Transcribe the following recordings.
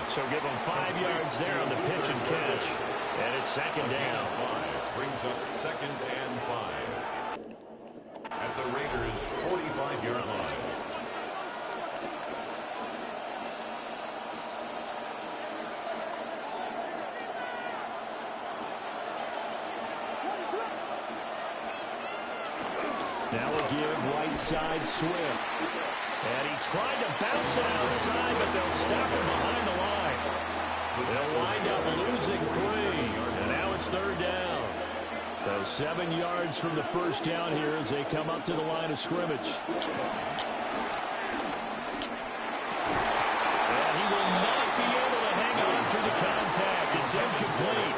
So give them 5 yards there on the pitch and catch. And it's second down. Brings up 2nd and 5. At the Raiders' 45-yard line. Now we'll give right side Swift. And he tried to bounce it outside, but they'll stop him behind the line. They'll wind up losing 3. And now it's 3rd down. So 7 yards from the first down here as they come up to the line of scrimmage. And he will not be able to hang on through the contact. It's incomplete.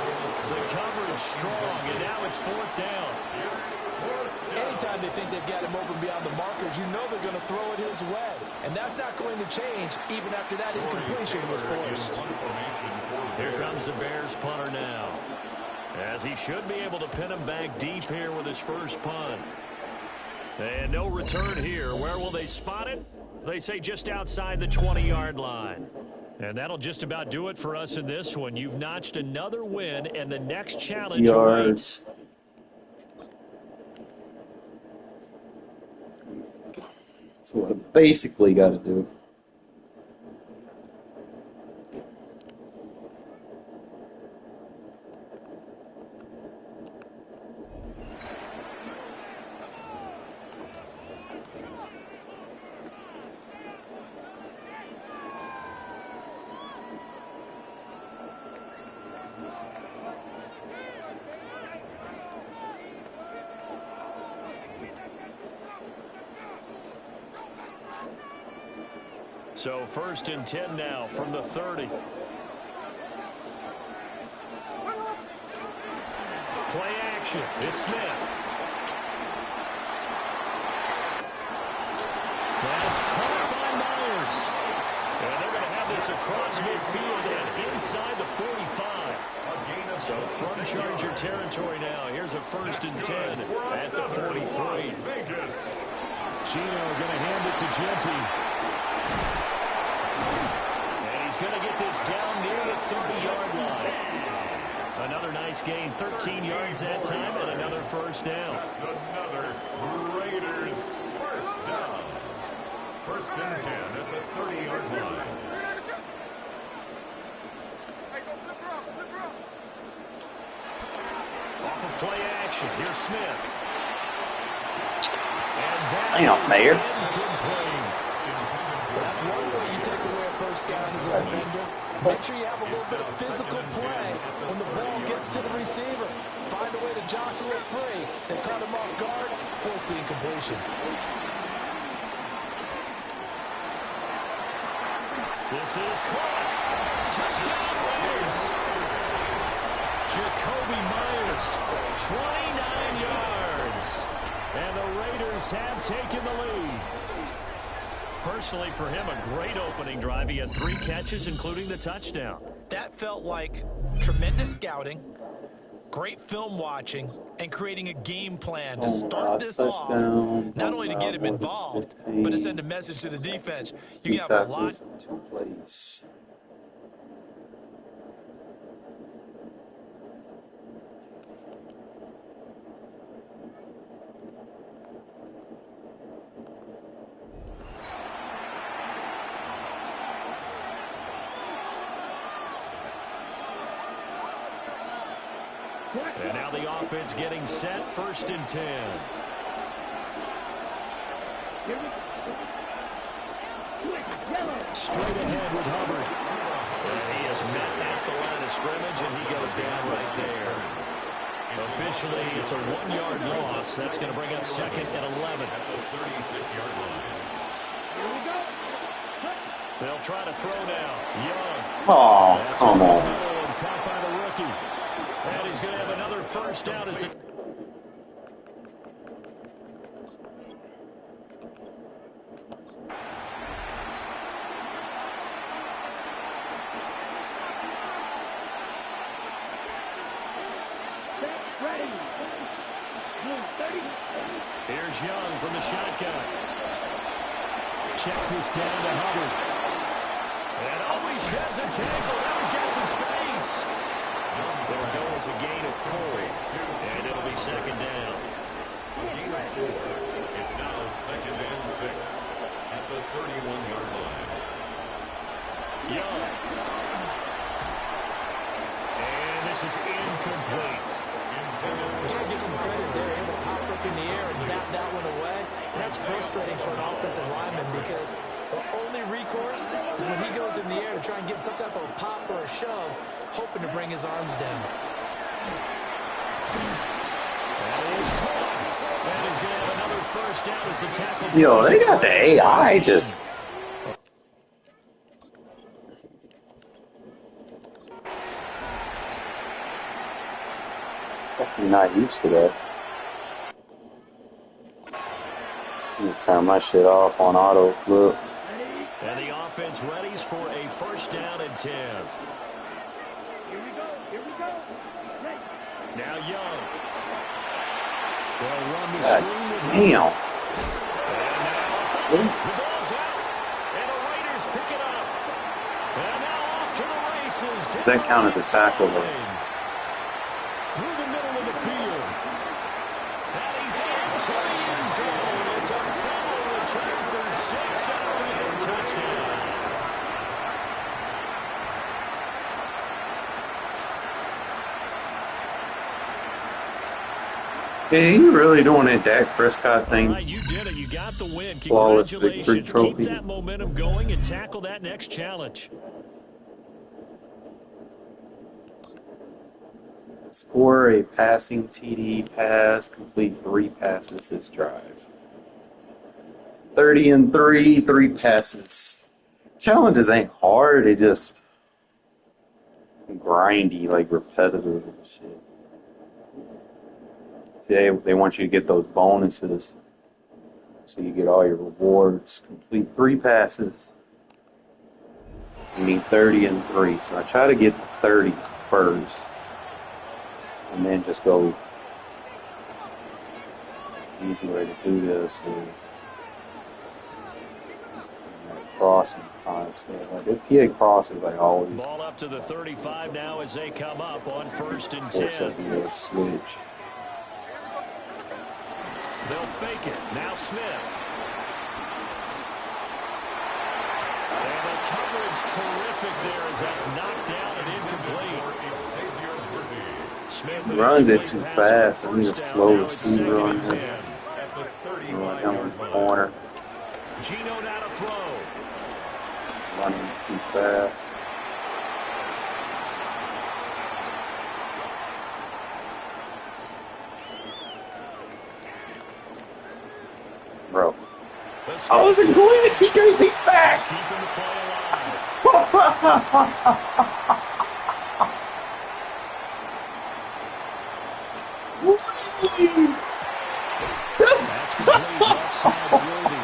The coverage strong, and now it's 4th down. Anytime they think they've got him open beyond the markers, you know they're going to throw it his way. And that's not going to change even after that incompletion was forced. Here comes the Bears punter now, as he should be able to pin him back deep here with his first punt. And no return here. Where will they spot it? They say just outside the 20-yard line. And that'll just about do it for us in this one. You've notched another win, and the next challenge awaits. That's what I basically got to do. So 1st and 10 now from the 30. Play action. It's Smith. That's caught by Myers. And they're going to have this across midfield and inside the 45. So from Charger territory now. Here's a 1st and 10 at the 43. Gino going to hand it to Genty. And he's going to get this down near the 30-yard line. Another nice gain, 13 yards that time, and another first down. That's another Raiders first down. 1st and 10 at the 30-yard line. Off of play action, here's Smith. And Damn, Mayor. That's one way you take away a first down as a defender. Make sure you have a little bit of physical play when the ball gets to the receiver. Find a way to jostle it free. They cut him off guard, force the incompletion. This is caught. Touchdown Raiders. Jacoby Myers, 29 yards. And the Raiders have taken the lead. Personally, for him, a great opening drive. He had 3 catches, including the touchdown. That felt like tremendous scouting, great film watching, and creating a game plan to start this off, not only to get him involved, but to send a message to the defense. You got a lot. And now the offense getting set, 1st and 10. Straight ahead with Hubbard. And he is met at the line of scrimmage, and he goes down right there. Officially, it's a 1-yard loss. That's going to bring up 2nd and 11. At the 36-yard line. They'll try to throw now. Young. Oh, come on. Caught by the rookie. And he's going to have another first down as it. Here's Young from the shotgun. Checks this down to Hubbard. And always sheds a tackle. Now he's got some space. It'll go as a gain of 4, and it'll be second down. A gain of 4. It's now 2nd and 6 at the 31-yard line. Young. And this is incomplete. You got to give some credit there, able to hop up in the air and bat that one away. And that's frustrating for an offensive lineman because the only recourse is when he goes in the air to try and get some type of a pop or a shove, hoping to bring his arms down. That is caught. And he's going to have another first down as the tackle. Yo, they got the AI just. I'm not used to that. I'm gonna turn my shit off on auto flip. And the offense readies for a first down and 10. Here we go. Now Young. They'll run the God screen with him. damn. And now the ball's out. And the Raiders pick it up. And now off to the races. Does that count as a tackle though? Through the middle of the field. And he's into the end zone. It's a foul return for 6 and a Raider touchdown. Yeah, he really doing that Dak Prescott All thing. right, you did it. You got the win. Flawless victory Congratulations. trophy. Keep that momentum going and tackle that next challenge. Score a passing TD pass, complete 3 passes this drive. 30 and 3, 3 passes. Challenges ain't hard, they just grindy, like repetitive and shit. See, they want you to get those bonuses. So you get all your rewards. Complete 3 passes. You need 30 and 3. So I try to get the 30 first. And then just go. Easy way to do this is crossing concept. Like if PA crosses, I always Ball up to the 35 now as they come up on 1st and force 10. up a switch. They'll fake it. Now Smith. And the coverage terrific there as that's knocked down and incomplete. Smith Runs it too fast. I need a slow receiver on him. him. Down in the corner. Gino now to throw. Running too fast. Bro. Oh, it's a glitch! He gave me sacked! Keeping the play alive. That's complete left side worthy.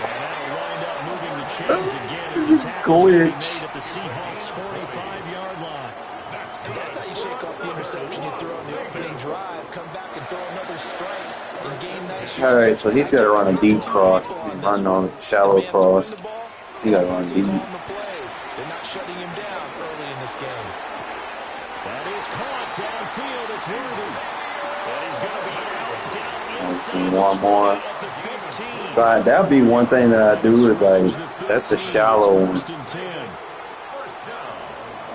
And that'll wind up moving the chains again as the tackle's going to be made at the Seahawks' 45-yard line. And that's how you shake off the interception you throw on the opening drive, come back and throw another strike and gain nice. Alright, so he's got to run a deep cross. If he's running on a shallow cross, he got to run deep. They're not shutting him down early in this game. That is caught downfield. It's worthy. And he's going to be out down inside. One more. So that'd be one thing that I do is that's the shallow one.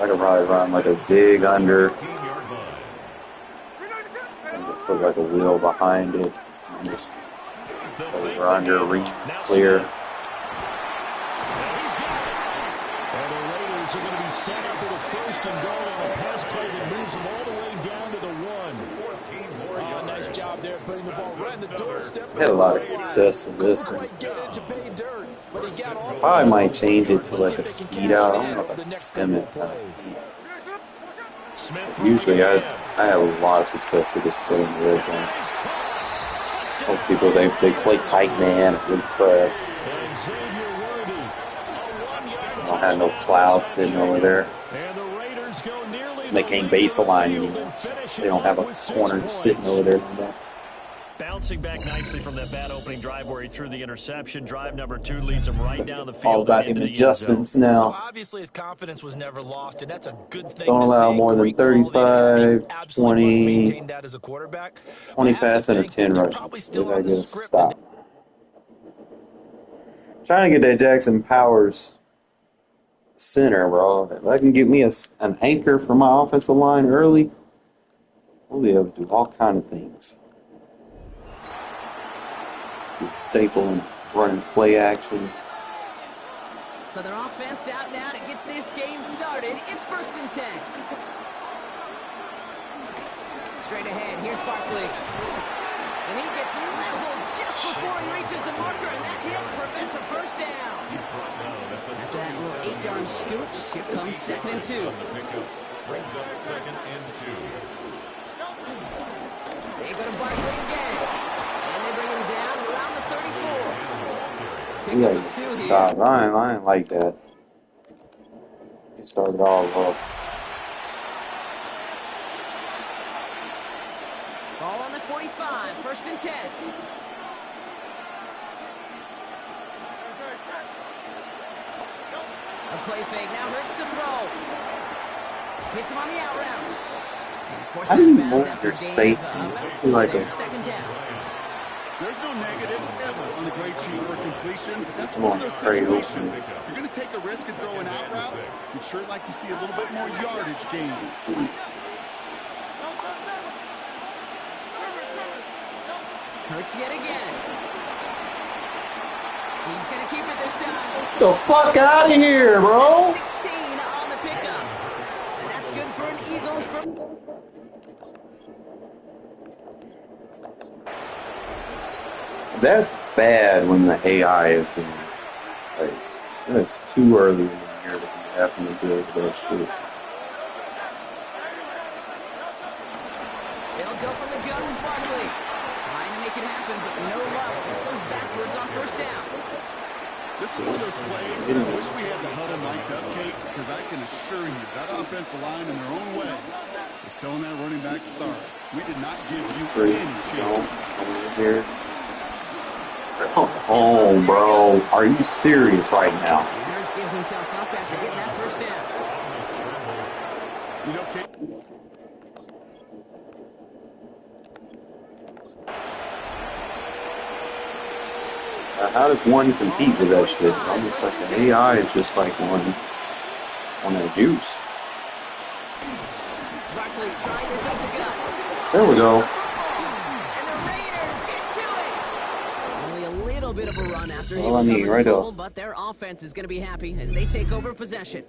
I could probably run like a zig under. And just put like a wheel behind it. And just over under, clear. And the Raiders are going to be set up with a 1st and goal on a pass play that moves them all the way down to the 1. Oh, nice job there putting the ball right in the doorstep. Had a lot of success with this one. Probably might change it to like a speed out. I don't know if I can stem it. Usually I have a lot of success with this play in the red zone. Most people, they play tight man, good press. Don't have no cloud sitting over there. They can't base a line anymore. They don't have a corner sitting over there anymore. bouncing back nicely from that bad opening drive where he threw the interception. Drive number 2 leads him right down the field. All about and into him the end zone. adjustments now. So obviously his confidence was never lost, and that's a good thing Don't to allow see. more than Great quality to have. You 35, absolutely must 20, maintain that as a quarterback. 20 I have to passing or think 10 that you're rushing. probably So still they on gotta the get a script that stop. Trying to get that Jackson Powers center, bro. If I can get me an anchor for my offensive line early, we'll be able to do all kind of things. Get staple and running play action. So their offense out now to get this game started. It's 1st and 10. Straight ahead, here's Barkley. And he gets leveled just before he reaches the marker, and that hit prevents a first down. After that little 8-yard scooch, here comes 2nd and 2. Brings up 2nd and 2. They go to Barkley again. And they bring him down around the 34. You gotta get stop. I ain't like that. He started all up. Ball on the 45, 1st and 10. A play fake now hurts to throw. Hits him on the out route. How do you move your safety? Like a 2nd down. There's no negatives ever on the grade sheet for completion. That's Come one on, of those Trey situations. Oakland. If you're going to take a risk and throw an out route, you'd sure like to see a little bit more yardage gained. Hurts yet again. He's going to keep it this time. Get the fuck out of here, bro! 16 on the pickup. And that's good for an Eagles. That's bad when the AI is doing it. Like, that's too early in the year to be having to do that shit. They'll go from the gun with Barkley. Trying to make it happen, but no luck. This goes backwards on 1st down. This is one of those plays that I wish we had the huddle mic'd up, Kate, because I can assure you that offensive line in their own way is telling that running back, sorry, we did not give you any chance. Here. Oh, bro. Are you serious right now? Hurts gives himself up after getting that 1st down. You know, Kate. How does one compete with that shit? Almost like the AI is just like on that juice. Barkley trying this up the gut. There we go. And the Raiders get to it. Only a little bit of a run after he All I need, recovered right the fumble, up. but their offense is going to be happy as they take over possession.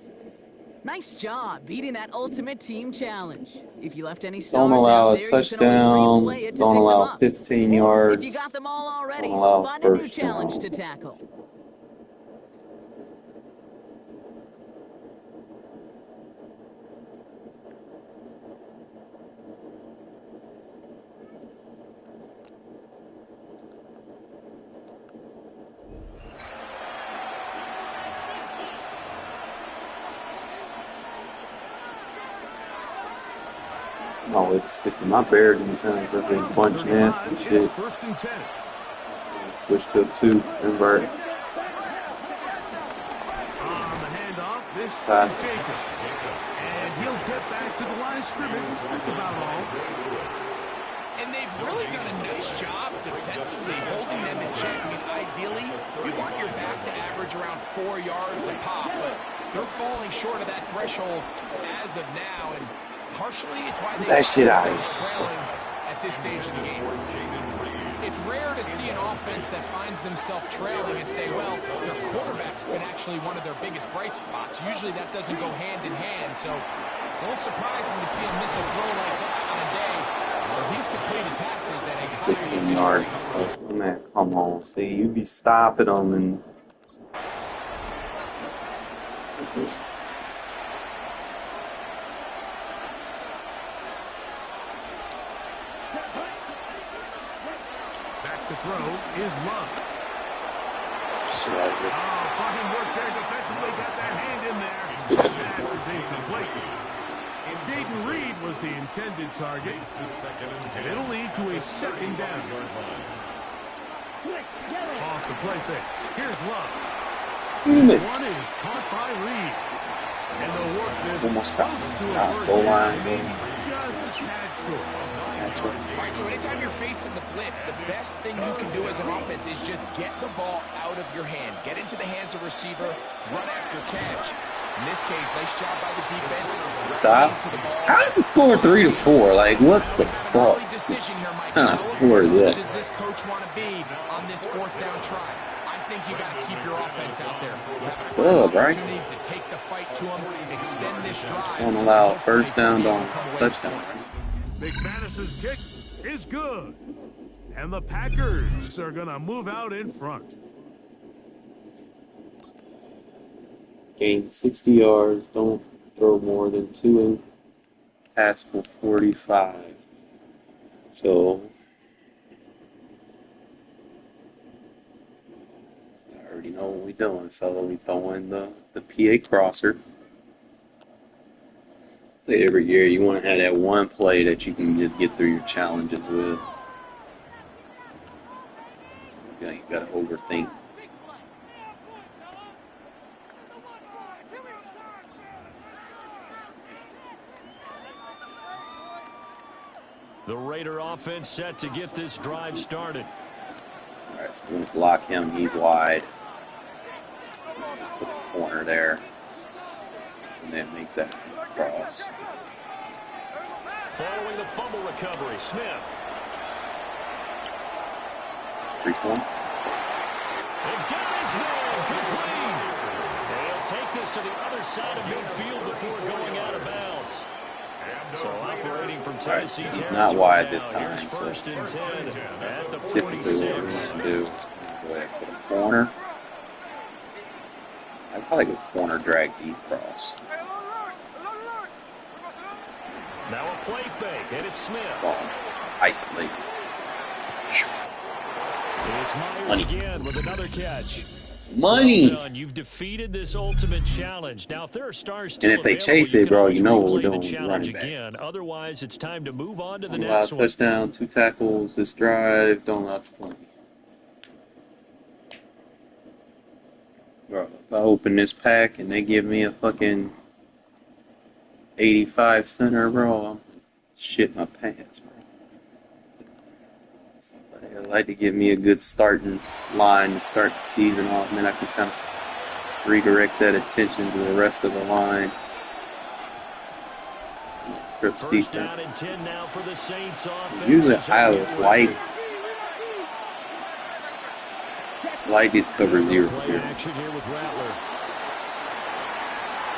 Nice job beating that ultimate team challenge. If you left any stars Don't allow out a there, you can always touchdown. replay it to Don't pick them allow up. 15 Or yards. if you got them all already, Don't allow find a new first challenge down. to tackle. I'm always sticking my bear defense because they bunch nasty shit. 1st and 10. Switch to a 2. Invert. On the handoff, this Pass. is Jacobs. And he'll get back to the line of scrimmage. That's about all. And they've really done a nice job defensively holding them in check. I mean, ideally, you want your back to average around 4 yards a pop, but they're falling short of that threshold as of now, and partially it's why they That shit out. trailing at this stage of the game. It's rare to see an offense that finds themselves trailing and say, well, their quarterback's been actually one of their biggest bright spots. Usually that doesn't go hand in hand, so it's a little surprising to see him miss a throw like that on a day where he's completed passes at a highly 15 efficient yard. rate. Oh, man, come on. See, you be stopping them and. Back to throw is Love. Shit. Fine work there defensively. Got that hand in there. The pass is incomplete. Jaden Reed was the intended target, and it'll lead to a second down. Off the play fake. Here's Love. This one is caught by Reed. And they'll work this almost close to a stop. first Goal down, line. just a tad short. That's right. All right, so anytime you're facing the blitz, the best thing you can do as an offense is just get the ball out of your hand. Get into the hands of receiver, run after catch. In this case, nice job by the defense. Stop. How is the score 3-4? Like, what the fuck? What kind of score is that? Does this coach want to be on this fourth down try? I think you got to keep your offense out there. That's good, right? To take the fight to them, extend this drive. Don't allow first down, don't touchdown. McManus's kick is good. And the Packers are going to move out in front. Gain 60 yards. Don't throw more than 2 and pass for 45. So I already know what we're doing, fella. We throwing the PA crosser. Say every year you want to have that one play that you can just get through your challenges with. You got to overthink. The Raider offense set to get this drive started. All right, so we're going to block him. He's wide. Just put the corner there. And then make that cross. Following the fumble recovery, Smith. 3-4. And got his man complete. They'll take this to the other side of midfield before going out of bounds. So operating from Tennessee, right, he's not wide this time. Here's So first and 10 at the typically, what we're 46. going to do is go ahead and put a corner. I'd probably go corner, drag deep cross. Now a play fake, and it's Smith. Ball isolate. It's Myers Money. again with another catch. Money. Well done. You've defeated this ultimate challenge. Now, if there are stars still And if they available, chase you it, can bro, always you know what we're replay the doing. challenge Running back. again. Otherwise, it's time to move on to the Don't allow next one. touchdown, 2 tackles, this drive, don't allow 20. Bro, if I open this pack and they give me a fucking 85 center, bro, I'm shit my pants, bro. I'd like to give me a good starting line to start the season off, and then I can kind of redirect that attention to the rest of the line. Trips First down defense. and 10 now for the Saints offense. Usually as they get ready. Light these cover zero Play here. action here with Rattler.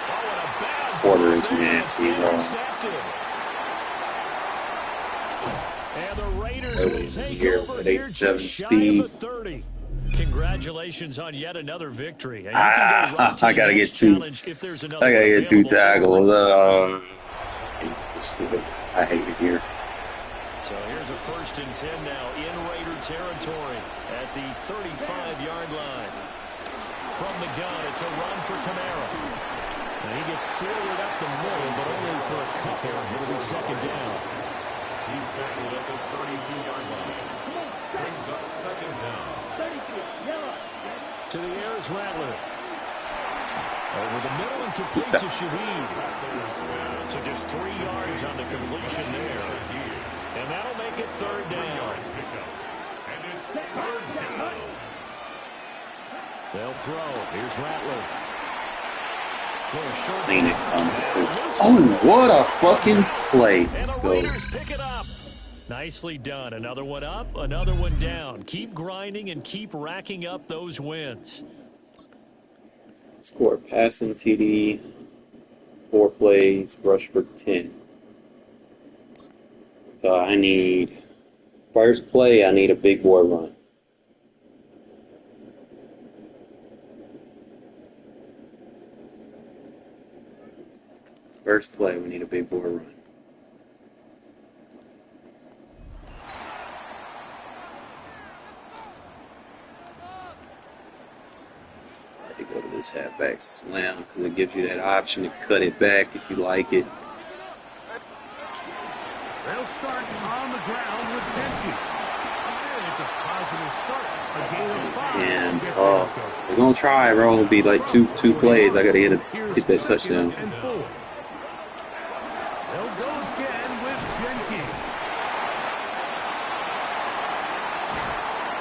Oh, and a bad Quarter is throw. nasty, bro. Intercepted. And the Raiders will Over take here over with here 87 just shy speed. of the 30. Congratulations on yet another victory. And you can go right to I the gotta next get 2. challenge if there's another I gotta get 2 available. tackles. I hate it here. So here's a first and 10 now in Raider territory at the 35-yard line. From the gun, it's a run for Kamara. And he gets forward up the middle, but only for a couple. It'll be second down. He's tackled at the 32-yard line. Brings up second down. To the air is Rattler. Over the middle and complete to Shaheed. So just 3 yards on the completion there. And that'll make it third down. And it's third down. They'll throw. Here's Rattler. Seen it coming too. Oh, what a fucking play. Let's And the go. Raiders pick it up. Nicely done. Another one up, another one down. Keep grinding and keep racking up those wins. Score passing TD, 4 plays, rush for 10. So I need, first play, I need a big boy run. First play, we need a big boy run. To go to this halfback slam because it gives you that option to cut it back if you like it. They'll start on the ground with Genji. And it's a positive start. A gain of 5. 10. Oh, they're gonna try, bro. It'll be like two plays. I gotta hit that touchdown. And 4. They'll go again with Genji.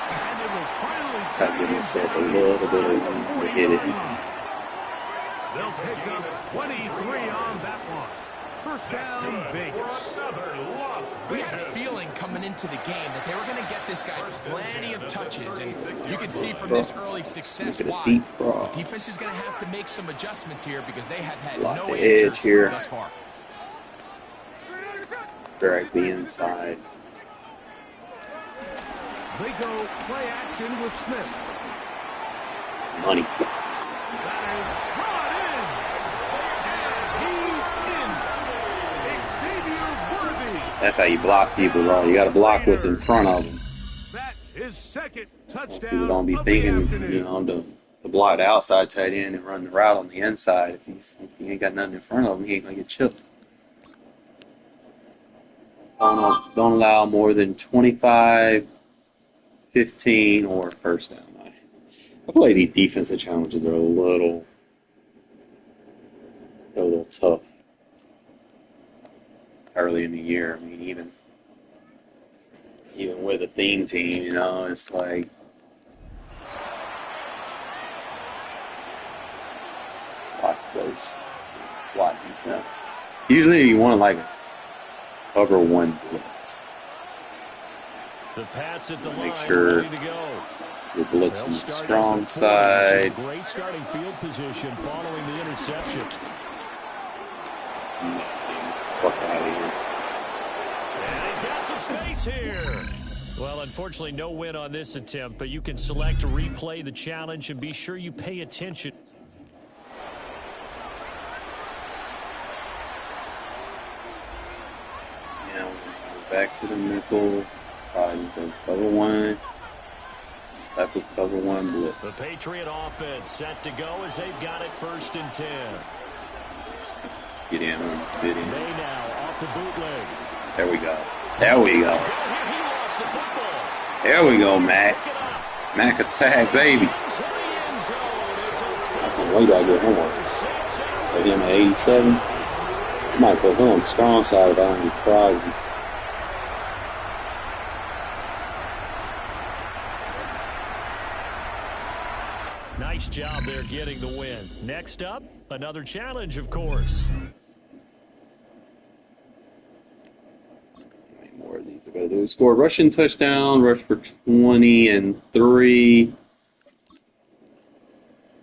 And it will finally Try to give myself a little bit of room to hit it. They'll pick up 23 on that one. First down, Vegas. We had a feeling coming into the game that they were going to get this guy plenty of touches, and you can see from this early success why. The defense is going to have to make some adjustments here because they have had no answers here. thus far. Drag the inside. They go play action with Smith. Money. That is brought in. He's in. Xavier Worthy. That's how you block people, bro. You got to block what's in front of them. That is second touchdown. People don't be thinking, you know, to block the outside tight end and run the route on the inside. If he ain't got nothing in front of him, he ain't gonna get chipped. Don't allow more than 25, 15, or first down. I feel like these defensive challenges are a little tough early in the year. I mean, even with a theme team, you know, it's like close slot defense. Usually you want like a cover one blitz. The Pats at the Make line, sure ready to go. you're blitzing the strong side. Great starting field position following the interception. Fuck out of here. And he's got some space here. Well, unfortunately, no win on this attempt, but you can select to replay the challenge and be sure you pay attention. Now, back to the nickel. Cover one. Type of cover one blitz. The Patriot offense set to go as they've got it 1st and 10. Get in, get in. They now off the bootleg. There we go. There we go. There we go, Mac. Mac attack, baby. I can't wait till I get home. Put him at 87. I might put him on the strong side if I don't be proud. Nice job there getting the win. Next up, another challenge, of course. How many more of these I gotta do? Score rushing touchdown, rush for 20-3.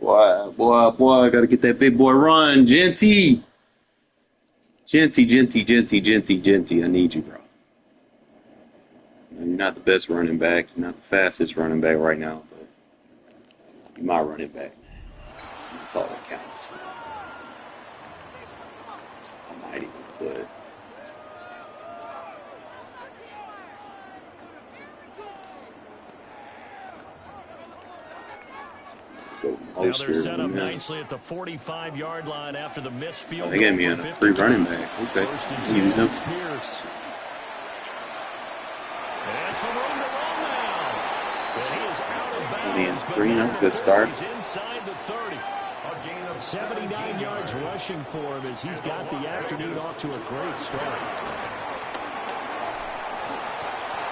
Boy, I gotta get that big boy run. Genty. Genty. I need you, bro. You're not the best running back. You're not the fastest running back right now, but you might run it back. That's all that counts. I might even put. Now they're set up nicely at the 45-yard line after the missed field goal. They gave me a free running back. Okay. Use them. And some room to run now. And he is out of bounds. 20-3, that's a good start. He's inside the 30. 79 yards rushing for him as he's got the afternoon off to a great start.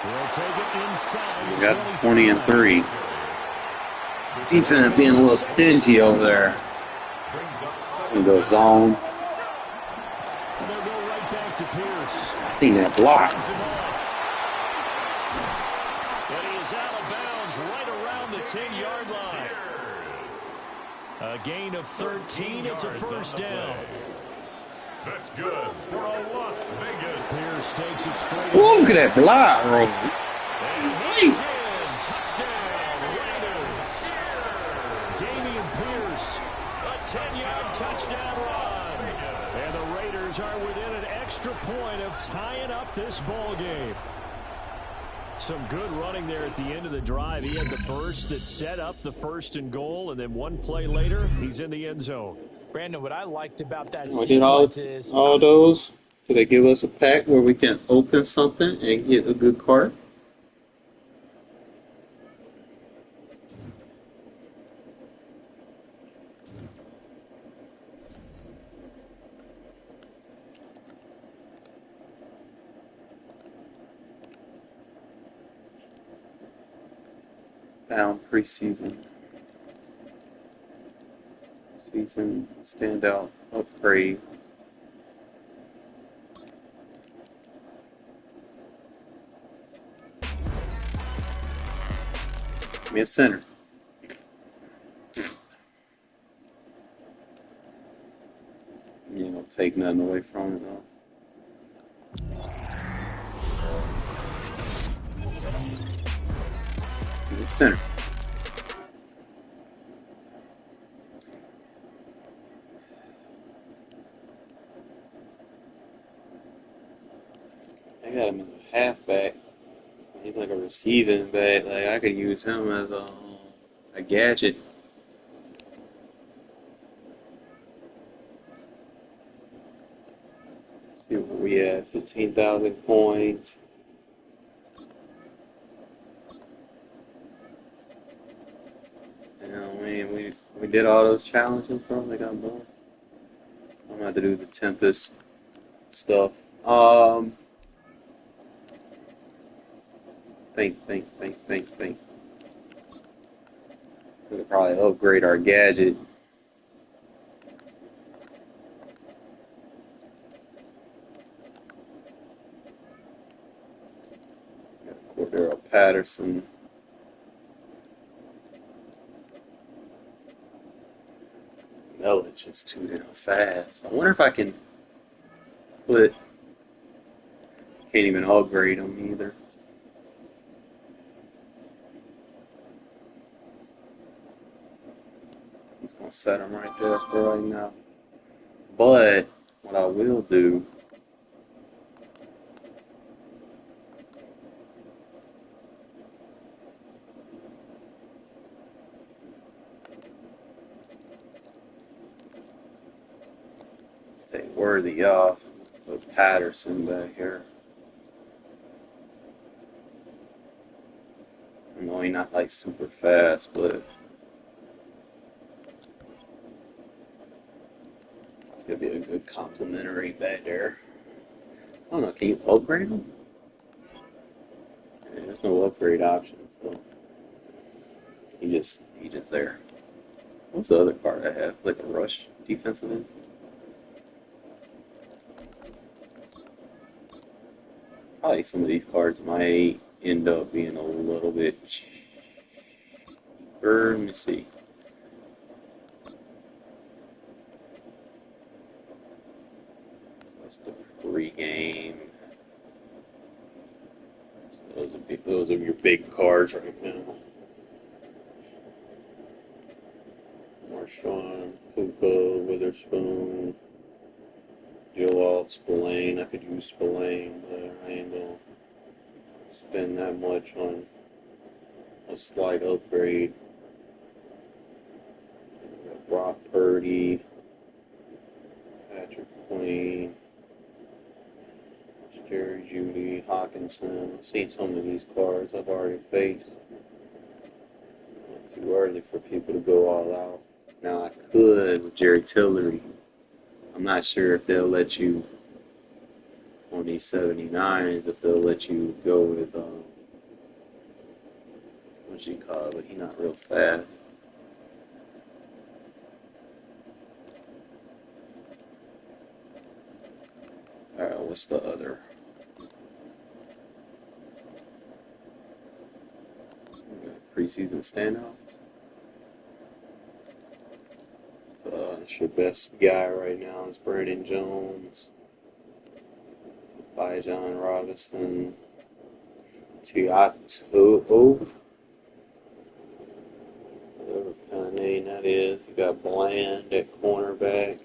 We'll take it inside. We got 20-3. Defense being a little stingy over there. We go zone. They'll go right back to Pierce. I seen that block. But he is out of bounds right around the 10-yard line. A gain of 13. It's a first down. That's good for a Las Vegas. Pierce takes it straight. Whoa, look at that block, bro. And he's in. Touchdown, Raiders. Damian Pierce, a 10-yard touchdown run. And the Raiders are within an extra point of tying up this ball game. Some good running there at the end of the drive. He had the burst that set up the 1st and goal, and then one play later, he's in the end zone. Brandon, what I liked about that We did all sequence is those. Could they give us a pack where we can open something and get a good card? Found preseason. Season standout upgrade. Give me a center. You don't take nothing away from it though. Give me a center. I got him as a halfback. He's like a receiving back. Like I could use him as a gadget. Let's see what we have. 15,000 coins. I mean, we did all those challenges, bro. They got more. So I'm gonna have to do the Tempest stuff. Think. We could probably upgrade our gadget. Got Cordero Patterson. It's just too damn fast. I wonder if I can put. Can't even upgrade them either. I'm just gonna set them right there for right now. But what I will do. Take Worthy off. Put Patterson back here. I know he's not like super fast, but it'll be a good complimentary back there. I don't know, can you upgrade him? Yeah, there's no upgrade options, so he just there. What's the other card I have? It's like a rush defensive end. Probably some of these cards might end up being a little bit cheaper. Let me see. What's the pregame? So those are your big cards right now. Marshawn, Puka, Witherspoon, Joel, Spillane. I could use Spillane, but I ain't gonna spend that much on a slight upgrade. Brock Purdy, Patrick Queen, Jerry Judy, Hawkinson. I've seen some of these cards I've already faced. Not too early for people to go all out. Now I could with Jerry Tillery. I'm not sure if they'll let you on these 79s, if they'll let you go with what you call it, but he's not real fast. Alright, what's the other? Preseason standouts. So it's your best guy right now is Brandon Jones, Bijan Robinson, Tiato, whatever kind of name that is. You got Bland at cornerback.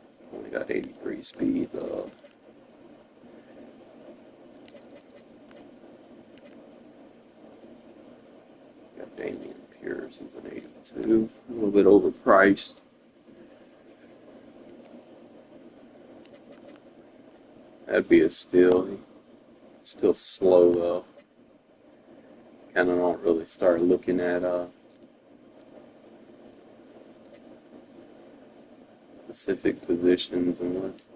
It's only got 83 speed though. Got Damian Pierce, he's an 82. A little bit overpriced. That'd be a steal. Still slow though. Kind of don't really start looking at specific positions unless.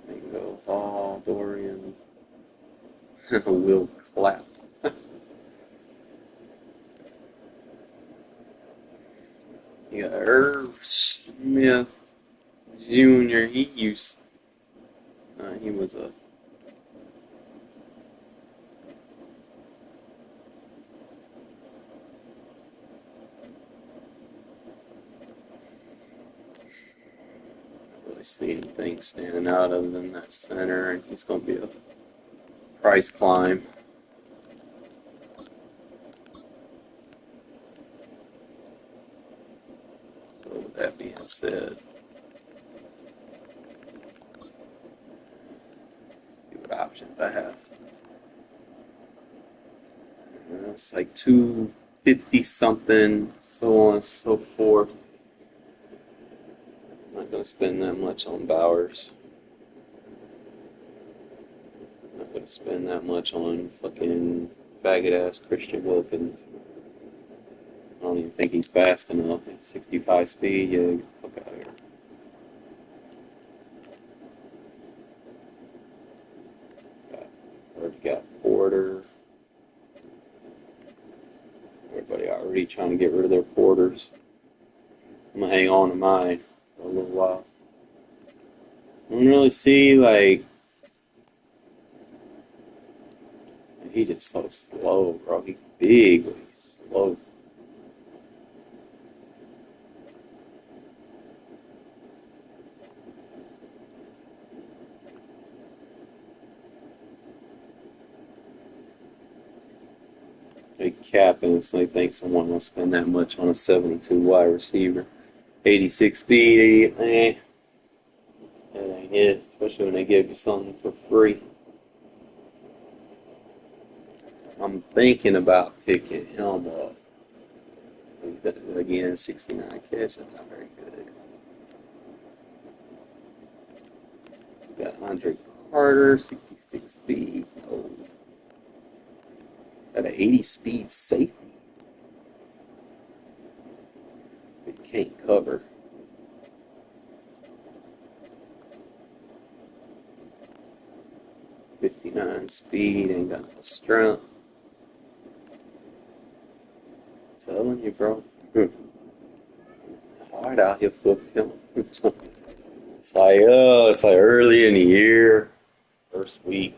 Bingo, Hall, Dorian, Will Clapp. You got Irv Smith Jr. He was a really see anything standing out other than that center, and he's going to be a price climb. So with that being said, see what options I have. It's like 250 something, so on and so forth. I'm not going to spend that much on Bowers. I'm not going to spend that much on fucking faggot ass Christian Wilkins. I don't even think he's fast enough. He's 65 speed. Yeah, get the fuck out of here. Already got Porter. Everybody already trying to get rid of their Porters. I'm going to hang on to mine for a little while. I don't really see, like, he's just so slow, bro. He's big, but he's slow. They capping. It's like think someone will spend that much on a 72 wide receiver. 86 speed, that ain't it. Especially when they give you something for free. I'm thinking about picking him up. Again, 69 catch, that's not very good. We got Andre Carter, 66 speed. Oh. Got an 80 speed safety. It can't cover. .59 speed, ain't got no strength. Telling you, bro. Hard out here for him. It's like early in the year, first week.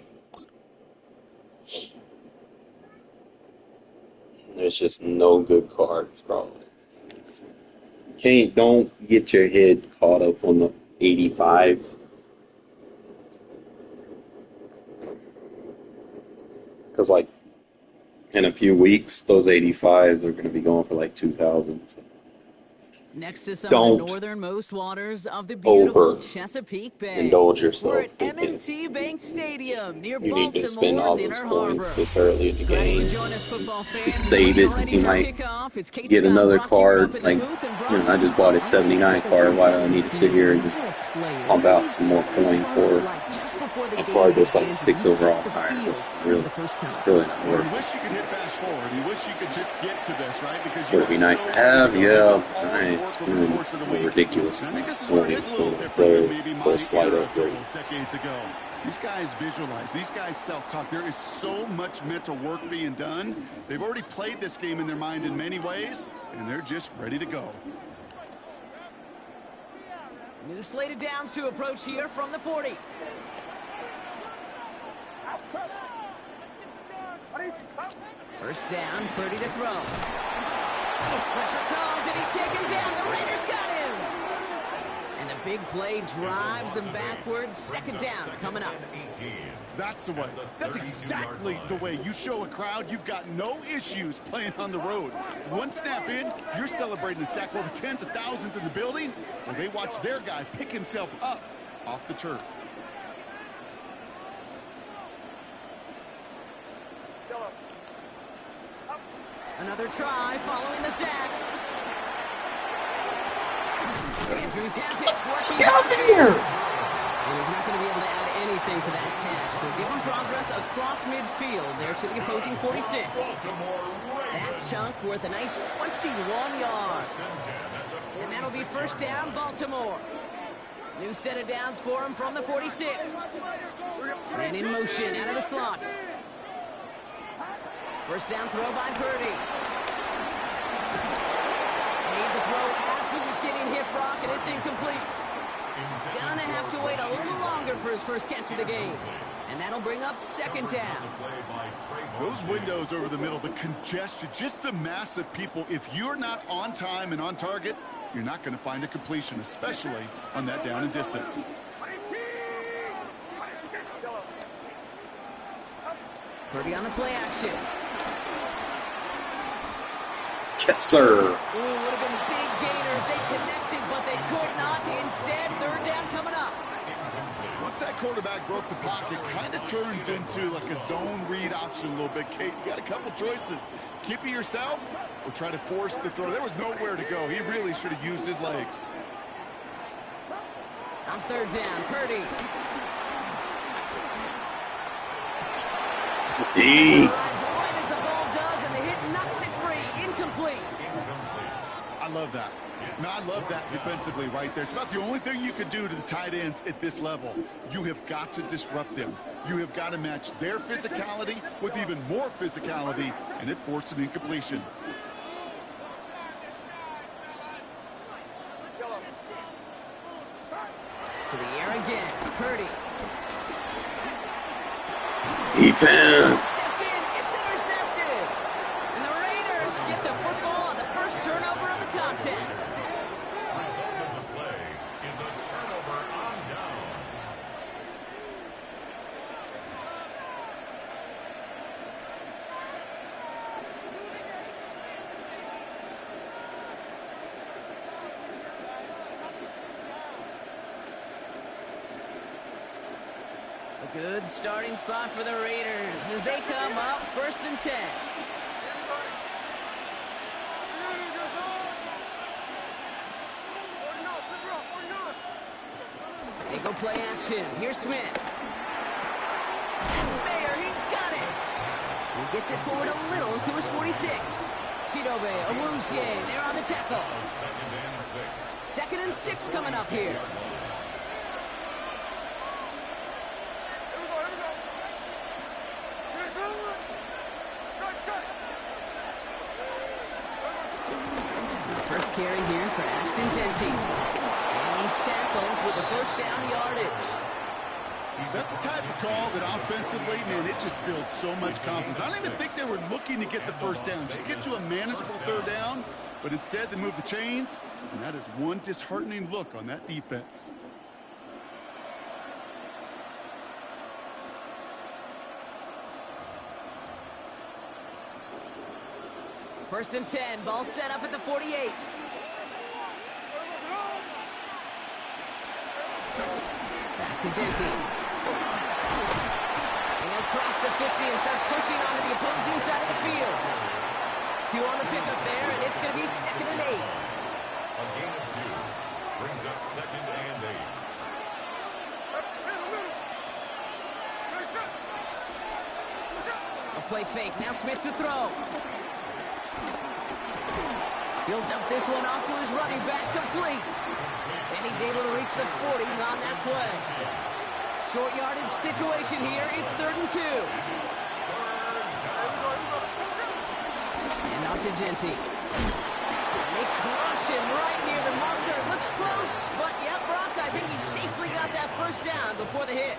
There's just no good cards, bro. Don't get your head caught up on the 85. Because, like, in a few weeks, those 85s are going to be going for like 2,000. So. Next to some of the northernmost waters of the beautiful Chesapeake Bay. Indulge yourself. We're at M&T Bank Stadium near You need to spend Baltimore's all those Inner points Harbor. this early in the game. Join us, football fans. You save it. You might get another card. Like, I just bought a 79 card. Why do I need to sit here and just pump out some more coin for a card that's like 6 overall higher? It's really not worth it. You wish you could hit fast forward. You wish you could just get to this, right? Because would it be nice to have? Yeah. It's ridiculous. For a slight upgrade. Decades ago. These guys visualize. These guys self-talk. There is so much mental work being done. They've already played this game in their mind in many ways, and they're just ready to go. New slated downs to approach here from the 40. First down, Purdy to throw. Pressure comes, and he's taken down. The Raiders got him. And the big play drives them backwards. Second down coming up. That's the way. That's exactly the way you show a crowd you've got no issues playing on the road. One snap in, you're celebrating a sack while the tens of thousands in the building, where they watch their guy pick himself up off the turf. Another try following the sack. Andrews has it. Working Get over here! And he's not going to be able to add anything to that catch. So give him progress across midfield there to the opposing 46. That chunk worth a nice 21 yards. And that'll be first down, Baltimore. New set of downs for him from the 46. And in motion out of the slot. First down throw by Purdy. Made the throw as he was getting hit, Brock, and it's incomplete. Gonna have to wait a little longer for his first catch of the game. And that'll bring up second down. Those windows over the middle, the congestion, just the mass of people. If you're not on time and on target, you're not going to find a completion, especially on that down and distance. Purdy on the play action. Yes, sir. Ooh, would have been a big gainer if they connected, but they could not. Instead, third down coming up. Once that quarterback broke the pocket, kind of turns into like a zone read option a little bit. Kate, you got a couple choices. Keep it yourself or try to force the throw. There was nowhere to go. He really should have used his legs. On third down, Purdy. Right as the ball does, and the hit knocks it free. Incomplete. I love that. No, I love that defensively right there. It's about the only thing you could do to the tight ends at this level. You have got to disrupt them. You have got to match their physicality with even more physicality, and it forced an incompletion. To the air again, Purdy. Defense. It's intercepted. And the Raiders get the football on the first turnover of the contest. Result of the play is a turnover on downs. A good starting spot for the Raiders as they come up first and 10. They go play action. Here's Smith. It's Mayer. He's got it. He gets it forward a little to his 46. Chidobe, Awuzie, they're on the tackle. Second and 6 coming up here. First carry here for Ashton Genty. And he's tackled with the first down yardage. That's the type of call that offensively, man, it just builds so much confidence. I don't even think they were looking to get the first down. Just get to a manageable third down. But instead, they move the chains. And that is one disheartening look on that defense. First and 10, ball set up at the 48. Back to Genty. And he'll cross the 50 and start pushing onto the opposing side of the field. 2 on the pickup there, and it's going to be second and 8. A gain of 2 brings up second and 8. A play fake. Now Smith to throw. He'll dump this one off to his running back, complete. And he's able to reach the 40 on that play. Short yardage situation here. It's third and 2. And out to Genty. They crush him right near the marker. It looks close, but yeah, Brock, I think he safely got that first down before the hit.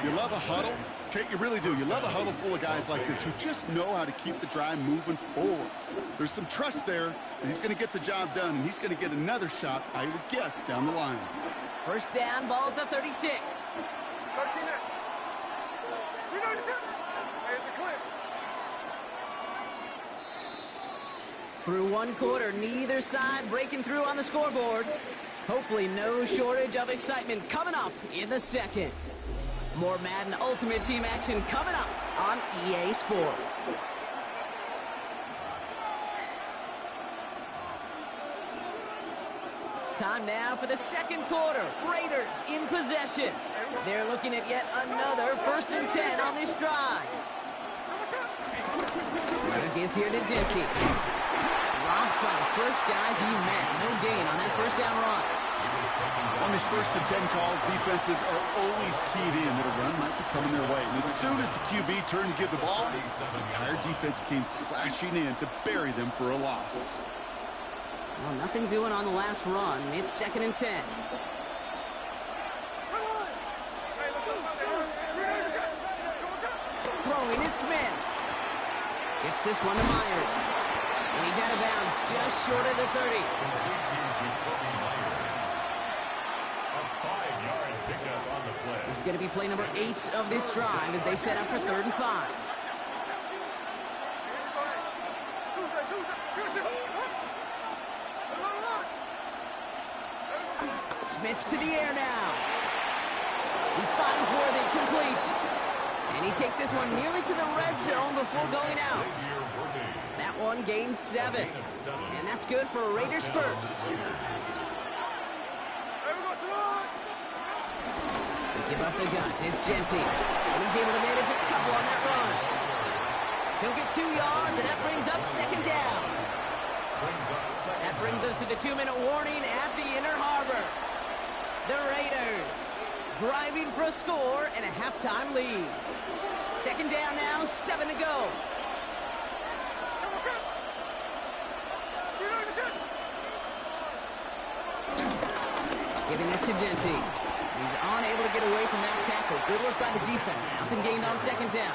You love a huddle? Okay, you really do. You love a huddle full of guys like this who just know how to keep the drive moving forward. There's some trust there, and he's going to get the job done, and he's going to get another shot, I would guess, down the line. First down, ball at the 36. Through one quarter, neither side breaking through on the scoreboard. Hopefully no shortage of excitement coming up in the second. More Madden Ultimate Team action coming up on EA Sports. Time now for the second quarter. Raiders in possession. They're looking at yet another 1st and 10 on this drive. Another give here to Jesse. Drops by the first guy he met. No gain on that first down run. On these 1st and 10 calls, defenses are always keyed in that a run might be coming their way. And as soon as the QB turned to give the ball, the entire defense came crashing in to bury them for a loss. Well, nothing doing on the last run. It's 2nd and 10. Throwing is Smith. Gets this one to Myers. And he's out of bounds just short of the 30. This is going to be play number 8 of this drive as they set up for 3rd and 5. Smith to the air now. He finds Worthy complete. And he takes this one nearly to the red zone before going out. That one gains 7. And that's good for Raiders first. They give up the guts. It's Genty. And he's able to manage a couple on that run. He'll get 2 yards, and that brings up 2nd down. That brings us to the 2-minute warning at the Inner Harbor. The Raiders driving for a score and a halftime lead. 2nd down now, 7 to go. Giving this to Genty. He's unable to get away from that tackle. Good work by the defense. Nothing gained on 2nd down.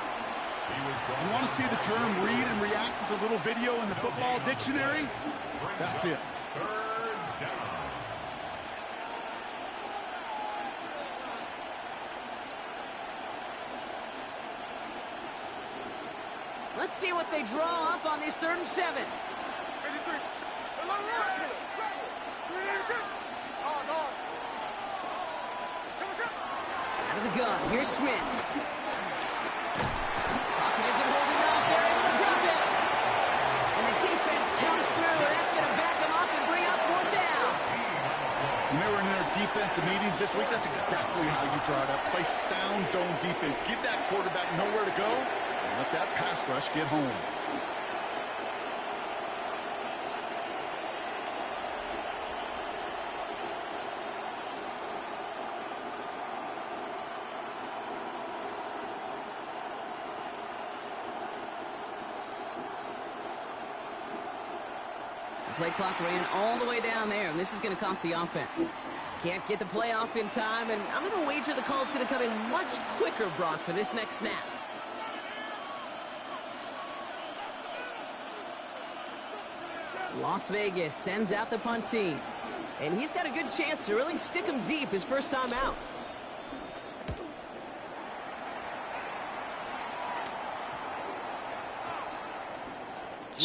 You want to see the term read and react with the little video in the football dictionary? That's it. Let's see what they draw up on this 3rd and 7. Out of the gun, here's Smith. Pocket isn't holding up, they're able to drop it. And the defense comes through, and that's going to back them up and bring up 4th down. When they were in their defensive meetings this week, that's exactly how you draw it up. Play sound zone defense. Give that quarterback nowhere to go, and let that pass rush get home. Play clock ran all the way down there, and this is going to cost the offense. Can't get the play off in time, and I'm going to wager the call's going to come in much quicker, Brock, for this next snap. Las Vegas sends out the punt team, and he's got a good chance to really stick him deep his first time out.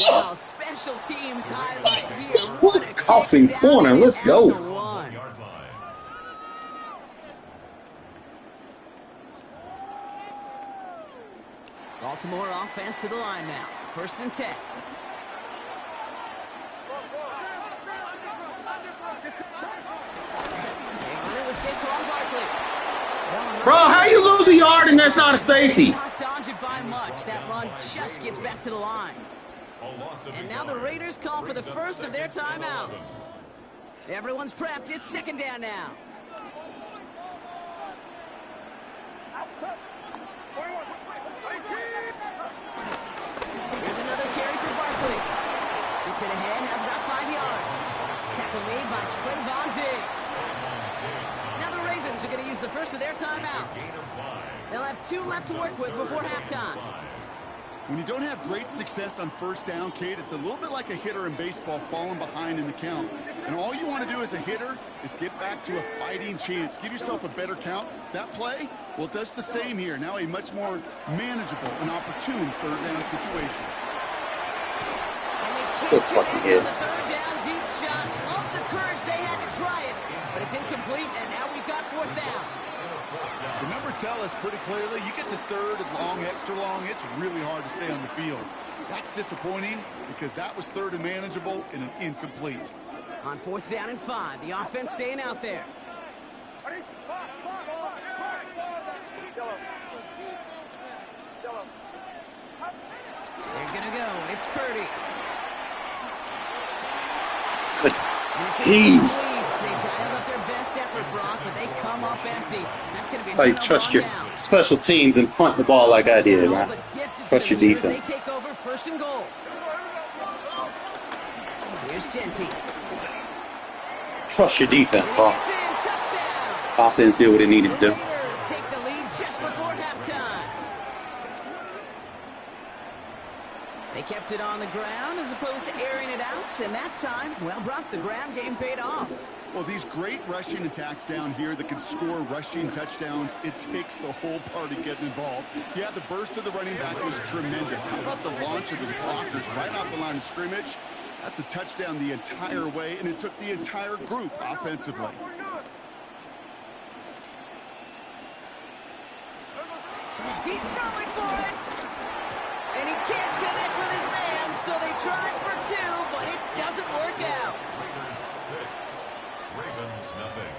Wow, special teams highlight here. What a coughing corner. Let's go. Baltimore offense to the line now. 1st and 10. Bro, how you lose a yard and that's not a safety? Not dodge it by much. That run just gets back to the line. And now the Raiders call for the first of their timeouts. Everyone's prepped. It's 2nd down now. Here's another carry for Barkley. Gets it ahead, has about 5 yards. Tackle made by Trayvon Diggs. Now the Ravens are going to use the first of their timeouts. They'll have 2 left to work with before halftime. When you don't have great success on 1st down, Kate, it's a little bit like a hitter in baseball falling behind in the count. And all you want to do as a hitter is get back to a fighting chance. Give yourself a better count. That play, well, it does the same here. Now a much more manageable and opportune 3rd down situation. Good fucking hit. The 3rd down deep shot. Love the courage they had to try it. But it's incomplete, and now we've got 4th down. The numbers tell us pretty clearly, you get to 3rd and long, extra long, it's really hard to stay on the field. That's disappointing because that was 3rd and manageable and an incomplete. On 4th down and 5, the offense staying out there. They're going to go. It's Purdy. Good team. They dialed up their best effort, Brock, but they come up empty. That's going to be a Like, trust your special teams and punt the ball like I did, man. Trust your defense. They take over 1st and goal. Here's Genty. Trust your defense, bro. Offense did what it needed to do. Raiders take the lead just before halftime. They kept it on the ground as opposed to airing it out, and that time, well, Brock, the ground game paid off. Well, these great rushing attacks down here that can score rushing touchdowns, it takes the whole party getting involved. Yeah, the burst of the running back was tremendous. How about the launch of his blockers right off the line of scrimmage? That's a touchdown the entire way, and it took the entire group offensively. He's throwing for it! And he can't connect with his man, so they tried for 2, but it doesn't work out. Raiders 6, Ravens nothing.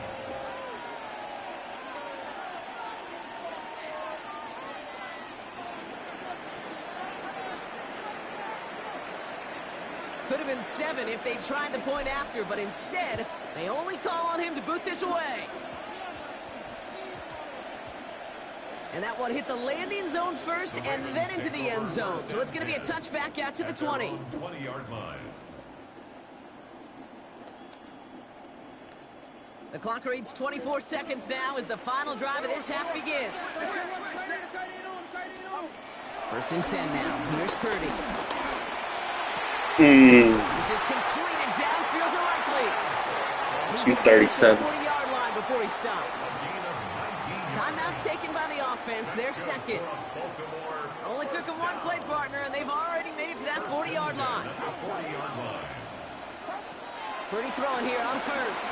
Could have been 7 if they tried the point after, but instead, they only call on him to boot this away. And that one hit the landing zone first and then into the end zone. So it's going to be a touchback out to the 20. 20-yard line. The clock reads 24 seconds now as the final drive of this half begins. 1st and 10 now. Here's Purdy. This is completed downfield to Likely. Shoot 37. 40-yard line before he stopped. Timeout taken by the offense, their second. Only took him one play partner, and they've already made it to that 40-yard line. Purdy throwing here on 1st.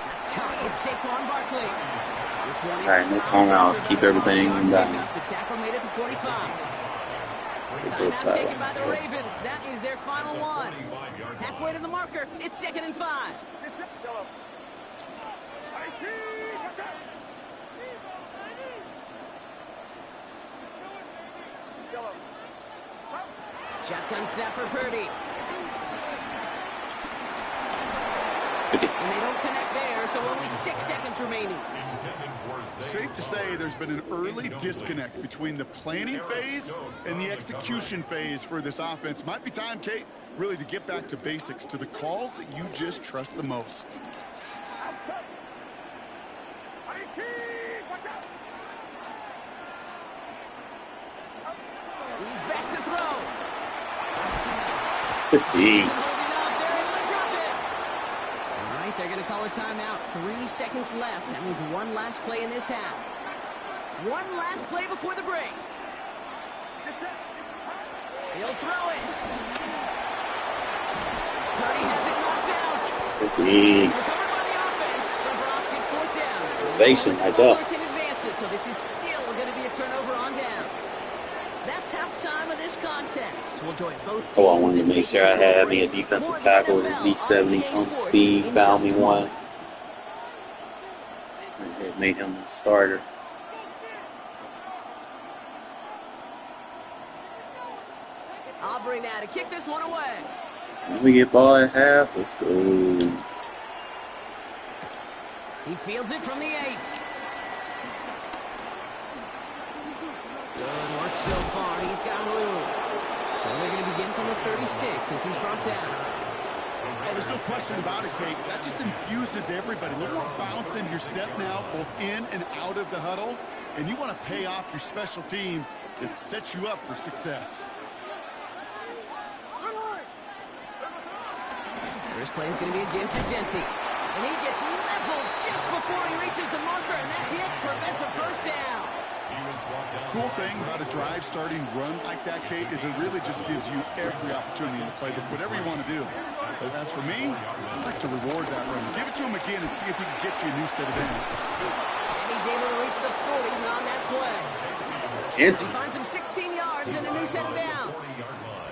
That's caught. It's Saquon Barkley. This one is All right, no timeouts. Keep everything in that. The tackle made it to 45. This Timeout side. taken by the Ravens. That is their final one. Halfway to the marker. It's 2nd and 5. Shotgun snap for Purdy. And they don't connect there, so only 6 seconds remaining. Safe to say there's been an early disconnect between the planning phase and the execution phase for this offense. Might be time, Kate, really to get back to basics, to the calls that you just trust the most. He's back to throw. 50. They're going to call a timeout. 3 seconds left. That means one last play in this half. One last play before the break. He'll throw it. Purdy has it knocked out. He's recovered by the offense. But Brock gets 4th down. Innovation right there. Can advance it, so this is still going to be a turnover on downs. That's halftime of this contest. We'll join both teams. Oh, I wanted to make sure I had me a defensive tackle with at least 70 some speed. Found me one. It made him the starter. Aubrey now to kick this one away. Let me get ball at half. Let's go. He fields it from the 8. Good work so far. He's got room. So they're going to begin from the 36 as he's brought down. Oh, there's no question about it, Kate. That just infuses everybody. A little more bounce in your step now, both in and out of the huddle. And you want to pay off your special teams that sets you up for success. First play is going to be again to Genty. And he gets leveled just before he reaches the marker. And that hit prevents a 1st down. Cool thing about a drive starting run like that, Kate, is it really just gives you every opportunity in the playbook, whatever you want to do. But as for me, I'd like to reward that run. Give it to him again and see if he can get you a new set of downs. And he's able to reach the 40 on that play. Genty. He finds him 16 yards and a new set of downs.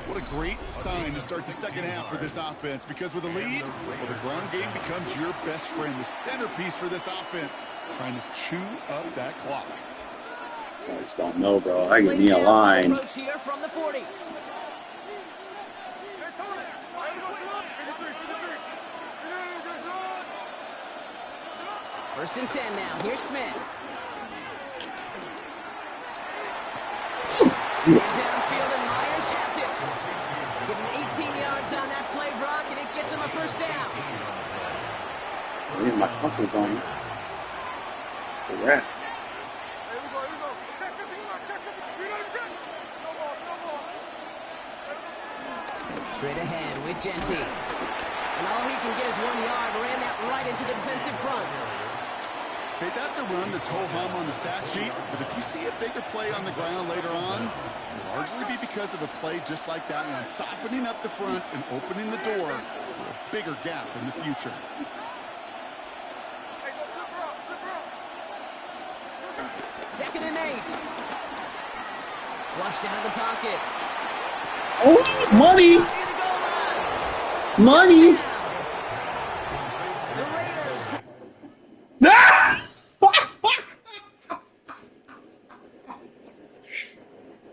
What a great sign to start the second half for this offense, because with a lead, well, the ground game becomes your best friend, the centerpiece for this offense, trying to chew up that clock. I just don't know, bro. I give me a line. Here from the 40. First and 10 now. Here's Smith. Downfield, and Myers has it. Give him 18 yards on that play, Brock, and it gets him a first down. Man, my clock was on. It's a wrap. Straight ahead with Genty. And all he can get is 1 yard. Ran that right into the defensive front. Okay, that's a run that's ho-hum on the stat sheet, but if you see a bigger play on the ground later on, it'll largely be because of a play just like that one, softening up the front and opening the door for a bigger gap in the future. Second and 8. Flushed out of the pocket. Oh, money! Money! The Raiders. Ah!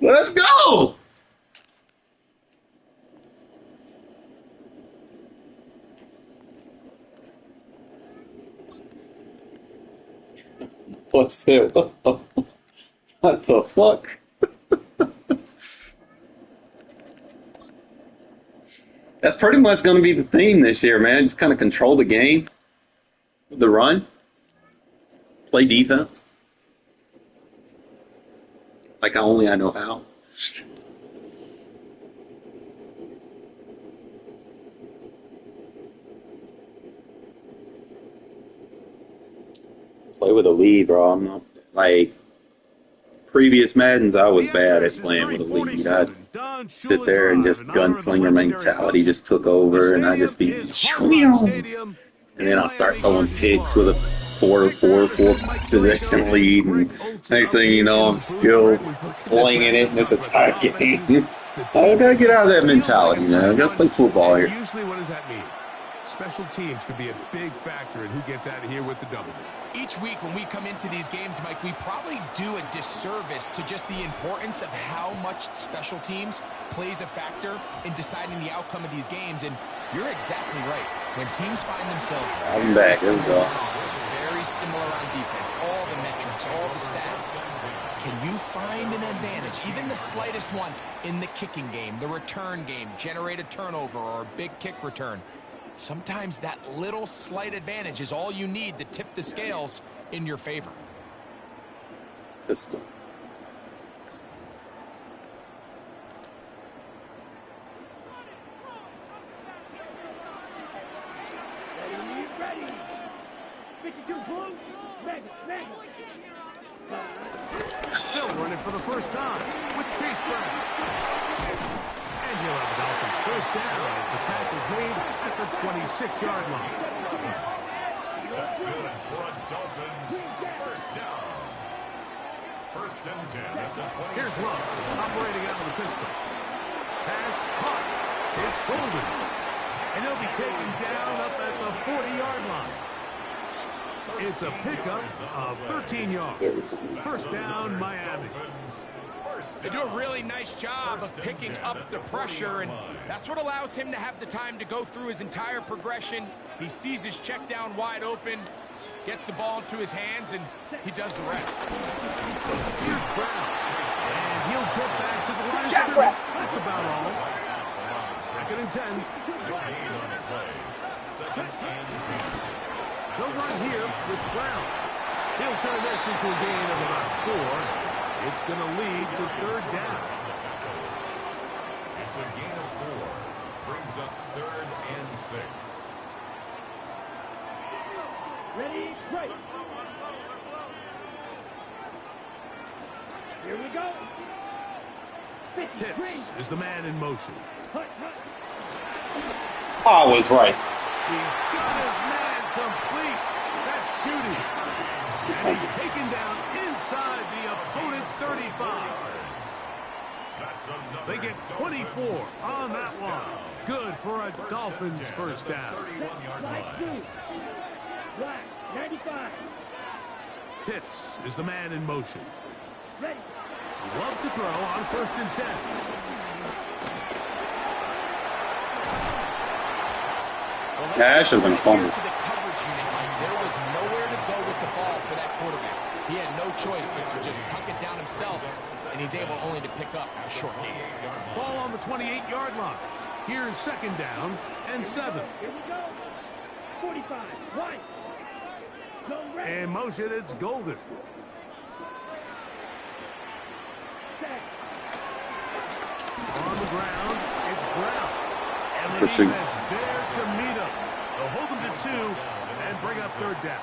Let's go! What's it? What the fuck? That's pretty much going to be the theme this year, man. Just kind of control the game with the run, play defense like only I know how. Play with a lead, bro. I'm not like previous Maddens. I was bad at playing with a lead. I'd sit there and just gunslinger mentality just took over, and I just be, and then I'll start throwing picks with a 4 possession lead, and next thing you know, I'm still slinging it in this attack game. I gotta get out of that mentality, man. I gotta play football here. Usually, what does that mean? Special teams could be a big factor in who gets out of here with the W. Each week when we come into these games, Mike, we probably do a disservice to just the importance of how much special teams plays a factor in deciding the outcome of these games. And you're exactly right. When teams find themselves I'm back. Here we go. very similar on defense, all the metrics, all the stats, can you find an advantage, even the slightest one, in the kicking game, the return game, generate a turnover or a big kick return? Sometimes that little slight advantage is all you need to tip the scales in your favor. Pistol. Ready. 52 blue. Meg. Still running for the first time with Chase Brown. And he'll have Dolphins first down as the tackle's made at the 26-yard line. That's good for a Dolphins first down. First and 10 at the 26. Here's Love, operating out of the pistol. Pass, caught. It's Golden. And he'll be taken down up at the 40-yard line. It's a pickup of 13 yards. First down, Miami. They do a really nice job of picking up the pressure, and that's what allows him to have the time to go through his entire progression. He sees his check down wide open, gets the ball into his hands, and he does the rest. Here's Brown. And he'll get back to the line of scrimmage. That's about all. Second and 10. They'll run here with Brown. He'll turn this into a gain of about 4. It's going to lead to third down. It's a gain of 4. Brings up 3rd and 6. Ready, right. Here we go. Pitts is the man in motion. I was right. He's got his man complete. That's Judy. And he's taken down inside the opponent's 35. That's enough They get 24 on that one. Good for a Dolphins first down. Black, 95. Pitts is the man in motion. Ready. Love to throw on 1st and 10. That should have been a fumble. To the coverage unit, Mike. There was nowhere to go with the ball for that quarterback. He had no choice but to just tuck it down himself, and he's able only to pick up a short gain. Ball on the 28-yard line. Here's 2nd down and 7. Here we go. 45. Right. Go right. In motion, it's Golden. Set. On the ground, it's Brown. And the Pursuit. defense there to meet him. They'll hold him to 2 and bring up 3rd down.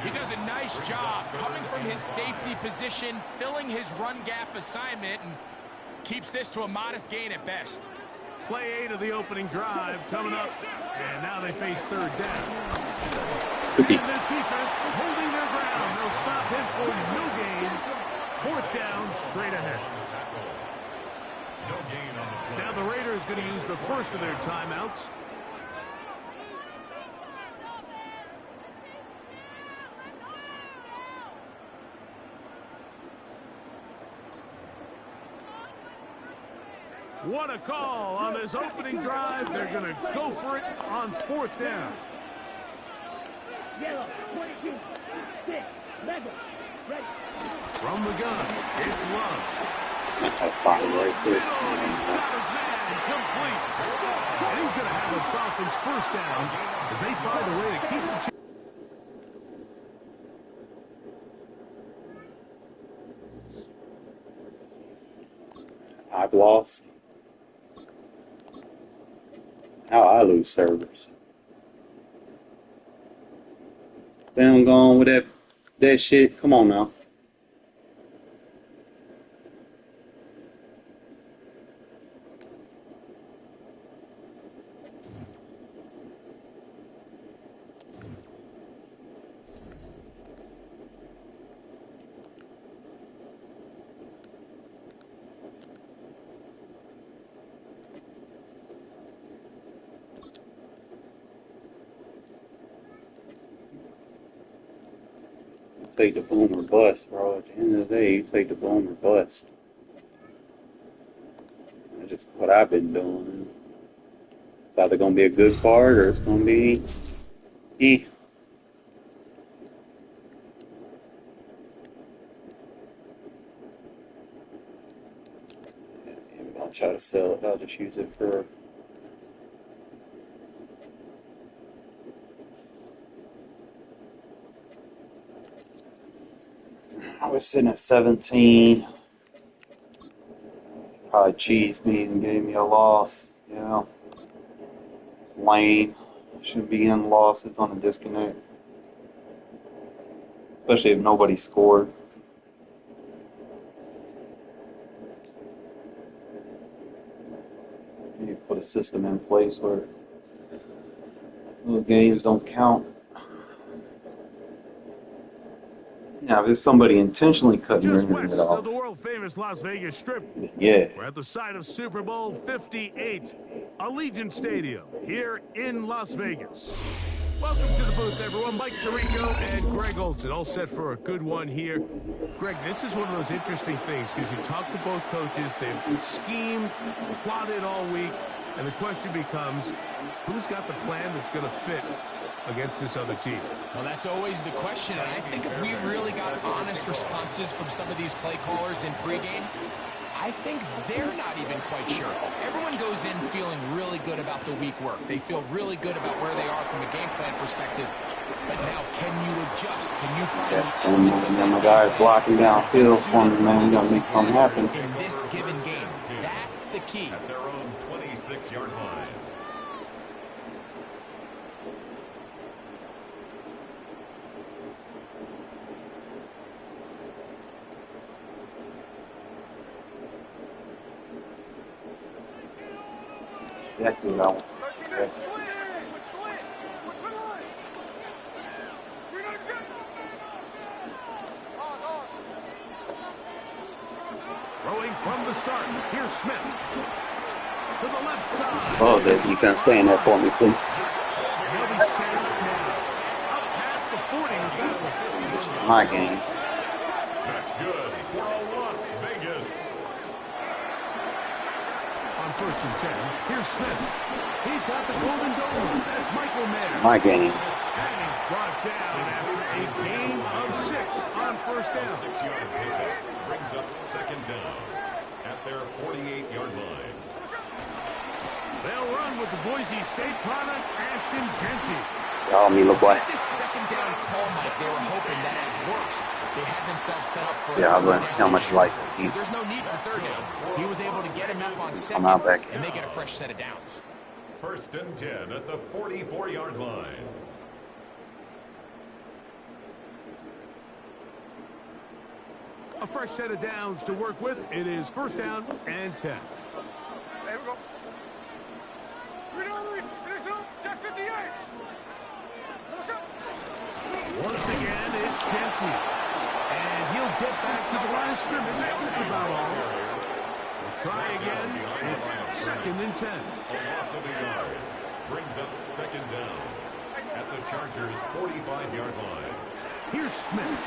He does a nice job coming from his safety position, filling his run gap assignment, and keeps this to a modest gain at best. Play 8 of the opening drive coming up, and now they face 3rd down. Cookie. And this defense holding their ground. They'll stop him for no gain. 4th down, straight ahead. Now the Raiders going to use the first of their timeouts. What a call on this opening drive. They're going to go for it on 4th down. Yellow, 22. 6. Mega. Ready. From the gun, it's Love. Body right there. He's got his man complete. And he's going to have a Dolphins first down as they find a way to keep the I've lost. How I lose servers. Them going with that shit. Come on now. Take the boom or bust, bro. At the end of the day, you take the boom or bust. That's just what I've been doing. It's either going to be a good card or it's going to be I'm going to try to sell it. I'll just use it for... I was sitting at 17. Probably cheesed me and gave me a loss. Yeah. Lame. Should be in losses on a disconnect. Especially if nobody scored. You need to put a system in place where those games don't count. Now, if it's somebody intentionally cutting your just internet west off, of the world-famous Las Vegas Strip. yeah. We're at the site of Super Bowl 58, Allegiant Stadium, here in Las Vegas. Welcome to the booth, everyone. Mike Tirico and Greg Olson, all set for a good one here. Greg, this is one of those interesting things because you talk to both coaches. They've schemed, plotted all week, and the question becomes, who's got the plan that's going to fit against this other team? Well, that's always the question, and I think if we really got honest responses from some of these play callers in pregame, I think they're not even quite sure. Everyone goes in feeling really good about the week work. They feel really good about where they are from a game plan perspective. But now, can you adjust? Can you find elements of And then my guy's blocking downfield for me, man. We got to make something happen. in this given game? That's the key. At their own 26-yard line. Exactly what I want to see. Throwing from the start. Here's Smith. To the left side. Oh, the defense, stay in there for me, please. They'll be set up now. Up past the 40 with that one. My game. That's good for a Las Vegas. On 1st and 10, here's Smith. He's got the golden goal. That's Michael Mayer. My game. And he's brought down after a gain of 6 on 1st down. 6-yard pickup brings up 2nd down at their 48-yard line. They'll run with the Boise State product, Ashton Genty. Oh, me look like. This 2nd down call, Mike, they were hoping that at worst they had themselves set up for See how much lights he's. There's no need for 3rd down. He was able to get him up on 2nd out back. and make it a fresh set of downs. 1st and 10 at the 44-yard line. A fresh set of downs to work with. It is 1st down and 10. There we go. Finish up. Check 58. Once again, it's Genty. And he'll get back to the line of scrimmage. That's about all. We'll try again. It's 2nd and 10. A loss of a yard brings up 2nd down at the Chargers' 45-yard line. Here's Smith.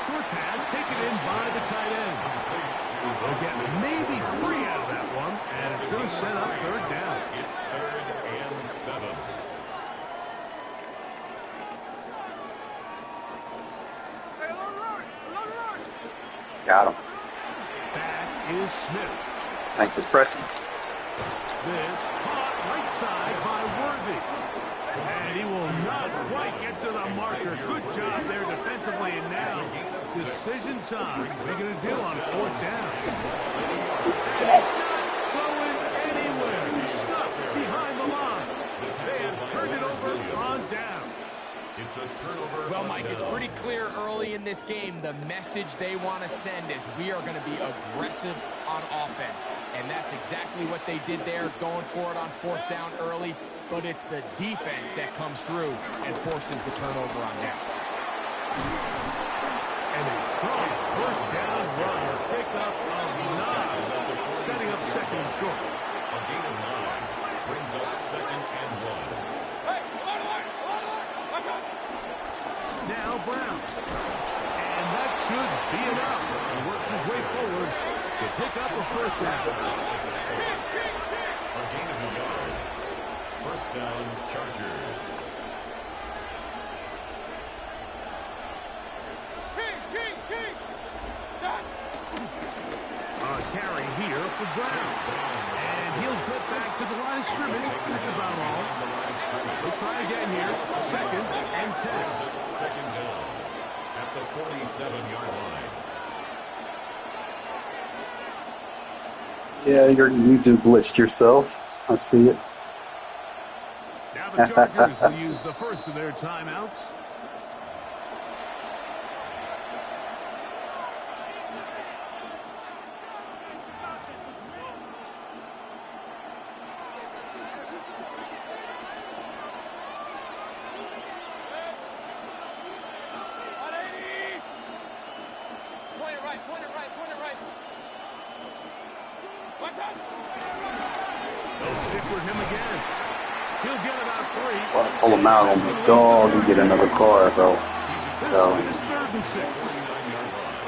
Short pass taken in by the tight end. They'll get maybe 3 out of that one, and it's going to set up 3rd down. It's 3rd and 7. Got him. That is Smith. Thanks for pressing. This caught right side by Worthy. And he will not quite get to the marker. Good job there defensively. And now, decision time. What are you going to do on 4th down? Going anywhere. Stuffed behind the line. They have turned it over on down. It's a turnover. Well, Mike, it's pretty clear early in this game the message they want to send is we are going to be aggressive on offense. And that's exactly what they did there, going for it on 4th down early. But it's the defense that comes through and forces the turnover on downs. And a strong 1st down run. Pickup of 9. Setting up 2nd and short. A gain of 9 brings up 2nd and 1. Now Brown. And that should be enough. He works his way forward to pick up a 1st down. A gain of a yard. 1st down, Chargers. A carry here for Brown. And he'll get back to the line of scrimmage. That's about all. We'll try again here. 2nd and 10. 2nd down at the 47-yard line. Yeah, you just glitched yourself. I see it. Now the Chargers will use the first of their timeouts. They'll stick with him again. He'll get about 3. Well, pull him out on the dog. You get another car, bro. So, This is 3rd and 6. 49-yard line.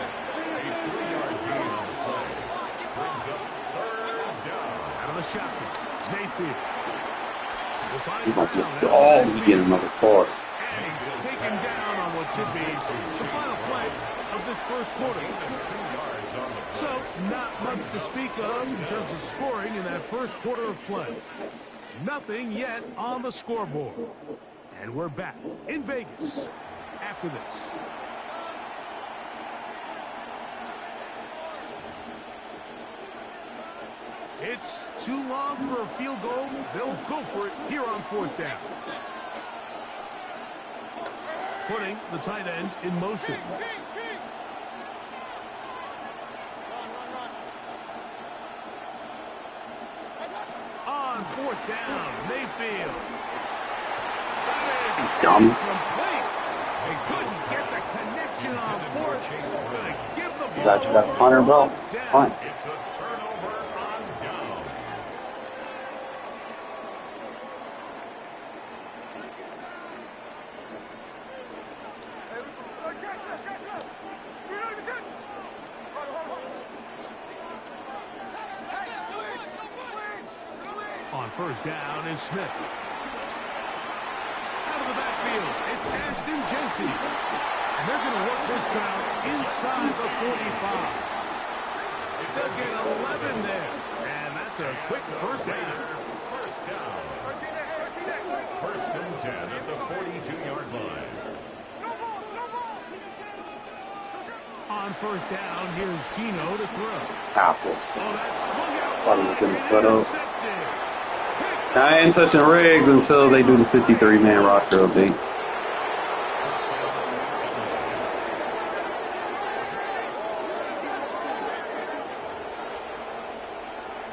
A 3-yard gain on the play brings up 3rd down. Out of the shotgun. Mayfield. We'll find you might be Brown a now. dog. You get another car. And he's taken down on what should be the final play of this 1st quarter. So, not much to speak of in terms of scoring in that 1st quarter of play. Nothing yet on the scoreboard. And we're back in Vegas after this. It's too long for a field goal. They'll go for it here on 4th down. Putting the tight end in motion. On 4th down, Mayfield. Dumb. Complete. They couldn't get the connection on 4th. Going to give the You got that punter, bro. Punt. It's a turnover on downs. On first down is Smith. Out of the backfield, it's Ashton Genty. And they're going to work this down inside the 45. They'll get 11 there. And that's a quick first down. First down. First and 10 at the 42-yard line. On first down, here's Gino to throw. Apples. Oh, that's swung out. Thought he was going to put up. I ain't touching Riggs until they do the 53-man roster update.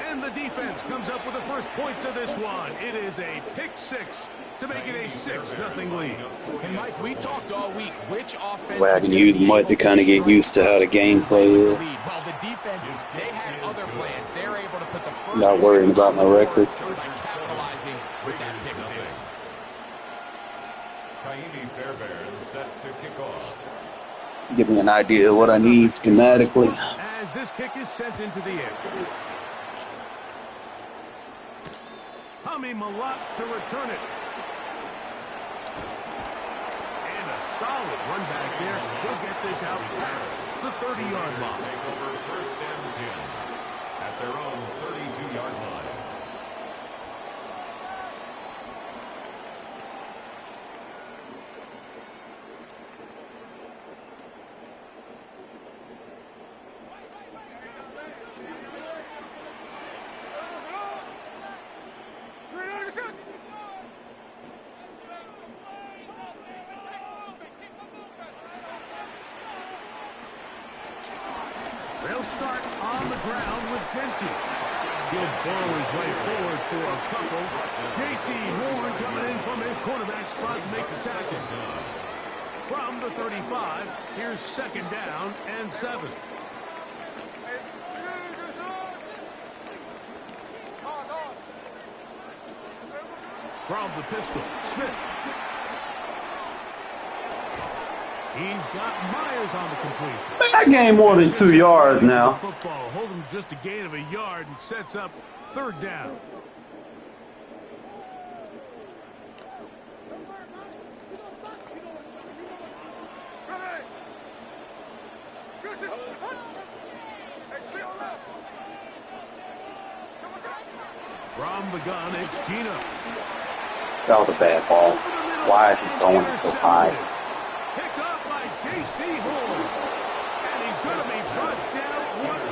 And the defense comes up with the first points of this one. It is a pick six to make it a 6-0 lead. And Mike, we talked all week which offense. Well, I can use mud to kind of get used to how the gameplay is. Well, the defense, they had other plans. They're able to put the first. Not worrying about my record. By capitalizing with that pick six. Kaimi Fairbairn set to kick off. Give me an idea of what I need schematically. As this kick is sent into the air. Hami Malak to return it. And a solid run back there. He'll get this out past the 30-yard line. Take over first and 10 at their own 32-yard line. They'll start on the ground with Genty. He'll burrow his way forward for a couple. J.C. Horn coming in from his cornerback spot to make the tackle. From the 35, here's second down and 7. From the pistol, Smith. He's got Myers on the completion. I gained more than 2 yards now. Football holding just a gain of a yard and sets up third down. From the gun, it's Gino. That was a bad ball. Why is he throwing so high? Picked up by J.C. Horn. And he's going to be brought down. What a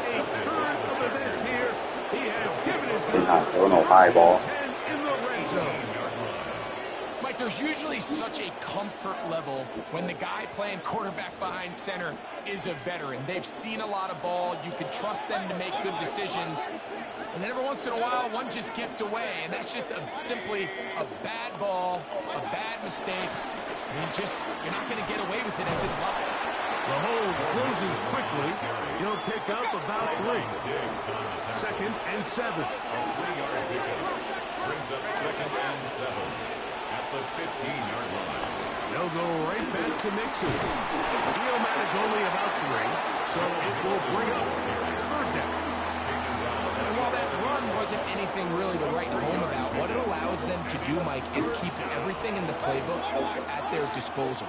turn of events here. He has given his guys No high ball. 10 in the red zone. Mike, there's usually such a comfort level when the guy playing quarterback behind center is a veteran. They've seen a lot of ball. You can trust them to make good decisions. And then every once in a while, one just gets away. And that's just simply a bad ball, a bad mistake. And you're not going to get away with it at this level. The hold closes quickly. He'll pick up about 3. Second and 7. A 3-yard pickup brings up second and 7 at the 15-yard line. They'll go right back to Mixon. He'll manage only about 3, so it will bring up third down. And while that run wasn't anything really to write home about, what it allows them to do, Mike, is keep everything in the playbook at their disposal.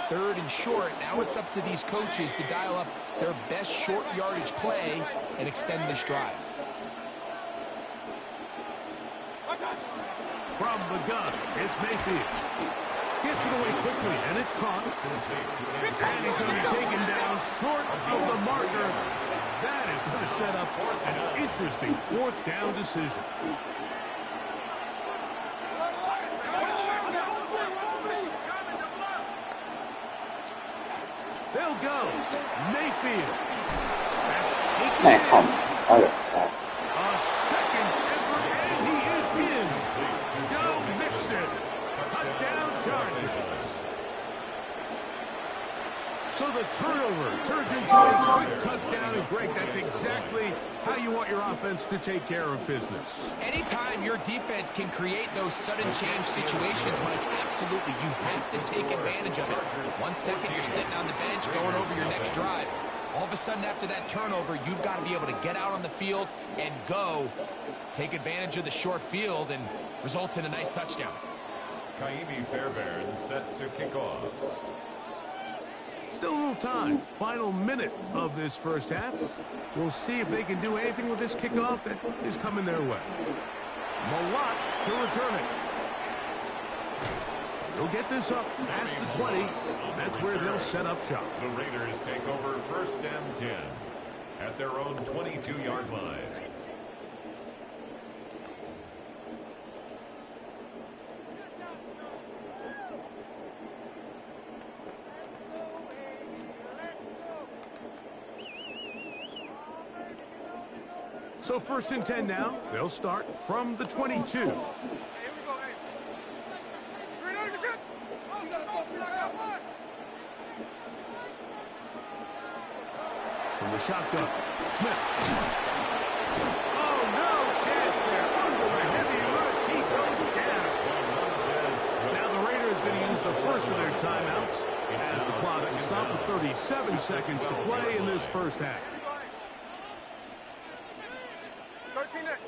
Third and short, now it's up to these coaches to dial up their best short yardage play and extend this drive. From the gun, it's Mayfield. Gets it away quickly, and it's caught. And he's going to be taken down short of the marker. That is going to set up an interesting fourth down decision. They'll go. Mayfield. Man, come on. I got tapped. A second effort, and he is in. Go Mixon. Touchdown Chargers. So the turnover turns into a quick touchdown. And Greg, that's exactly how you want your offense to take care of business. Anytime your defense can create those sudden change situations, Mike, absolutely, you have to take advantage of it. 1 second, you're sitting on the bench going over your next drive. All of a sudden, after that turnover, you've got to be able to get out on the field and go. Take advantage of the short field and results in a nice touchdown. Kaimi Fairbairn set to kick off. Still a little time. Final minute of this first half. We'll see if they can do anything with this kickoff that is coming their way. Malott to return it. They'll get this up past the 20. That's where they'll set up shop. The Raiders take over 1st and 10 at their own 22-yard line. So 1st and 10 now. They'll start from the 22. From the shotgun, Smith. Oh, no chance there. Under the heavy rush, he goes down. Now the Raiders going to use the first of their timeouts as the clock will stop with 37 seconds to play in this first half. 13 next.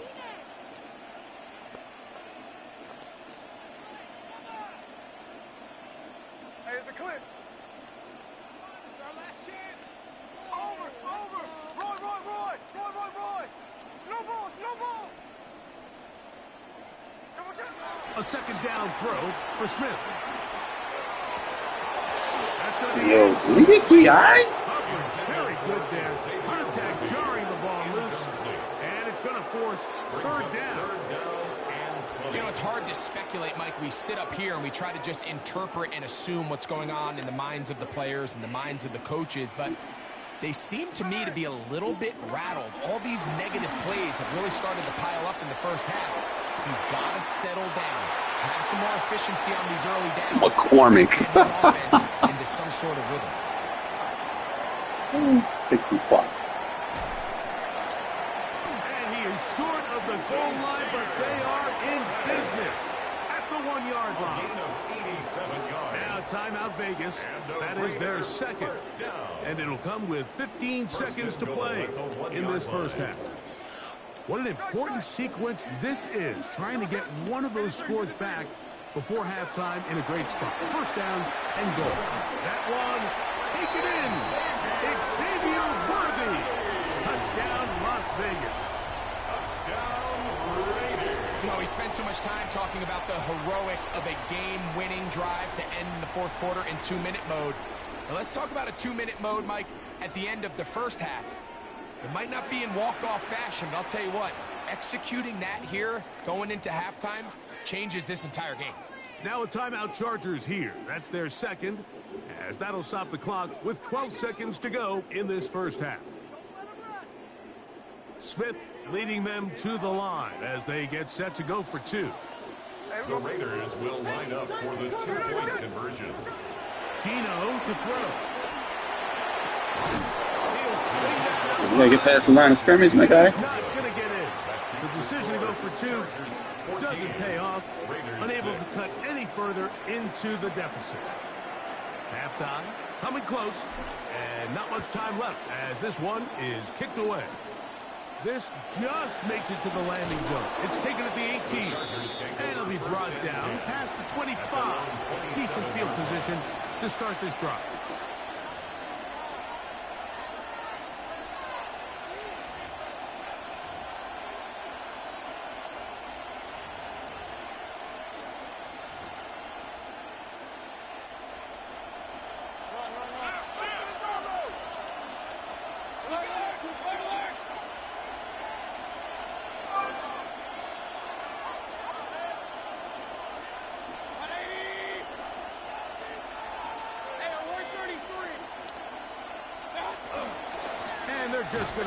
Hey, it's a clip. It's our last chance. Over. Roy. No ball. A second down throw for Smith. That's going to be Yo, did he get free eye? very good there. Contact jarring the ball loose, and it's going to force 3rd down. You know, it's hard to speculate, Mike. We sit up here and we try to just interpret and assume what's going on in the minds of the players and the minds of the coaches, but they seem to me to be a little bit rattled. All these negative plays have really started to pile up in the first half. He's got to settle down, have some more efficiency on these early downs. McCormick. Get his offense into some sort of rhythm. Let's take some clock. And he is short of the goal line, but they are in business at the 1-yard line. Now timeout Vegas. That is their second. And it'll come with 15 seconds to play in this first half. What an important sequence this is, trying to get one of those scores back before halftime in a great spot. 1st down and goal. That one, take it in. Xavier Worthy. Touchdown, Las Vegas. Touchdown, Raiders. You know, we spent so much time talking about the heroics of a game-winning drive to end the 4th quarter in 2-minute mode. Now let's talk about a 2-minute mode, Mike, at the end of the first half. It might not be in walk-off fashion, but I'll tell you what, executing that here, going into halftime, changes this entire game. Now a timeout Chargers here. That's their second, as that'll stop the clock with 12 seconds to go in this first half. Smith leading them to the line as they get set to go for 2. The Raiders will line up for the 2-point conversion. Gino to throw. You gotta get past the line of scrimmage, my guy. Not gonna get in. The decision to go for 2 doesn't pay off. Unable to cut any further into the deficit. Halftime coming close, and not much time left as this one is kicked away. This just makes it to the landing zone. It's taken at the 18, and it'll be brought down past the 25. Decent field position to start this drive.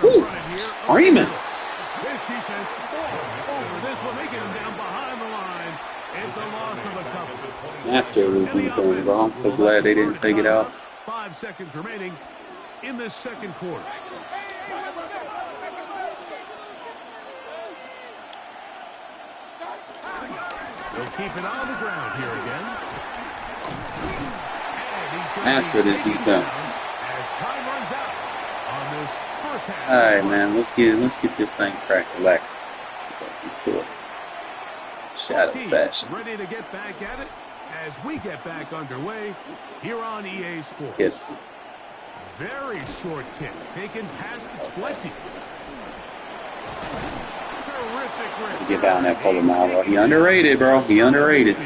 Ooh, screaming. This defense over this one. They get him down behind the line. It's a loss of a couple. Master was defense, bro. I'm so glad they didn't take it out. 5 seconds remaining in this second quarter. They'll keep it on the ground here again. Master the deep down. As time runs out on this first half. All right, man. Let's get this thing cracked a lack. Let's get to it. Shadow fashion. Ready to get back at it as we get back underway here on EA Sports. Yes. Very short kick taken past the 20. Terrific. Get down that polo mile, bro. He underrated, bro. He underrated.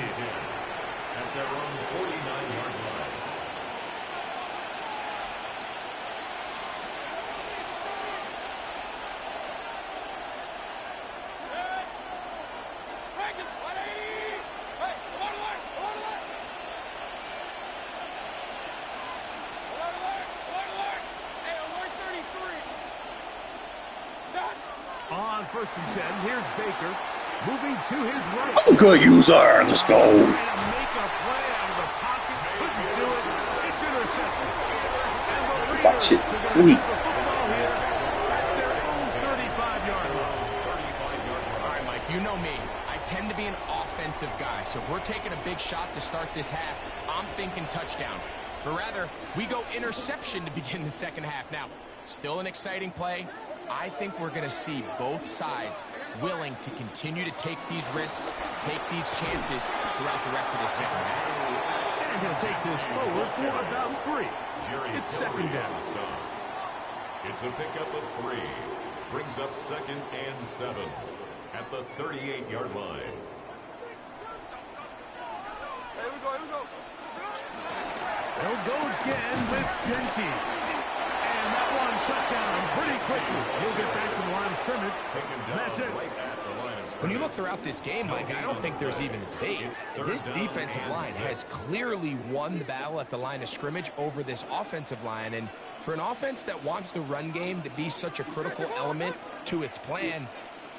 On 1st and 10, here's Baker moving to his right. Oh, good user. Let's go. Make a play out of the pocket. Couldn't do it. It's intercepted. That shit sweet. Their own 35-yard line. All right, Mike, you know me. I tend to be an offensive guy, so if we're taking a big shot to start this half, I'm thinking touchdown. But rather, we go interception to begin the second half. Now, still an exciting play. I think we're going to see both sides willing to continue to take these risks, take these chances throughout the rest of this second half. And he'll take this forward for about 3. It's second down. It's a pickup of 3. Brings up 2nd and 7 at the 38-yard line. Here we go. They'll go again with Genty. And that one shut down pretty quickly. He'll get back to the line of scrimmage. That's it. When you look throughout this game, Mike, I don't think there's even a debate. This defensive line has clearly won the battle at the line of scrimmage over this offensive line. And for an offense that wants the run game to be such a critical element to its plan,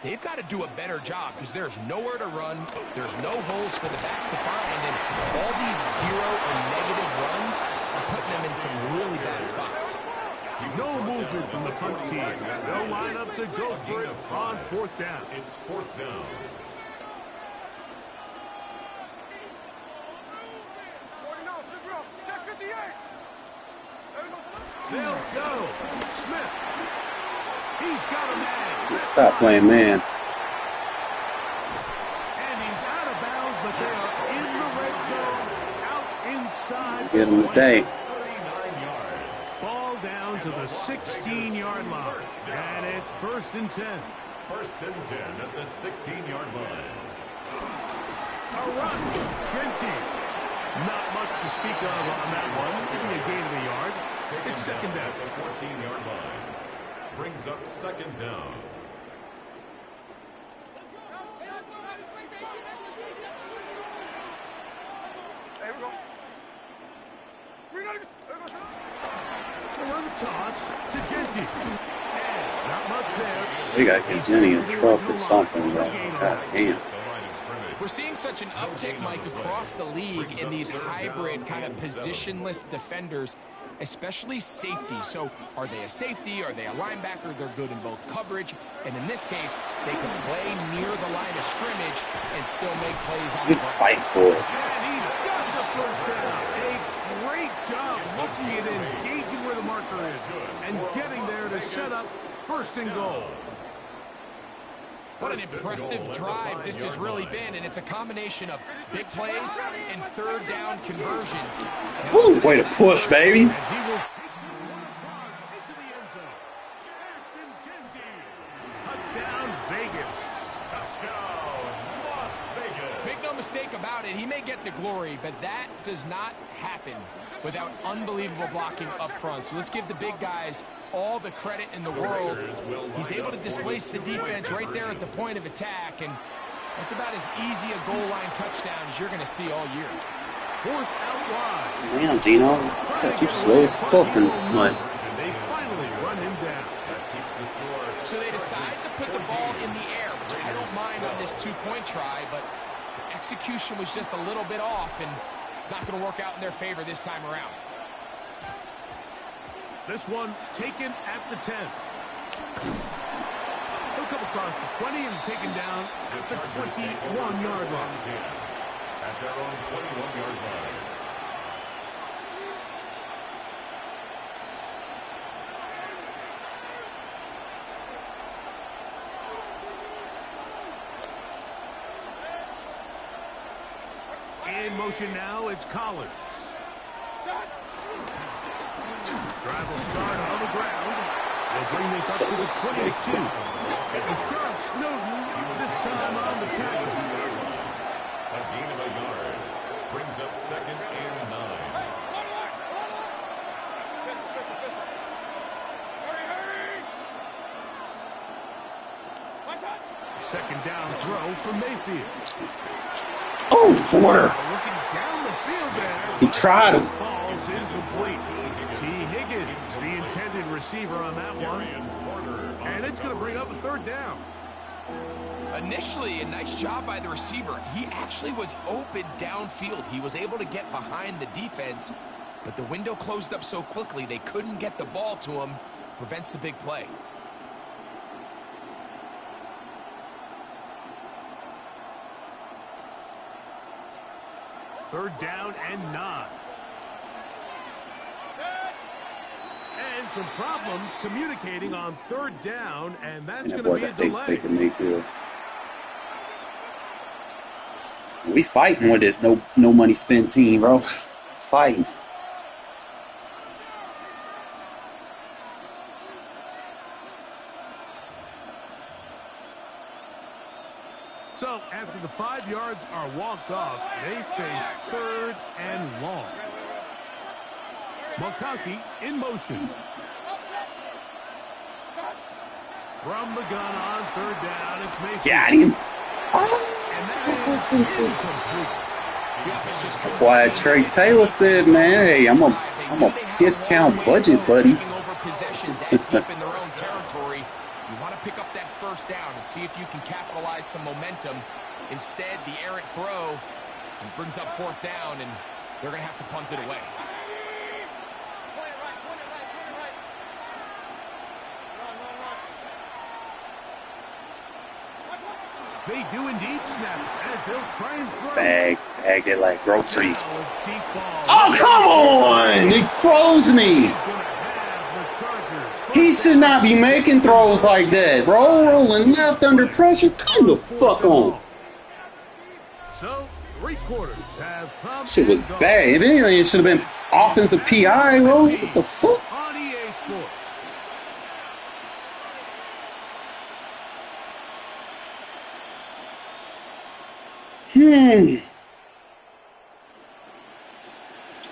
they've got to do a better job because there's nowhere to run. There's no holes for the back to find. And all these zero or negative runs are putting them in some really bad spots. No movement from the punt team. They'll line up to go for it on 4th down. It's 4th down. They'll go. Smith. He's got a man. Stop playing man. And he's out of bounds, but they are in the red zone. Out inside. Get him today. Ball down to the 16-yard line. And it's 1st and 10. 1st and 10 at the 16-yard line. A run. Genty. Not much to speak of on that one. Give me a gain of the yard. It's second down. At the 14-yard line. Brings up 2nd down. Here we go. Run the toss to Genty. And not much there. We got to get Jenny in trouble for something, bro. God damn. We're seeing such an uptick, Mike, across the league in these hybrid kind of positionless defenders, especially safety. So are they a safety? Are they a linebacker? They're good in both coverage. And in this case, they can play near the line of scrimmage and still make plays on the Good fight for it. And he's got the first down. A great job looking at engaging where the marker is and getting there to set up 1st and goal. What an impressive drive this has really been, and it's a combination of big plays and 3rd down conversions. Woo, way to push, baby. And he will into the end zone. Ashton Genty. Touchdown, Vegas. Touchdown, Las Vegas. Make no mistake about it, he may get the glory, but that does not happen without unbelievable blocking up front. So let's give the big guys all the credit in the world. He's able to displace the defense right there at the point of attack, and that's about as easy a goal line touchdown as you're going to see all year. Forced out wide. Damn, Gino. Got you slow as fucking mud. They finally run him down. So they decide to put the ball in the air, which I don't mind on this 2-point try, but the execution was just a little bit off, and it's not going to work out in their favor this time around. This one taken at the 10. He'll come across the 20 and taken down at the 21-yard line. At their own 21-yard line. In motion now, it's Collins. Drive will start on the ground. They'll bring this up to the 22. It was John Snowden this time on the tackle. A gain of a yard. Brings up 2nd and 9. Second down throw from Mayfield. Oh, Porter. Looking down the field there. He tried him. Ball's incomplete. T. Higgins, the intended receiver on that one. And it's going to bring up a 3rd down. Initially, a nice job by the receiver. He actually was open downfield. He was able to get behind the defense, but the window closed up so quickly they couldn't get the ball to him. Prevents the big play. Third down and 9. And some problems communicating on 3rd down, and that's going to be a delay. We fighting with this no money spent team, bro. Fighting. So, after the 5 yards are walked off, they face 3rd and long. McConkey in motion. From the gun on 3rd down, it's Mayfield. Got him. And that is incomplete. Why Trey Taylor said, man, hey, I'm a discount budget, buddy. Taking over possession that deep in their own territory. You want to pick up that 1st down and see if you can capitalize some momentum. Instead, the errant throw and brings up 4th down, and they're going to have to punt it away. They do indeed snap as they'll try and throw. Bag it like groceries. Oh, come on! It throws me. He should not be making throws like that, bro. Rolling left under pressure. Come the fuck on. So, 3 quarters have come. Shit was bad. If anything, it should have been offensive PI, bro. What the fuck? On EA Sports.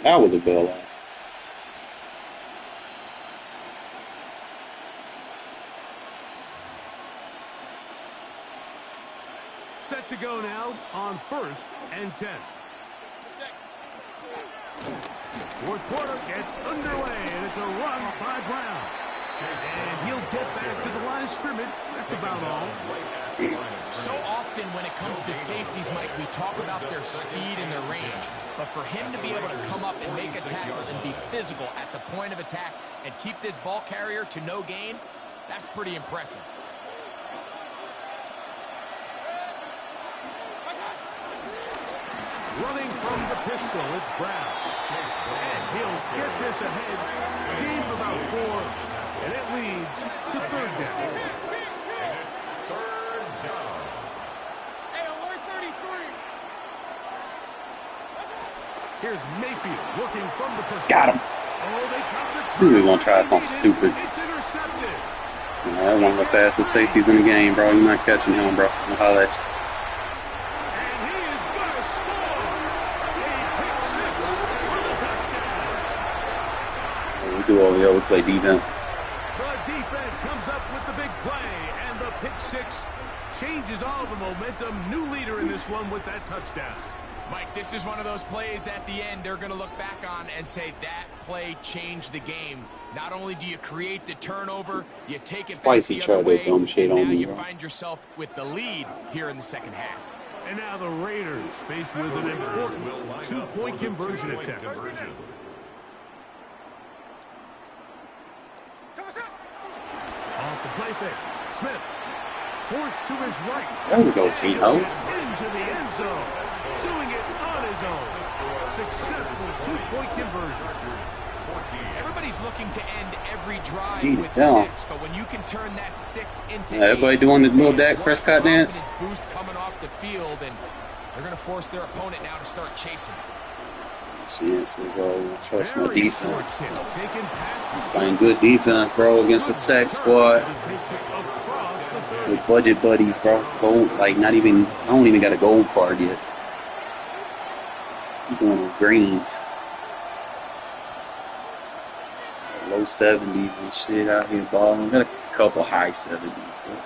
That was a bailout. Set to go now on 1st and 10. 4th quarter gets underway, and it's a run by Brown. And he'll get back to the line of scrimmage. That's about all. So often when it comes to safeties, Mike, we talk about their speed and their range. But for him to be able to come up and make a tackle and be physical at the point of attack and keep this ball carrier to no gain, that's pretty impressive. Running from the pistol, it's Brown. And he'll get this ahead. Gain of about 4, and it leads to 3rd down. And it's 3rd down. Hey, alert 33. Here's Mayfield working from the pistol. Got him. Oh, they cut the He was gonna try something stupid. It's intercepted. That's one of the fastest safeties in the game, bro. You're not catching him, bro. I'll holler at you. And he is going to score. A pick 6 for the touchdown. What we do over here, we play defense. The defense comes up with the big play, and the pick 6 changes all the momentum. New leader in this one with that touchdown. Mike, this is one of those plays at the end they're going to look back on and say that play changed the game. Not only do you create the turnover, you take it back the other way, and now you find yourself with the lead here in the second half. And now the Raiders faced with an important 2-point conversion attempt. play fake. Smith forced to his right. There we go, Tino. Into the end zone. Doing it on his own. Successful two-point conversion. Everybody's looking to end every drive Beat with down. 6, but when you can turn that 6 into Everybody 8, doing the little Dak Prescott dance. boost coming off the field, and they're going to force their opponent now to start chasing. Yes, we go. Trust my Very short defense. kick, taken past the Playing good defense, bro, against the sack squad. takes it across the 30. With budget buddies, bro. Gold, like not even. I don't even got a gold card yet. I'm doing greens. Low 70s and shit out here balling. Got a couple high 70s, but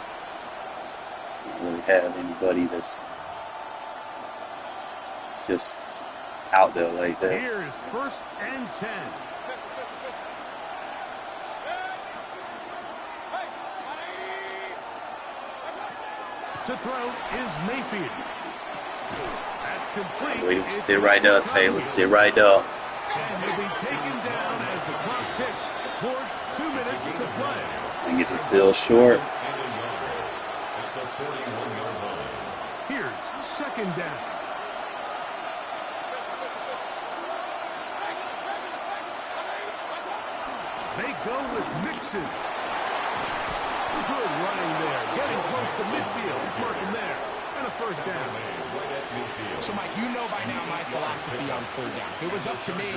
I don't really have anybody that's just out there like that. Here's 1st and 10. To throw is Mayfield. That's complete. Wait, sit right there, Taylor. Sit right there. And he'll be taken down as the clock ticks towards 2 minutes to play. And get the field short. Here's 2nd down. They go with Mixon. Good running there. Getting close to midfield. He's marking there. And a 1st down. So, Mike, you know by now my philosophy on 3rd down. If it was up to me,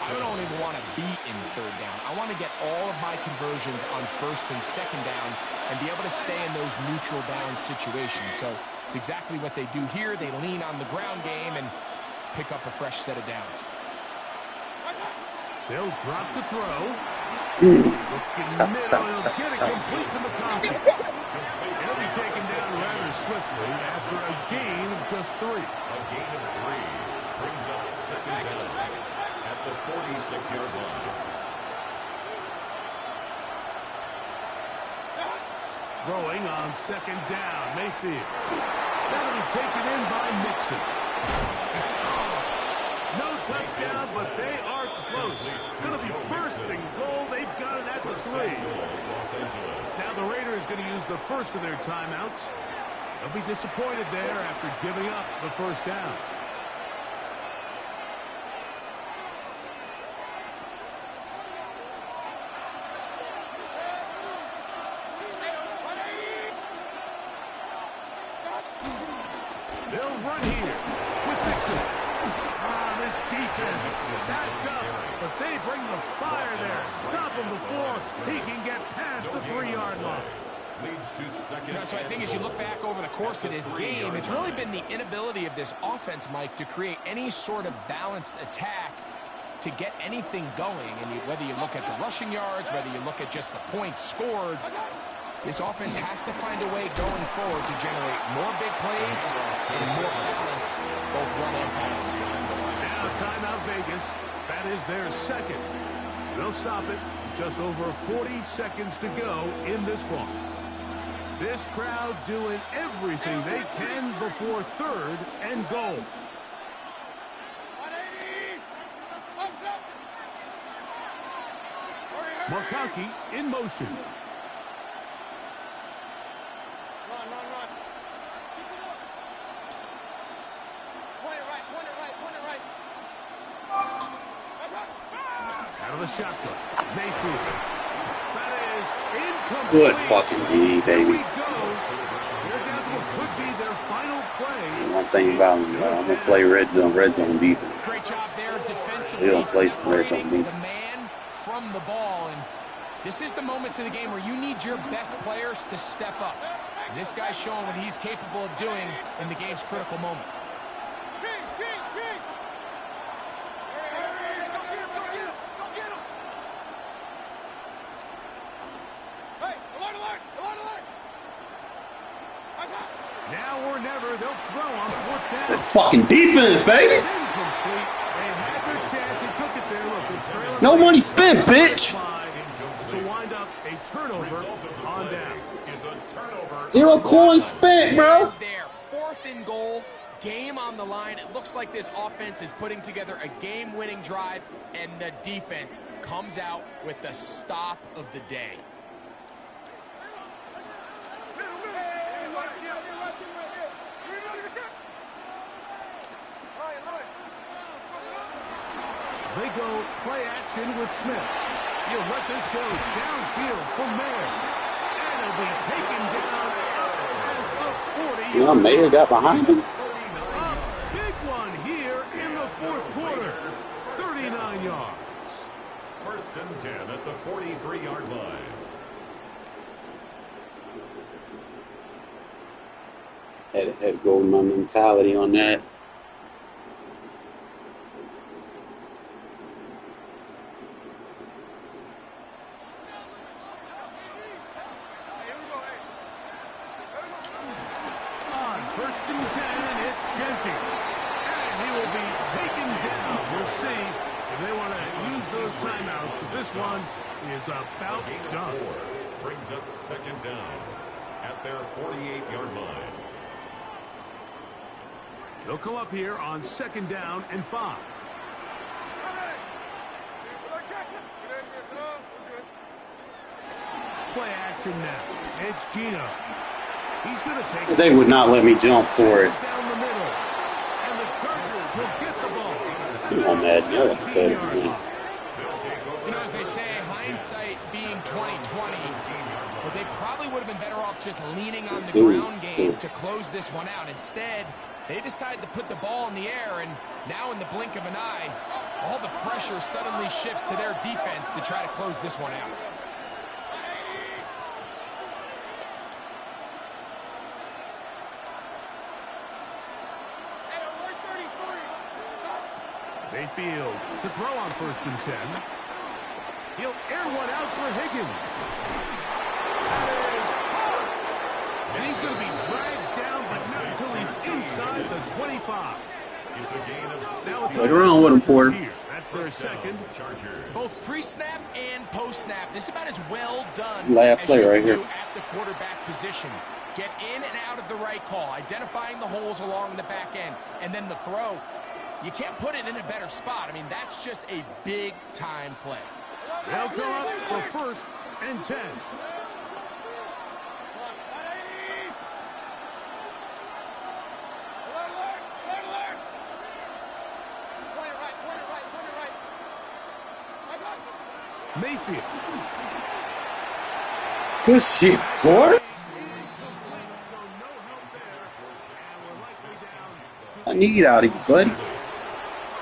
I don't even want to be in 3rd down. I want to get all of my conversions on 1st and 2nd down and be able to stay in those neutral down situations. So it's exactly what they do here. They lean on the ground game and pick up a fresh set of downs. They'll drop to throw. Stop. Get it complete to McConkey. He'll be taken down rather swiftly after a gain of just 3. A gain of 3 brings up 2nd down at the 46-yard line. Throwing on 2nd down, Mayfield. That'll be taken in by Mixon. No touchdown, but they are close. It's going to be 1st and goal. They've got it at the 3. Now the Raiders going to use the first of their timeouts. They'll be disappointed there after giving up the 1st down. They'll run here with Mixon. This defense backed up, but they bring the fire there. Stop him before he can get past the 3-yard line. Leads to 2nd. So I think as you look back over the course of this game, it's really been the inability of this offense, Mike, to create any sort of balanced attack to get anything going. And whether you look at the rushing yards, whether you look at just the points scored, this offense has to find a way going forward to generate more big plays and more balance, both run and pass. Now timeout Vegas. That is their 2nd. They'll stop it. Just over 40 seconds to go in this one. This crowd doing everything they can before 3rd and goal. McConkey in motion. Out of the shotgun. Mayfield. That is incomplete. Good fucking D, baby. Here we go. They're down to what could be their final play. One thing about me, I'm gonna play red zone defense. Great job there defensively. They don't play some red zone separating defense. the man from the ball, and this is the moments of the game where you need your best players to step up. And this guy's showing what he's capable of doing in the game's critical moment. Now or never, they'll throw on 4th down. That fucking defense, baby. It's incomplete. They had their chance. They took it there. Look, the trailer. No money spent, bitch. So wind up a turnover on down. Is a turnover. 0 coins spent, bro. There, 4th and goal, game on the line. It looks like this offense is putting together a game-winning drive, and the defense comes out with the stop of the day. They go play action with Smith. He'll let this go downfield for Mayer. And he'll be taken down as the 40. You know, Mayer got behind him. A big one here in the fourth quarter. 39 yards. First and 10 at the 43-yard line. Had to go with my mentality on that. On first and 10, it's Genty. And he will be taken down. We'll see if they want to use those timeouts. This one is about done. Brings up second down at their 48-yard line. They'll come up here on second down and 5. Play action now. It's Gino. He's going to take. They would not let me jump for it. Down the middle. And the Cardinals will get the ball. Come on, Madden. You're better than me. You know, as they say, hindsight being 20/20, but they probably would have been better off just leaning on the ground game to close this one out. Instead, they decided to put the ball in the air, and now in the blink of an eye, all the pressure suddenly shifts to their defense to try to close this one out. Mayfield to throw on first and 10. He'll air one out for Higgins. And he's going to be dragged down, but not until he's inside the 25. It's a gain of 6. Right around with him, Porter. That's their second. Both pre-snap and post-snap. This is about as well done Last as play you right can here. do at the quarterback position. Get in and out of the right call, identifying the holes along the back end, and then the throw. You can't put it in a better spot. I mean, that's just a big-time play. They'll come up for first and 10. Mayfield. Good shit, Porter. I need out of you, buddy.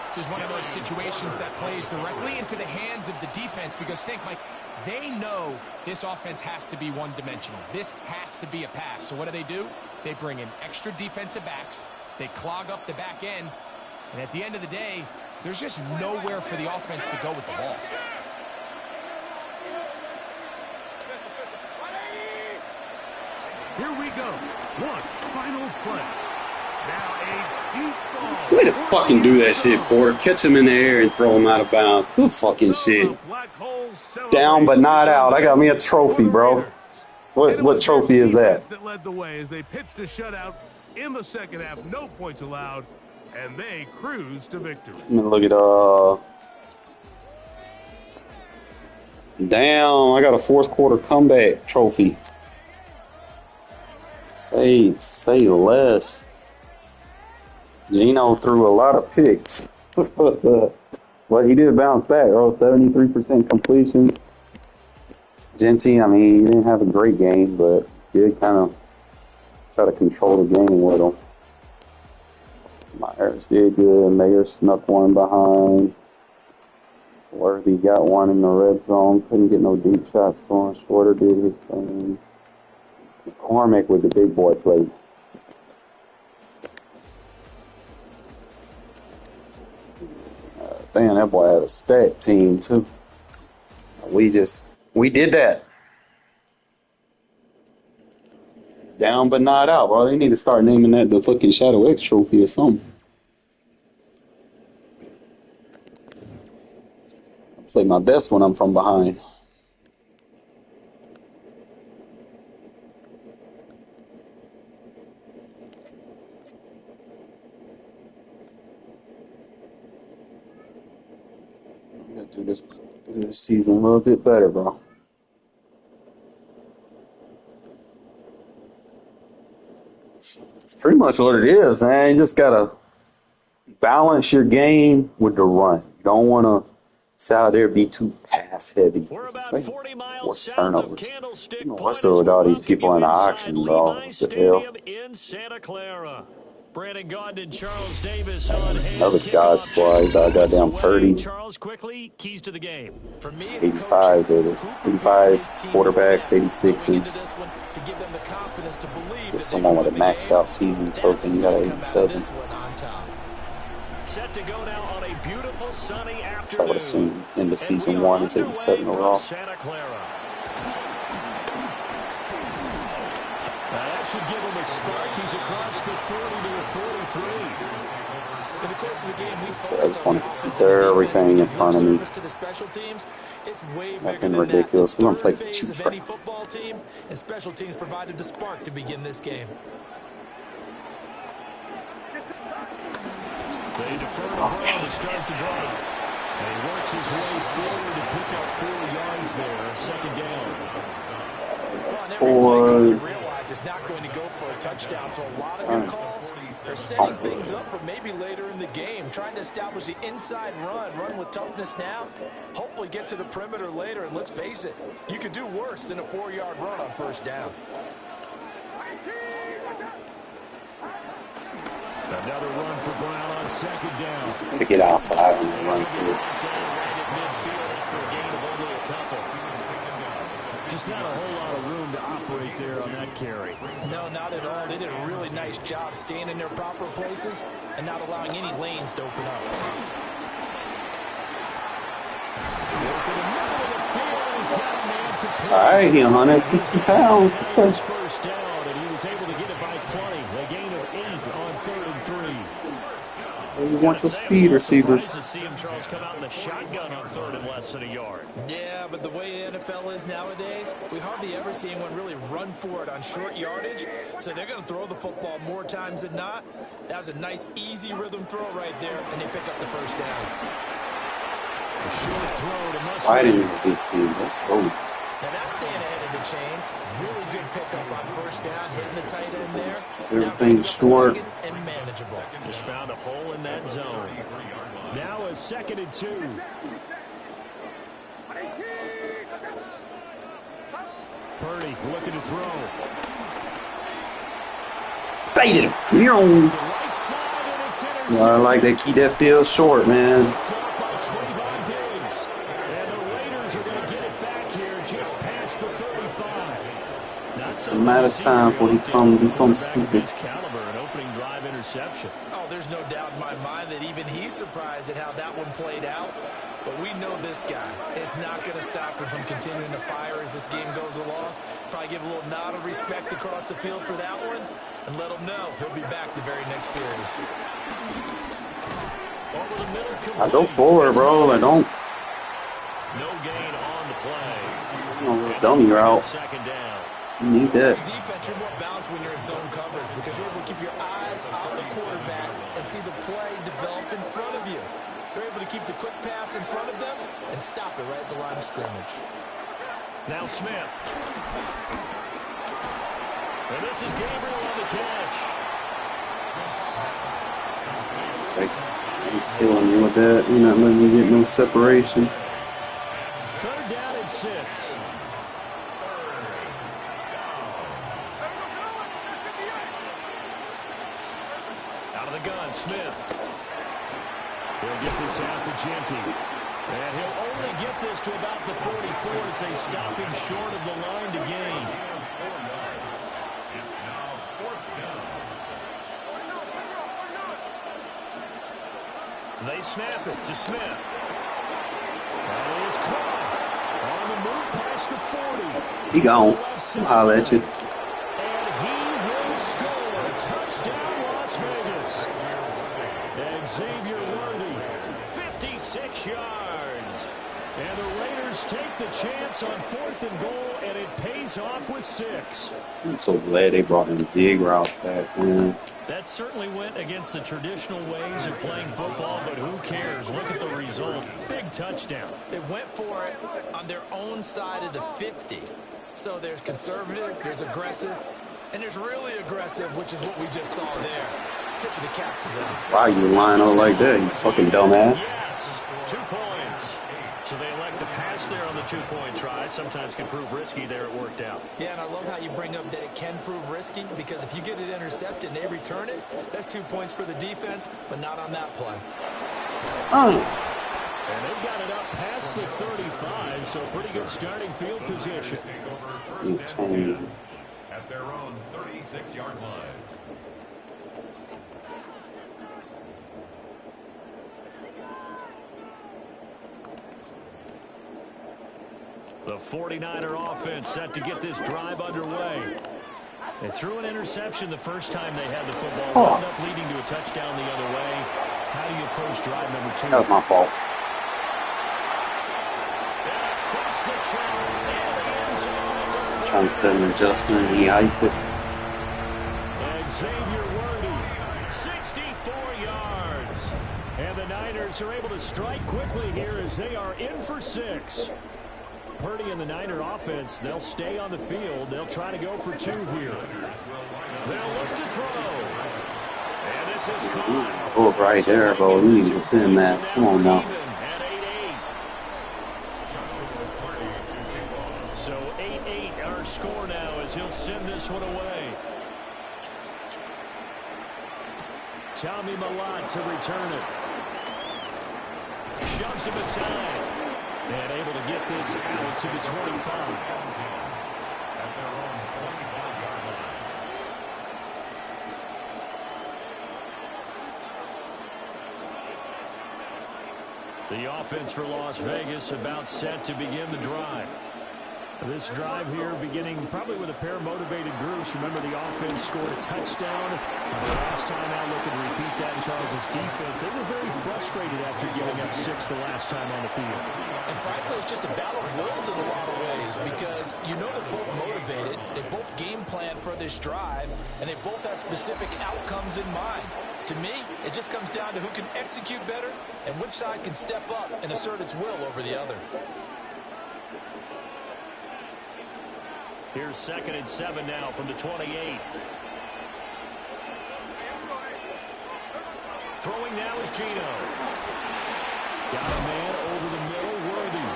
This is one of those situations that plays directly into the hands of the defense because think, Mike, they know this offense has to be one-dimensional. This has to be a pass. So what do? They bring in extra defensive backs. They clog up the back end. And at the end of the day, there's just nowhere for the offense to go with the ball. Here we go. One final play. Now a deep ball. Way to fucking do that shit, Porter. Catch him in the air and throw him out of bounds. Good fucking shit. Down but not out. I got me a trophy, bro. What trophy is that? That led the way as they pitched a shutout in the second half. No points allowed, and they cruise to victory. Look at damn, I got a fourth quarter comeback trophy. Say less. Gino threw a lot of picks. But he did bounce back, 73% completion. Genty, I mean, he didn't have a great game, but he did kind of try to control the game with him. Myers did good. Mayer snuck one behind. Worthy got one in the red zone. Couldn't get no deep shots to him. Shorter did his thing. McCormick with the big boy play. Damn, that boy had a stat team too. We did that. Down but not out, bro. They need to start naming that the fucking Shadow X trophy or something. I play my best when I'm from behind. I gotta do this season a little bit better, bro. It's pretty much what it is, man. You just gotta balance your game with the run. You don't want to sit out there be too pass heavy. We're It's about like 40 miles force south turnovers. of Candlestick You know, Point what's as up with we all these welcome people you in the inside auction, bro? Levi's What the hell? Stadium in Santa Clara. Brandon Gaudin and Charles Davis on hand. Another God squad. He got a goddamn 30. Charles, quickly, keys to the game. For me, it's 85s or the 85s, quarterbacks, 86s. to give them the confidence to believe Get someone with a maxed out season token. You got an 87. Set to go now on a beautiful sunny afternoon. So I would assume into season 1 is 87 overall. Santa Clara. That should give him a spark. He's across the 30 to the 43. In the course of the game, So I just want to keep everything in front of me. Nothing ridiculous. We're going to play 2 frames. Football team, and special teams provided the spark to begin this game. They defer to Brown to start the drive. And he works his way forward to pick up 4 yards there. Second down. It's not going to go for a touchdown, so a lot of your calls are setting things up for maybe later in the game, trying to establish the inside run with toughness now, hopefully get to the perimeter later, and let's face it, you could do worse than a 4-yard run on first down. Another run for Brown on second down. To get outside and run through. Just not a whole lot of room to operate there on that carry. No, not at all. They did a really nice job staying in their proper places and not allowing any lanes to open up. All right, he 160 pounds. First down, and he was able to get it by plenty. A gain of 8 on 3rd and 3. You want your speed receivers. To see him, Charles, come out in the shotgun on 3rd and less than a yard. Yeah, but the way the NFL is nowadays, we hardly ever see anyone really run for it on short yardage. So they're going to throw the football more times than not. That was a nice, easy rhythm throw right there, and they pick up the first down. A short throw to Mustard. Why didn't you get Steve? Let's go. Now that's staying ahead of the chains. Really good pickup on first down, hitting the tight end there. Everything short. And manageable. Just found a hole in that zone. Now a 2nd and 2. Purdy looking to throw. Baited him. I like that. Keep that field short, man. I'm out of time before he come and do something stupid. Oh, there's no doubt in my mind that even he's surprised at how that one played out. But we know this guy is not going to stop him from continuing to fire as this game goes along. Probably give a little nod of respect across the field for that one and let him know he'll be back the very next series. I go forward, bro. I don't. No gain on the play. Dummy route. You need that. As a defense, you're more balanced when you're in zone coverage because you're able to keep your eyes on the quarterback and see the play develop in front of you. They're able to keep the quick pass in front of them and stop it right at the line of scrimmage. Now Smith. And this is Gabriel on the catch. I'm killing you with that. You're not letting me get no separation. 3rd down and 6. Out of the gun, Smith. He'll get this out to Genty. And he'll only get this to about the 44 as they stop him short of the line to gain. It's now 4th down. They snap it to Smith. That is caught on the move past the 40. He gone. I'll let you. And he will score. Touchdown, Las Vegas. Xavier Worthy, 56 yards. And the Raiders take the chance on 4th and goal, and it pays off with 6. I'm so glad they brought in zig routes back, man. That certainly went against the traditional ways of playing football, but who cares? Look at the result. Big touchdown. They went for it on their own side of the 50. So there's conservative, there's aggressive, and there's really aggressive, which is what we just saw there. Tip of the cap to them. Why you line up like that, you fucking dumbass? Yes, 2 points. So they elect to pass there on the 2-point try. Sometimes can prove risky. There it worked out. Yeah, and I love how you bring up that it can prove risky, because if you get it intercepted and they return it, that's 2 points for the defense, but not on that play. And they've got it up past the 35, so pretty good starting field position. At their own 36-yard line. The 49er offense set to get this drive underway. They threw an interception the first time they had the football. Wound up leading to a touchdown the other way. How do you approach drive number 2? That was my fault. Across the track, Trying to set an adjustment, he hyped it. and Xavier Worthy, 64 yards. And the Niners are able to strike quickly here as they are in for 6. Purdy and the Niner offense, they'll stay on the field. They'll try to go for 2 here. They'll look to throw. And this is caught. Oh, right there, bro. We need to defend that. Come on now. At 8-8. So 8-8 our score now as he'll send this one away. Tommy Malott to return it. Shoves him aside. And able to get this out to the 25. At their own 25-yard line. The offense for Las Vegas about set to begin the drive. This drive here beginning probably with a pair of motivated groups. Remember, the offense scored a touchdown. The last time out, looking to repeat that in Charles' defense. They were very frustrated after giving up 6 the last time on the field. And frankly, it's just a battle of wills in a lot of ways, because you know they're both motivated, they both game plan for this drive, and they both have specific outcomes in mind. To me, it just comes down to who can execute better and which side can step up and assert its will over the other. Here's 2nd and 7 now from the 28. Throwing now is Gino. Got a man over the middle, Worthy.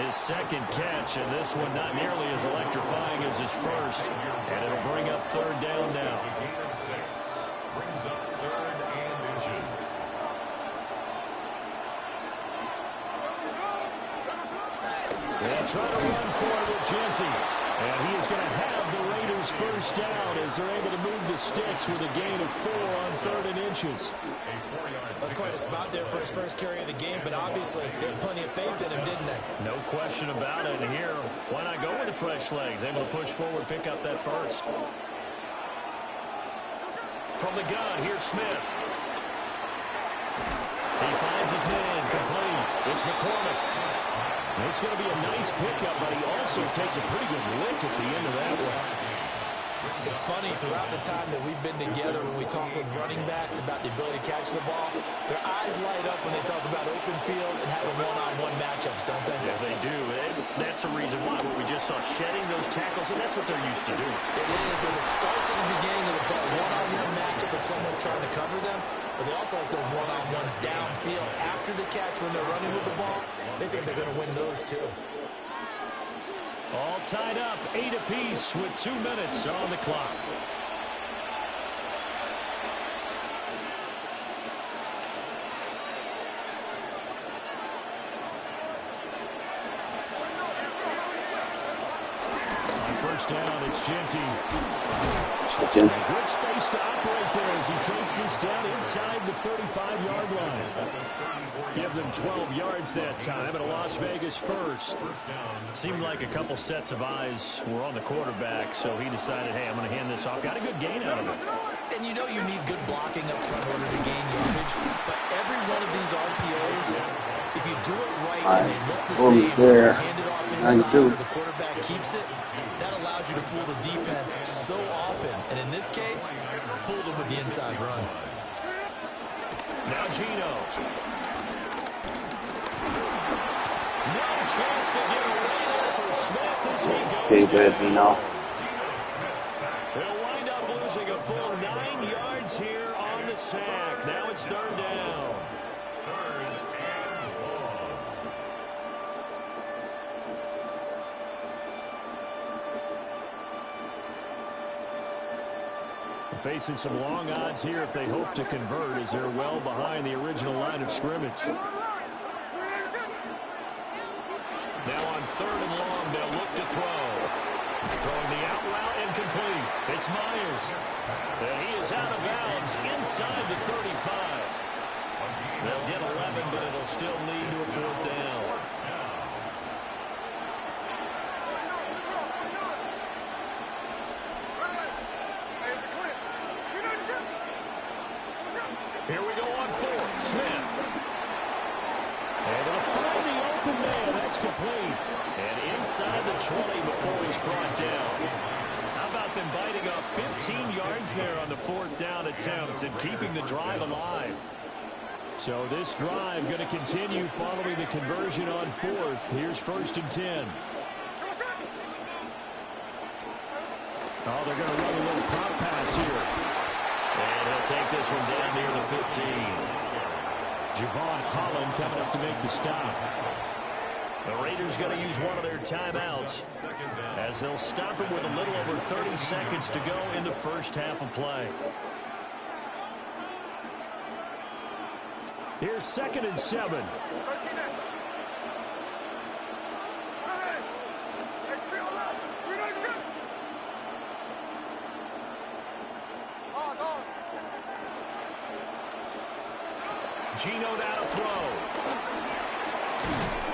His 2nd catch, and this one not nearly as electrifying as his first. And it'll bring up 3rd down now. A gain of 6. Brings up 3rd and inches. They'll try to run for it with Genty. And he is going to have the Raiders first down as they're able to move the sticks with a gain of 4 on 3rd and inches. That's quite a spot there for his first carry of the game, but obviously they had plenty of faith in him, didn't they? No question about it. And here, why not go with the fresh legs? Able to push forward, pick up that first. From the gun, here's Smith. He finds his man, complete. It's McCormick. It's going to be a nice pickup, but he also takes a pretty good lick at the end of that one. It's funny, throughout the time that we've been together, when we talk with running backs about the ability to catch the ball, their eyes light up when they talk about open field and having one-on-one matchups, don't they? Yeah, they do. And that's the reason why we just saw shedding those tackles, and that's what they're used to doing. It is, and it starts at the beginning of the play, one-on-one matchup with someone trying to cover them, but they also like those one-on-ones downfield after the catch when they're running with the ball. They think they're going to win those too. All tied up, 8 apiece with 2 minutes on the clock. On first down, it's Genty. Good space to operate there as he takes this down inside the 35-yard line. Give them 12 yards that time, and a Las Vegas first. Seemed like a couple sets of eyes were on the quarterback, so he decided, hey, I'm going to hand this off. Got a good gain out of it. And you know you need good blocking up front in order to gain yardage, but every one of these RPOs, if you do it right and they look the same, it's handed off inside where the quarterback keeps it, that allows you to fool the defense so often. And in this case, fooled them with the inside run. Now Gino. No chance to get away there for Smith as he escape it, Gino. They'll wind up losing a full 9 yards here sack. Now it's third down. Third and long. Facing some long odds here if they hope to convert, as they're well behind the original line of scrimmage. Now on third and long, they'll look to throw. Throwing the out route, incomplete. It's Myers. And he is out of bounds inside the 35. They'll get 11, but it'll still lead to a fourth down. Here we go on fourth. Smith. Able to find the open man. That's complete. And inside the 20 before he's brought down. How about them biting off 15 yards there on the fourth down attempt and keeping the drive alive? So this drive going to continue following the conversion on fourth. Here's first and 10. Oh, they're going to run a little pop pass here. And he'll take this one down near the 15. Javon Holland coming up to make the stop. The Raiders going to use one of their timeouts as they'll stop him with a little over 30 seconds to go in the first half of play. Here's second and 7. Gino now to throw.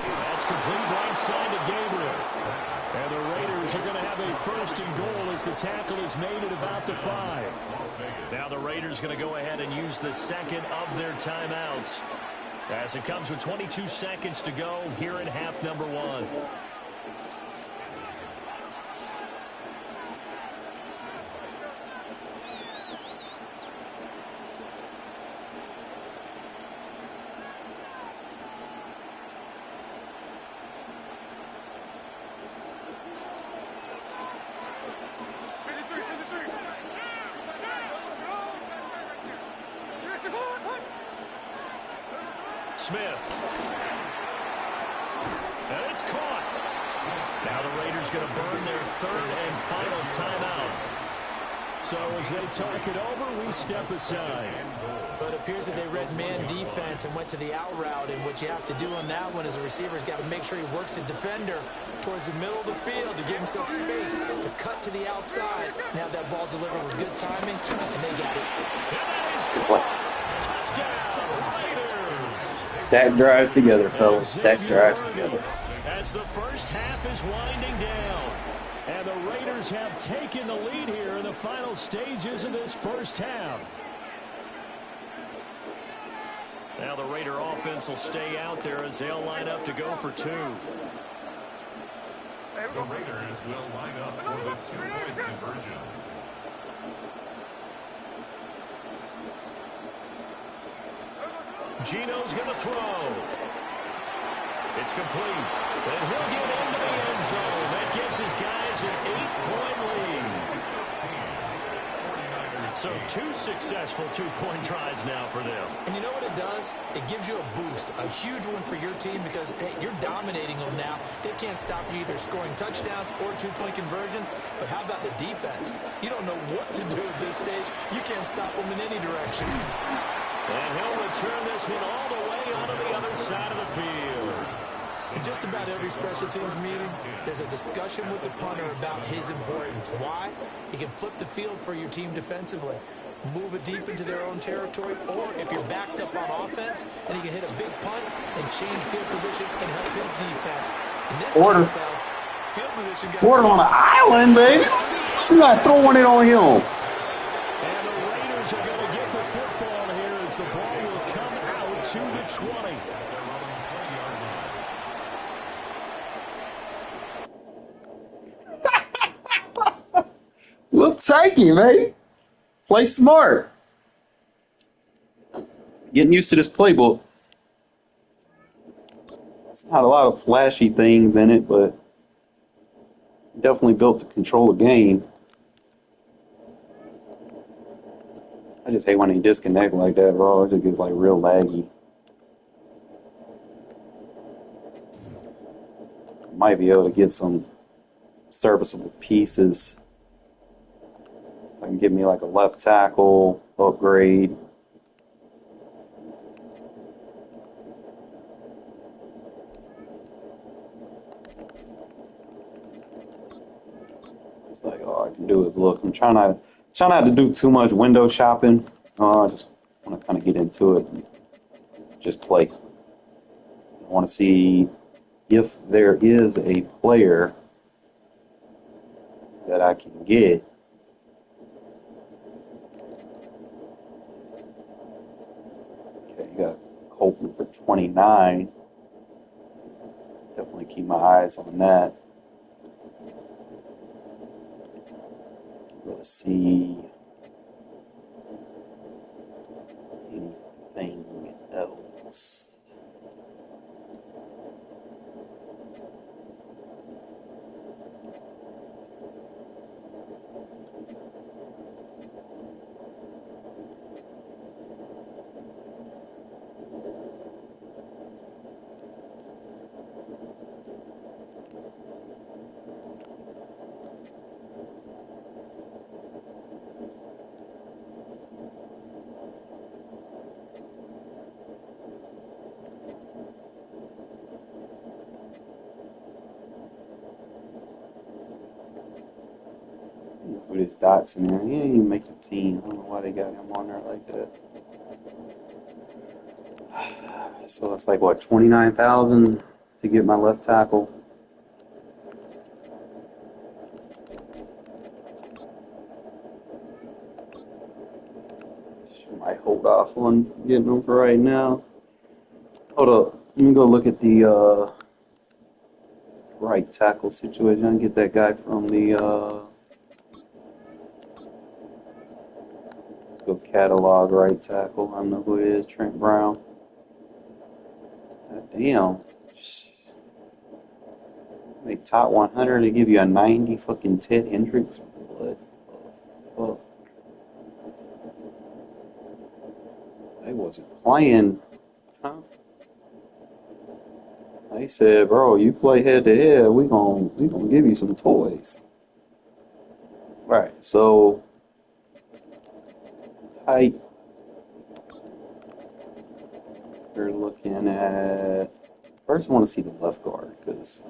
That's complete right side to Gabriel. And the Raiders are going to have a first and goal as the tackle is made at about the 5. Now the Raiders going to go ahead and use the second of their timeouts as it comes with 22 seconds to go here in half number 1. Smith. And it's caught. Now the Raiders going to burn their third and final timeout. So as they talk it over, we step aside. But it appears that they read man defense and went to the out route. And what you have to do on that one is a receiver's got to make sure he works the defender towards the middle of the field to give himself space to cut to the outside. Now that ball delivered with good timing, and they got it. Touchdown, Raiders. Stack drives together, fellas. Stack drives together. As the first half is winding down. And the Raiders have taken the lead here in the final stages of this first half. Now the Raider offense will stay out there as they'll line up to go for 2. The Raiders will line up for the 2-point conversion. Gino's going to throw. It's complete. And he'll get into the end zone. That gives his guys an 8-point lead. So 2 successful 2-point tries now for them. And you know what it does? It gives you a boost, a huge one for your team because, hey, you're dominating them now. They can't stop you either scoring touchdowns or 2-point conversions. But how about the defense? You don't know what to do at this stage. You can't stop them in any direction. And he'll return this one all the way onto the other side of the field. In just about every special teams meeting, there's a discussion with the punter about his importance. Why? He can flip the field for your team defensively, move it deep into their own territory, or if you're backed up on offense, and he can hit a big punt and change field position and help his defense. In this case, though, field position got Ford on an island, baby. You're not throwing it on him. And the Raiders are going to get the football here as the ball will come out to the 20. We'll take him, baby. Play smart. Getting used to this playbook. It's not a lot of flashy things in it, but definitely built to control a game. I just hate when they disconnect like that, bro. It just gets like real laggy. Might be able to get some serviceable pieces. I can get me like a left tackle upgrade. It's like all I can do is look. I'm trying not to do too much window shopping. I just want to kind of get into it and just play. I want to see if there is a player that I can get. Okay, you got Colton for 29. Definitely keep my eyes on that. Let's see anything else. With his Dotson, man, he didn't even make the team. I don't know why they got him on there like that. So it's like what, 29,000 to get my left tackle. Might hold off on getting them for right now. Hold up, let me go look at the right tackle situation. I can get that guy from the let's go catalog right tackle. I don't know who it is. Trent Brown. God damn. They top 100. They give you a 90 fucking Ted Hendricks. What the fuck? They wasn't playing, huh? They said, bro, you play head to head, we gonna give you some toys. Right, so tight. We're looking at first I want to see the left guard because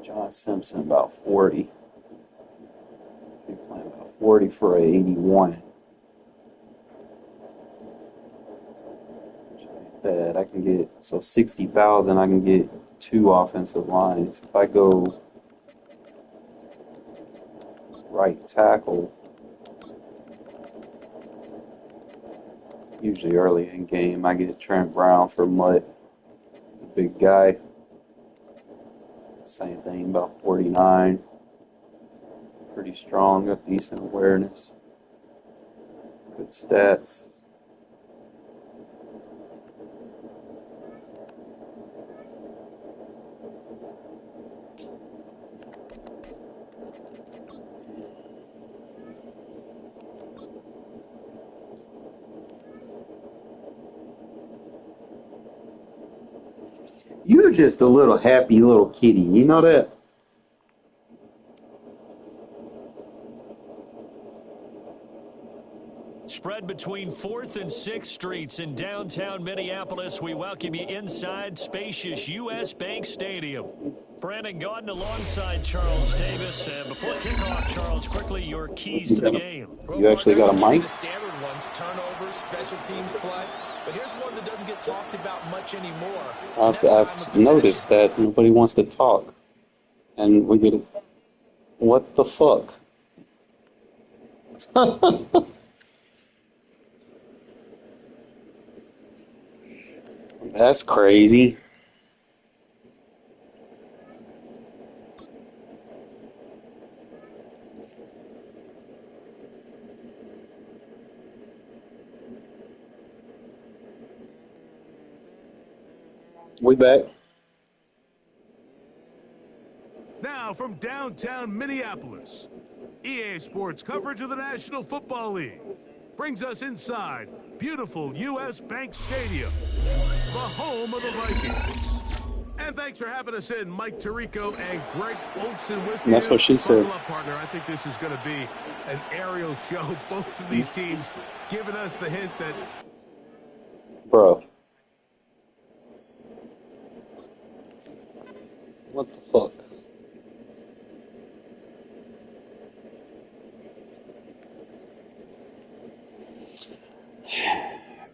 John Simpson about 40. He's playing about 40 for a 81. Bad. I can get so 60,000. I can get 2 offensive lines. If I go right tackle, usually early in game, I get Trent Brown for Mutt. He's a big guy. Same thing, about 49. Pretty strong, got decent awareness. Good stats. You're just a little happy little kitty, you know that? Spread between 4th and 6th Streets in downtown Minneapolis. We welcome you inside spacious U.S. Bank Stadium. Brandon Gaudin alongside Charles Davis. And before kickoff, Charles, quickly your keys to the game. You actually got a mic? The standard ones, turnovers, special teams play. But here's one that doesn't get talked about much anymore. I've noticed that nobody wants to talk. And we get, what the fuck? That's crazy. We back. Now from downtown Minneapolis, EA Sports coverage of the National Football League brings us inside beautiful U.S. Bank Stadium, the home of the Vikings. And thanks for having us in, Mike Tirico and Greg Olson with you. That's what she said. Buckle up, partner. I think this is going to be an aerial show. Both of these teams giving us the hint that... Bro. What the fuck?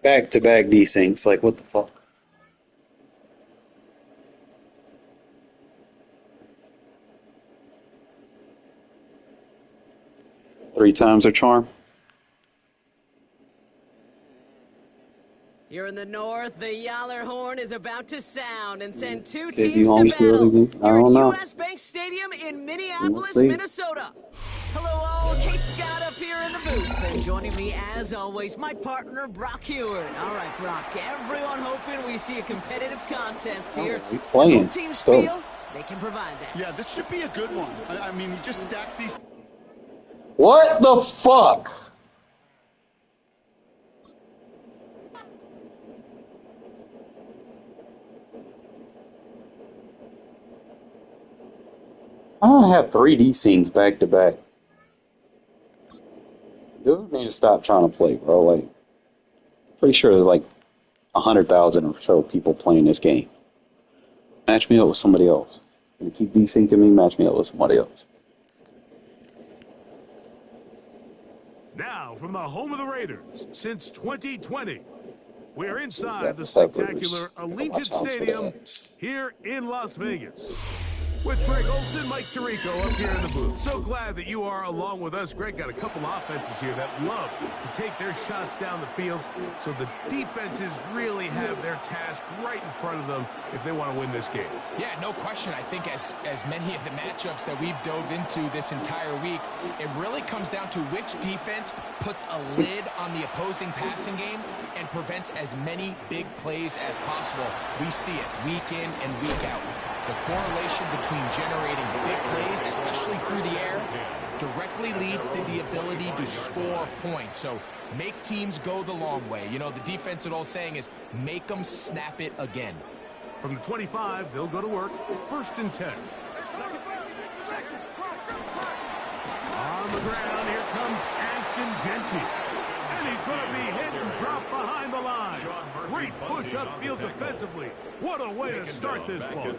Back-to-back desyncs, like what the fuck? Three times their charm. Here in the north, the Yaller horn is about to sound and send two If you teams to home field battle. again, I Here don't at know. U.S. Bank Stadium in Minneapolis, see. Minnesota. Hello all, Kate Scott up here in the booth. And joining me, as always, my partner, Brock Hewitt. All right, Brock, everyone hoping we see a competitive contest here. We playing. Both teams Let's go. feel they can provide that. Yeah, this should be a good one. I mean, you just stack these. What the fuck? I don't have 3D scenes back to back. Dude, need to stop trying to play, bro. Like, pretty sure there's like 100,000 or so people playing this game. Match me up with somebody else. You keep desyncing me, match me up with somebody else. Now, from the home of the Raiders, since 2020, we're inside the Peppers. spectacular Allegiant Watch out for Stadium that. here in Las Vegas. With Greg Olson, Mike Tirico up here in the booth. So glad that you are along with us. Greg got a couple offenses here that love to take their shots down the field, so the defenses really have their task right in front of them if they want to win this game. Yeah, no question. I think as many of the matchups that we've dove into this entire week, it really comes down to which defense puts a lid on the opposing passing game and prevents as many big plays as possible. We see it week in and week out. The correlation between generating big plays, especially through the air, directly leads to the ability to score points. So make teams go the long way. You know, the defensive old saying is make them snap it again. From the 25, they'll go to work. 1st and 10. On the ground, here comes Ashton Genty. And he's going to be hit and dropped behind the line. Great push upfield defensively. What a way to start this one.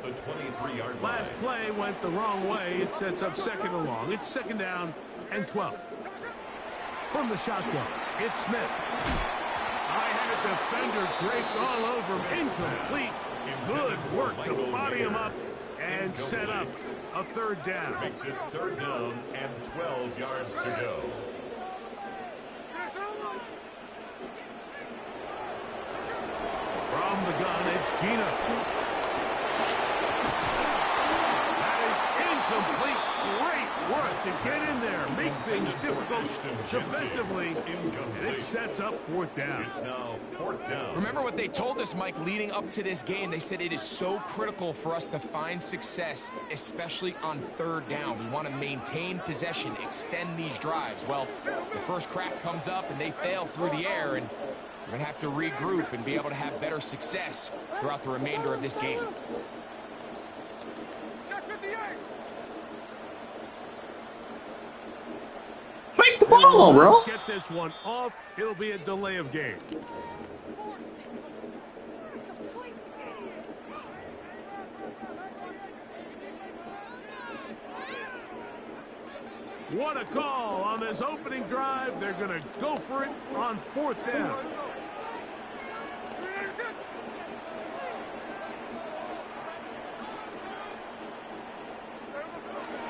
Last play went the wrong way. It sets up 2nd and long. It's 2nd down and 12. From the shotgun, it's Smith. I had a defender draped all over him. Incomplete. Good work to body him up and set up a 3rd down. Makes it 3rd down and 12 yards to go. From the gun, it's Gino. That is incomplete. Great work to get in there, make things difficult defensively, and it sets up 4th down. It's now 4th down. Remember what they told us, Mike, leading up to this game. They said it is so critical for us to find success, especially on 3rd down. We want to maintain possession, extend these drives. Well, the first crack comes up and they fail through the air, and we're going to have to regroup and be able to have better success throughout the remainder of this game. Make the ball, bro. Get this one off. It'll be a delay of game. What a call on this opening drive. They're going to go for it on 4th down.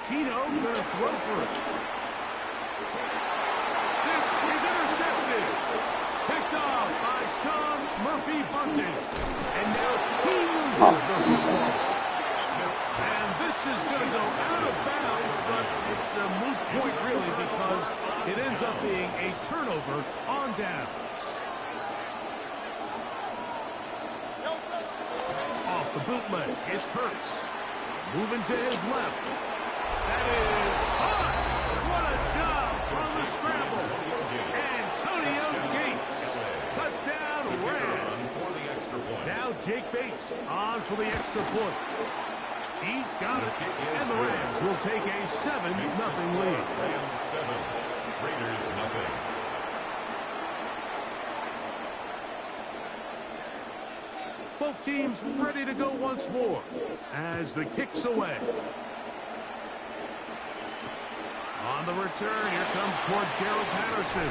Gino going to throw for it. This is intercepted. Picked off by Sean Murphy-Bunting. And now he loses the football. And this is going to go out of bounds, but it's a moot point really because it ends up being a turnover on downs. Off the bootleg, it's Hurts. Moving to his left. That is hot. What a down for the extra point. He's got it, and the Rams will take a 7-0 lead. Rams 7, Raiders nothing. Both teams ready to go once more as the kick's away. On the return, here comes Cordero Patterson.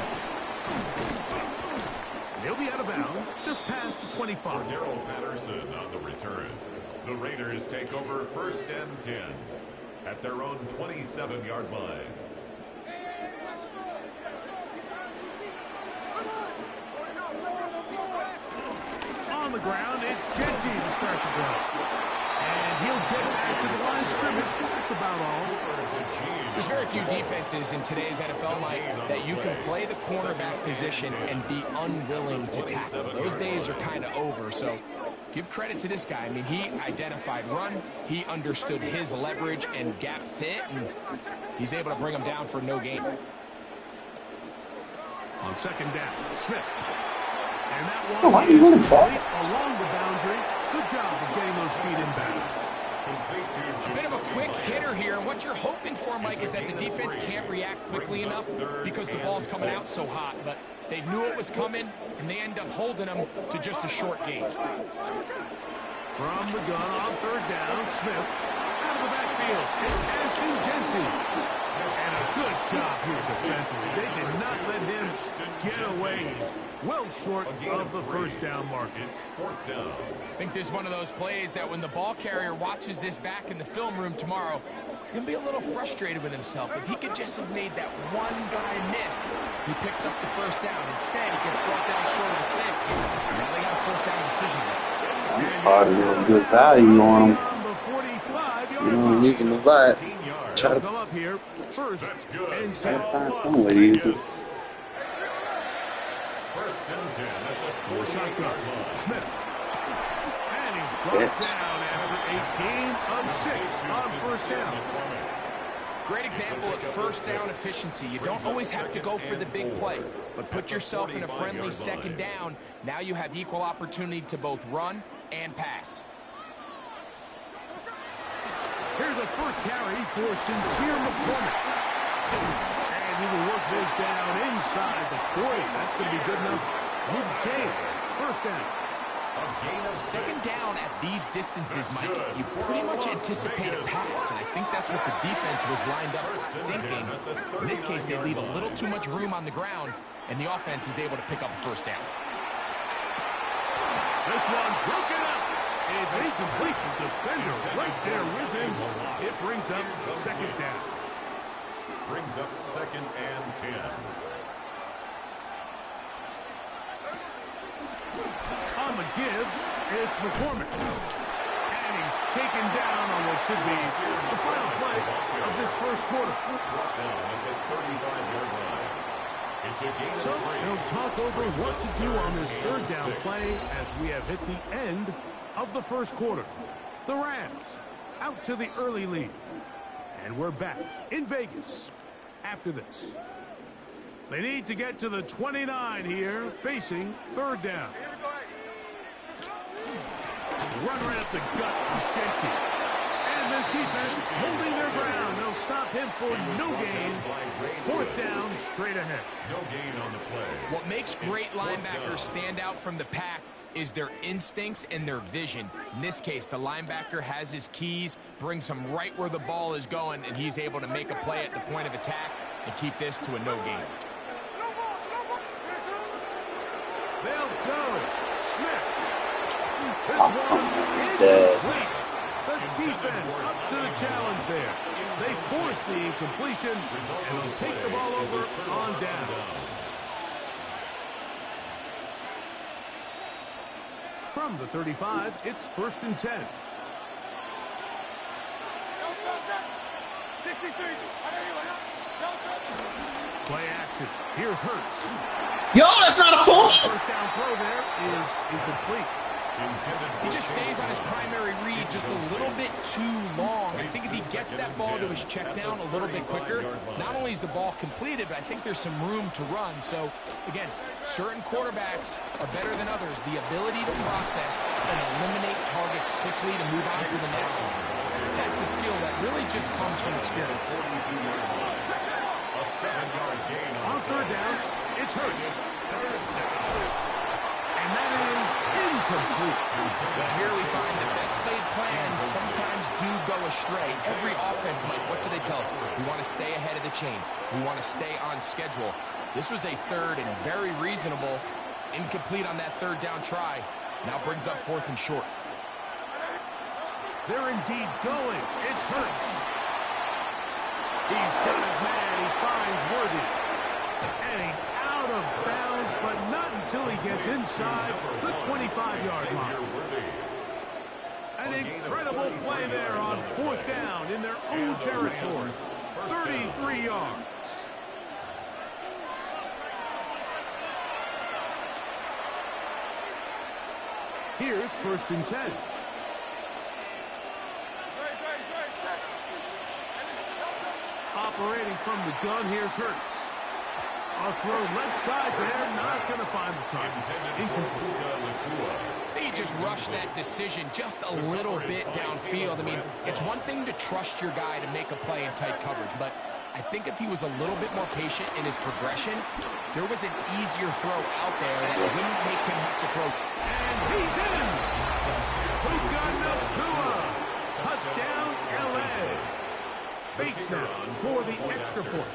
He'll be out of bounds, just past the 25. Cordero Patterson on the return. The Raiders take over 1st and 10 at their own 27-yard line. On the ground, it's Genty to start the drive. And he'll get back to the line of scrimmage. That's about all. There's very few defenses in today's NFL, Mike, that you can play the cornerback position and be unwilling to tackle. Those days are kind of over, so give credit to this guy. I mean, he identified run, he understood his leverage and gap fit, and he's able to bring him down for no gain. On 2nd down, Smith. And that one is complete along the boundary. Good job of getting those feet in bounds. A bit of a quick hitter here, and what you're hoping for, Mike, is that the defense can't react quickly enough because the ball's coming out so hot. But they knew it was coming, and they end up holding them to just a short gain. From the gun on 3rd down, Smith out of the backfield. It's Ashton Genty. And a good job here defensively. They did not let him get away. He's well short of the 1st down mark. It's 4th down. I think this is one of those plays that when the ball carrier watches this back in the film room tomorrow, he's going to be a little frustrated with himself. If he could just have made that one guy miss, he picks up the 1st down. Instead, he gets brought down short of the sticks. Now they got a 4th down decision. Probably a good value on him. You know, use him a lot. Try to find some way to use it. 1st and 10 at the shotgun. Smith. And he's brought down after a gain of 6 on 1st down. Great example of 1st down efficiency. You don't always have to go for the big play, but put yourself in a friendly 2nd down. Now you have equal opportunity to both run and pass. Here's a 1st carry for Sincere McCormick. And he will work this down inside the 40. That's going to be good enough to move the chains. 1st down. 2nd down at these distances, Mike, you pretty much anticipate a pass, and I think that's what the defense was lined up thinking. In this case, they leave a little too much room on the ground, and the offense is able to pick up a 1st down. This one broken up. It's incomplete. The defender right there with him. It brings up 2nd down. Brings up 2nd and 10. On the give, it's McCormick. And he's taken down on what should be the final play of this 1st quarter. Brought down at the 35-yard line. It's a gain. So he'll talk over what to do on this 3rd down play as we have hit the end of the 1st quarter. The Rams out to the early lead. And we're back in Vegas after this. They need to get to the 29 here, facing 3rd down. Run right up the gut of Genty. And this defense holding their ground. They'll stop him for no gain. 4th down, straight ahead. No gain on the play. What makes great linebackers stand out from the pack is their instincts and their vision. In this case, the linebacker has his keys, brings him right where the ball is going, and he's able to make a play at the point of attack and keep this to a no gain. They'll go. Smith. This one is complete. The defense up to the challenge there. They force the incompletion, and they'll take the ball over on down. From the 35, it's 1st and 10. Play action. Here's Hurts. Yo, that's not a fault. 1st down throw there is incomplete. He just stays on his primary read just a little bit too long. I think if he gets that ball to his check down a little bit quicker, not only is the ball completed, but I think there's some room to run. So, again, certain quarterbacks are better than others. The ability to process and eliminate targets quickly to move on to the next, that's a skill that really just comes from experience. A 7-yard gain On third down, it's Hurts. And that is incomplete. Well, here we find the best laid plans sometimes do go astray. Every offense, Mike, what do they tell us? We want to stay ahead of the chains. We want to stay on schedule. This was a third and very reasonable. Incomplete on that third down try. Now brings up 4th and short. They're indeed going. It's Hurts. He's got his man. He finds Worthy. And he's out of bounds, but not until he gets inside the 25-yard line. An incredible play there on 4th down in their own territory. 33 yards. Here's 1st and 10. Operating from the gun, here's Hurts. A throw left side there, not going to find the target. Incomplete. He just rushed that decision just a little bit downfield. I mean, it's one thing to trust your guy to make a play in tight coverage, but I think if he was a little bit more patient in his progression, there was an easier throw out there that wouldn't make him have to throw. And he's in! Puka Nakua! Touchdown, L.A. Bates now for the extra point.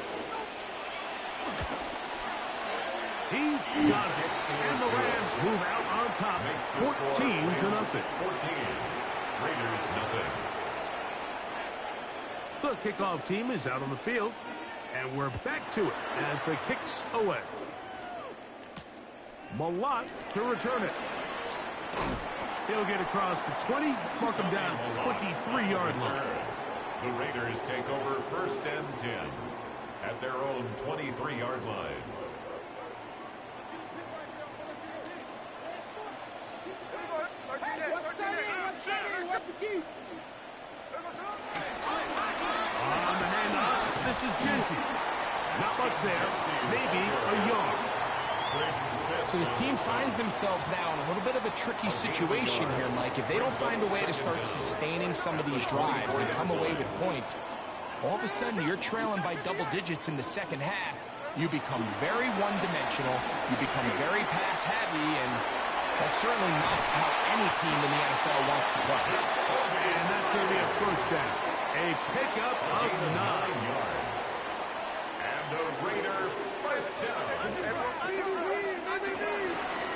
He's got it. And the Rams move out on top. 14-0. 14. Raiders nothing. The kickoff team is out on the field. And we're back to it as the kick's away. Malott to return it. He'll get across the 20, mark him down at the 23-yard line. The Raiders take over 1st and 10 at their own 23-yard line. On the handoff, this is Genty. Not much there, maybe a yard. So his team finds themselves now in a little bit of a tricky situation here, Mike. If they don't find a way to start sustaining some of these drives and come away with points, all of a sudden you're trailing by double digits in the second half. You become very one-dimensional. You become very pass-heavy, and that's certainly not how any team in the NFL wants to play. And that's going to be a 1st down. A pickup of 9 yards. And the Raider 1st down.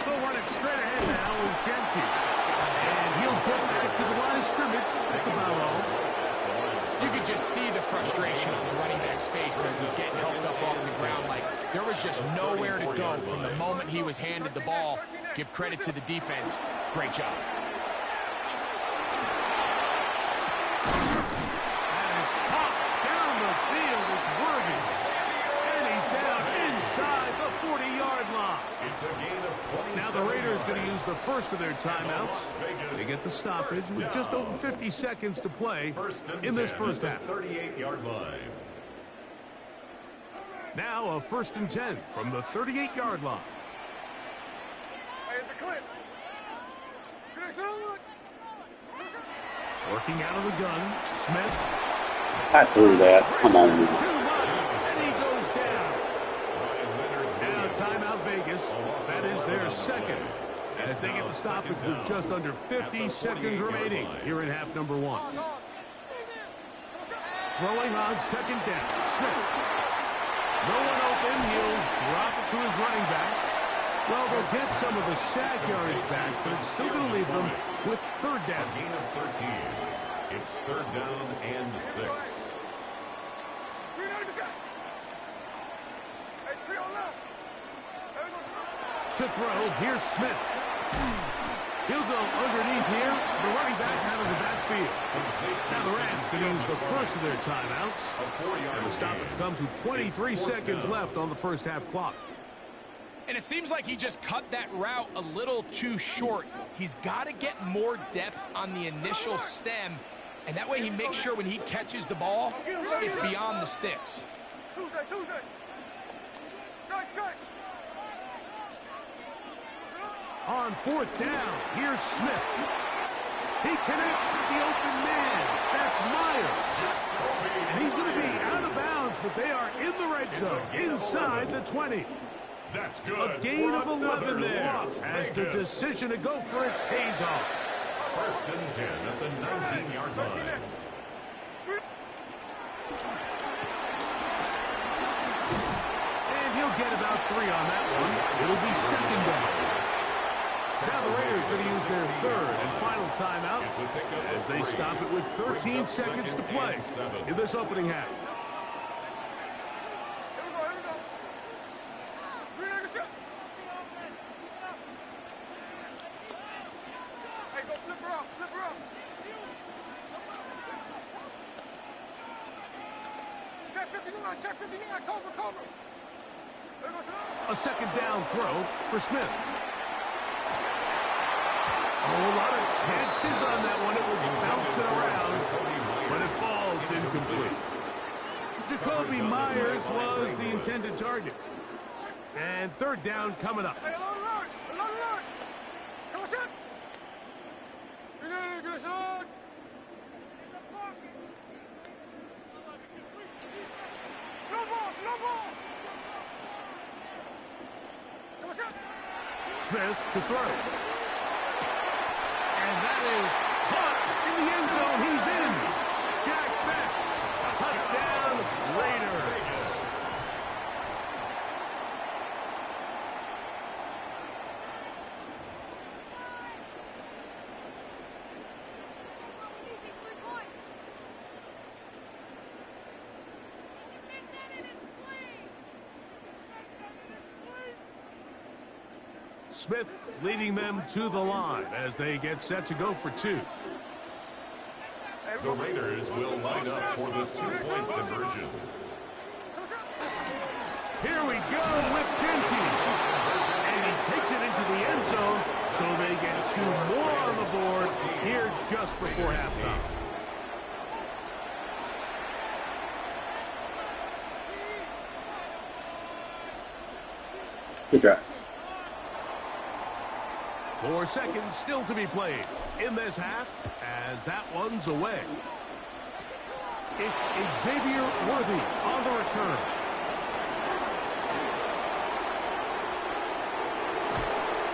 They'll run it straight ahead now with Genty. And he'll get back to the line of scrimmage. That's about all. You could just see the frustration on the running back's face as he's getting helped up off the ground. Like, there was just nowhere to go from the moment he was handed the ball. Give credit to the defense. Great job. As popped down the field, it's Worthy. And he's down inside the 40-yard line. It's a gain of 27. Now the Raiders going to use the first of their timeouts. They get the stoppage with just over 50 seconds to play in this first half. 38-yard line. Now a 1st and 10 from the 38-yard line. Working out of the gun, Smith. I threw that. Come on. Too much, and he goes down. Now timeout Vegas. That is their second. As they get the stoppage with just under 50 seconds remaining here in half number 1. Throwing on 2nd down, Smith. No one open. He'll drop it to his running back. Well, they'll get some of the sack yardage back, but it's still going to leave them with 3rd down. Gain of 13. It's 3rd down and 6. To throw, here's Smith. He'll go underneath here. The running back out of the backfield. Now the Rams can use the first of their timeouts. And the stoppage comes with 23 seconds left on the first half clock. And it seems like he just cut that route a little too short. He's got to get more depth on the initial stem, and that way he makes sure when he catches the ball, it's beyond the sticks. On 4th down, here's Smith. He connects with the open man. That's Myers. And he's going to be out of bounds, but they are in the red zone, inside the 20. That's good. A gain of 11 there, as the decision to go for it pays off. 1st and 10 at the 19-yard line. And he'll get about 3 on that one. It'll be 2nd down. Now the Raiders going to use their 3rd and final timeout as they stop it with 13 seconds to play in this opening half. A 2nd down throw for Smith. Oh, a lot of chances on that one. It was bouncing around, but it falls incomplete. Jacoby Myers was the intended target. And 3rd down coming up. Smith to throw. And that is caught in the end zone. He's in. Jack Beck. Touchdown, Raiders. Smith leading them to the line as they get set to go for 2. The Raiders will line up for the 2-point conversion. Here we go with Genty. And he takes it into the end zone, so they get 2 more on the board here just before halftime. Good drive. 4 seconds still to be played in this half as that one's away. It's Xavier Worthy on the return.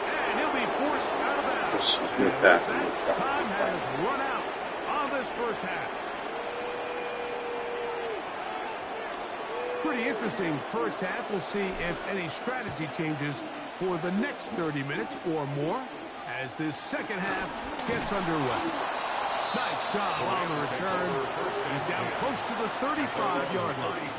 And he'll be forced out of bounds. Good tackle. That time has run out on this first half. Pretty interesting first half. We'll see if any strategy changes for the next 30 minutes or more as this second half gets underway. Nice job on the return. He's down close to the 35-yard line.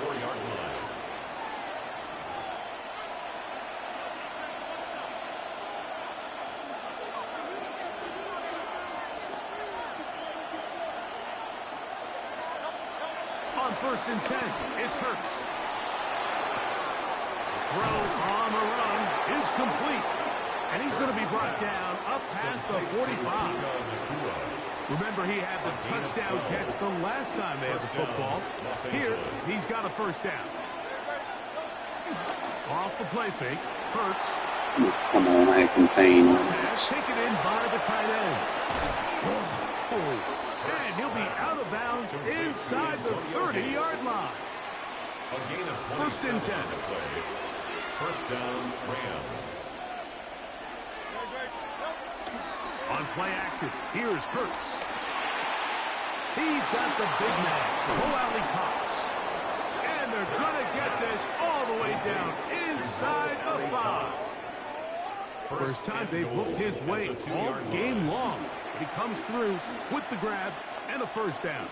On 1st and 10, it's Hurts. Throw on the run is complete. And he's going to be brought down up past the 45. Remember, he had the touchdown catch the last time they had the football. Here, he's got a 1st down. Off the play fake, Hurts. Come on, I contain. Pass taken in by the tight end. And he'll be out of bounds inside the 30-yard line. A gain of 1st and 10. 1st down, Rams. On play action, here's Hurts. He's got the big man, Mo Cox. And they're going to get this all the way down inside the 5. First time they've looked his way all game long. He comes through with the grab and a 1st down.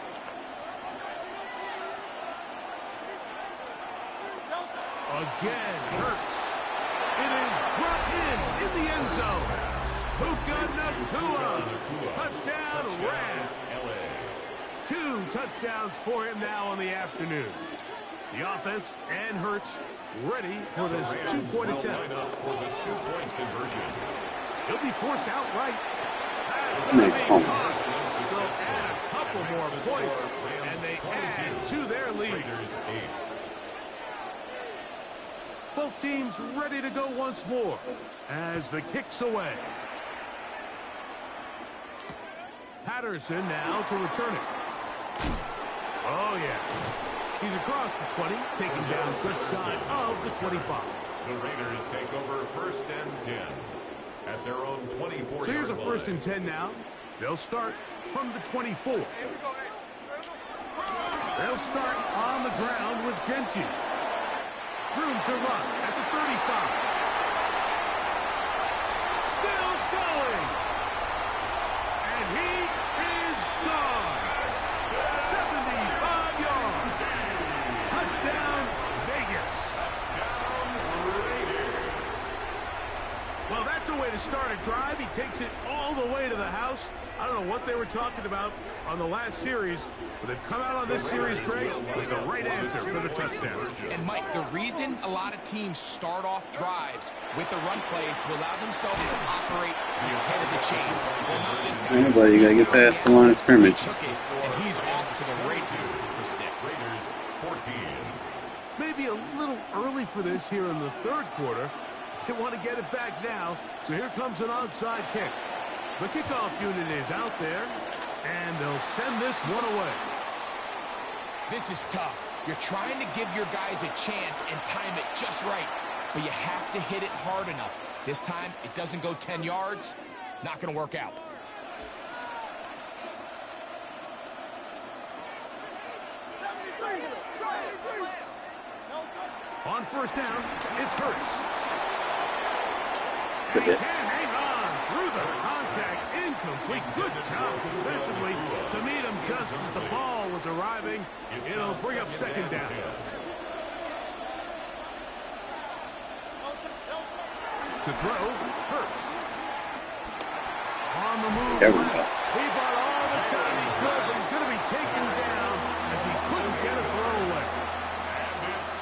Again, Hurts. It is brought in the end zone. Puka Nacua. Touchdown, Rams. 2 touchdowns for him now in the afternoon. The offense and Hurts ready for this two-point attempt. For the two-point conversion. He'll be forced outright. So add a couple more points, and they add to their lead. Both teams ready to go once more as the kick's away. Patterson now to return it. Oh, yeah. He's across the 20, taking down just shy of the 25. The Raiders take over 1st and 10 at their own 24-yard So here's a 1st line. and 10 now. They'll start from the 24. They'll start on the ground with Genchi. Room to run at the 35. Still going. And he is gone. 75 yards. Touchdown, Vegas. Well, that's a way to start a drive. He takes it all the way to the house. I don't know what they were talking about on the last series, but they've come out on this series great with the right answer for the touchdown. And, Mike, the reason a lot of teams start off drives with the run plays to allow themselves to operate ahead of the chains. Well, not this guy. Yeah, but you got to get past the line of scrimmage. And he's off to the races for 6. Raiders 14. Maybe a little early for this here in the third quarter. They want to get it back now, so here comes an onside kick. The kickoff unit is out there, and they'll send this one away. This is tough. You're trying to give your guys a chance and time it just right, but you have to hit it hard enough. This time, it doesn't go 10 yards. Not going to work out. On 1st down, it's Hurts. Good hit. Can't hang on through the contact. Incomplete. Good job defensively to meet him just as the ball was arriving. It'll bring up 2nd down. To throw, Hurts. On the move. There we go. He bought all the time he could, but he's going to be taken down as he couldn't get a throw away.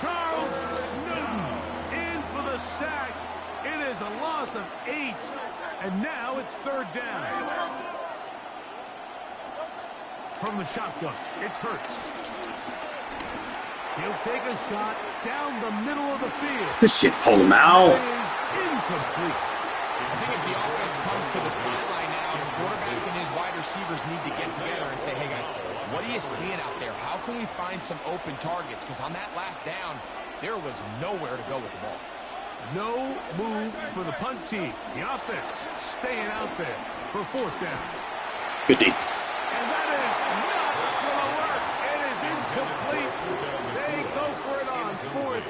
Charles Snowden in for the sack. It is a loss of 8, and now it's 3rd down. From the shotgun, it's Hurts. He'll take a shot down the middle of the field. This shit pulled him out. It is incomplete. I think as the offense comes to the sideline now, the quarterback and his wide receivers need to get together and say, hey, guys, what are you seeing out there? How can we find some open targets? Because on that last down, there was nowhere to go with the ball. No move for the punt team. The offense staying out there for 4th down. 50. And that is not going to work. It is incomplete. They go for it on 4th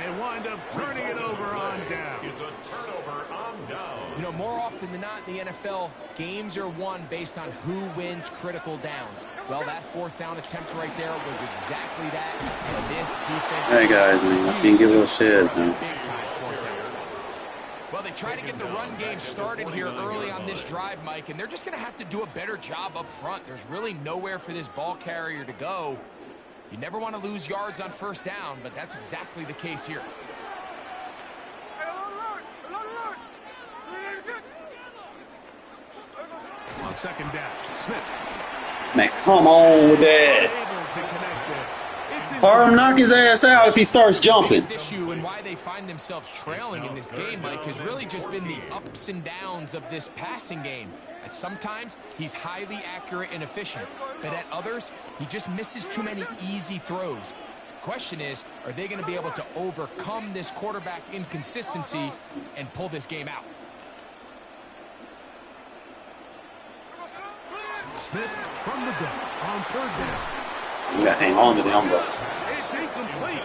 and wind up turning it over on down. Is a turnover on down. You know, more often than not in the NFL, games are won based on who wins critical downs. Well, that 4th down attempt right there was exactly that. And this defense... Hey, guys, man, I can't give those shares now. Big time 4th down stop. Well, they try to get the run game started here early on this drive, Mike, and they're just going to have to do a better job up front. There's really nowhere for this ball carrier to go. You never want to lose yards on 1st down, but that's exactly the case here. On 2nd down, Smith. Man, come on with that. Able to connect this. Or knock his ass out if he starts jumping. The biggest issue and why they find themselves trailing in this game, Mike, has really just been the ups and downs of this passing game. At sometimes, he's highly accurate and efficient, but at others, he just misses too many easy throws. Question is, are they going to be able to overcome this quarterback inconsistency and pull this game out? Smith from the gun on 3rd down. You got to hang on to the umbrella. It's incomplete.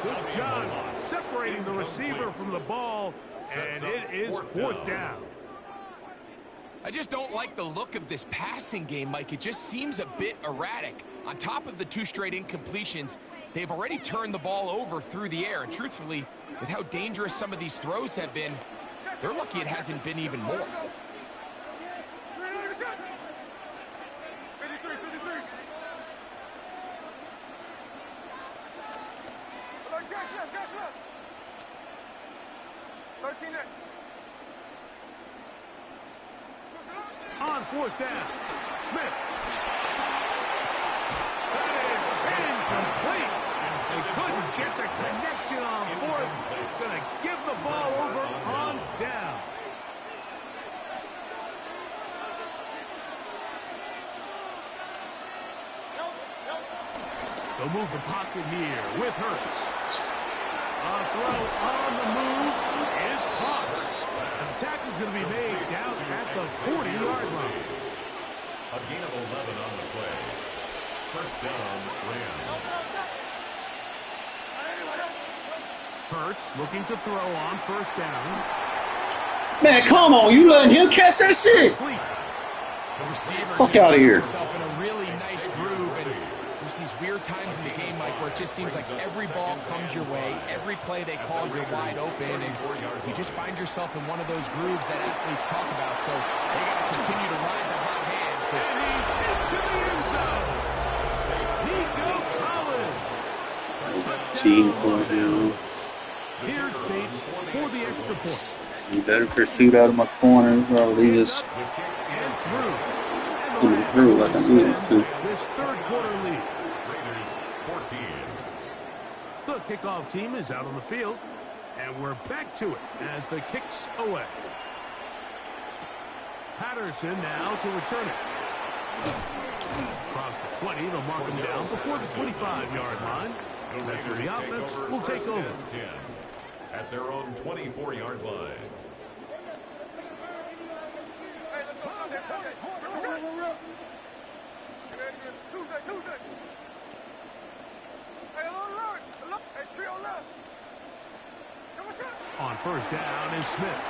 Good job separating the receiver from the ball, and it is 4th down. I just don't like the look of this passing game, Mike. It just seems a bit erratic. On top of the 2 straight incompletions, they've already turned the ball over through the air. And truthfully, with how dangerous some of these throws have been, they're lucky it hasn't been even more. On fourth down, Smith. That is incomplete. They couldn't get the connection on fourth. Going to give the ball over on down. They'll move the pocket here with Hurts. A throw on the move is caught. An attack is going to be made down at the 40-yard line. A gain of 11 on the play. First down, Rams. Hurts looking to throw on first down. Man, come on. You letting him catch that shit? The receiver Fuck out of here. himself in a really nice groove, and there's these weird times in the game, Mike, where it just seems like every ball comes your way, every play they call, you're wide open, and you just find yourself in one of those grooves that athletes talk about. So they got to continue to ride the hot hand. And he's into the end zone. Nico Collins. Cheating for him. Here's Bates for the extra point. You better pursuit out of my corner, or leave this through like I needed to. This third quarter lead. Raiders 14. The kickoff team is out on the field, and we're back to it as the kick's away. Patterson now to return it. Across the 20, they'll mark him down before the 25-yard line. That's where the offense will take over. 10 at their own 24-yard line. On first down is Smith.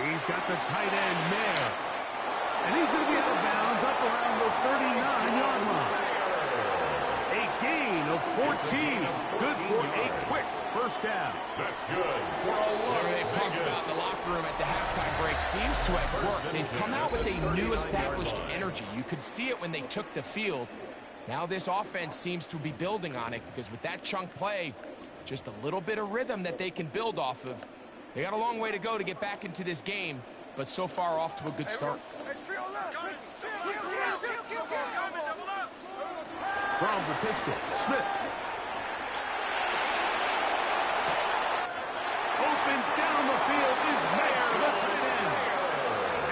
He's got the tight end, Mayer. And he's going to be out of bounds up around the 39-yard line. A gain of 14. Good for a quick first down. That's good. Whatever they've talked about in the locker room at the halftime break seems to have worked. They've come out with a new established energy. You could see it when they took the field. Now this offense seems to be building on it, because with that chunk play, just a little bit of rhythm that they can build off of. They got a long way to go to get back into this game, but so far off to a good start. From the pistol, Smith. Open down the field is Mayer, the tight end.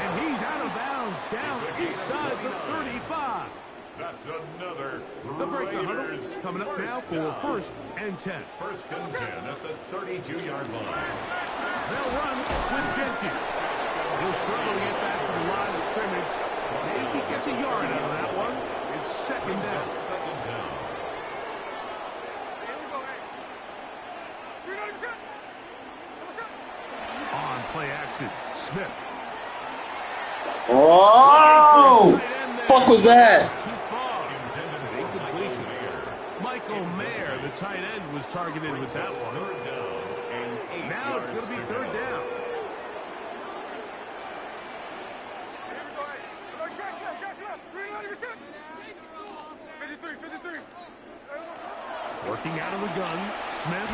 And he's out of bounds down inside the 35. That's another The break the huddle Raiders coming up now for first and 10. First and 10 at the 32-yard line. They'll run with Genty. He'll struggle to get back to the line of scrimmage. Maybe gets a yard out of that one. It's second down. Second down. On play action, Smith. Oh! Fuck was that? Too far. Incompletion. Michael Mayer, the tight end, was targeted with that one. Third down and 8 Now it's going to be third down. Working out of the gun, Smith,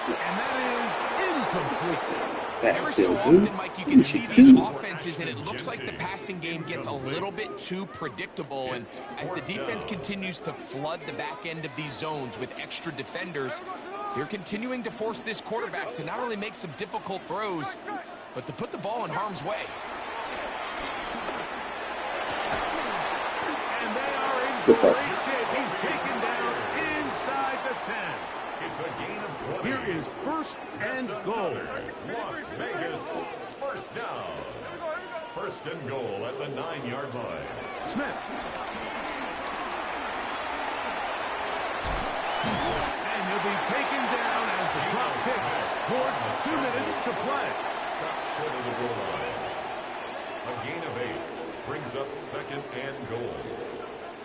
and that is incomplete. Every so often, Mike, you can see these offenses, and it looks like the passing game gets a little bit too predictable. And as the defense continues to flood the back end of these zones with extra defenders, they're continuing to force this quarterback to not only make some difficult throws, but to put the ball in harm's way. And they are in great shape. He's taken down inside the 10. It's a gain of 20. Here is first and goal. Las Vegas, first down. First and goal at the 9-yard line. Smith. And he'll be taken down as the clock ticks towards 2 minutes to play. Stop short of the goal line. A gain of 8 brings up second and goal.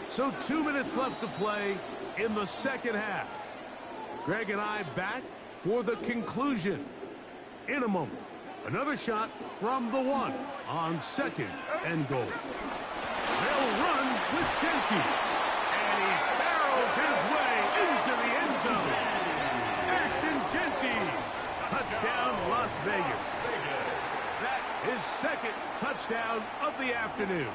So 2 minutes left to play in the second half. Greg and I back for the conclusion. In a moment, another shot from the 1 on second and goal. They'll run with Genty. And he barrels his way into the end zone. of the afternoon.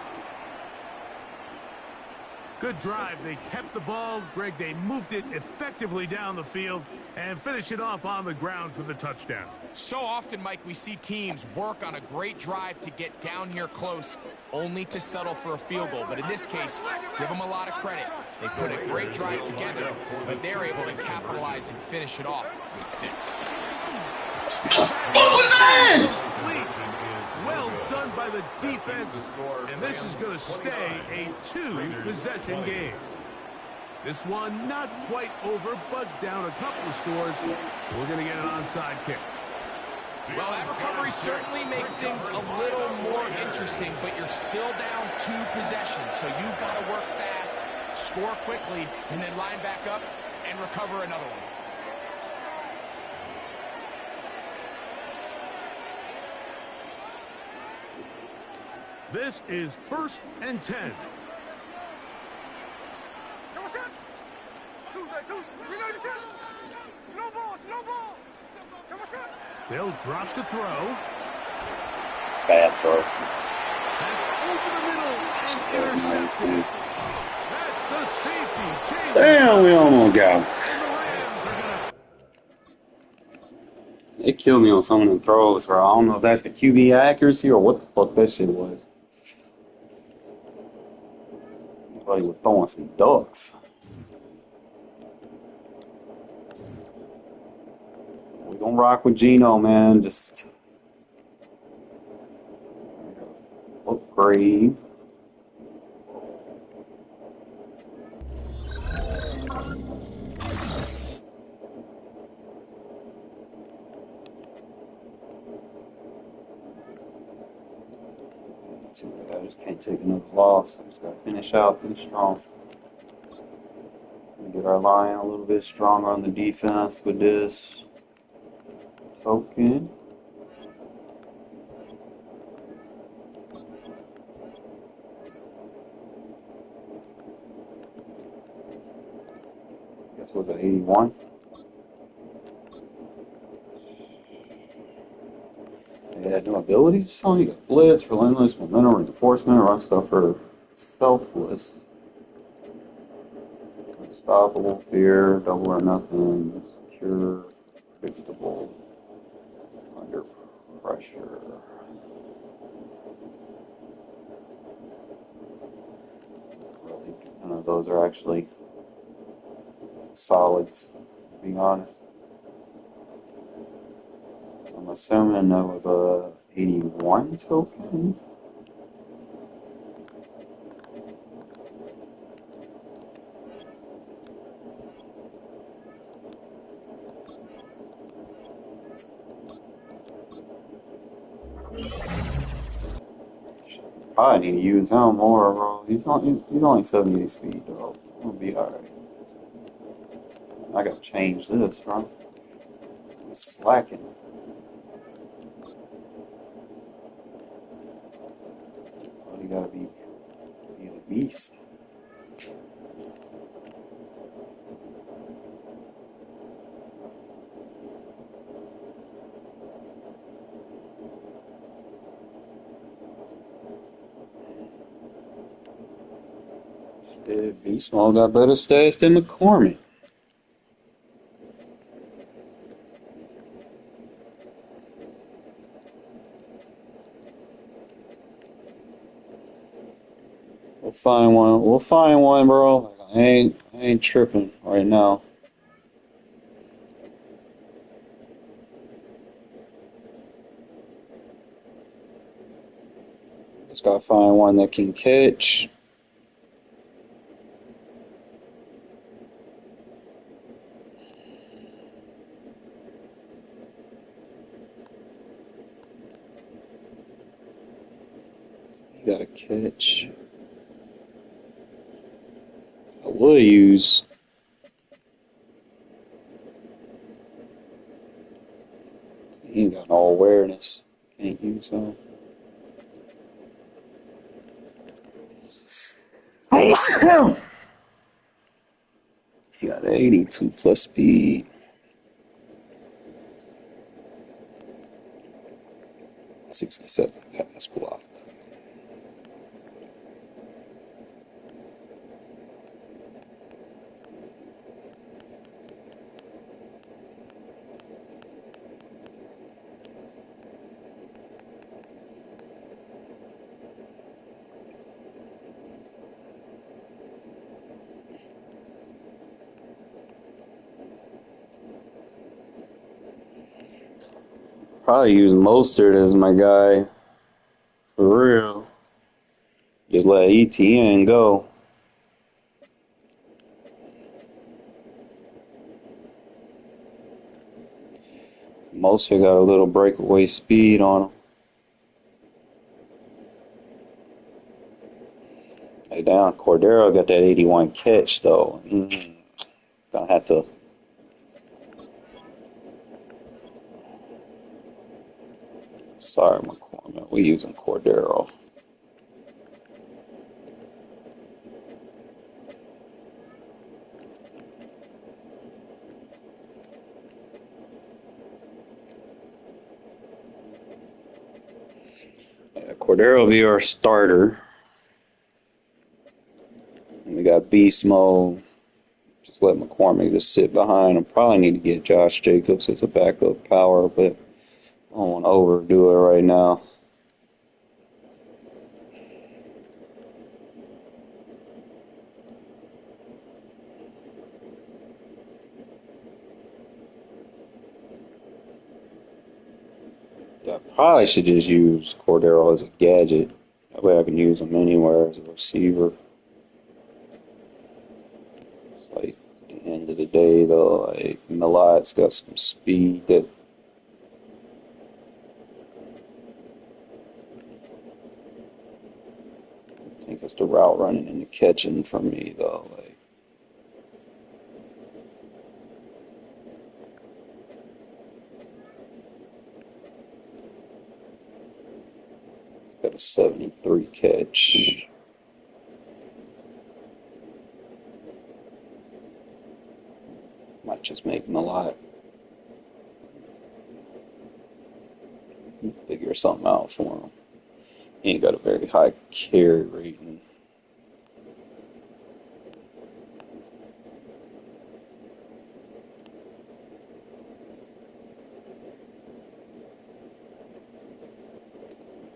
Good drive. They kept the ball. Greg, they moved it effectively down the field and finished it off on the ground for the touchdown. So often, Mike, we see teams work on a great drive to get down here close, only to settle for a field goal. But in this case, give them a lot of credit. They put a great drive together, but they're able to capitalize and finish it off with 6. What was that? Well done by the defense, and this is going to stay a 2-possession game. This one not quite over, but down a couple of scores. We're going to get an onside kick. Well, that recovery certainly makes things a little more interesting, but you're still down 2 possessions, so you've got to work fast, score quickly, and then line back up and recover another one. This is 1st and 10. They'll drop to throw. Bad throw. That's over the middle and intercepted. That's the safety. Damn, we almost got him. It killed me on some of the throws, bro. I don't know if that's the QB accuracy or what the fuck that shit was. I thought he was throwing some ducks. We're gonna rock with Geno, man. Just upgrade. I just can't take another loss. I just gotta finish strong. Get our line a little bit stronger on the defense with this token. I guess was it 81? Yeah, no abilities or something. You got blitz, relentless, momentum, reinforcement, run stuffer, selfless, unstoppable, fear, double or nothing, secure, predictable, under pressure. Really, none of those are actually solids, to be honest. So I'm assuming that was a 81 token. I need to use him more, bro. He's only 78 speed, though. We'll be alright. I gotta change this, bro. I'm slacking. But you gotta be the beast. Beast Mode got better stats than McCormick. We'll find one. We'll find one, bro. I ain't tripping right now. Just gotta find one that can catch. You gotta catch. I would use. He ain't got no awareness. Can't use him. He got 82 plus speed. 67 pass block. Probably use Mostert as my guy. For real. Just let ETN go. Mostert got a little breakaway speed on him. Hey, down. Cordero got that 81 catch, though. Gonna have to. Sorry, McCormick. We're using Cordero. Cordero will be our starter. And we got Beast Mode. Just let McCormick just sit behind him. Probably need to get Josh Jacobs as a backup power, but I don't want to overdo it right now. I probably should just use Cordero as a gadget. That way I can use him anywhere as a receiver. It's like at the end of the day, though, like Millat's got some speed that I think it's the route running and the catching for me, though. Like, he's got a 73 catch. Might just make Millat figure something out for him. He ain't got a very high carry rating.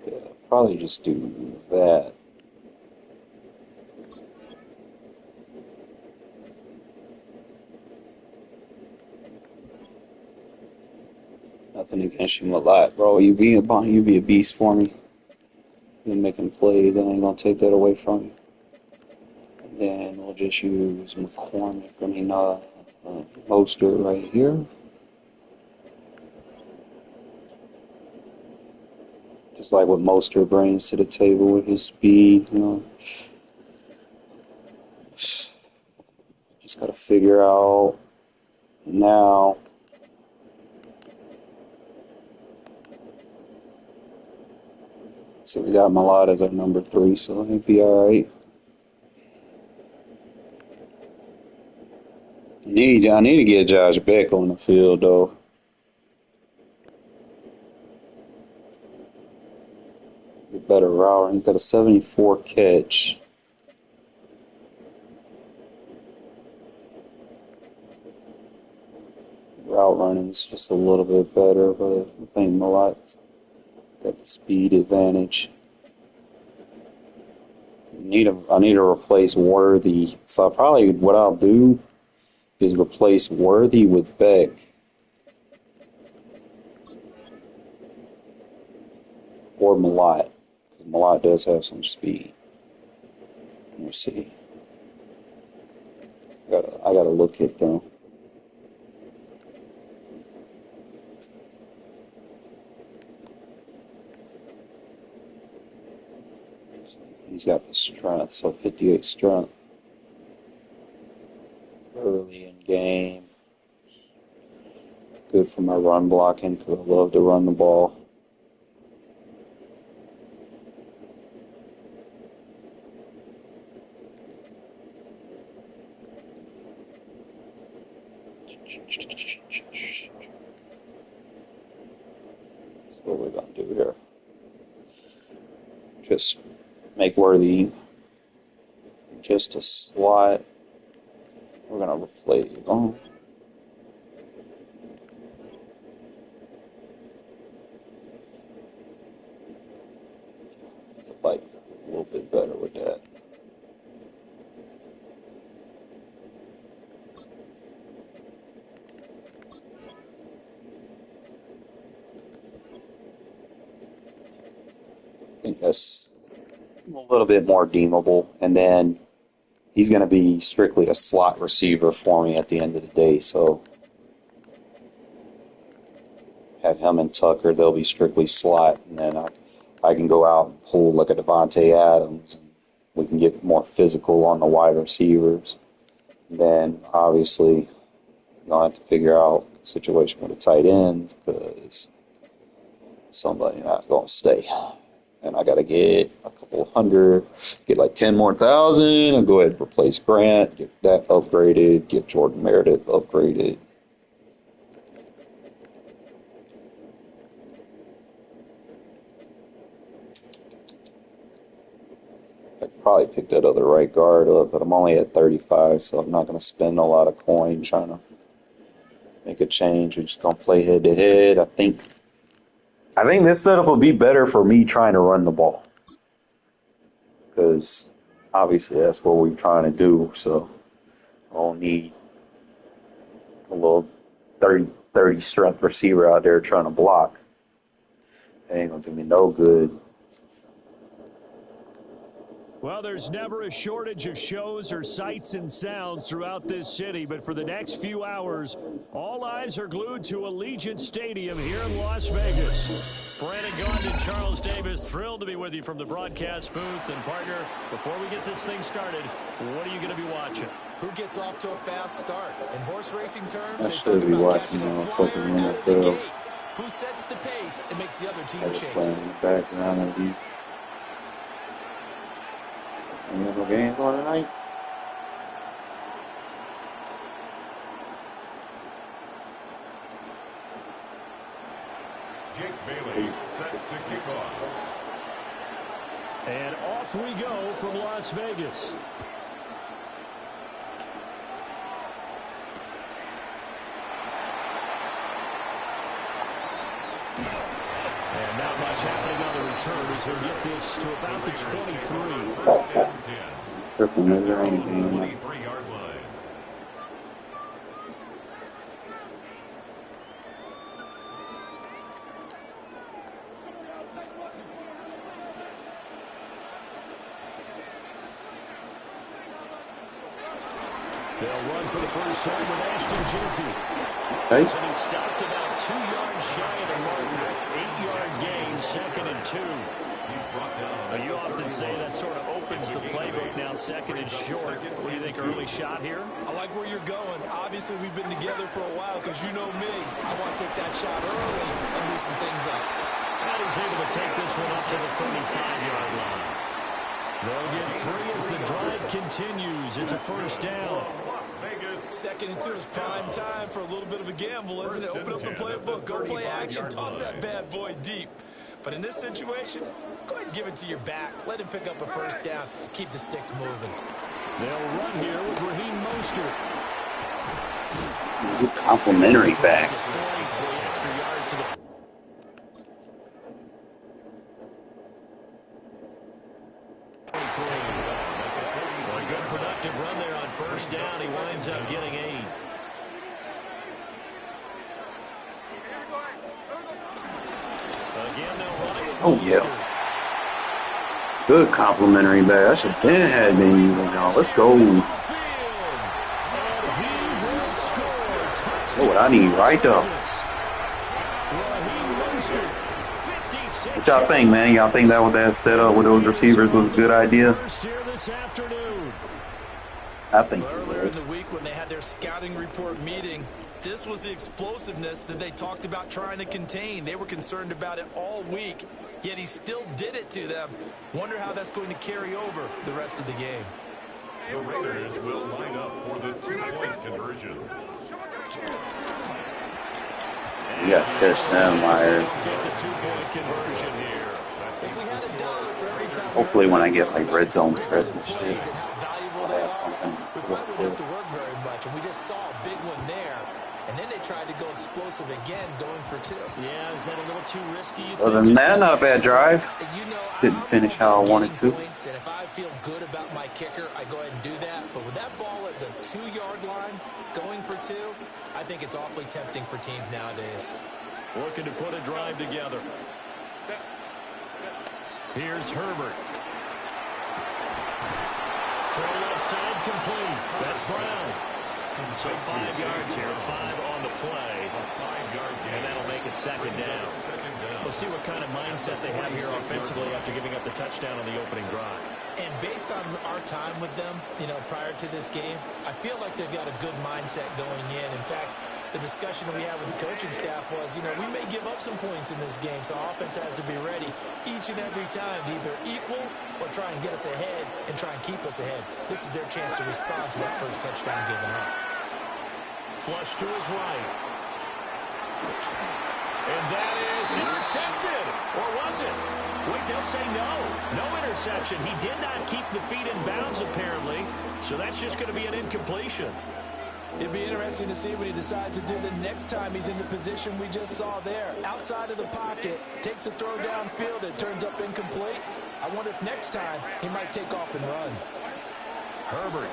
Yeah, probably just do that. Nothing against you, Millat, bro. You be a beast for me. You're making plays. I ain't gonna take that away from you. And then we'll just use McCormick. Mostert right here. Just like what Mostert brings to the table with his speed, you know. Just gotta figure out now. So we got Millat as our number 3, so he'll be alright. I need to get Josh Beck on the field, though. He's a better router. He's got a 74 catch. Route running is just a little bit better, but I think Millat's got the speed advantage. I need to replace Worthy. So what I'll do is replace Worthy with Beck. Or Millat. Because Millat does have some speed. Let me see. I gotta look at them. He's got the strength, so 58 strength. Early in game. Good for my run blocking because I love to run the ball. So what we're going to do here. Just make Worthy just a slot. We're going to replace it. Oh. Like a little bit better with that. think that's a little bit more redeemable. And then he's going to be strictly a slot receiver for me at the end of the day. So have him and Tucker, they'll be strictly slot. And then I can go out and pull like a Devontae Adams. And we can get more physical on the wide receivers. And then obviously you'll have to figure out the situation with the tight ends because somebody not going to stay. And I got to get a couple hundred, get like 10 more thousand, and go ahead and replace Grant, get that upgraded, get Jordan Meredith upgraded. I could probably pick that other right guard up, but I'm only at 35, so I'm not going to spend a lot of coin trying to make a change. We're just going to play head to head. I think this setup will be better for me trying to run the ball. Because obviously that's what we're trying to do. So I don't need a little 30 strength receiver out there trying to block. It ain't going to do me no good. Well, there's never a shortage of shows or sights and sounds throughout this city, but for the next few hours, all eyes are glued to Allegiant Stadium here in Las Vegas. Brandon Gaudin and Charles Davis, thrilled to be with you from the broadcast booth. And, partner, before we get this thing started, what are you going to be watching? Who gets off to a fast start? In horse racing terms, I they should talk be about watching catching a fucking flyer and out of the NFL. gate. Who sets the pace and makes the other team Playing chase? in the background of you. Any other games on tonight? Jake Bailey set to kick off. And off we go from Las Vegas. And not much happening on the return as they get this to about the 23. Triple mid-range game. 23-yard line. They'll run for the first time with Ashton Jeanty. Okay. So he stopped about 2 yards shy of the marker. 8-yard gain, 2nd and 2. Now, you often say that sort of opens the playbook now, 2nd and short. What do you think, early shot here? I like where you're going. Obviously, we've been together for a while because you know me. I want to take that shot early and loosen things up. And he's able to take this one up to the 35-yard line. They'll get 3 as the drive continues. It's a first down. 2nd and 2 is prime time for a little bit of a gamble, isn't it? Open up the playbook, go play action, toss that bad boy deep. But in this situation, go ahead and give it to your back. Let him pick up a first down. Keep the sticks moving. They'll run here with Raheem Mostert. Good complimentary back. A good productive run there on first down. He winds up getting 8. Again, they'll run it with Oh, yeah. Good complimentary back. I should have been using y'all. Let's go. That's what I need right there. What y'all think, man? Y'all think that setup with those receivers was a good idea? I think it Earlier in was. the week when they had their scouting report meeting, this was the explosiveness that they talked about trying to contain. They were concerned about it all week, yet he still did it to them. Wonder how that's going to carry over the rest of the game. The Raiders will line up for the 2-point conversion. You got Kirsten Meyer. Hopefully when I get like red zone credit and shit, I'll have something. We probably wouldn't have to work very much, and we just saw a big one there. And then they tried to go explosive again, going for 2. Yeah, is that a little too risky? Other than that, not a bad drive. Just didn't finish how I wanted to. Points, and if I feel good about my kicker, I go ahead and do that. But with that ball at the 2-yard line, going for 2, I think it's awfully tempting for teams nowadays. Looking to put a drive together. Here's Herbert. Throw left side complete. That's Brown. So 5 yards here, 5 on the play. And that'll make it second down. We'll see what kind of mindset they have here offensively after giving up the touchdown on the opening drive. And based on our time with them, prior to this game, I feel like they've got a good mindset going in. In fact, the discussion that we had with the coaching staff was, we may give up some points in this game, so our offense has to be ready each and every time to either equal or try and get us ahead and try and keep us ahead. This is their chance to respond to that first touchdown given up. Flush to his right. And that is intercepted. Or was it? Wait, they'll say no. No interception. He did not keep the feet in bounds, apparently. So that's just going to be an incompletion. It'd be interesting to see what he decides to do the next time he's in the position we just saw there. Outside of the pocket, takes a throw downfield, it turns up incomplete. I wonder if next time he might take off and run. Herbert.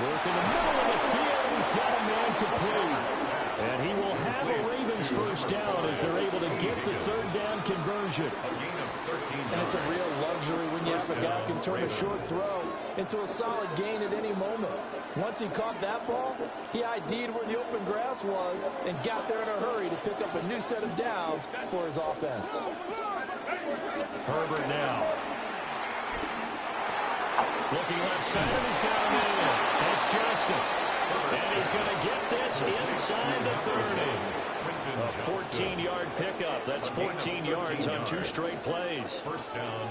Work in the middle of the field. He's got a man complete. And he will have a Ravens first down as they're able to get the third down conversion. And it's a real luxury when you have a guy who can turn a short throw into a solid gain at any moment. Once he caught that ball, he ID'd where the open grass was and got there in a hurry to pick up a new set of downs for his offense. Herbert now. Looking left side, and he's got him in. That's Johnston. And he's going to get this inside the 30. A 14-yard pickup. That's 14 yards on 2 straight plays.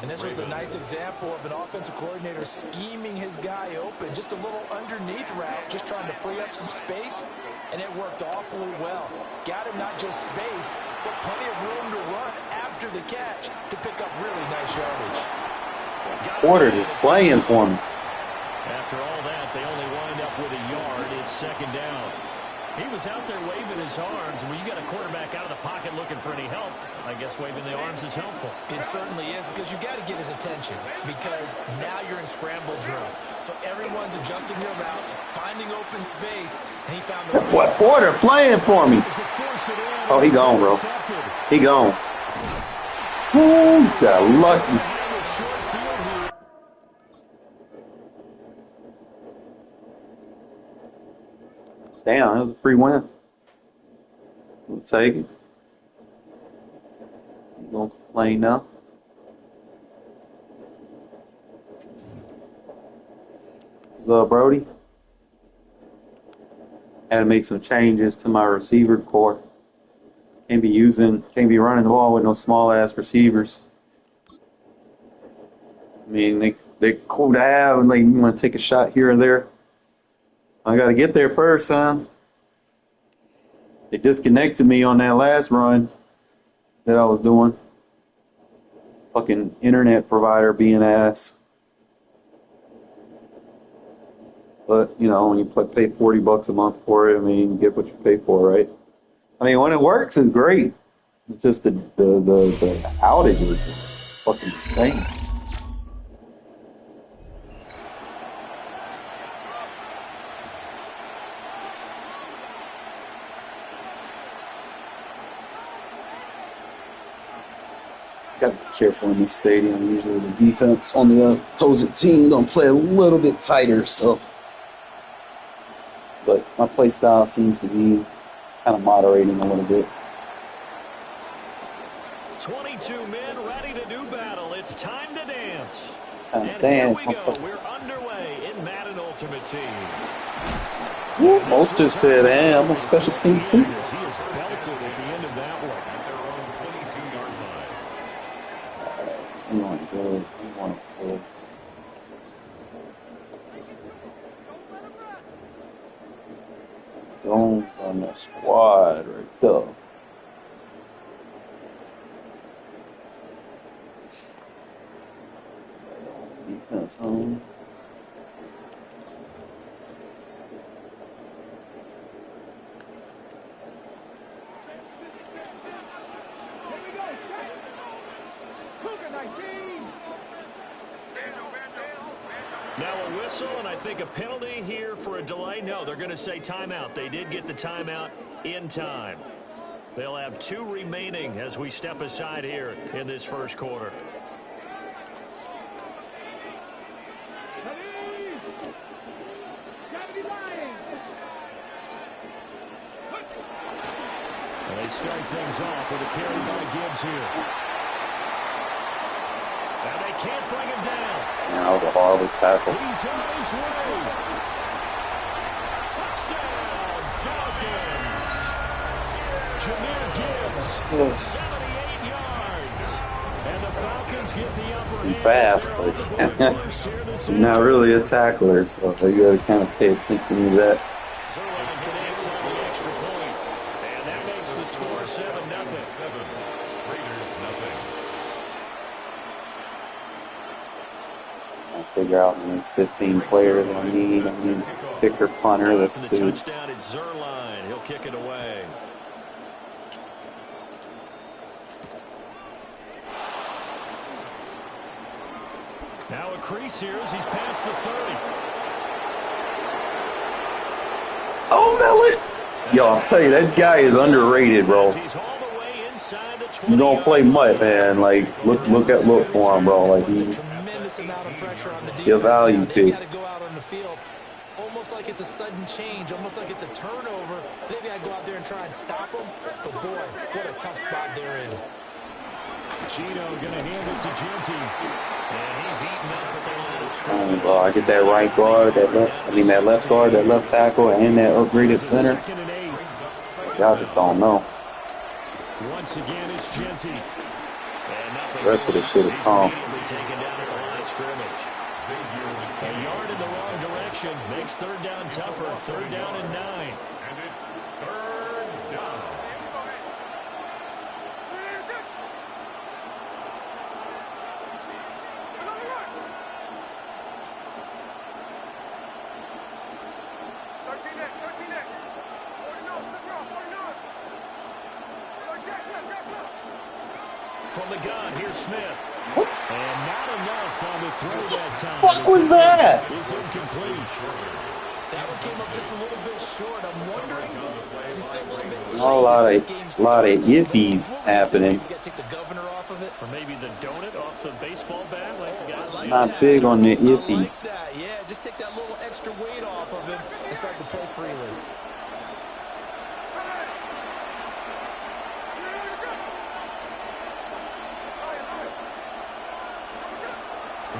And this was a nice example of an offensive coordinator scheming his guy open. Just a little underneath route, just trying to free up some space, and it worked awfully well. Got him not just space, but plenty of room to run after the catch to pick up really nice yardage. Porter just playing for me. After all that, they only wind up with a yard. It's second down. He was out there waving his arms. When you got a quarterback out of the pocket looking for any help, I guess waving the arms is helpful. It certainly is, because you got to get his attention, because now you're in scramble drill. So everyone's adjusting their routes, finding open space, and he found the What Porter playing for me? Oh, he gone, bro. He gone. Ooh, got lucky. Damn, that was a free win. We'll take it. You gonna complain now? What's up, Brody? Had to make some changes to my receiver core. Can't be running the ball with no small ass receivers. I mean, they're cool to have, and you want to take a shot here and there. I got to get there first, son. They disconnected me on that last run that I was doing. Fucking internet provider being ass. But, when you pay $40 a month for it, I mean, you get what you pay for, right? I mean, when it works, it's great. It's just the outages are fucking insane. Got to be careful in this stadium. Usually the defense on the opposing team don't play a little bit tighter, so. But my play style seems to be kind of moderating a little bit. 22 men ready to do battle. It's time to dance. Time to and dance, here we go. We're underway in Madden Ultimate Team. Most just said, hey, I'm a special team too. He is belted at the end of that one. We want good. We want good. Jones on the squad right there. Defense home. Now a whistle, and I think a penalty here for a delay. No, they're going to say timeout. They did get the timeout in time. They'll have 2 remaining as we step aside here in this first quarter. And they start things off with a carry by Gibbs here. And they can't bring him down. That was a horrible tackle. He's on his way. Touchdown, Falcons. Jameer Gibbs, 78 yards. And the Falcons get the upper hand. Fast, but not really a tackler, so you got to kind of pay attention to that. Zerline connects on the extra point. And that makes the score 7-0. 7, Raiders nothing. I'll figure out the next 15 players I need. I need kicker, punter, that's 2. Touchdown, it's Zerline. He'll kick it away. Now a crease here as he's past the 30. Oh, Millet! Yo, I'll tell you, that guy is underrated, bro. You don't play much, man. Like, look for him, bro. Like, he's a value pick. Almost like it's a sudden change, almost like it's a turnover. Maybe I go out there and try and stop him, but boy, what a tough spot they're in. Chino gonna hand it to Genty, and he's eating up at the line of scrimmage. Bro, I get that right guard, that left guard, that left tackle, and that upgraded center. Y'all just don't know. Once again, it's Genty. The rest of the shit is calm. Taken down at the line of scrimmage. A yard in the wrong direction makes third down tougher. 3rd down and 9. And it's 3rd down. From the gun, here's Smith. And not enough on the throw that time. What the fuck was that? It's incomplete. That one came up just a little bit short. I'm wondering, is he still a little bit tight? A lot of iffies happening. Take the governor off of it. Or maybe the donut off the baseball bat, like the guys. Not big on the iffies. Yeah, just take that little extra weight off of him and start to play freely.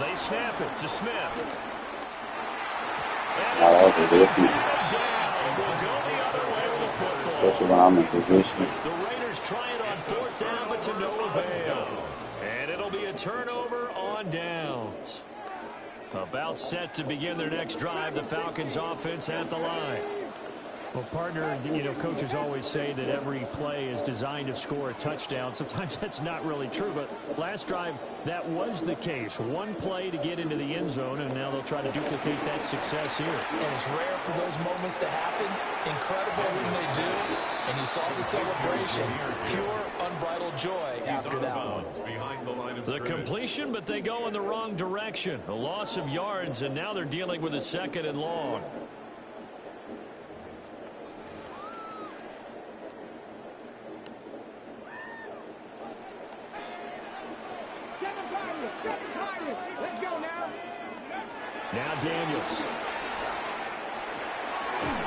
They snap it to Smith. That was a iffy. Especially when I'm in position. The Raiders try it on 4th down, but to no avail. And it'll be a turnover on downs. About set to begin their next drive, the Falcons offense at the line. Well, partner, coaches always say that every play is designed to score a touchdown. Sometimes that's not really true, but last drive, that was the case. One play to get into the end zone, and now they'll try to duplicate that success here. And it's rare for those moments to happen. Incredible when they do. And you saw the celebration. Pure, unbridled joy after that one. The completion, but they go in the wrong direction. A loss of yards, and now they're dealing with a 2nd and long. Now Daniels.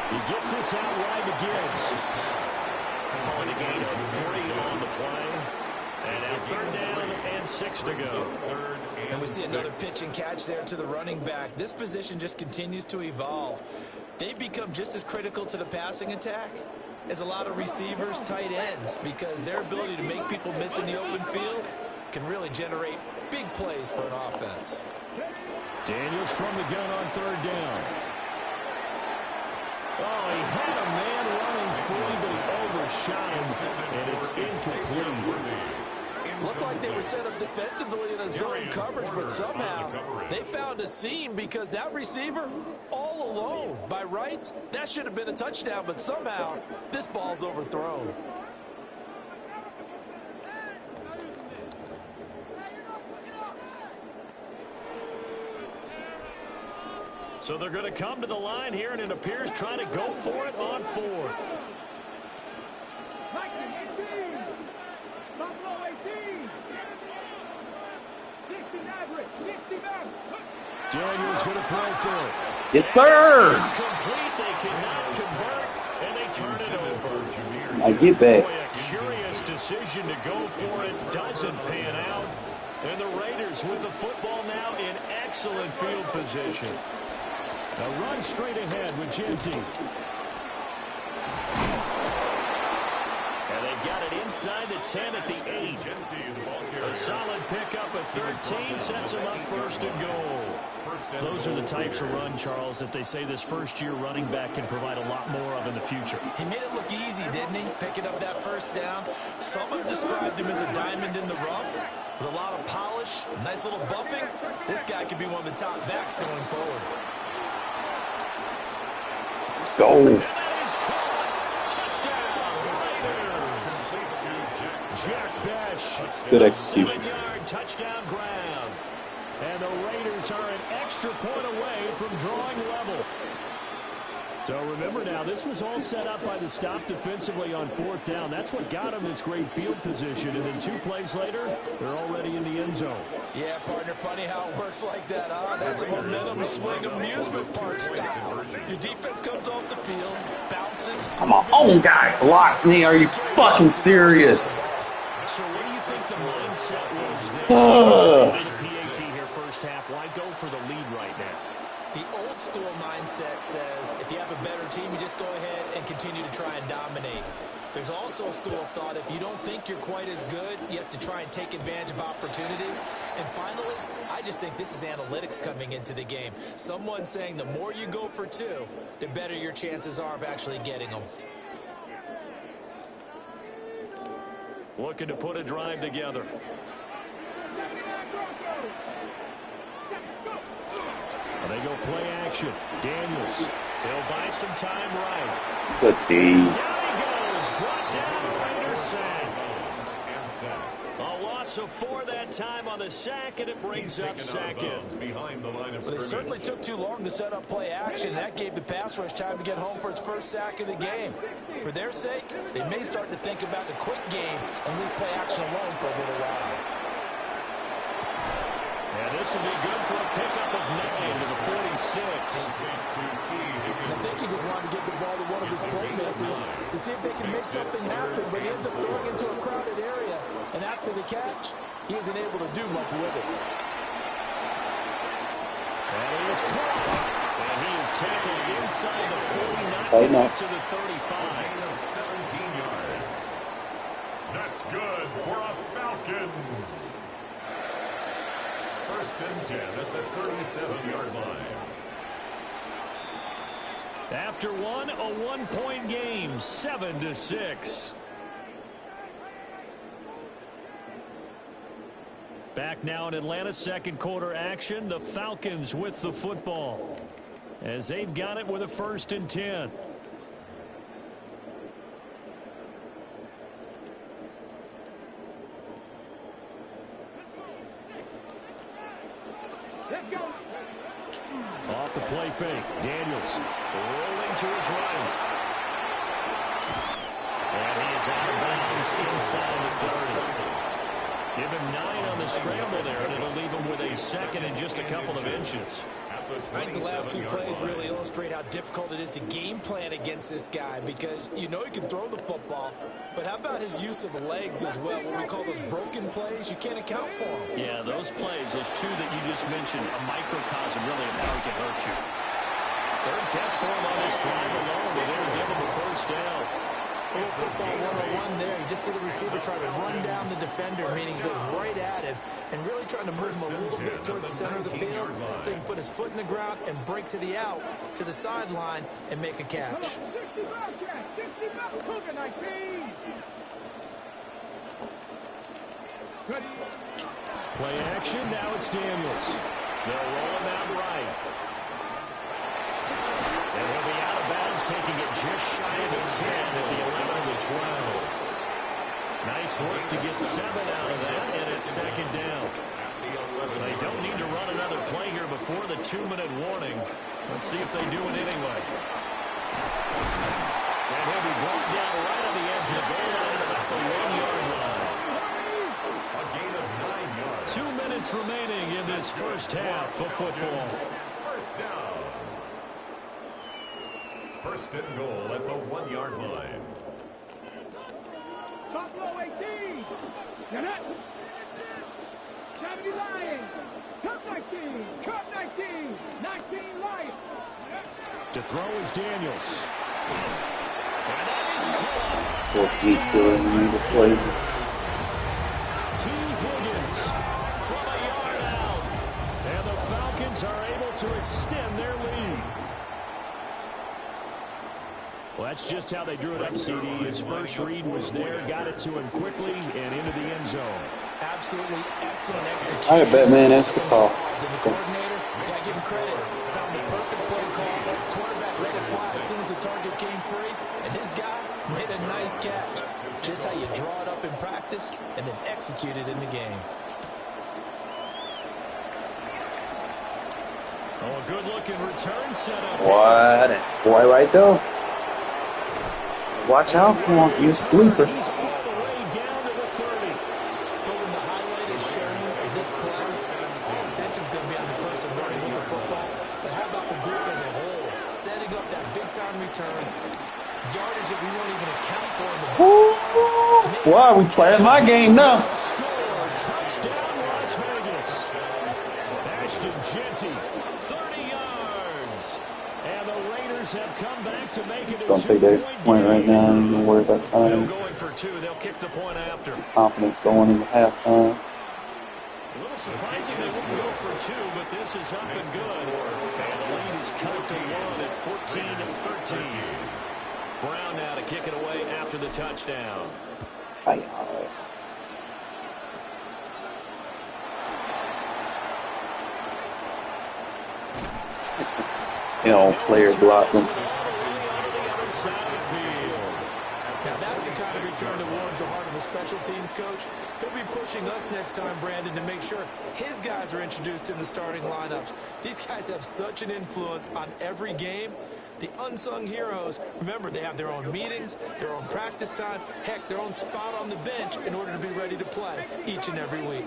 He gets this out wide to Gibbs. On a gain of 3 on the play. And now 3rd down and 6 to go. And we see another pitch and catch there to the running back. This position just continues to evolve. They've become just as critical to the passing attack as a lot of receivers, tight ends, because their ability to make people miss in the open field can really generate big plays for an offense. Daniels from the gun on 3rd down. Oh, he had a man running free, but he overshot him, and it's incomplete. Looked like they were set up defensively in a zone coverage, but somehow they found a seam because that receiver all alone. By rights, that should have been a touchdown, but somehow this ball's overthrown. So they're going to come to the line here, and it appears trying to go for it on 4th. Daniels going to throw through. Yes, sir. Complete. They cannot convert, and they turn it over. I get back. Boy, a curious decision to go for it. Doesn't pan out. And the Raiders with the football now in excellent field position. A run straight ahead with Genty. And they've got it inside the 10 at the 8. A solid pickup at 13 sets them up first and goal. Those are the types of run, Charles, that they say this first-year running back can provide a lot more of in the future. He made it look easy, didn't he? Picking up that first down. Some have described him as a diamond in the rough with a lot of polish, nice little buffing. This guy could be one of the top backs going forward. Let's go. And that is caught. Touchdown, Raiders. Jack Besh. Good execution. 7-yard touchdown grab. And the Raiders are an extra point away from drawing level. So remember now, this was all set up by the stop defensively on 4th down. That's what got them this great field position. And then 2 plays later, they're already in the end zone. Yeah, partner, funny how it works like that, huh? That's a momentum swing amusement park style. Your defense comes off the field, bouncing. Come on, oh, guy, block me. Are you fucking serious? So what do you think the mindset was there? PAT here first half. Why go for the lead right now? The old school mindset says if you have a better team, you just go ahead and continue to try and dominate. There's also a school of thought, if you don't think you're quite as good, you have to try and take advantage of opportunities. And finally, I just think this is analytics coming into the game. Someone saying the more you go for 2, the better your chances are of actually getting them. Looking to put a drive together. They go play action. Daniels. He'll buy some time right. Good D. Down he goes. Brought down. Raiders sack. A loss of 4 that time on the sack, and it brings up second. Well, they certainly took too long to set up play action. That gave the pass rush time to get home for its first sack of the game. For their sake, they may start to think about the quick game and leave play action alone for a little while. And this will be good for a pickup of 9 to the 46. I think he just wanted to get the ball to one of his playmakers to see if they can make something happen, but he ends up throwing into a crowded area. And after the catch, he isn't able to do much with it. And he is caught. And he is tackled inside the 49 to the 35. 17 yards. That's good for a Falcons. First and 10 at the 37-yard line. After one, a 1-point game, 7-6. Back now in Atlanta's second quarter action, the Falcons with the football as they've got it with a 1st and 10. Off the play fake, Daniels rolling to his right. And he is out of bounds inside the 30. Give him 9 on the scramble there, and it'll leave him with a second and just a couple of inches. I think the last 2 plays really illustrate how difficult it is to game plan against this guy because you know he can throw the football, but how about his use of legs as well, what we call those broken plays? You can't account for them. Yeah, those plays, those 2 that you just mentioned, a microcosm really of how he can hurt you. 3rd catch for him on this drive alone, and they'll give him the first down. A little football 101 there. You just see the receiver try to run down the defender, meaning he goes right at him and really trying to move him a little bit towards the center of the field so he can put his foot in the ground and break to the out, to the sideline, and make a catch. Play action, now it's Daniels. They'll roll him out right. And he'll be out of bounds, taking it just shy of the 10 at the 11 of the 12. Nice work to get 7 out of that, and it's 2nd down. They don't need to run another play here before the 2-minute warning. Let's see if they do it anyway. And he'll be brought down right on the edge of the goal line. minutes remaining in this first half of football. First down. First and goal at the 1-yard line. Buffalo 18. Get up. 70 Lions. Cup 19. Cup 19. 19 Lions. To throw is Daniels. And that is caught. Well, he's still in the need to play. T. Higgins from a yard out. And the Falcons are able to extend their lead. Well, that's just how they drew it up, CD. His first read was there, got it to him quickly, and into the end zone. Absolutely excellent execution. All right, Batman Escapade. The coordinator, got to give him credit. Found the perfect play call. Quarterback let it fly as soon as the target came free, and his guy made a nice catch. Just how you draw it up in practice and then execute it in the game. Oh, a good-looking return setup. What? Boy, right there. Watch out for him. He's a sleeper. He's all the way down to the 30. But when the highlight is shown of this play, all attention's going to be on the person running with the football. But how about the group as a whole? Setting up that big-time return. Yardage that we won't even account for in the box. Wow, we playing my game now. Score. Touchdown, Las Vegas. Ashton Jeanty, 30 yards. And the Raiders have come back to make it It's going to take that point right now. I'm going to worry about time. going for two. They'll kick the point after. Confidence going into halftime. A little surprising they wouldn't go for two, but this is up and good. And the lead is cut to 1 at 14-13. Brown now to kick it away after the touchdown. Tight. Player block them. Now that's the kind of return that warms the heart of the special teams coach. He'll be pushing us next time, Brandon, to make sure his guys are introduced in the starting lineups. These guys have such an influence on every game. The unsung heroes, remember, they have their own meetings, their own practice time, heck, their own spot on the bench in order to be ready to play each and every week.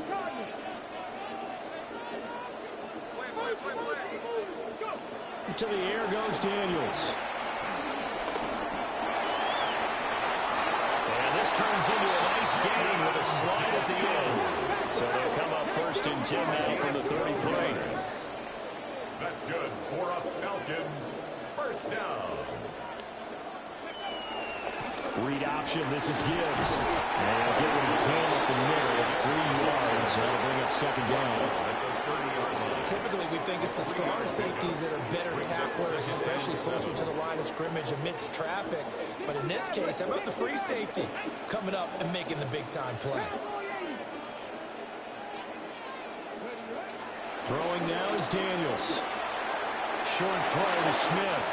To the air goes Daniels. And this turns into a nice gain with a slide at the end. So they'll come up first and 10 now from the 33. That's good for a Falcons. First down. Read option. This is Gibbs. And he'll get what he can up the middle at 3 yards. That'll bring up second down. Typically, we think it's the strong safeties that are better tacklers, especially closer to the line of scrimmage amidst traffic. But in this case, how about the free safety coming up and making the big-time play? Throwing now is Daniels. Short throw to Smith.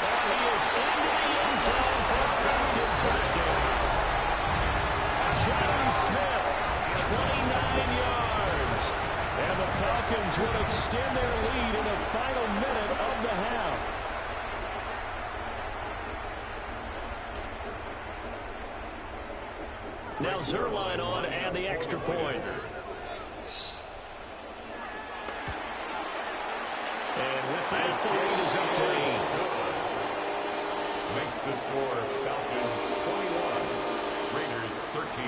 And he is into the end zone for a Falcon touchdown. John Smith, 29 yards. And the Falcons will extend their lead in the final minute of the half. Now Zerline on and the extra point. And with that, the lead is up to 8. Makes the score Falcons 21, Raiders 13.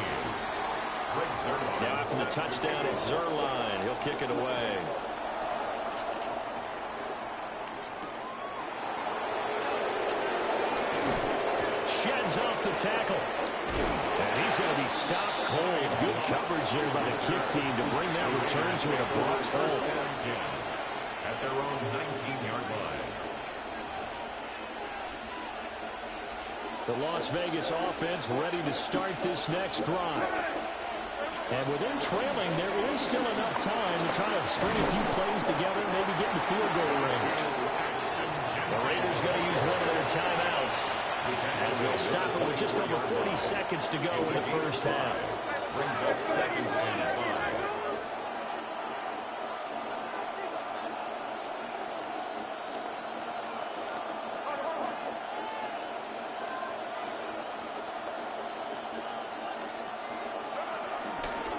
Now after the touchdown, it's Zerline. He'll kick it away. Sheds off the tackle. And he's going to be stopped cold. Good coverage here by the kick team to bring that return to an abrupt halt. At their own 19-yard line. The Las Vegas offense ready to start this next drive. And with them trailing, there is still enough time to try to string a few plays together, maybe get in the field goal range. The Raiders going to use one of their timeouts as they'll stop it with just over 40 seconds to go in the first half. Brings up second and 5.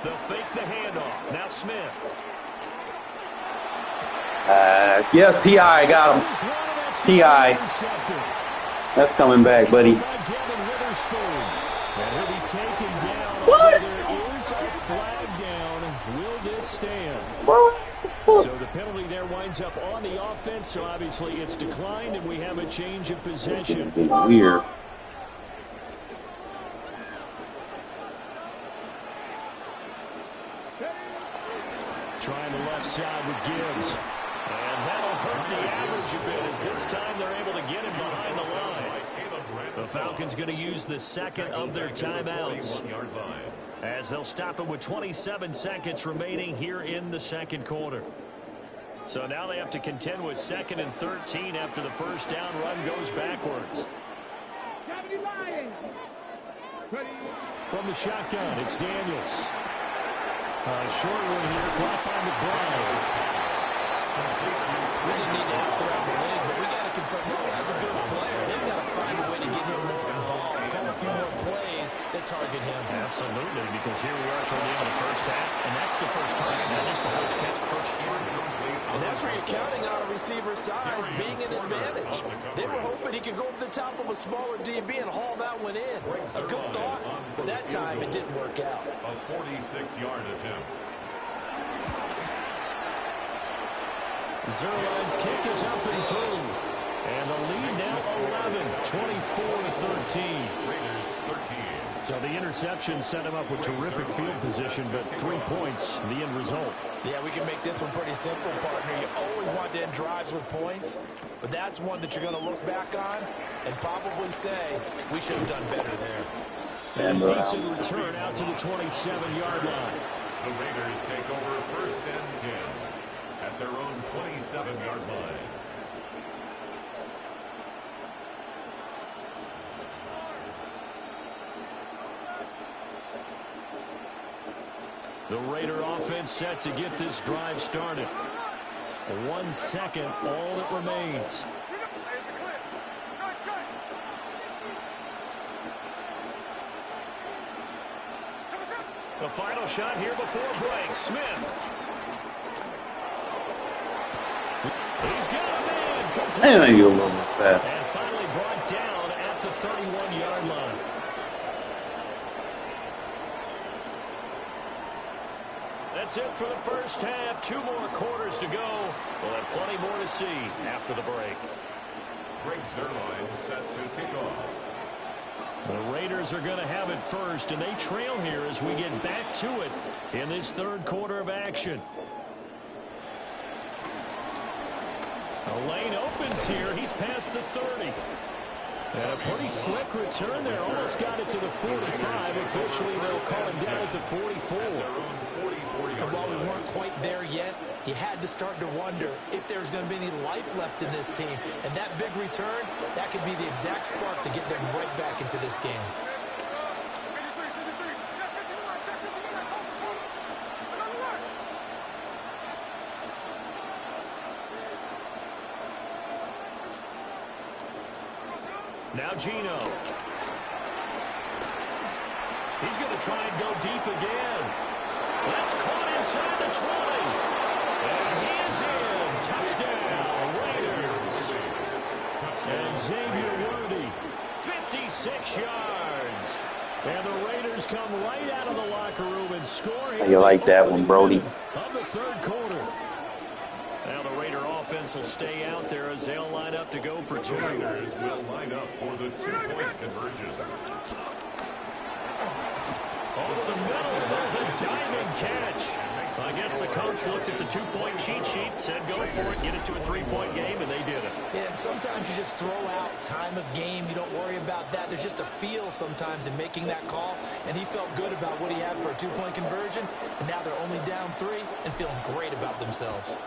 They'll fake the handoff. Now Smith. Yes, P.I. got him. P.I. That's coming back, buddy. What? Flag down. Will this stand? What? So the penalty there winds up on the offense. So obviously it's declined, and we have a change of possession. Weird. Trying the left side with Gibbs. And that'll hurt the average a bit as this time they're able to get him behind the line. The Falcons going to use the second of their timeouts, as they'll stop it with 27 seconds remaining here in the second quarter. So now they have to contend with 2nd and 13 after the first down run goes backwards. From the shotgun, it's Daniels. Short one here, caught by McBride. We didn't need to ask around the league, but we got to confirm this guy's a good player. They've got to find a way to get him more involved, call a few more plays that target him. Absolutely, because here we are toward the end of the first half, and that's the first target. That is the first catch, first target. And that's where you're counting on a receiver's size being an advantage. They were hoping he could go over the top of a smaller DB and haul that one in. A good thought, but that time it didn't work out. A 46-yard attempt. Zerline's kick is up and through. And the lead now 11, 24-13. Raiders 13. So the interception set him up with terrific field position, but 3 points, the end result. Yeah, we can make this one pretty simple, partner. You always want to end drives with points, but that's one that you're going to look back on and probably say, we should have done better there. And a decent return out to the 27-yard line. The Raiders take over 1st and 10 at their own 27-yard line. The Raider offense set to get this drive started. 1 second, all that remains. The final shot here before break. Smith. He's got a man. And you a little bit fast. And finally brought down at the 31-yard line. That's it for the first half. 2 more quarters to go. We'll have plenty more to see after the break. Greg Zerline set to kick off. The Raiders are going to have it first, and they trail here as we get back to it in this third quarter of action. A lane opens here. He's past the 30. And a pretty slick return there. Almost got it to the 45. Officially, they'll call him down at the 44. And while we weren't quite there yet, you had to start to wonder if there's going to be any life left in this team. And that big return, that could be the exact spark to get them right back into this game. Now Gino. He's going to try and go deep again. That's caught inside the 20. And he is in. Touchdown, Raiders. And Xavier Worthy, 56 yards. And the Raiders come right out of the locker room and score. How you like that one, Brody? Of the third quarter. Now the Raider offense will stay out there as they'll line up to go for 2. The Raiders will line up for the 2-point conversion. Over the middle, there's a diving catch. I guess the coach looked at the 2-point cheat sheet, said go for it, get it to a 3-point game, and they did it. Yeah, and sometimes you just throw out time of game. You don't worry about that. There's just a feel sometimes in making that call, and he felt good about what he had for a 2-point conversion, and now they're only down 3 and feeling great about themselves.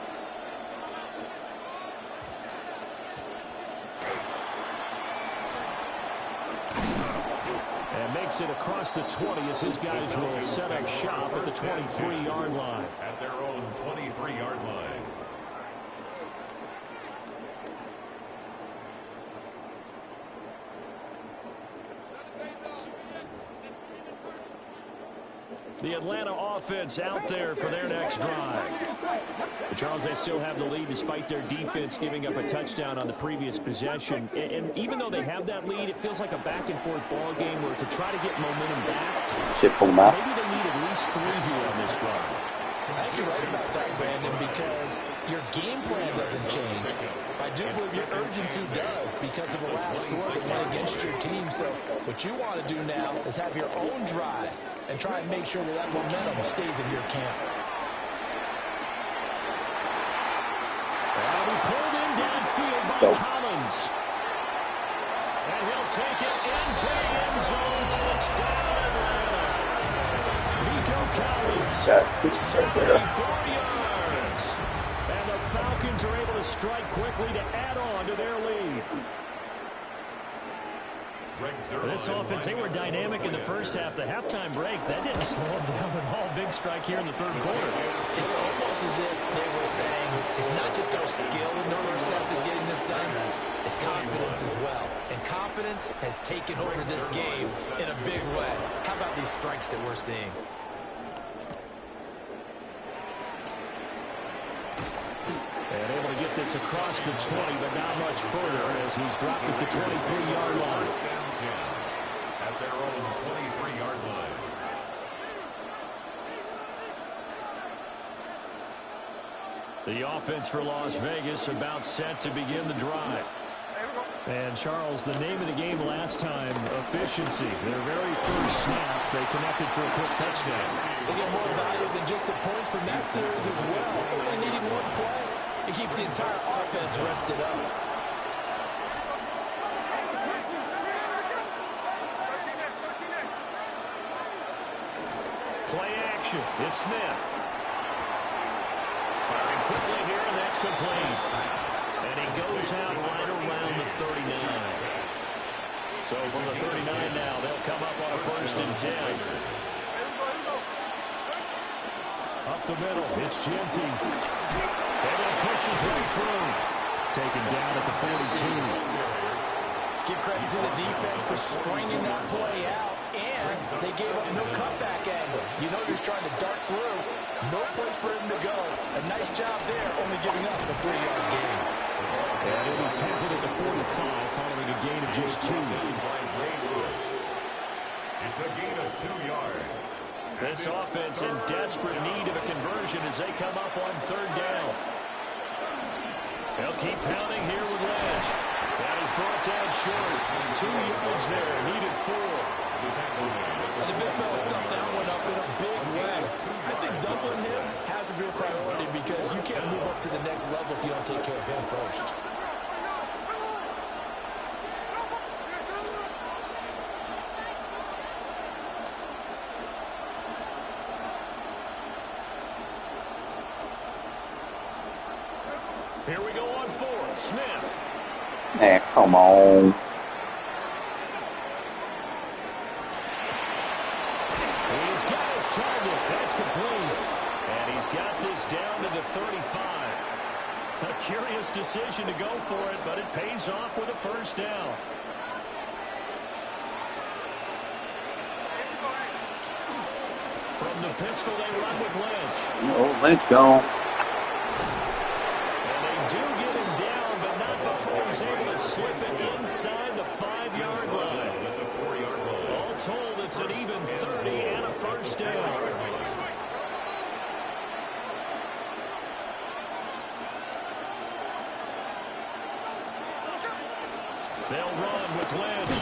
And makes it across the 20 as his guys will set up shop at the 23-yard line. At their own 23-yard line. The Atlanta offense out there for their next drive. But Charles, they still have the lead despite their defense giving up a touchdown on the previous possession. And even though they have that lead, it feels like a back-and-forth ball game where to try to get momentum back, maybe they need at least 3 here on this drive. I think you're right about that, Brandon, because your game plan doesn't change. I do believe your urgency does because of the last score that went against your team. So what you want to do now is have your own drive and try and make sure that that momentum stays in your camp. That'll be pulled in downfield by Collins. And he'll take it into the end zone. Touchdown, Atlanta. Nico Collins, 74 yards. And the Falcons are able to strike quickly to add on to their lead. This offense, they were dynamic in the first half. The halftime break, that didn't slow them down at all. Big strike here in the third quarter. It's almost as if they were saying, it's not just our skill in the first half that's getting this done, it's confidence as well. And confidence has taken over this game in a big way. How about these strikes that we're seeing? And able to get this across the 20, but not much further as he's dropped at the 23-yard line. At their own 23-yard line. The offense for Las Vegas about set to begin the drive. And Charles, the name of the game last time, efficiency. Their very first snap, they connected for a quick touchdown. They get more value than just the points from that series as well. Only needing one play. It keeps the entire offense rested up. Play action. It's Smith. Firing quickly here, and that's complete. And he goes out right around the 39. So from the 39 now, they'll come up on a 1st and 10. Up the middle, it's Genty. And he pushes right through. Taken down at the 42. Give credit to the defense for stringing that play out, and they gave up no cutback angle. You know he's trying to dart through. No place for him to go. A nice job there, only giving up the 3-yard gain. And he'll be tackled at the 45 following a gain of just 2. It's a gain of 2 yards. This offense in desperate need of a conversion as they come up on 3rd down. They'll keep pounding here with Lynch. That is brought down short. 2 yards there, needed 4. And the big fella stuffed that one up in a big way. I think doubling him has to be a priority because you can't move up to the next level if you don't take care of him first. Here we go on 4th. Smith. Man, come on. He's got his target. That's complete. And he's got this down to the 35. A curious decision to go for it, but it pays off with a 1st down. From the pistol, they run with Lynch. Oh, Lynch gone. And they do get him down, but not before he's able to slip it inside the 5-yard line. All told, it's an even 30 and a 1st down. They'll run with Lynch.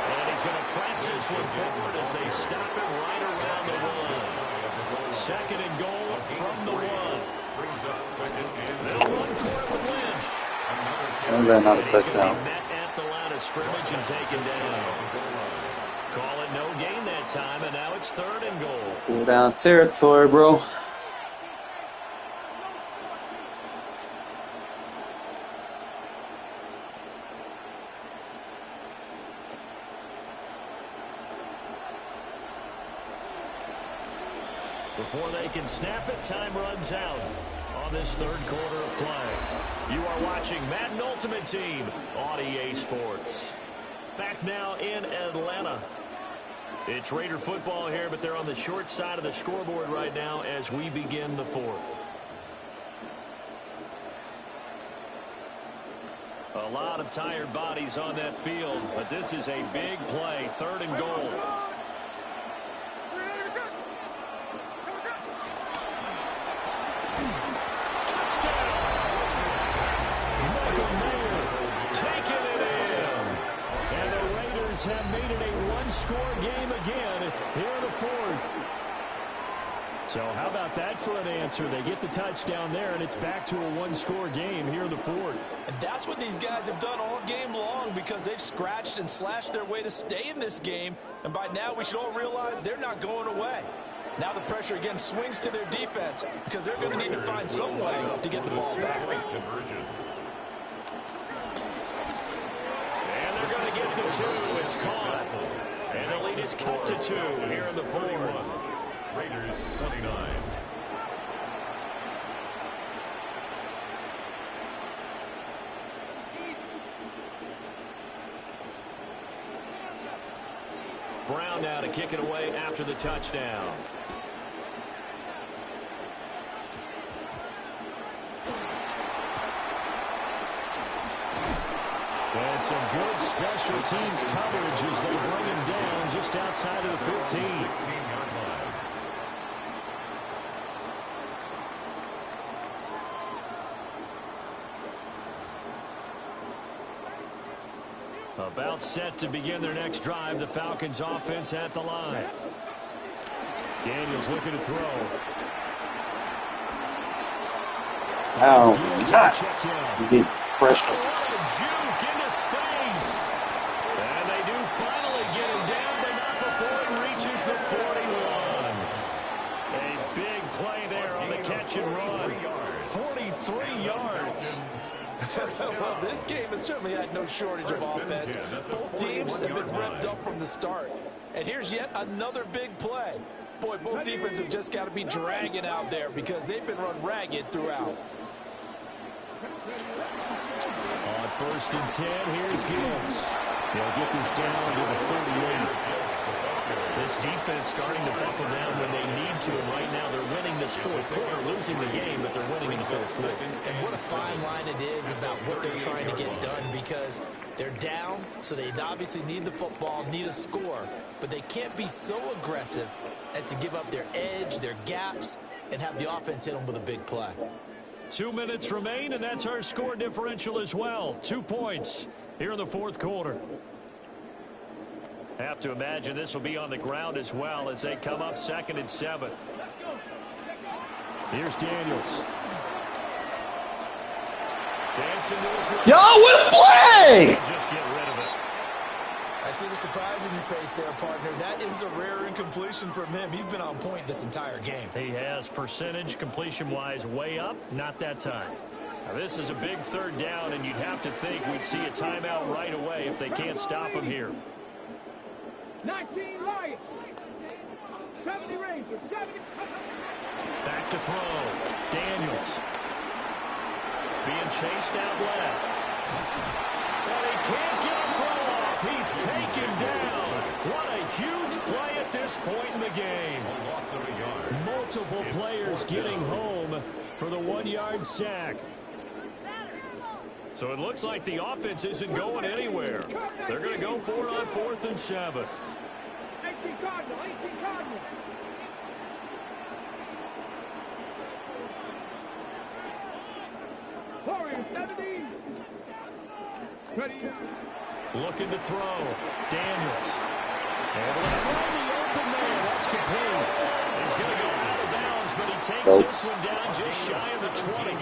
And he's going to press this one forward as they stop it right around the 1. 2nd and goal from the 1. They'll run for it with Lynch. Not a touchdown. Met at the line of scrimmage and taken down. Call it no gain that time, and now it's 3rd and goal. Pull down territory, bro. Before they can snap it, time runs out on this 3rd quarter of play. You are watching Madden Ultimate Team on EA Sports. Back now in Atlanta. It's Raider football here, but they're on the short side of the scoreboard right now as we begin the fourth. A lot of tired bodies on that field, but this is a big play, 3rd and goal. Have made it a one-score game again here in the fourth. So how about that for an answer? They get the touchdown there, and it's back to a one-score game here in the fourth. And that's what these guys have done all game long because they've scratched and slashed their way to stay in this game. And by now we should all realize they're not going away. Now the pressure again swings to their defense because they're going to need to find some way to get the ball back. Going to get the 2. It's caught. And the lead is cut to 2 here in the fourth. Raiders 29. Brown now to kick it away after the touchdown. And some good special teams coverage as they bring him down just outside of the 15. 16-yard line. About set to begin their next drive. The Falcons offense at the line. Daniels looking to throw. Oh, God. You get pressure. Juke into space. And they do finally get him down, but not before he reaches the 41. A big play there on the catch and run. 43 yards. Well, this game has certainly had no shortage of offense. Both teams have been revved up from the start. And here's yet another big play. Boy, both defenses have just got to be dragging out there because they've been run ragged throughout. On 1st and 10, here's Gibbs. They'll get this down to the 38. This defense starting to buckle down when they need to, and right now they're winning this fourth quarter, losing the game, but they're winning in the fourth quarter. And what a fine line it is about what they're trying to get done because they're down, so they obviously need the football, need a score, but they can't be so aggressive as to give up their edge, their gaps, and have the offense hit them with a big play. 2 minutes remain, and that's our score differential as well. 2 points here in the fourth quarter. Have to imagine this will be on the ground as well as they come up 2nd and 7. Here's Daniels. Dancing to his left. Yo, what a flag! Just get rid of it. I see the surprise in your face there, partner. That is a rare incompletion from him. He's been on point this entire game. He has percentage completion-wise way up, not that time. Now, this is a big 3rd down, and you'd have to think we'd see a timeout right away if they can't stop him here. 19 Lions. 70 Rangers. 70. Back to throw. Daniels. Being chased out left. And he can't get a throw off. He's taken down. What a huge play at this point in the game. Multiple players getting home for the 1-yard sack. So it looks like the offense isn't going anywhere. They're going to go for it on 4th and 7. 18 Cardinal. 18 Cardinal. Warriors 70. Ready. Looking to throw. Daniels. Able to find the open man. That's complete. He's going to go out of bounds, but he takes this one down just shy of the 20.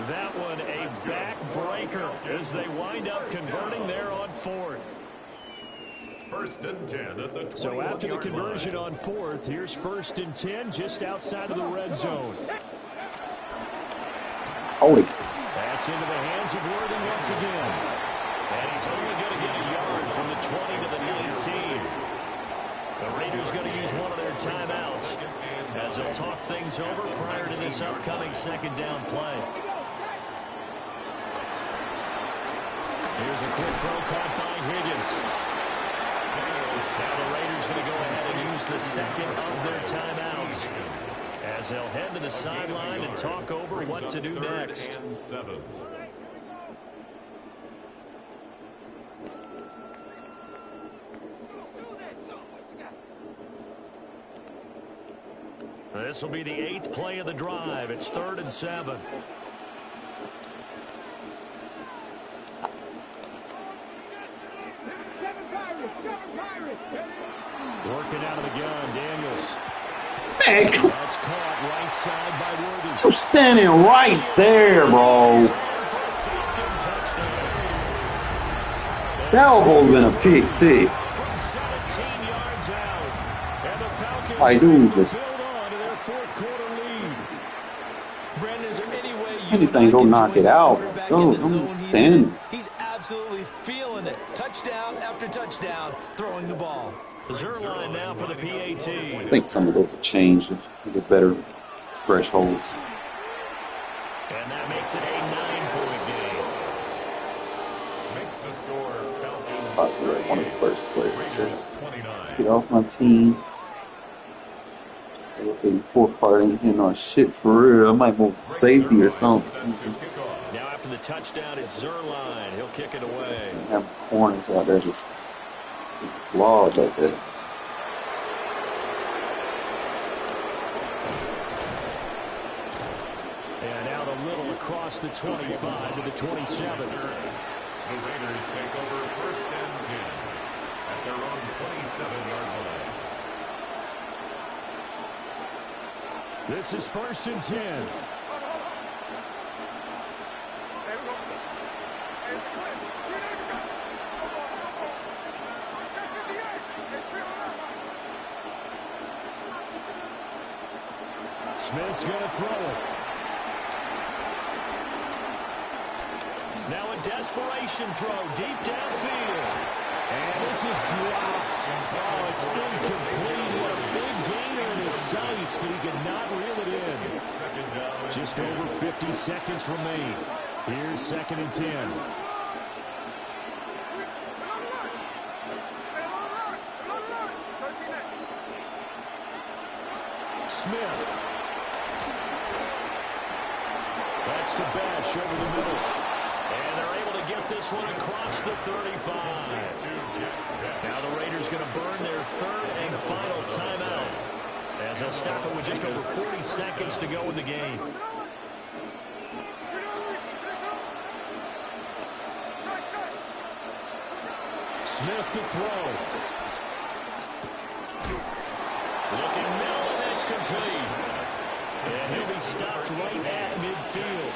That one a back-breaker as they wind up converting there on 4th. 1st and 10 at the 21-yard So after the conversion line. on 4th, here's 1st and 10 just outside of the red zone. Holy. That's into the hands of Worthy once again. And he's only going to get a yard from the 20 to the 19. The Raiders going to use one of their timeouts as they'll talk things over prior to this upcoming 2nd down play. Here's a quick throw caught by Higgins. Now the Raiders going to go ahead and use the second of their timeouts as they'll head to the sideline and talk over what to do next. This will be the 8th play of the drive. It's 3rd and 7. Working out of the gun, Daniels. Heck. That's caught right side by Worthy. You're standing right there, bro. That would have been a pick 6. I do this. Anything, go knock it out. Go, don't stand. He's absolutely feeling it. Touchdown after touchdown, throwing the ball. Zerline now for the PAT. I think some of those have changed to get better thresholds. And that makes it a 9-point game. Makes the score. Probably one of the first players said, get off my team. 84th part ain't hitting on shit for real. I might move safety or something. Now after the touchdown, it's Zerline. He'll kick it away. Have Hornets out there just flawed like that. And out a little across the 25 to the 27. The Raiders take over 1st and 10 at their own 27-yard line. This is 1st and 10. Smith's going to throw it. Now a desperation throw deep downfield. And this is dropped. Oh, it's incomplete. He had a big gainer in his sights, but he could not reel it in. Just over 50 seconds remain. Here's 2nd and 10. Smith. That's to Bash over the middle. And they're able to get this one across the 35. Now the Raiders going to burn their 3rd and final timeout as they'll stop it with just over 40 seconds to go in the game. Smith to throw. Looking middle, and that's complete. And he'll be stopped right at midfield.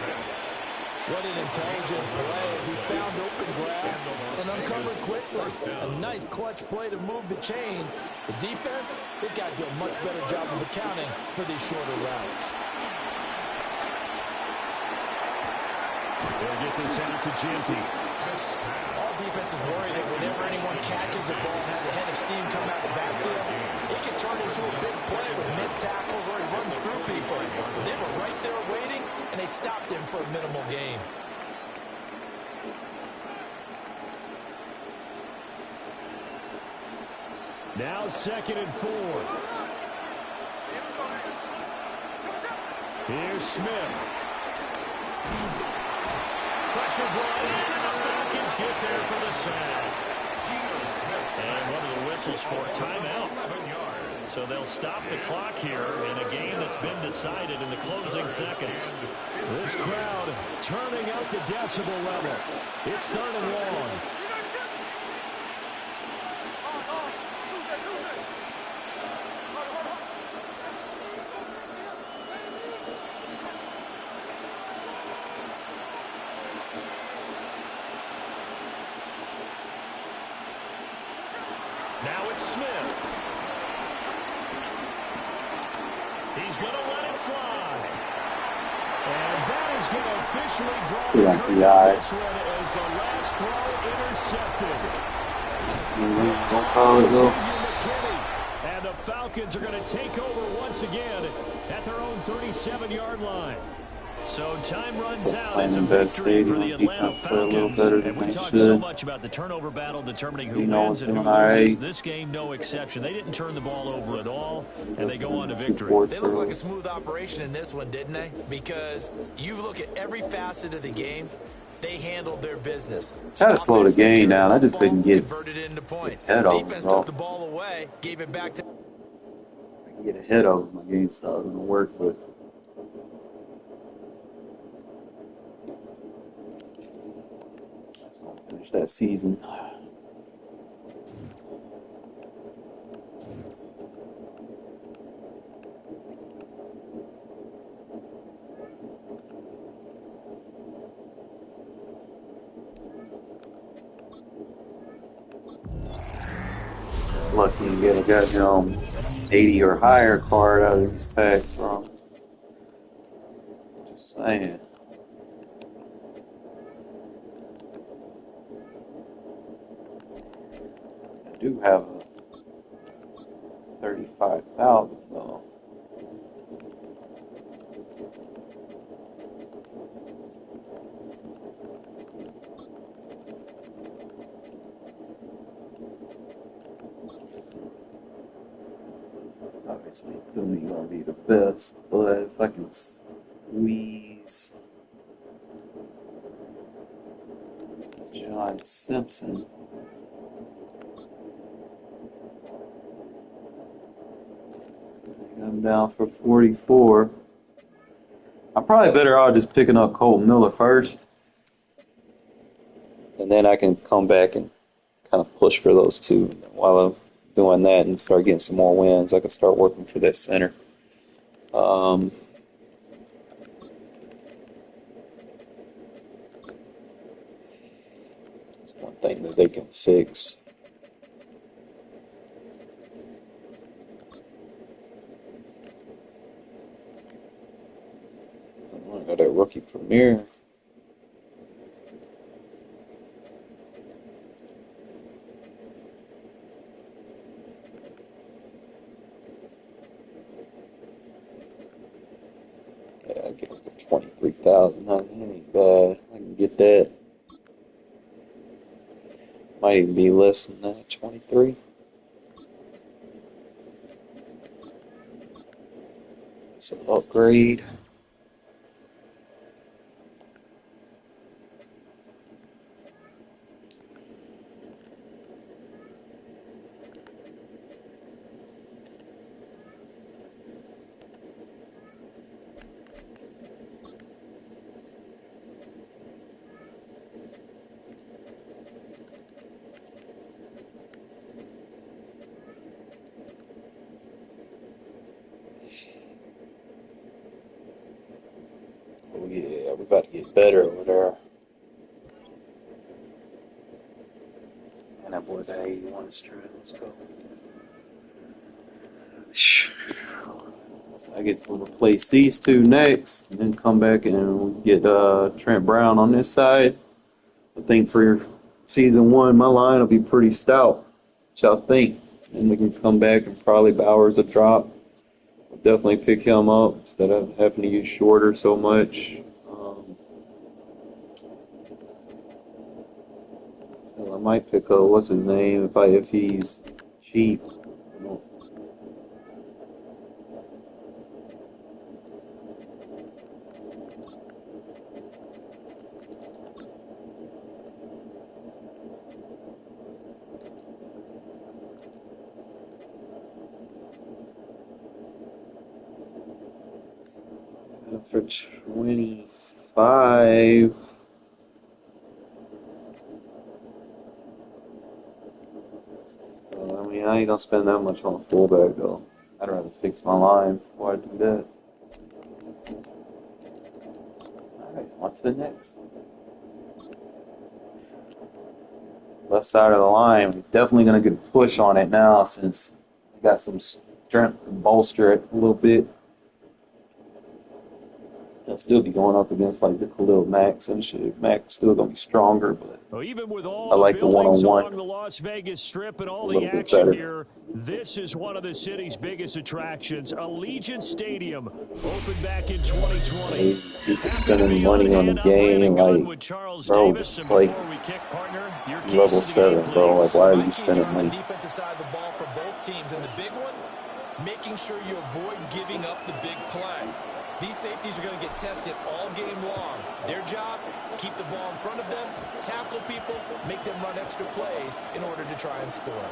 What an intelligent play as he found open grass and uncovered quickly. A nice clutch play to move the chains. The defense, they've got to do a much better job of accounting for these shorter routes. They'll get this out to Genty. All defenses worry that whenever anyone catches the ball and has a head of steam come out the backfield, it can turn into a big play with missed tackles or he runs through people. But they were right there waiting, and they stopped him for a minimal gain. Now 2nd and 4. Here's Smith. Pressure brought in, and the Falcons get there for the sack. And one of the whistles for timeout. So they'll stop the clock here in a game that's been decided in the closing seconds. This crowd turning up the decibel level. It's 3rd and long. Now it's Smith. He's going to let it fly. And that is going to officially draw the curtain on this one as the last throw intercepted. And the Falcons are going to take over once again at their own 37-yard line. So time runs Still out. playing It's a in bad victory for stadium. the Atlanta Defense play a little Falcons. better And than we they talk so should. much about the turnover battle determining who You know wins what's and doing who loses. alright. This game, no exception. They didn't turn the ball over at all, and they go on to Two victory. fourths They look like a early. smooth operation in this one, didn't they? Because you look at every facet of the game, they handled their business. Try to slow the Offense took care game of down. the I just football, couldn't get converted it into points. head over, Defense bro. took the ball away, gave it back to... I can get a head over. My game started to work, but it's gonna finish that season. Lucky to get a goddamn 80 or higher card out of these packs, bro. Just saying. I do have a 35,000 though. Obviously, Thune gonna be the best, but if I can squeeze John Simpson, I'm down for 44. I'm probably better off just picking up Colton Miller first, and then I can come back and kind of push for those two. While I'm doing that and start getting some more wins, I can start working for that center. It's one thing that they can fix. I got that rookie premiere. Yeah, I get it for 23,000. That ain't bad. I can get that. Might even be less than that. 23. It's an upgrade. Oh yeah, we're about to get better over there. And that boy got 81 straight. Let's go. So I get to replace these two next, and then come back and get Trent Brown on this side. I think for season one, my line will be pretty stout. What y'all think? And we can come back and probably Bowers a drop. I'll definitely pick him up instead of having to use Shorter so much. I might pick up what's his name if he's cheap. For 25. So, I mean, I ain't gonna spend that much on a fullback though. I'd rather fix my line before I do that. Alright, on to the next. Left side of the line, we're definitely gonna get a push on it now since we got some strength to bolster it a little bit. still be going up against like the Khalil Max and shit. Mac's still gonna be stronger, but Well, even with all I like the buildings one-on-one along the Las Vegas Strip and all a the little bit action better. here, this is one of the city's biggest attractions. Allegiant Stadium opened back in 2020. People spending money on the game, like, bro, just play level 7, bro. Like, why are you spending money? Defensive side of the ball for both teams, and the big one, making sure you avoid giving up the big play. These safeties are going to get tested all game long. Their job, keep the ball in front of them, tackle people, make them run extra plays in order to try and score.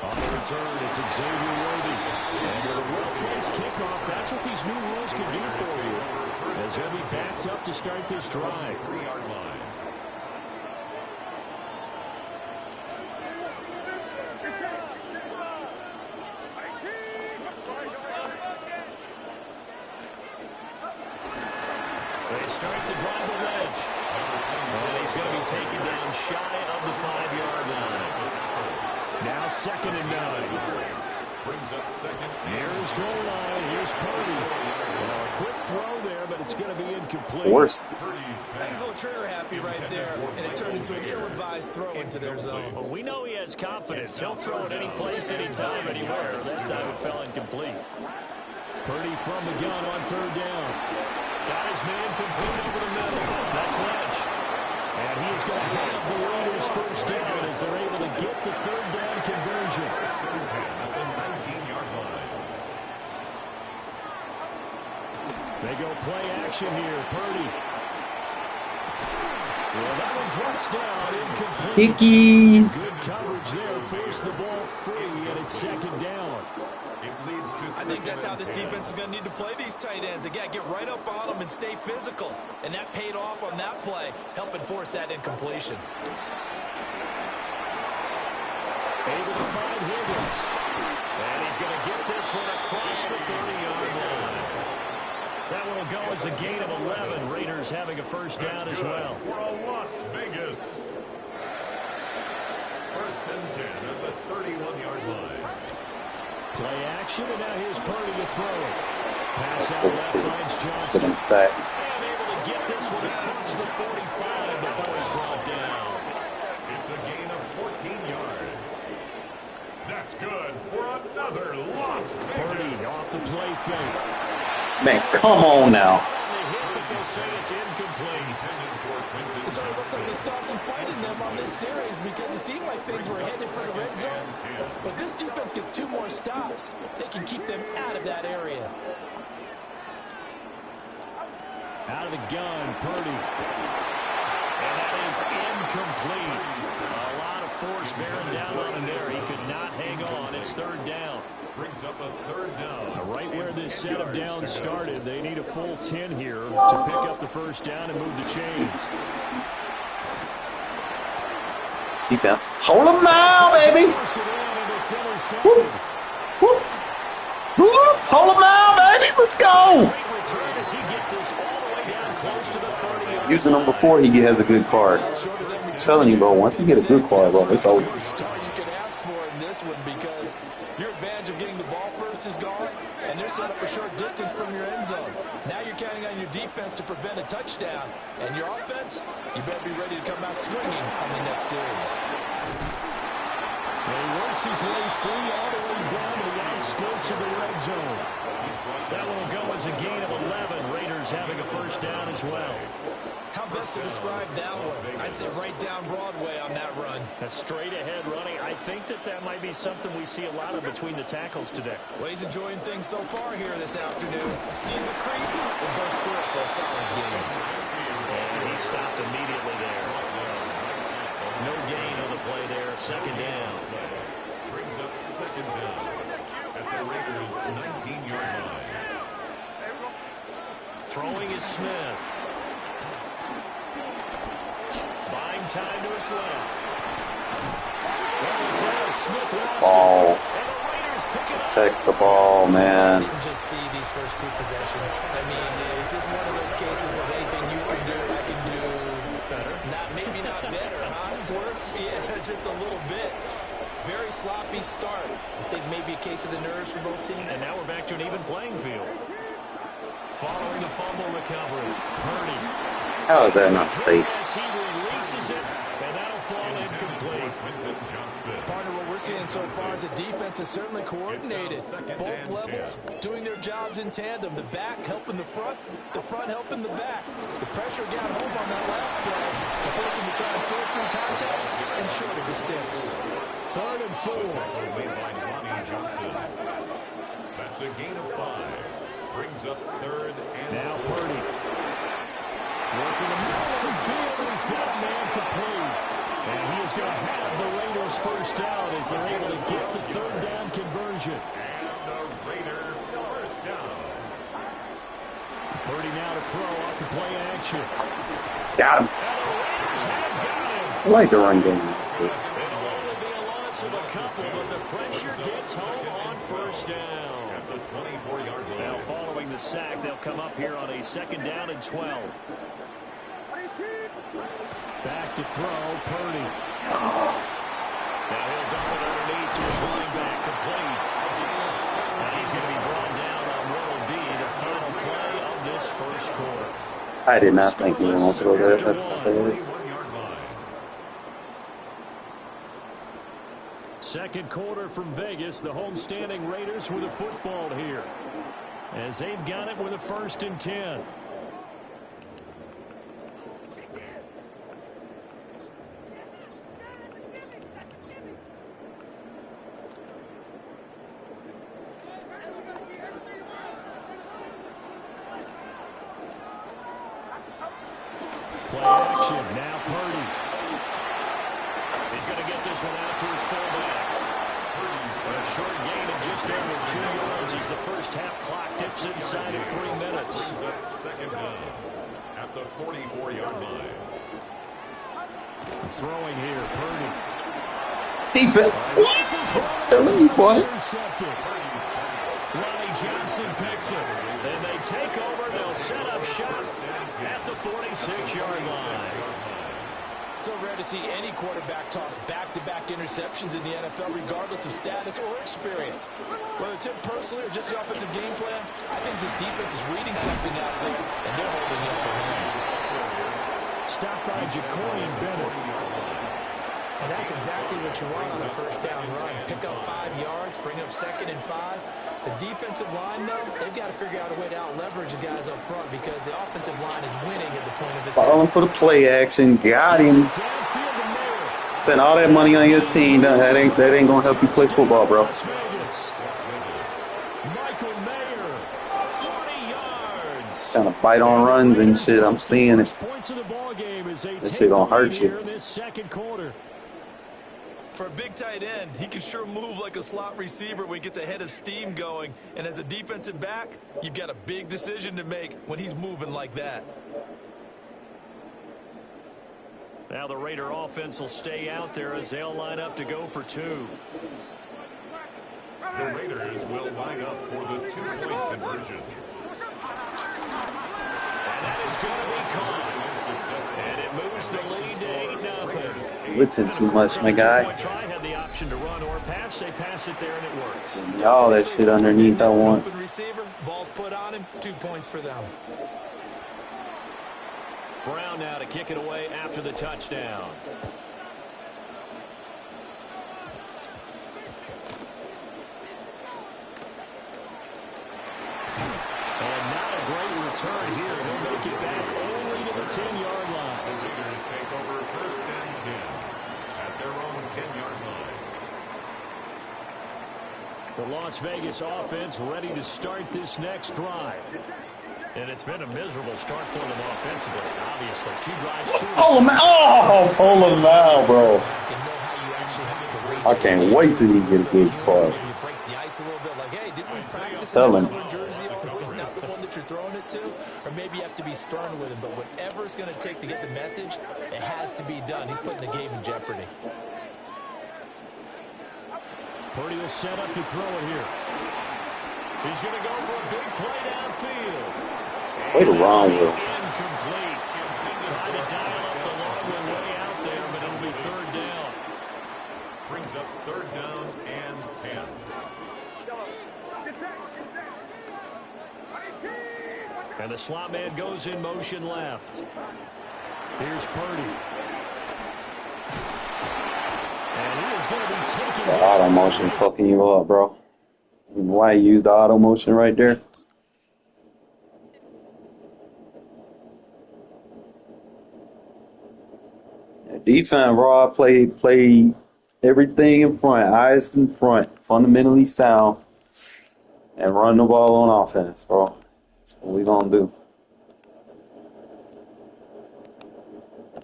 On the return, it's Xavier Worthy. And with a well-placed kickoff, that's what these new rules can do for you. As they'll be backed up to start this drive. 3-yard line. They start to drive the wedge. And he's going to be taken down shy of the 5-yard line. Now 2nd and 9. Brings up 2nd. Here's goal line. Here's Purdy. Well, a quick throw there, but it's going to be incomplete. Worse. He's a little trigger happy right there, and it turned into an ill-advised throw into their zone. Well, we know he has confidence. He'll throw it any place, anytime, anywhere. That time it fell incomplete. Purdy from the gun on 3rd down. Got his man complete over the middle. That's Lynch. And he is going to have the Raiders first down as they're able to get the 3rd down conversion. At the 19-yard line. They go play action here. Purdy. Well, that one touchdown incomplete. Sticky. Good coverage there. Force the ball free, and it's 2nd down. I think that's how this defense is going to need to play these tight ends. Again, get right up on them and stay physical. And that paid off on that play, helping force that incompletion. Able to find Higgins. And he's going to get this one across the 30-yard line. That one will go as a gain of 11. Raiders having a first down as well. For a Las Vegas. 1st and 10 at the 31-yard line. Play action, and now here's Purdy to throw it. Pass out left finds Johnson. Get him sacked. And able to get this one across the 45 before he's brought down. It's a gain of 14 yards. That's good for another Las Vegas. Purdy off the play fake. Man, come on now. They say it's incomplete. So it looks like they stopped some fight in them on this series because it seemed like things were headed for the red zone. But this defense gets 2 more stops. They can keep them out of that area. Out of the gun, Purdy. And that is incomplete. A lot of force bearing down on him there. He could not hang on. It's 3rd down. Brings up a 3rd down. Right where this set of downs started, they need a full 10 here to pick up the first down and move the chains. Defense. Hold him now, baby. Whoop. Whoop. Whoop. Hold him now, baby. Let's go. Using him before he has a good card. I'm telling you, bro, once you get a good card, bro, it's over. Because your advantage of getting the ball first is gone, and they're set up a short distance from your end zone. Now you're counting on your defense to prevent a touchdown, and your offense, you better be ready to come out swinging on the next series. And he works his way free all the way down to the outskirts of the red zone. That one will go as a gain of 11. Raiders having a first down as well. How best to describe that one? I'd say right down Broadway on that run. A straight ahead running. I think that might be something we see a lot of between the tackles today. Well, he's enjoying things so far here this afternoon. Sees a crease and bursts through it for a solid gain. And he stopped immediately there. No gain on the play there. 2nd down. Brings up 2nd down at the Raiders' 19-yard line. Throwing is Smith. Buying time to his left. Smith lost Ball. it. And the Raiders pick it up. Protect the ball, man. You can just see these first 2 possessions. I mean, is this one of those cases of anything you can do, I can do better? Maybe not better, huh? Worse? Yeah, just a little bit. Very sloppy start. I think maybe a case of the nerves for both teams. And now we're back to an even playing field. following the fumble recovery. Purdy. How is that not safe? As he releases it, and that'll fall incomplete. Partner, what we're seeing so far is the defense is certainly coordinated. Both levels doing their jobs in tandem. The back helping the front helping the back. The pressure got home on that last play. The forced him to try and throw through contact and short of the sticks. 3rd and 4. Made by Lonnie Johnson. That's a gain of 5. Brings up 3rd and now Purdy. Working the middle of the field, and he's got a man complete. And he is going to have the Raiders first down as they're able to get the 3rd down conversion. And the Raider first down. Purdy now to throw off the play action. Got him. And the Raiders have got him. I like the run game. It'll only be a loss of a couple, but the pressure gets home on first down. At the 24-yard line. Now following the sack, they'll come up here on a 2nd down and 12. Back to throw, Purdy. Now he'll dump it underneath to his running back, complete. And he's going to be brought down on what will be the final play of this first quarter. I did not think he was going to throw that. That's not bad. 41-yard line. 2nd quarter from Vegas. The homestanding Raiders with a football here, as they've got it with a 1st and 10. Play action. Now Purdy. He's going to get this one out to his fullback. A short gain of just over 2 yards as the first half clock dips inside of 3 minutes. Brings up 2nd down at the 44-yard line. Throwing here, Purdy. Defense. What? Telling you, boy. Intercepted. Lonnie Johnson picks it. Then they take over. They'll set up shop at the 46-yard line. So rare to see any quarterback toss back-to-back interceptions in the NFL, regardless of status or experience. Whether it's him personally or just the offensive game plan, I think this defense is reading something out there, and they're holding the upper hand. Stopped by Jacory Bennett. And that's exactly what you want on a 1st down run. Pick up 5 yards, bring up 2nd and 5. The defensive line, though, they've got to figure out a way to out-leverage the guys up front because the offensive line is winning at the point of attack. Falling for the play action. Got him. Spend all that money on your team. That ain't going to help you play football, bro. Michael Mayer, 40 yards. Trying to bite on runs and shit. I'm seeing it. Points of the ball game as they That shit gonna hurt you. in this 2nd quarter. For a big tight end, he can sure move like a slot receiver when he gets a head of steam going. And as a defensive back, you've got a big decision to make when he's moving like that. Now the Raider offense will stay out there as they'll line up to go for 2. The Raiders will line up for the 2-point conversion. And that is going to be caught. And it moves the lead to 8-0. Blitzing too much, my guy. Try had the option to run or pass. They pass it there, and it works. All that shit underneath I want. Open receiver, ball's put on him, 2 points for them. Brown now to kick it away after the touchdown. And not a great return here. They'll make it back only to the 10-yard line. The Raiders take over 1st and 10 at their own 10-yard line. The Las Vegas offense ready to start this next drive. And it's been a miserable start for them offensively. Obviously, 2 drives, 2. Pull him out, bro. I can't wait till he get a big part. Tell him. Not the one that you're throwing it to, or maybe you have to be stern with him. But whatever it's going to take to get the message, it has to be done. He's putting the game in jeopardy. Purdy will set up to throw it here. He's going to go for a big play downfield. Way to run, Will. Incomplete. Try to dial up the long way out there, but it'll be 3rd down. Brings up 3rd down and 10. And the slot man goes in motion left. Here's Purdy. And he is going to be taking the auto motion fucking you up, bro. Why you use the auto motion right there? Yeah, defense, raw, play everything in front, eyes in front, fundamentally sound, and run the ball on offense, bro. That's what we gonna do.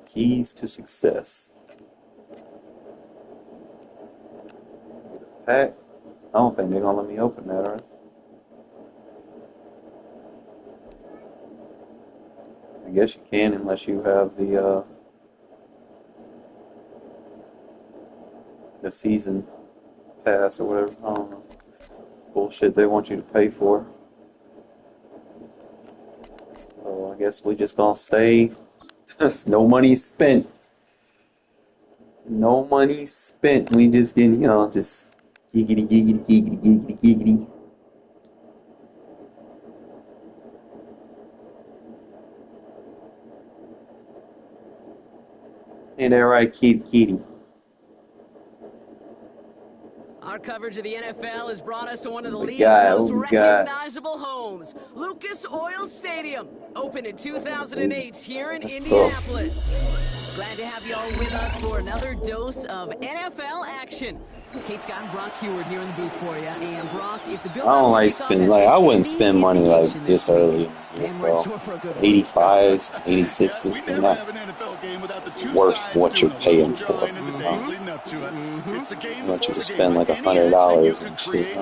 Keys to success. Pack. I don't think they're gonna let me open that, right? I guess you can unless you have the season pass or whatever. I don't know. Bullshit they want you to pay for. So I guess we just gonna stay. Just no money spent. No money spent. We just didn't, just giggity, giggity, giggity, giggity, giggity. Ain't that right, kitty? Our coverage of the NFL has brought us to one of the league's most recognizable homes, Lucas Oil Stadium, opened in 2008 here in Indianapolis. Glad to have you all with us for another dose of NFL action. Kate Scott and Brock Heward here in the booth for you. And Brock, if the I don't like spending, I wouldn't spend money like this early. Bro. 85s, 86s, and that worth what you're paying for. I want you to spend like $100 and shit.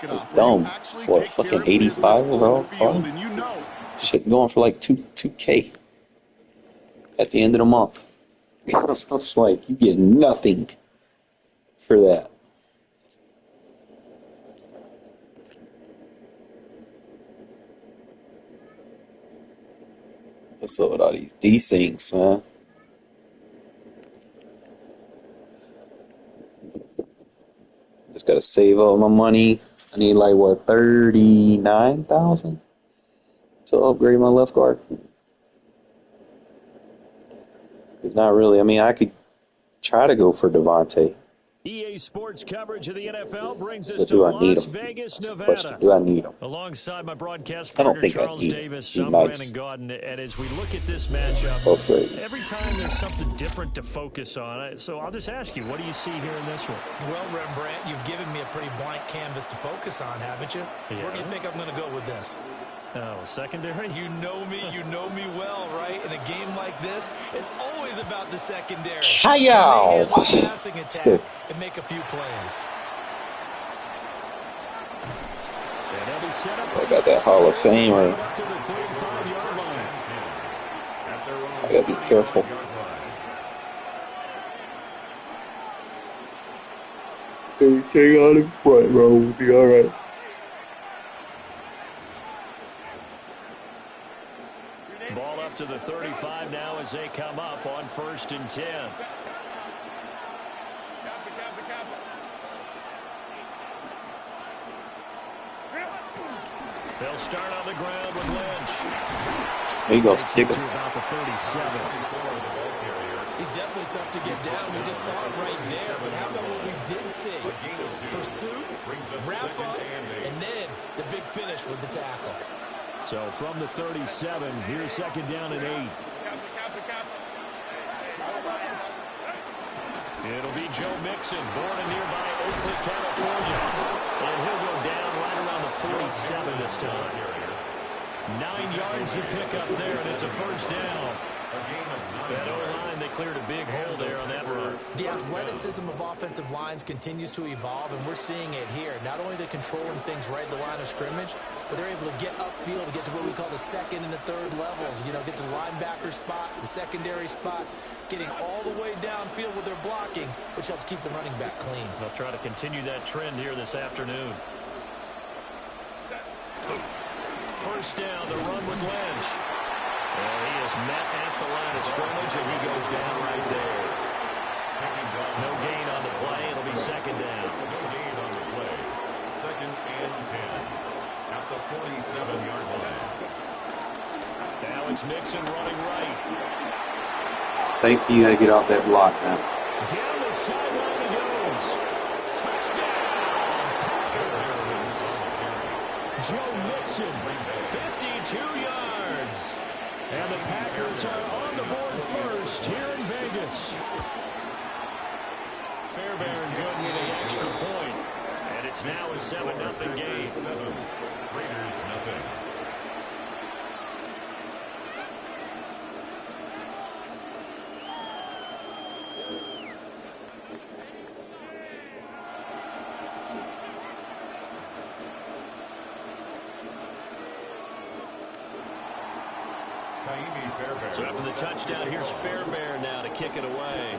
It's dumb for a fucking 85-year-old car. Shit going for like 2K at the end of the month. It's like you get nothing for that. What's up with all these desyncs, man? Just gotta save up my money. I need like what, 39,000 to upgrade my left guard. It's not really. I mean, I could try to go for Devontae. EA Sports coverage of the NFL brings us to Las Vegas, Nevada. Do I need him? Alongside my broadcast partner, Charles Davis, I'm Brandon Gaudin. And as we look at this matchup, every time there's something different to focus on. So I'll just ask you, what do you see here in this one? Well, Rembrandt, you've given me a pretty blank canvas to focus on, haven't you? Yeah. Where do you think I'm going to go with this? Oh, secondary? You know me well, right? In a game like this, it's always about the secondary. Hi-yow! Passing attack and make a few plays. I got that Hall of Famer. I gotta be careful. Everything out in front, bro. We'll be alright. Ball up to the 35 now as they come up on 1st and 10. They'll start on the ground with Lynch. There you go, stick it. About the 37. He's definitely tough to get down. We just saw it right there. But how about what we did see? Pursuit, wrap up, and then the big finish with the tackle. So from the 37, here's 2nd down and 8. It'll be Joe Mixon, born in nearby Oakley, California. And he'll go down right around the 47 this time. 9 yards to pick up there, and it's a 1st down. That O-line, they cleared a big hole there on that run. The athleticism of offensive lines continues to evolve, and we're seeing it here. Not only are they controlling things right at the line of scrimmage, but they're able to get upfield to get to what we call the 2nd and the 3rd levels. You know, get to the linebacker spot, the secondary spot, getting all the way downfield with their blocking, which helps keep the running back clean. They'll try to continue that trend here this afternoon. 1st down, the run with Lynch. And he is met at the line of scrimmage, and he goes down right there. No gain on the play. It'll be 2nd down. No gain on the play. 2nd and 10. At at the 47-yard line. Now it's Mixon running right. Safety, you got to get off that block now. Down the sideline he goes. Touchdown! Joe Mixon, 52 yards. And the Packers are on the board first here in Vegas. Fairbairn good with an extra point. And it's now a 7-0 game. 7. Raiders nothing. So after the touchdown, here's Fairbairn now to kick it away.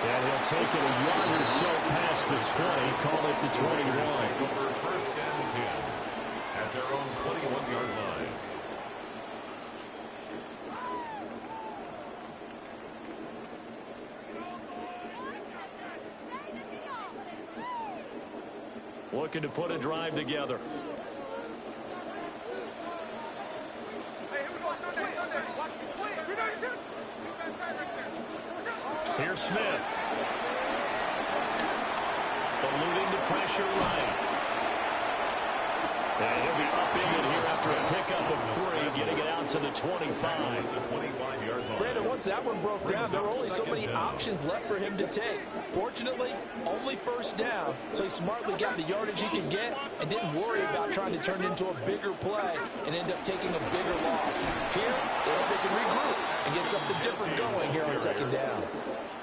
And he'll take it a yard or so past the 20, call it the 21. Over first and 10 at their own 21-yard line. Looking to put a drive together. Here's Smith. Eluding the pressure right. And he'll be up in it here after a pickup of 3, getting it out to the 25. Brandon, once that one broke down, there were only so many options left for him to take. Fortunately, only first down, so he smartly got the yardage he could get and didn't worry about trying to turn it into a bigger play and end up taking a bigger loss. Here, they can regroup and get something different going here on second down.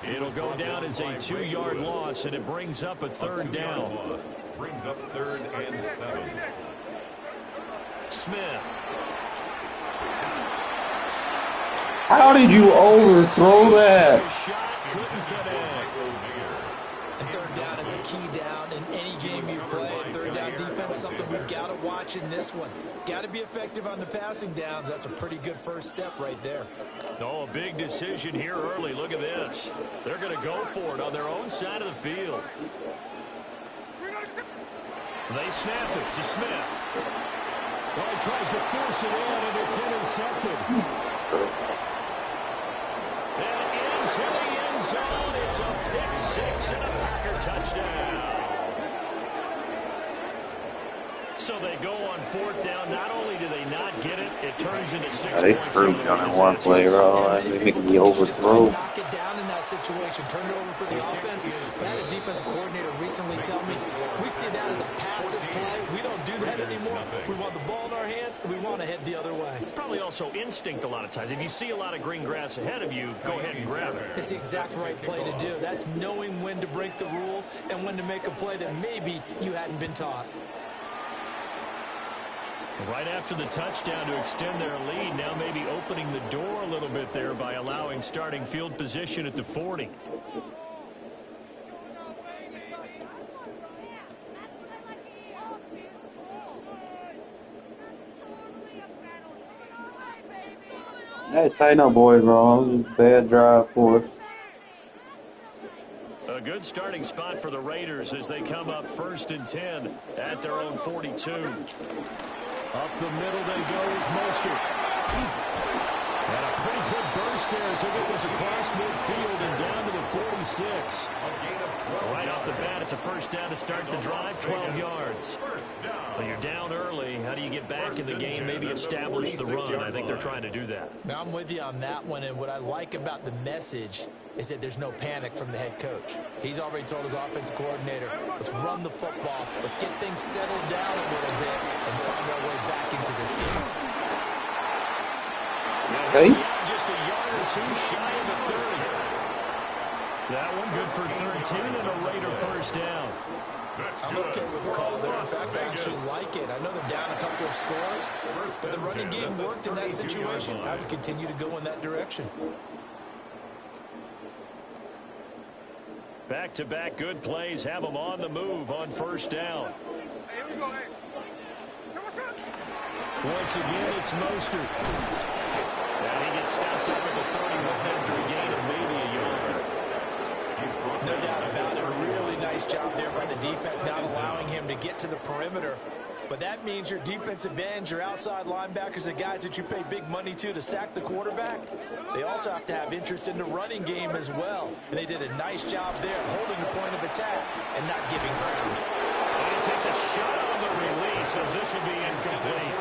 It'll go down as a 2-yard loss, and it brings up a third down. Brings up 3rd and 7. Smith. How did you overthrow that? And third down is a key down in any game you play. Third down defense, something we've got to watch in this one. Got to be effective on the passing downs. That's a pretty good first step right there. Oh, a big decision here early. Look at this. They're going to go for it on their own side of the field. They snap it to Smith. Well, he tries to force it in, and it's intercepted. And into the end zone, it's a pick-6 and a Packer touchdown. So they go on 4th down. Not only do they not get it, it turns into 6 They screwed me on that one play, bro. They making me overthrow. Knock it down in that situation. Turn it over for the offense. But I had a defensive coordinator recently tell me, we see that as a passive play. We don't do that anymore. We want the ball in our hands, and we want to head the other way. It's probably also instinct a lot of times. If you see a lot of green grass ahead of you, go ahead and grab it. It's the exact right play to do. That's knowing when to break the rules and when to make a play that maybe you hadn't been taught. Right after the touchdown to extend their lead, now maybe opening the door a little bit there by allowing starting field position at the 40. Hey, tighten up, boys, bro. It was a bad drive for us. A good starting spot for the Raiders as they come up 1st and 10 at their own 42. Up the middle they go with Mostert. And a pretty good burst there as they get this across midfield and down to the 46. Right off the bat, it's a first down to start the drive, 12 yards. Well, you're down early. How do you get back in the game, maybe establish the run? I think they're trying to do that. Now, I'm with you on that one, and what I like about the message is that there's no panic from the head coach. He's already told his offensive coordinator, let's run the football, let's get things settled down a little bit and find our way back into this game. Okay. Just a yard or two shy of the 30. That one good for 13 and a Raider first down. I'm okay with the call there. In fact, I actually like it. I know they're down a couple of scores, but the running game worked in that situation. I would continue to go in that direction. Back-to-back good plays have them on the move on first down. Once again, it's Mostert. And he gets stopped up at the 31 after a gain of maybe a yard. No doubt about it. A really nice job there by the defense, not allowing him to get to the perimeter. But that means your defensive ends, your outside linebackers, the guys that you pay big money to sack the quarterback, they also have to have interest in the running game as well. And they did a nice job there, holding the point of attack and not giving ground. And he takes a shot on the release as this will be incomplete.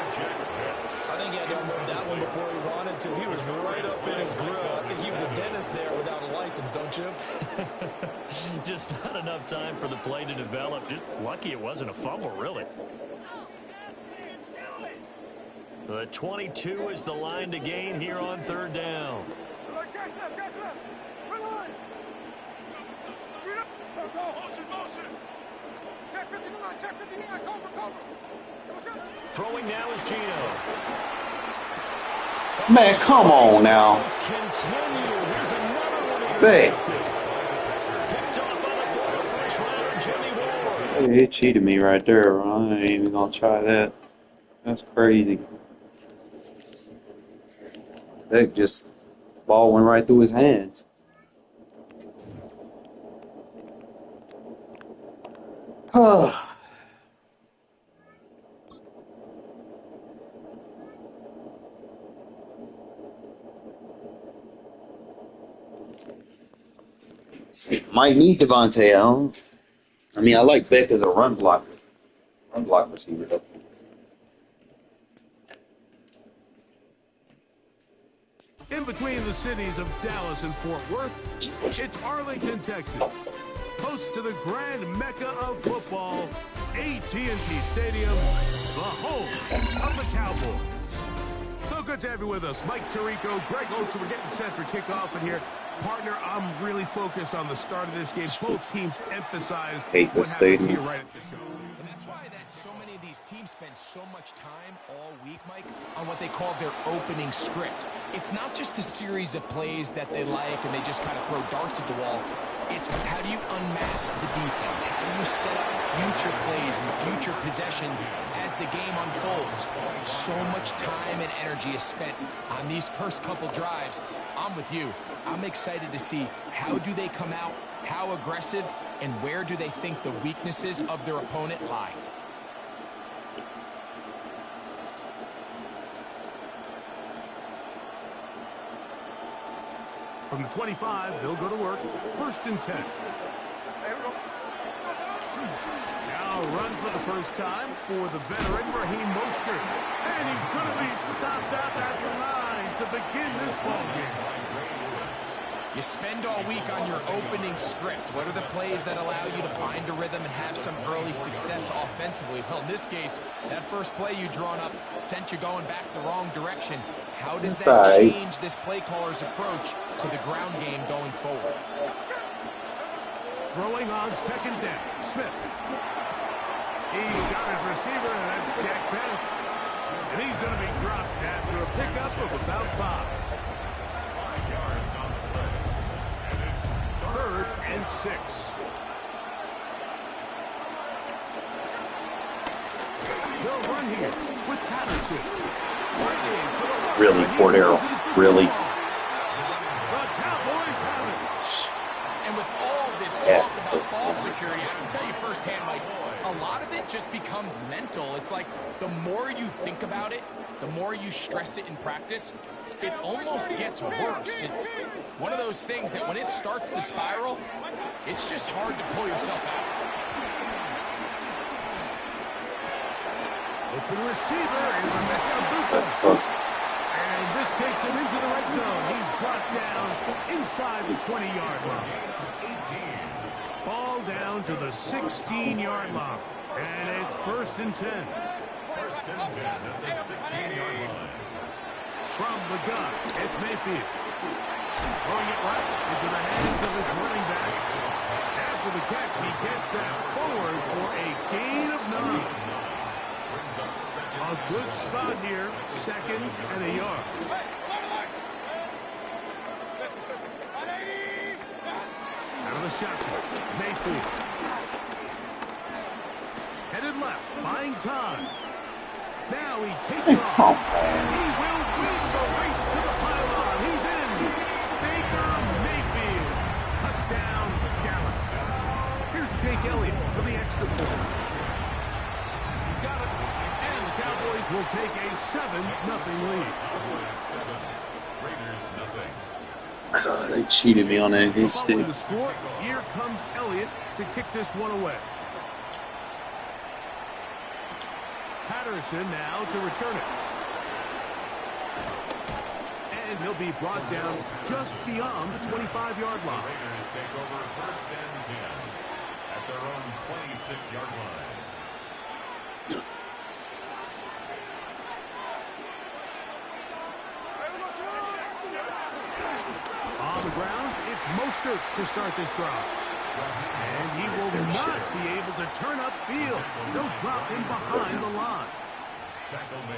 I think he had to unload that one before he wanted to. He was right up in his grill. I think he was a dentist there without a license, don't you? Just not enough time for the play to develop. Just lucky it wasn't a fumble, really. The 22 is the line to gain here on third down. Throwing now is Gino. Man, come on now. Hey. He cheated me right there. I ain't even gonna try that. That's crazy. That just ball went right through his hands. Might need Devontae Allen. I mean, I like Beck as a run block receiver though. In between the cities of Dallas and Fort Worth, it's Arlington, Texas. Host to the grand mecca of football, AT&T Stadium, the home of the Cowboys. So good to have you with us. Mike Tirico, Greg Olsen, we're getting set for kickoff in here. Partner, I'm really focused on the start of this game. Both teams emphasize what happens here right at the show. And that's why so many of these teams spend so much time all week, Mike, on what they call their opening script. It's not just a series of plays that they like and they just kind of throw darts at the wall. It's how do you unmask the defense? How do you set up future plays and future possessions as the game unfolds? So much time and energy is spent on these first couple drives. I'm with you. I'm excited to see how do they come out, how aggressive, and where do they think the weaknesses of their opponent lie. From the 25, they'll go to work. 1st and 10. Now run for the first time for the veteran Raheem Mostert. And he's going to be stopped out at the line to begin this ballgame. You spend all week on your opening script. What are the plays that allow you to find a rhythm and have some early success offensively? Well, in this case, that first play you drawn up sent you going back the wrong direction. How does that change this play caller's approach to the ground game going forward? Throwing on 2nd down, Smith. He's got his receiver, and that's Jack Pettis. And he's going to be dropped after a pickup of about 5. 3rd and 6. They'll run here with Patterson. Really, Cordero. Really. The Cowboys have it. And with all this talk about ball security, I can tell you firsthand, Mike, a lot of it just becomes mental. It's like the more you think about it, the more you stress it in practice, it almost gets worse. It's one of those things that when it starts to spiral, it's just hard to pull yourself out. Open receiver is Emeka. And this takes him into the red zone. He's brought down inside the 20-yard line. Ball down to the 16-yard line. And it's 1st and 10. 1st and 10 at the 16-yard line. From the gun, it's Mayfield. Throwing it right into the hands of his running back. After the catch, he gets that forward for a gain of 9. A good spot here, 2nd and a yard. Out of the shotgun, Mayfield. Headed left, buying time. Now he takes off. He will win the race to the pylon. He's in. Baker Mayfield. Touchdown, Dallas. Cowboys will take a 7-0 lead. They cheated me on that hit stick. The score, here comes Elliott to kick this one away. Patterson now to return it. And he'll be brought down just beyond the 25-yard line. Raiders take over 1st and 10 at their own 26-yard line. On the ground, it's Mostert to start this drive. And he will not be able to turn upfield. They'll drop him behind the line.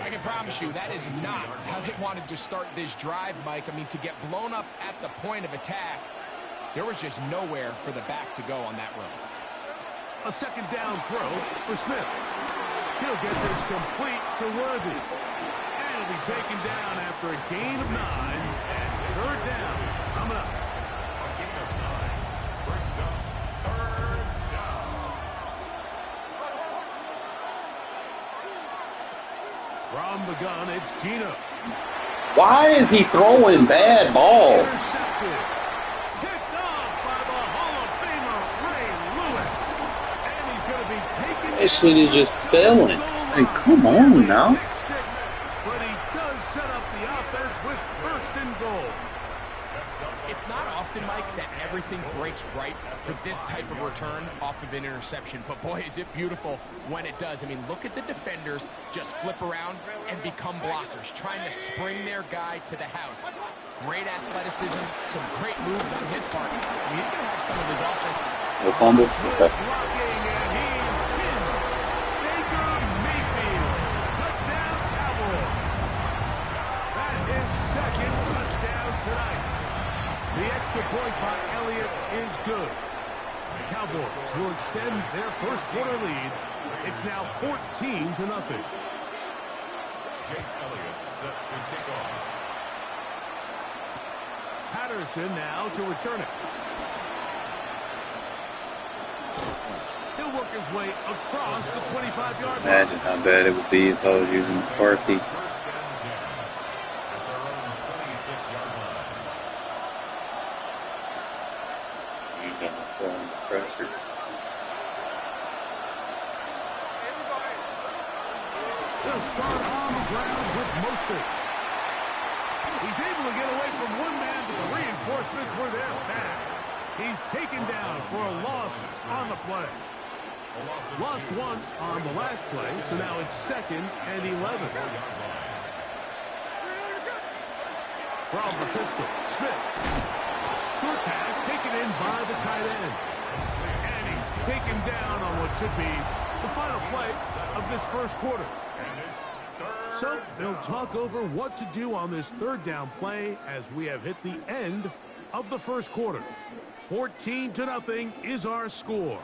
I can promise you that is not how they wanted to start this drive, Mike. I mean, to get blown up at the point of attack, there was just nowhere for the back to go on that run. A second down throw for Smith. He'll get this complete to Worthy. And he'll be taken down after a gain of 9 and 3rd down. Coming up. A gain of 9 brings up 3rd down. From the gun, it's Gino. Why is he throwing bad balls? Intercepted. Picked off by the Hall of Famer, Ray Lewis. And he's going to be taken That shit is just selling. Hey, come on now. But he does set up the offense with 1st and goal. It's not often, Mike, that everything breaks right for this type of return off of an interception. But, boy, is it beautiful when it does. I mean, look at the defenders just flip around and become blockers, trying to spring their guy to the house. Great athleticism, some great moves on his part. I mean, he's going to have some of his offense. No fumble? Okay. Blocking, and he's in. Baker Mayfield. Touchdown, Cowboys. That is 2nd touchdown tonight. The extra point by Elliott is good. The Cowboys will extend their 1st quarter lead. It's now 14-0. Jake Elliott set to kick off. Patterson now to return it. He'll work his way across the 25-yard line. Imagine how bad it would be if I was using McCarthy. 1st and 10 at their own 26-yard line. You got to throw in the pressure. They'll start on the ground with Mostert. He's able to get away from one man, but the reinforcements were there fast. He's taken down for a loss on the play. Lost 1 on the last play, so now it's 2nd and 11. From the pistol, Smith. Short pass taken in by the tight end. And he's taken down on what should be the final play of this 1st quarter. So they'll talk over what to do on this 3rd down play as we have hit the end of the 1st quarter. 14-0 is our score.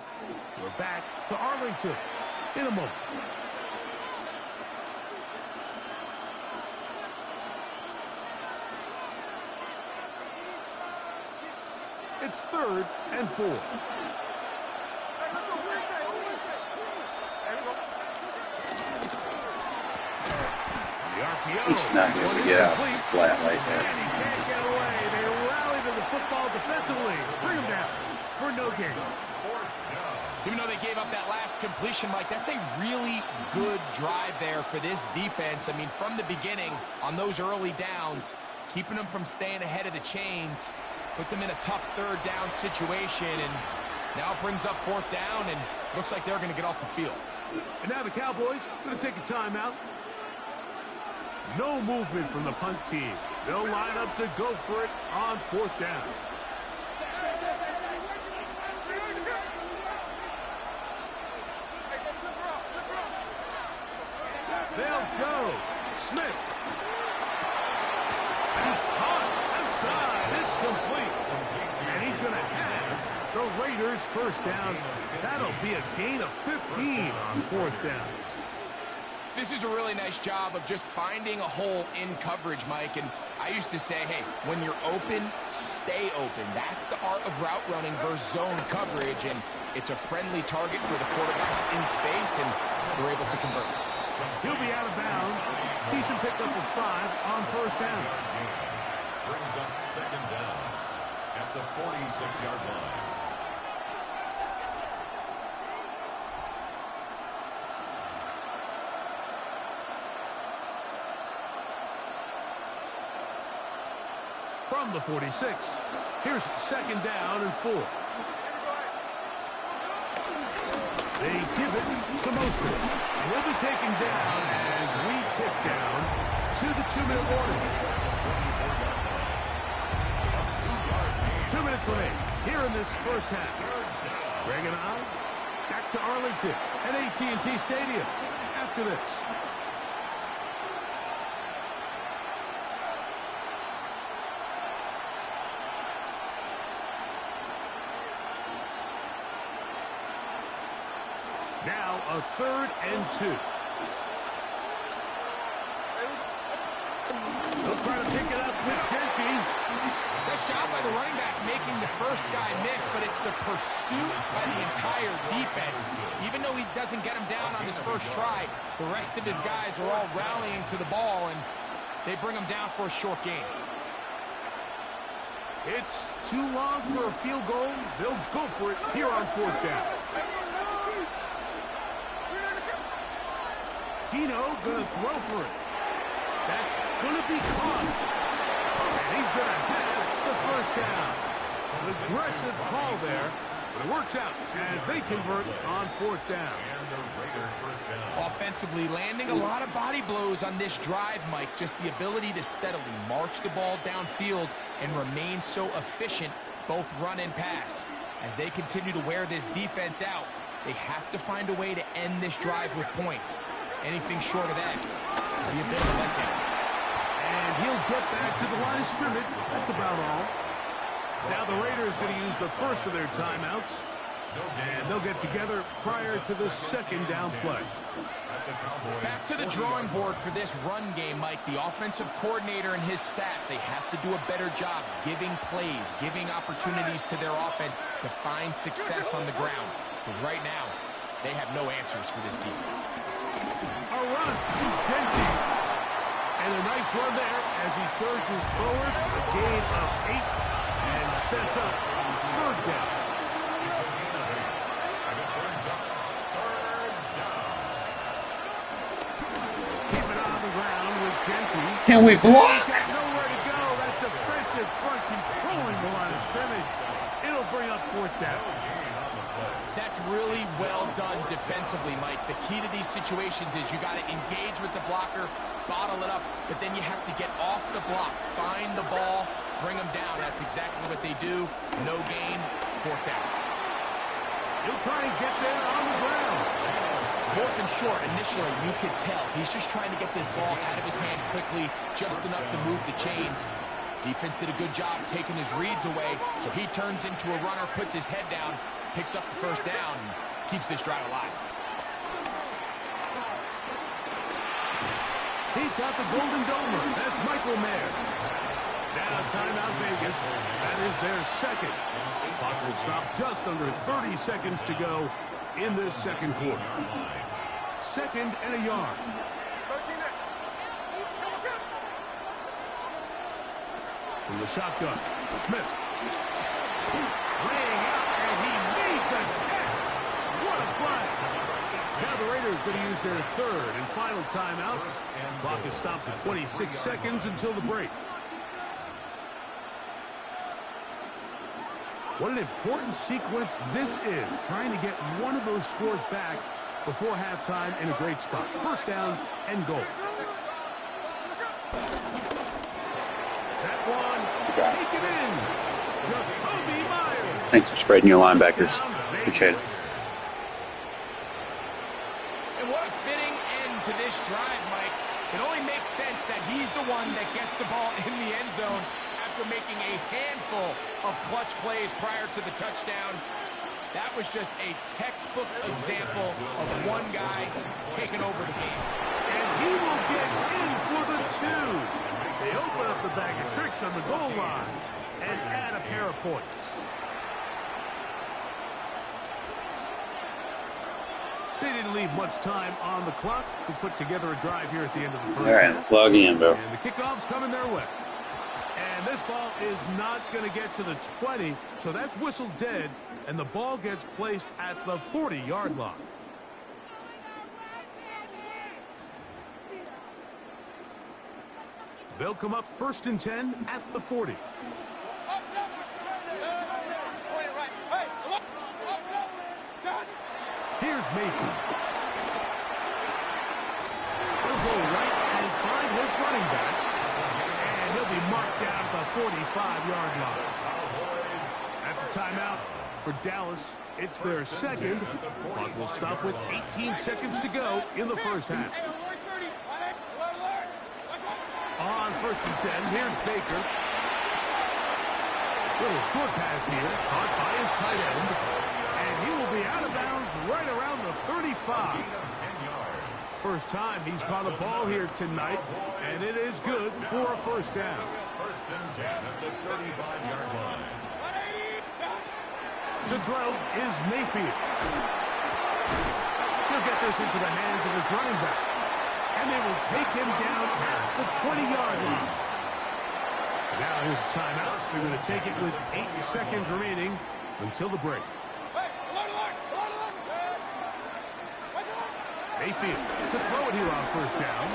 We're back to Arlington in a moment. It's 3rd and 4. He should not be able to get out flat like that. And he can't get away. They rally to the football defensively. Bring him down for no gain. Even though they gave up that last completion, Mike, that's a really good drive there for this defense. I mean, from the beginning, on those early downs, keeping them from staying ahead of the chains, put them in a tough 3rd down situation, and now it brings up 4th down, and looks like they're going to get off the field. And now the Cowboys going to take a timeout. No movement from the punt team. They'll line up to go for it on 4th down. They'll go. Smith. Outside. It's complete. And he's going to have the Raiders' 1st down. That'll be a gain of 15 on 4th down. This is a really nice job of just finding a hole in coverage, Mike. And I used to say, hey, when you're open, stay open. That's the art of route running versus zone coverage. And it's a friendly target for the quarterback in space, and they're able to convert. He'll be out of bounds. Decent pickup of 5 on first down. Brings up second down at the 46-yard line. From the 46, here's second down and 4. They give it to Mostert. He'll be taken down as we tick down to the 2-minute warning. 2 minutes remaining here in this first half. Bringing on back to Arlington at AT&T Stadium after this. Now a 3rd and 2. They'll try to pick it up with Genty. Nice job by the running back making the first guy miss, but it's the pursuit by the entire defense. Even though he doesn't get him down on his first try, the rest of his guys are all rallying to the ball, and they bring him down for a short gain. It's too long for a field goal. They'll go for it here on 4th down. Gino gonna throw for it. That's gonna be caught. And he's gonna have the first down. An aggressive call there, but it works out as they convert on 4th down. And the Raiders first down. Offensively landing a lot of body blows on this drive, Mike. Just the ability to steadily march the ball downfield and remain so efficient, both run and pass. As they continue to wear this defense out, they have to find a way to end this drive with points. Anything short of that will be a bit of a letdown. And he'll get back to the line of scrimmage. That's about all. Now the Raiders going to use the first of their timeouts. And they'll get together prior to the second down play. Back to the drawing board for this run game, Mike. The offensive coordinator and his staff, they have to do a better job giving plays, giving opportunities to their offense to find success on the ground. Because right now, they have no answers for this defense. A run to Genty. And a nice run there as he surges forward. A gain of 8 and sets up 3rd down. It's a gain of 8. And it brings up 3rd down. Keep it on the ground with Genty. Can we block? He's got nowhere to go. That defensive front controlling the line of scrimmage. It'll bring up 4th down. That's really well done defensively, Mike. The key to these situations is you got to engage with the blocker, bottle it up, but then you have to get off the block, find the ball, bring them down. That's exactly what they do. No gain, 4th down. He'll try and get there on the ground. 4th and short, initially, you could tell. He's just trying to get this ball out of his hand quickly, just enough to move the chains. Defense did a good job taking his reads away, so he turns into a runner, puts his head down, picks up the first down, and keeps this drive alive. He's got the Golden Domer. That's Michael Mayer. Now timeout Vegas. That is their second. Clock will stop just under 30 seconds to go in this second quarter. 2nd and a yard. From the shotgun, Smith. Laying out, and he made the catch. What a play. Now the Raiders going to use their 3rd and final timeout. Clock is stopped at 26 seconds until the break. What an important sequence this is, trying to get one of those scores back before halftime in a great spot. First down and goal. That one taken in. Jacoby Myers. Thanks for spreading your linebackers. Appreciate it. And what a fitting end to this drive, Mike. It only makes sense that he's the one that gets the ball in the end zone after making a handful of clutch plays prior to the touchdown. That was just a textbook example of one guy taking over the game. And he will get in for the 2. They open up the bag of tricks on the goal line and add a pair of points. They didn't leave much time on the clock to put together a drive here at the end of the first. All right, let's log in, bro. And the kickoff's coming their way. And this ball is not going to get to the 20, so that's whistled dead, and the ball gets placed at the 40-yard line. They'll come up 1st and 10 at the 40. Here's Mayfield. He'll go right and find his running back. And he'll be marked down at the 45-yard line. That's a timeout for Dallas. It's their second. Clock will stop with 18 seconds to go in the first half. On 1st and 10, here's Baker. Little short pass here, caught by his tight end. And he will be out of bounds right around the 35. First time he's caught a ball here tonight, and it is good for a first down. 1st and 10 at the 35-yard line. The throw is Mayfield. He'll get this into the hands of his running back. And they will take him down at the 20-yard line. Now here's a timeout. They're going to take it with 8 seconds remaining until the break. Mayfield to throw it here on 1st down.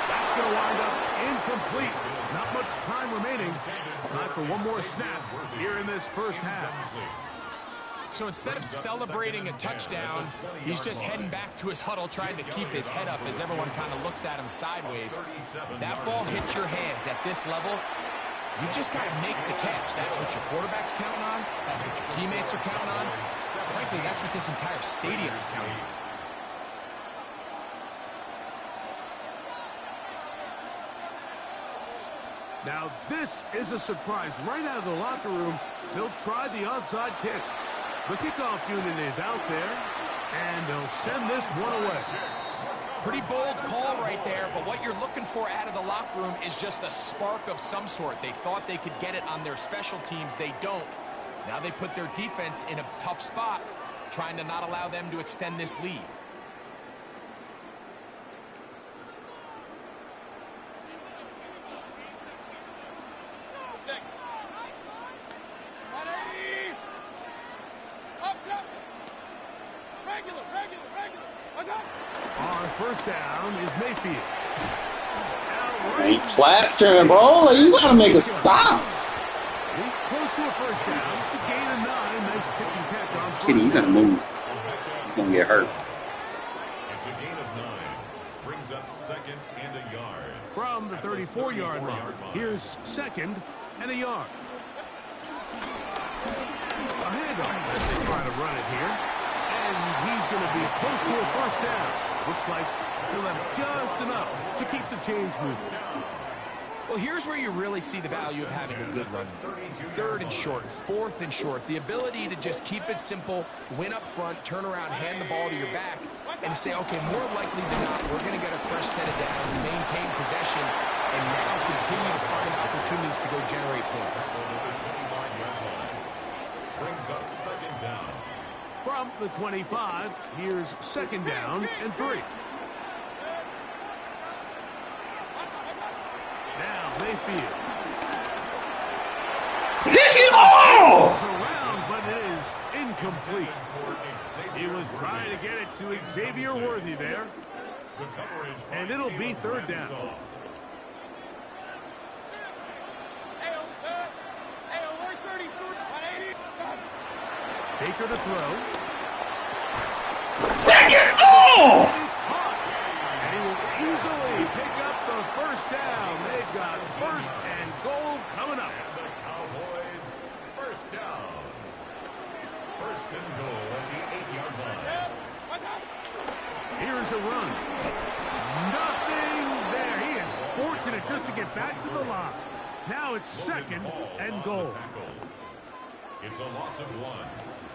That's going to wind up incomplete. Not much time remaining. Time for one more snap here in this first half. So instead of celebrating a touchdown, he's just heading back to his huddle trying to keep his head up as everyone kind of looks at him sideways. If that ball hits your hands at this level, you've just got to make the catch. That's what your quarterback's counting on. That's what your teammates are counting on. Frankly, that's what this entire stadium is counting on. Now, this is a surprise. Right out of the locker room, they'll try the onside kick. The kickoff unit is out there, and they'll send this one away. Pretty bold call right there, but what you're looking for out of the locker room is just a spark of some sort. They thought they could get it on their special teams. They don't. Now they put their defense in a tough spot, trying to not allow them to extend this lead. On 1st down is Mayfield. Ain't plastering, bro. You gotta make a stop. He's close to a 1st down. It's a gain of 9. Nice pitch and catch on 1st Kitty, you gotta down. move. He's gonna get hurt. It's a gain of 9. Brings up 2nd and a yard. From the 34-yard line, here's 2nd and a yard. A handoff as they try to run it here. And he's going to be close to a 1st down. Looks like he'll have just enough to keep the chains moving. Well, here's where you really see the value of having a good run. 3rd and short, 4th and short. The ability to just keep it simple, win up front, turn around, hand the ball to your back, and to say, okay, more likely than not, we're going to get a fresh set of downs, maintain possession, and now continue to find opportunities to go generate points. Brings up 2nd down. From the 25, here's 2nd down and 3. Now Mayfield. Pick it off! Around, but it is incomplete. He was trying to get it to Xavier Worthy there. And it'll be 3rd down. Baker to throw. Take it off! He's caught. And he will easily pick up the 1st down. They've got 1st and goal coming up. And the Cowboys, 1st down. 1st and goal at the 8-yard line. Here's a run. Nothing there. He is fortunate just to get back to the line. Now it's 2nd and goal. It's a loss of 1.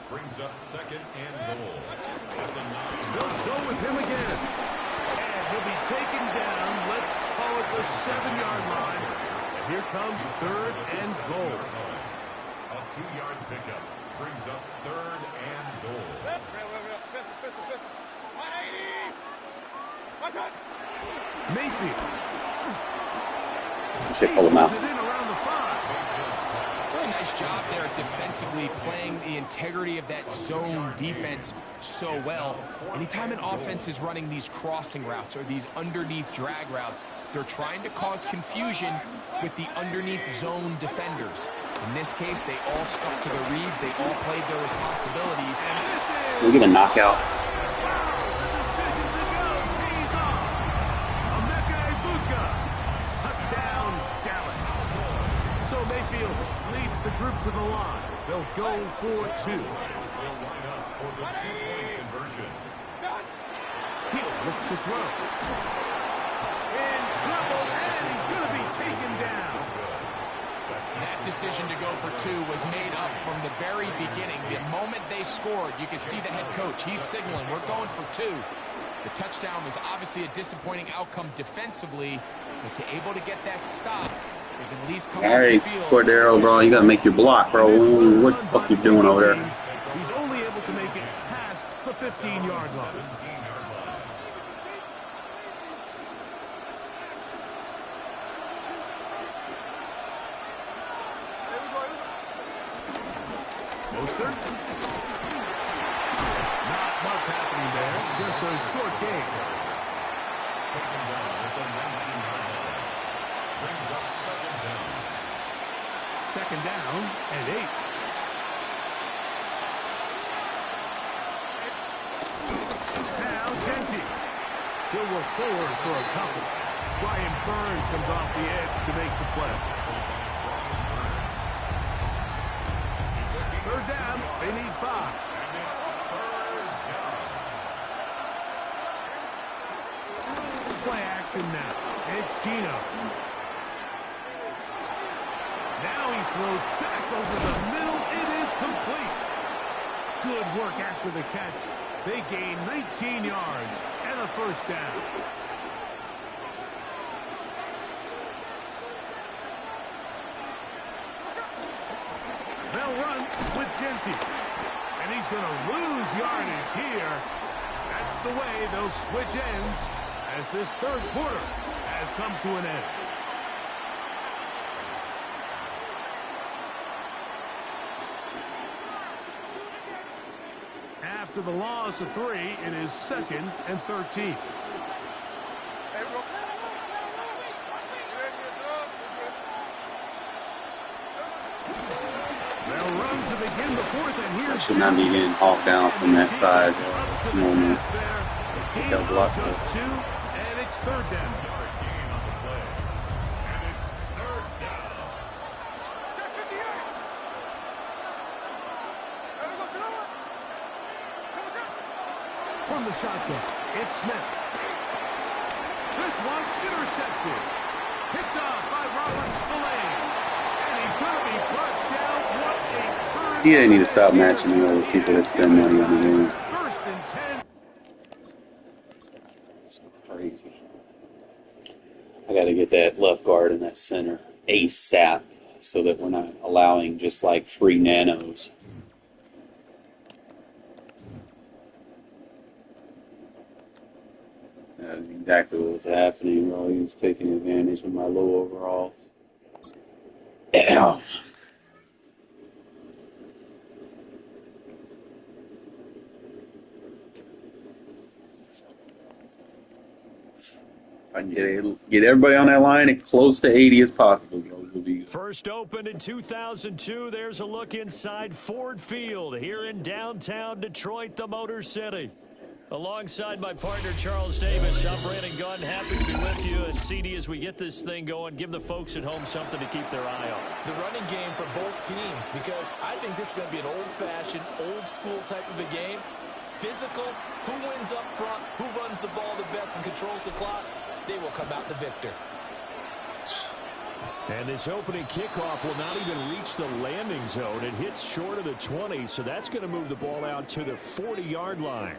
Brings up 2nd and goal. At the 9. They'll go with him again. And he'll be taken down. Let's call it the 7-yard line. And here comes 3rd and goal. A 2-yard pickup. brings up 3rd and goal. Mayfield. Should pull him out. Really nice job there defensively, playing the integrity of that zone defense so well. Anytime an offense is running these crossing routes or these underneath drag routes, they're trying to cause confusion with the underneath zone defenders. In this case, they all stuck to their reads. They all played their responsibilities. Look at the knockout. Mayfield leads the group to the line. They'll go for 2. They'll line up for the 2-point conversion. He'll look to throw. In trouble, and he's going to be taken down. That decision to go for 2 was made up from the very beginning. The moment they scored, you could see the head coach. He's signaling, we're going for 2. The touchdown was obviously a disappointing outcome defensively, but to able to get that stop, they can at least come all right, Cordero, bro, you got to make your block, bro. What the fuck you doing over there? He's only able to make it past the 15-yard line. Mostert. Not much happening there. Just a short game. Taken down at the 19-yard line. Brings up 2nd down. 2nd down and 8. Now Genty. He'll work forward for a couple. Brian Burns comes off the edge to make the play. 3rd down. They need 5. And it's 3rd down. Play action now. It's Gino. Now he throws back over the middle. It is complete. Good work after the catch. They gain 19 yards and a 1st down. They'll run with Genty. And he's going to lose yardage here. That's the way they'll switch ends as this 3rd quarter has come to an end. After the loss of 3, it is 2nd and 13. They'll run to begin the 4th, and here's I should not be getting hawked down from that side. Normal. Gain of just 2, and it's 3rd down. Gain on the play. And it's 3rd down. From the shotgun, it's Smith. This one intercepted. Picked up by Robert Spillane. And he's going to be brought down. What a turn. Yeah, they need to stop matching me with people that spend money on the game. 1st and 10. It's crazy. I got to get that left guard and that center ASAP so that we're not allowing just like free nanos. That's exactly what was happening, bro. He was taking advantage of my low overalls. Ow. I can get everybody on that line as close to 80 as possible, bro. It'll be good. First opened in 2002. There's a look inside Ford Field here in downtown Detroit, the Motor City. Alongside my partner, Charles Davis, I'm Brandon Gunn. Happy to be with you. And CD, as we get this thing going, give the folks at home something to keep their eye on. The running game for both teams, because I think this is going to be an old-fashioned, old-school type of a game. Physical, who wins up front, who runs the ball the best and controls the clock, they will come out the victor. And this opening kickoff will not even reach the landing zone. It hits short of the 20, so that's going to move the ball out to the 40-yard line.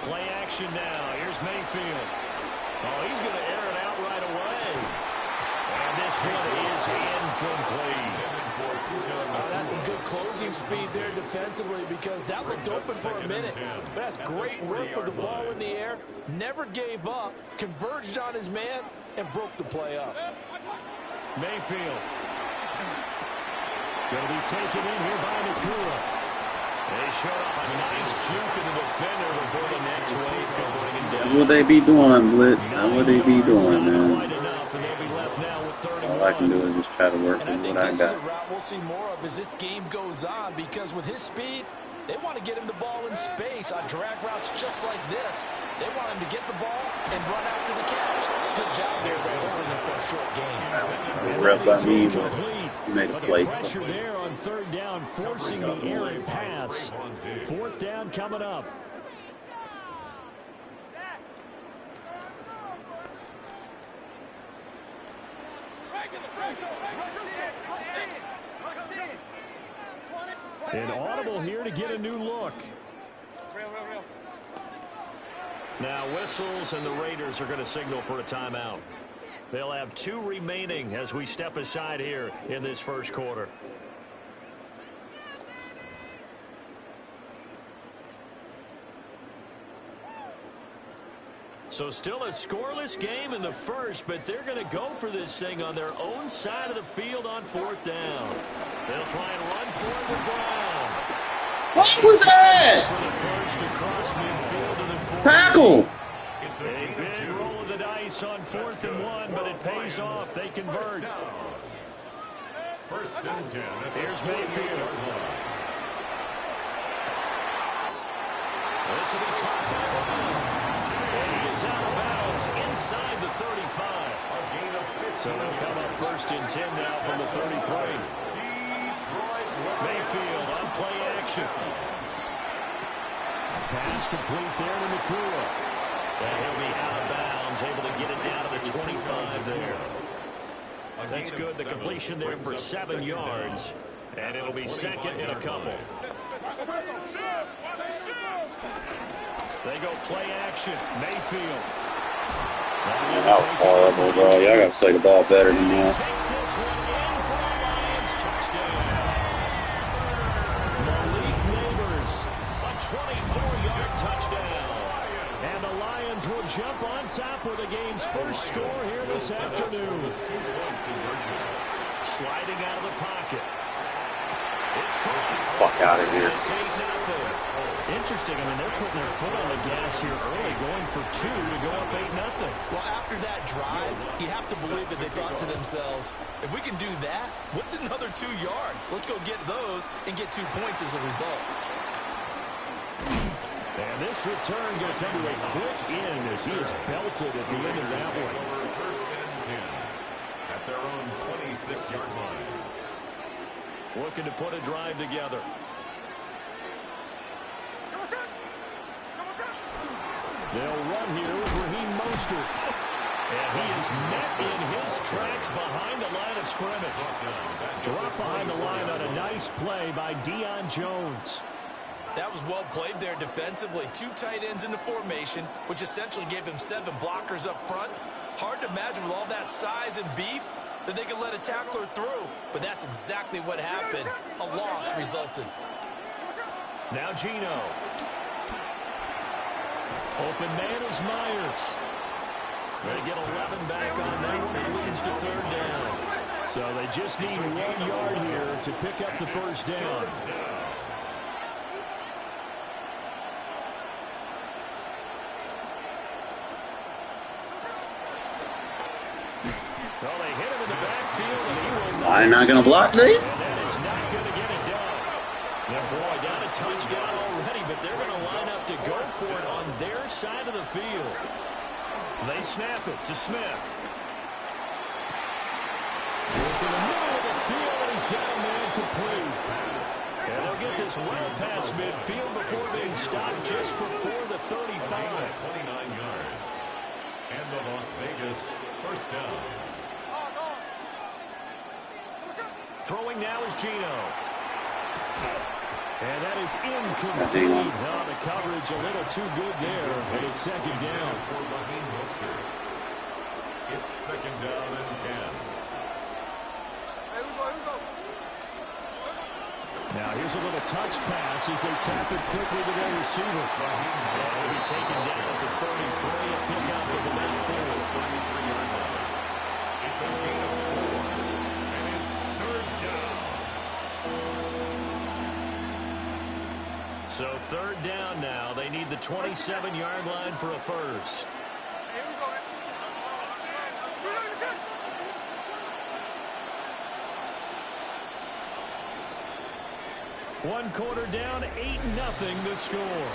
Play action now. Here's Mayfield. Oh, he's going to air it out right away. And this one is incomplete. Oh, that's some good closing speed there defensively because that looked open for a minute. But that's great work with the ball in the air. Never gave up, converged on his man, and broke the play up. Mayfield. Going to be taken in here by Nakua. They showed up a nice juke in the defender before the next wave could bring him down. That's what they be doing, Blitz. That's what they be doing, man. All I can do is just try to work with what I This got. is a route we'll see more of as this game goes on because with his speed, they want to get him the ball in space on drag routes just like this. They want him to get the ball and run after the catch. Good job there by holding him for a short game. Rep by me, but he made a play. Pressure there on third down, forcing the errant pass. Fourth down coming up. An audible here to get a new look. Now whistles and the Raiders are going to signal for a timeout. They'll have 2 remaining as we step aside here in this first quarter. So still a scoreless game in the first, but they're going to go for this thing on their own side of the field on fourth down. They'll try and run for it with Brown. What was that? For the first across midfield to the 40. Tackle. A big roll of the dice on 4th and 1, but it pays off. They convert. First and 10. Here's Mayfield. This will be caught by Brown. And he is out of bounds inside the 35. So they'll come up first and 10 now from the 33. Mayfield on play action. Pass complete there to Nakua. And he'll be out of bounds, able to get it down to the 25 there. That's good. The completion there for 7 yards. And it'll be second and a couple. They go play action. Mayfield. That was horrible, bro. Y'all got to play the ball better than that. Takes this one in for a Lions touchdown. Malik Neighbors, a 24-yard touchdown. And the Lions will jump on top with the game's first score here this afternoon. Sliding out of the pocket. It's caught. Fuck out of here. It's 8-0. Interesting. I mean, they're putting their foot on the gas here early, going for 2 to go up 8-0. Well, after that drive, you have to believe that they thought to themselves, if we can do that, what's another 2 yards? Let's go get those and get 2 points as a result. And this return going to come to a quick end as he is belted at the end of that one. First and 10 at their own 26-yard line. Looking to put a drive together. They'll run here with Raheem Mostert. And he is met in his tracks behind the line of scrimmage. Drop behind the line on a nice play by Deion Jones. That was well played there defensively. 2 tight ends in the formation, which essentially gave him 7 blockers up front. Hard to imagine with all that size and beef that they could let a tackler through. But that's exactly what happened. A loss resulted. Now Gino. Open man is Myers. They get 11 back on that one. It leads to 3rd down. So they just need 1 yard here to pick up the first down. Well, they hit him in the backfield, and he will not. I'm not going to block this. And that is not going to get it done. Now, boy, down a touchdown already, but they're going to line up to go for it on their side of the field. They snap it to Smith. Look in the middle of the field, and he's got a man complete. And they'll get this well past midfield before being stopped just before the 35. 29 yards. And the Las Vegas first down. Throwing now is Gino. And that is incomplete. Oh, the coverage a little too good there. And it's second down. It's second down and 10. Now here's a little touch pass as they tap it quickly to their receiver. And it'll be taken down at the 33, a pickup of about 4. It's a gain of 4, and it's third down. So third down now. They need the 27-yard line for a first. One quarter down, 8-0 the score.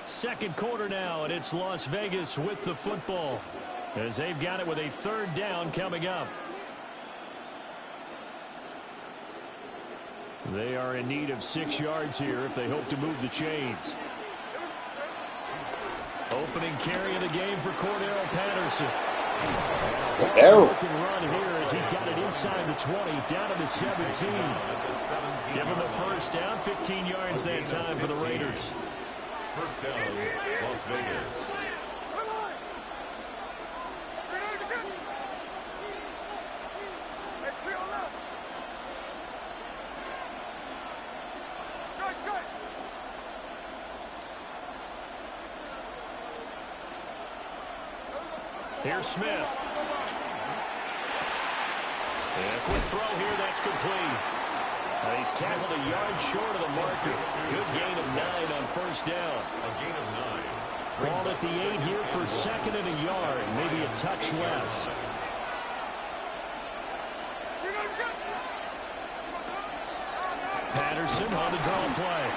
Second quarter now, and it's Las Vegas with the football as they've got it with a third down coming up. They are in need of 6 yards here if they hope to move the chains. Opening carry of the game for Cordero Patterson. Can run here as he's got it inside the 20, down to the 17. Give him a first down, 15 yards that time for the Raiders. First down, Las Vegas. Here's Smith. And a quick throw here, that's complete. He's tackled a yard short of the marker. Good gain of 9 on first down. A gain of 9. Ball at the 8 here for second and a yard, maybe a touch less. Patterson on the draw play.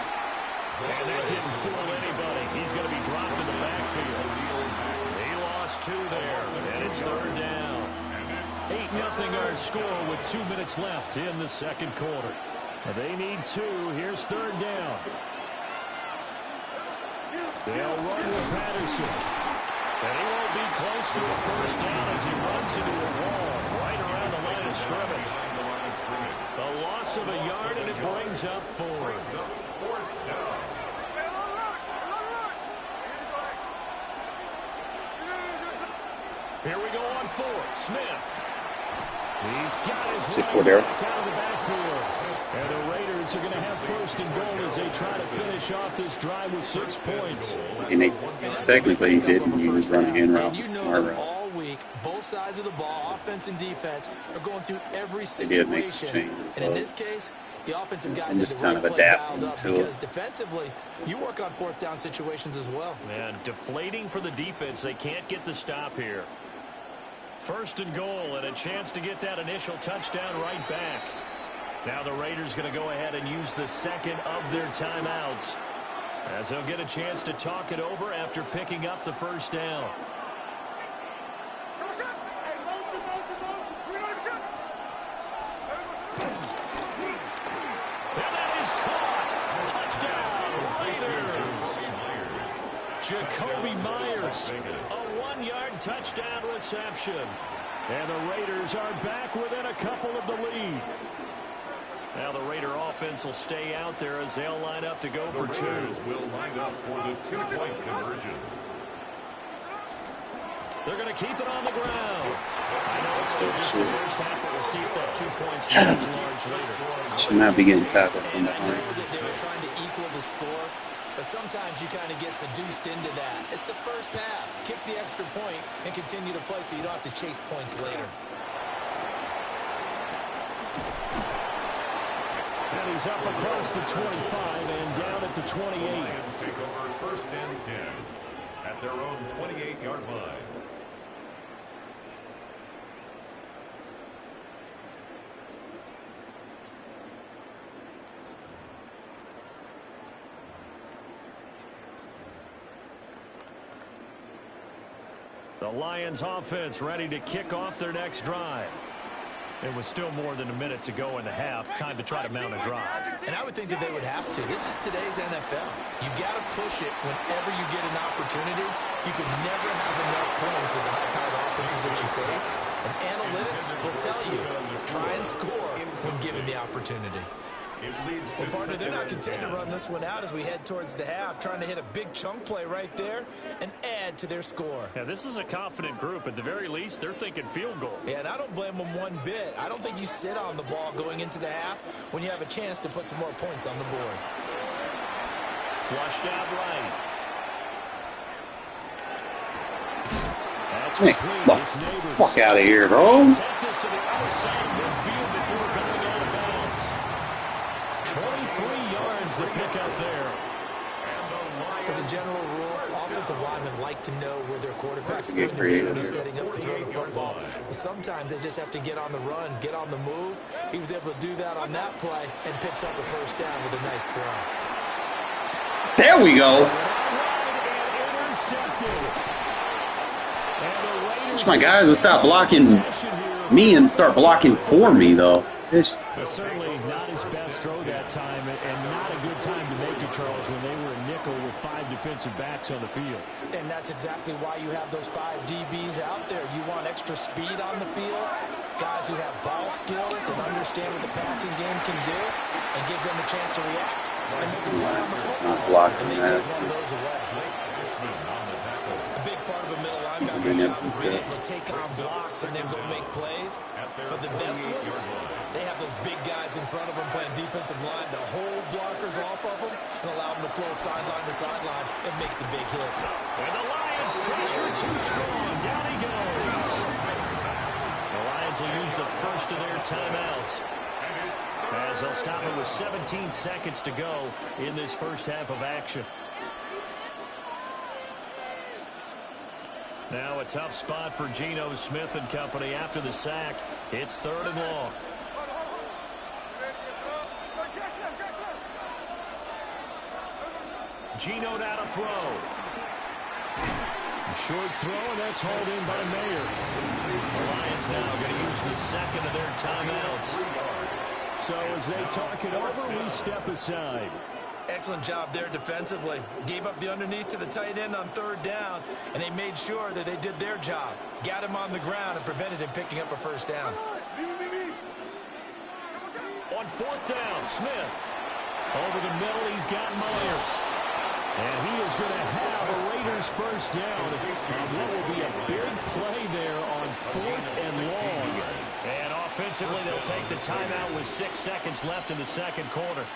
And that didn't fool anybody. He's going to be dropped in the backfield. He lost 2 there, and it's third down. 8-0 our score with 2 minutes left in the second quarter. They need 2. Here's third down. They'll run with Patterson. And he won't be close to a first down as he runs into a wall right around the line of scrimmage. A loss of a yard, and it brings up 4. Fourth down. Here we go on 4th. Smith. He's got his running back out of the backfield. And the Raiders are going to have first and goal as they try to finish off this drive with 6 points. And technically he didn't. He was running in route, smart route. All week, both sides of the ball, offense and defense, are going through every situation. They did make some changes. And in this case, the offensive guys I'm just kind of adapting to it. Because defensively, you work on fourth down situations as well. Man, deflating for the defense. They can't get the stop here. First and goal, and a chance to get that initial touchdown right back. Now the Raiders going to go ahead and use the second of their timeouts, as they'll get a chance to talk it over after picking up the first down. And that is caught. Touchdown, Raiders. Jacoby Myers, a 1-yard touchdown reception. And the Raiders are back within a couple of the lead. Now the Raider offense will stay out there as they'll line up to go for 2. Will line up for the 2-point conversion. They're going to keep it on the ground. I know it's still just the first half, but we'll see if that 2 points becomes large later. Should not be getting tackled from behind. I know that they were trying to equal the score, but sometimes you kind of get seduced into that. It's the first half. Kick the extra point and continue to play so you don't have to chase points later. And he's up across the 25 and down at the 28. Lions take over first and 10 at their own 28-yard line. The Lions offense ready to kick off their next drive. It was still more than a minute to go in the half. Time to try to mount a drive. And I would think that they would have to. This is today's NFL. You got to push it whenever you get an opportunity. You can never have enough points with the high-powered offenses that you face. And analytics will tell you, try and score when given the opportunity. Well, partner, they're not content to run this one out as we head towards the half, trying to hit a big chunk play right there and add to their score. Yeah, this is a confident group. At the very least, they're thinking field goal. Yeah, and I don't blame them one bit. I don't think you sit on the ball going into the half when you have a chance to put some more points on the board. Flushed out right. That's Hey, fuck out of here, bro. Take this to the other side of midfield before going out of bounds. 23 yards to pick up there. As a general rule, offensive linemen like to know where their quarterback's going to be when he's setting up to throw the football. But sometimes they just have to get on the run, get on the move. He was able to do that on that play and picks up a first down with a nice throw. There we go. Wish my guys would stop blocking me and start blocking for me, though. Certainly not his best throw that time, and not a good time to make it, Charles, when they were a nickel with 5 defensive backs on the field. And that's exactly why you have those 5 DBs out there. You want extra speed on the field, guys who have ball skills and understand what the passing game can do, and gives them a chance to react and make a play on the It's football. not blocking And they that. take one of those away. A big part of a middle linebacker's job is being able to take on blocks and then go make plays. But the best ones, they have those big guys in front of them playing defensive line to hold blockers off of them and allow them to flow sideline to sideline and make the big hits. And the Lions pressure too strong. Down he goes. The Lions will use the first of their timeouts, as they'll stop it with 17 seconds to go in this first half of action. Now a tough spot for Geno Smith and company after the sack. It's 3rd and long. Geno now to throw. Short throw, and that's hauled in by Mayer. The Lions now going to use the second of their timeouts. So as they talk it over, we step aside. Excellent job there defensively. Gave up the underneath to the tight end on 3rd down, and they made sure that they did their job. Got him on the ground and prevented him picking up a first down. On 4th down, Smith. Over the middle, he's got Myers. And he is going to have a Raiders first down. That will be a big play there on 4th and long. And offensively, they'll take the timeout with 6 seconds left in the second quarter.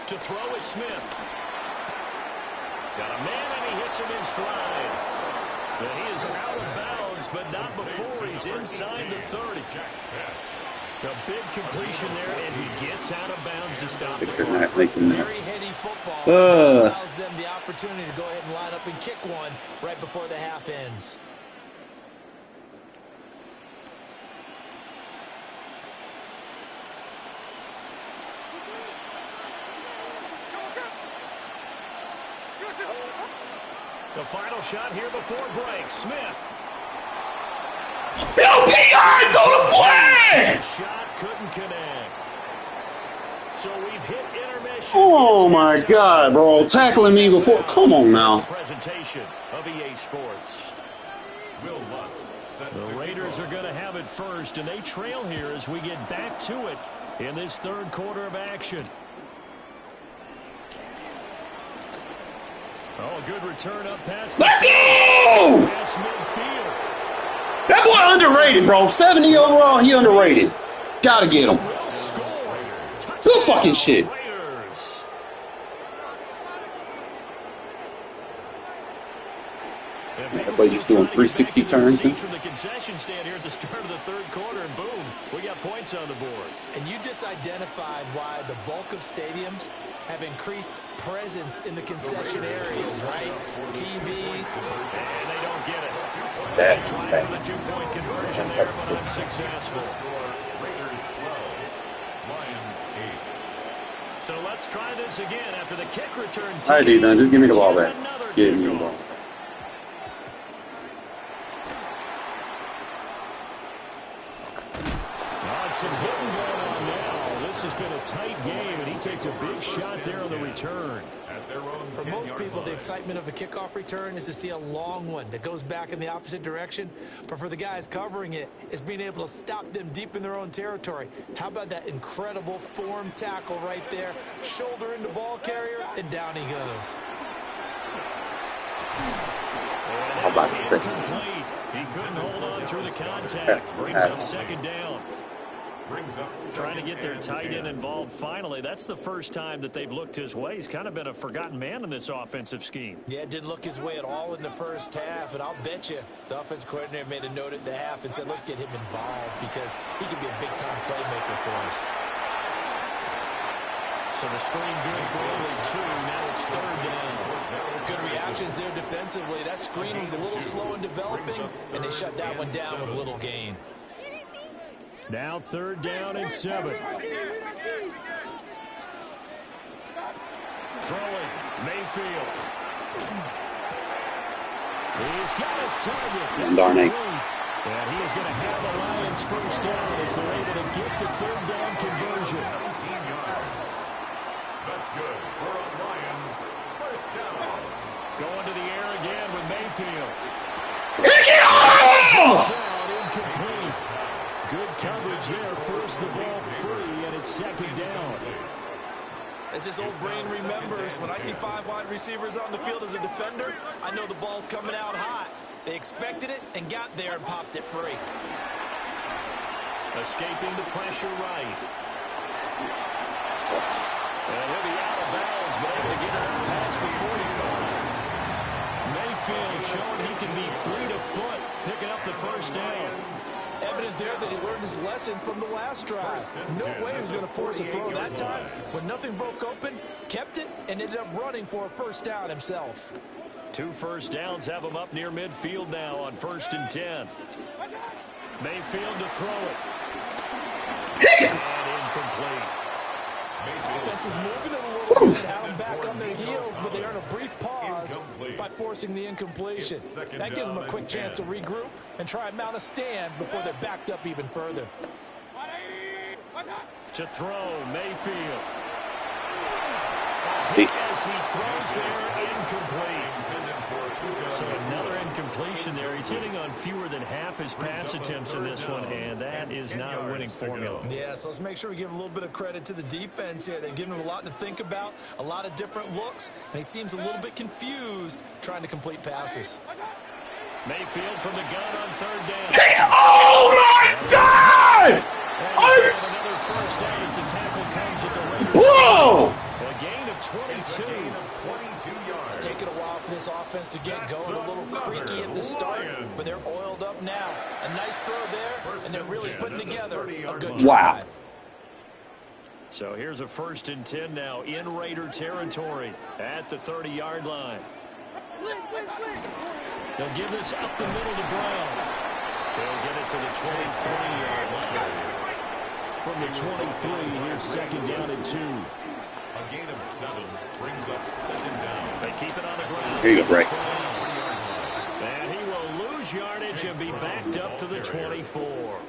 To throw is Smith. Got a man, and he hits him in stride. But he is out of bounds, but not before he's inside the 30. A big completion there, and he gets out of bounds to stop the clock. Very heady football. Allows them the opportunity to go ahead and line up and kick one right before the half ends. The final shot here before break. Smith. Go to flag! Shot couldn't connect. So we've hit intermission. Oh my God, bro! Tackling me before. Come on now. Presentation of EA Sports. The Raiders are going to have it first, and they trail here as we get back to it in this 3rd quarter of action. Oh, good return up past. Let's go! Past midfield. That boy underrated, bro. 70 overall, he underrated. Gotta get him. Good fucking shit. Everybody just doing 360 turns. From the concession stand here at the start of the 3rd quarter, and boom, we got points on the board. And you just identified why the bulk of stadiums have increased presence in the concession areas, right? TVs. And they don't get it. That's trying for the 2-point conversion there, but unsuccessful. Raiders 12, Lions 8. So let's try this again after the kick return. All right, dude, now just give me the ball back. Give me the ball. Some hitting going on now. This has been a tight game, and he takes a big shot there on the return. For most people, the excitement of a kickoff return is to see a long one that goes back in the opposite direction. But for the guys covering it, it's being able to stop them deep in their own territory. How about that incredible form tackle right there? Shoulder into ball carrier, and down he goes. How about the second? He couldn't hold on through the contact. Brings up second down. Trying to get their tight end involved finally. That's the first time that they've looked his way. He's kind of been a forgotten man in this offensive scheme. Yeah, it didn't look his way at all in the first half, and I'll bet you the offense coordinator made a note at the half and said, let's get him involved because he can be a big-time playmaker for us. So the screen good for only 2. Now it's third down. Good reactions there defensively. That screen was a little slow in developing, and they shut that one down with little gain. Now third down and 7. Throwing, Mayfield. He's got his target. Darn it. And he is going to have the Lions first down as they're able to get the third down conversion. 17 yards. That's good for a Lions first down. Going to the air again with Mayfield. Pick it off! Incomplete. Good coverage there. Forced the ball free, and it's second down. As this old brain remembers, when I see 5 wide receivers on the field as a defender, I know the ball's coming out hot. They expected it and got there and popped it free. Escaping the pressure right. And he'll be out of bounds, but able to get it past the 45. Mayfield showing he can be fleet of foot, picking up the first down. Evidence there that he learned his lesson from the last drive. No way he was going to force a throw that time. When nothing broke open, kept it, and ended up running for a first down himself. 2 first downs have him up near midfield now on 1st and 10. Mayfield to throw it. And incomplete. Offense is moving it a little bit, have them back on their heels, but they earn a brief pause by forcing the incompletion. That gives them a quick chance to regroup and try and mount a stand before they're backed up even further. To throw, Mayfield. As he throws there, incomplete. So another incompletion there. He's hitting on fewer than half his pass attempts in this one, and that is not a winning formula. Yeah, so let's make sure we give a little bit of credit to the defense here. They've given him a lot to think about, a lot of different looks, and he seems a little bit confused trying to complete passes. Mayfield from the gun on third down. Hey, oh my God! Another first down as the tackle comes at the Raiders. Whoa! A gain of 22. It's taken a while for this offense to get going, a little creaky at the start, but they're oiled up now. A nice throw there, and they're really putting together a good drive. Wow. So here's a 1st and 10 now in Raider territory at the 30-yard line. They'll give this up the middle to Brown. They'll get it to the 23-yard line. From the 23, here's second down and 2. A gain of 7 brings up second down. They keep it on the ground. Here you go, Bray. And he will lose yardage and be backed up to the 24.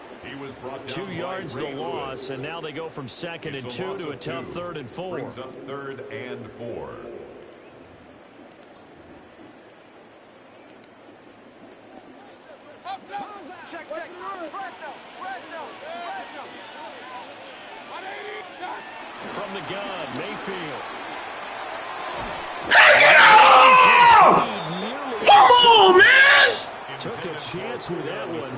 2 yards the loss, and now they go from 2nd and 2 to a tough 3rd and 4. Brings up 3rd and 4. Check, check. From the gun, Mayfield. Come on, man! Took a chance with that one.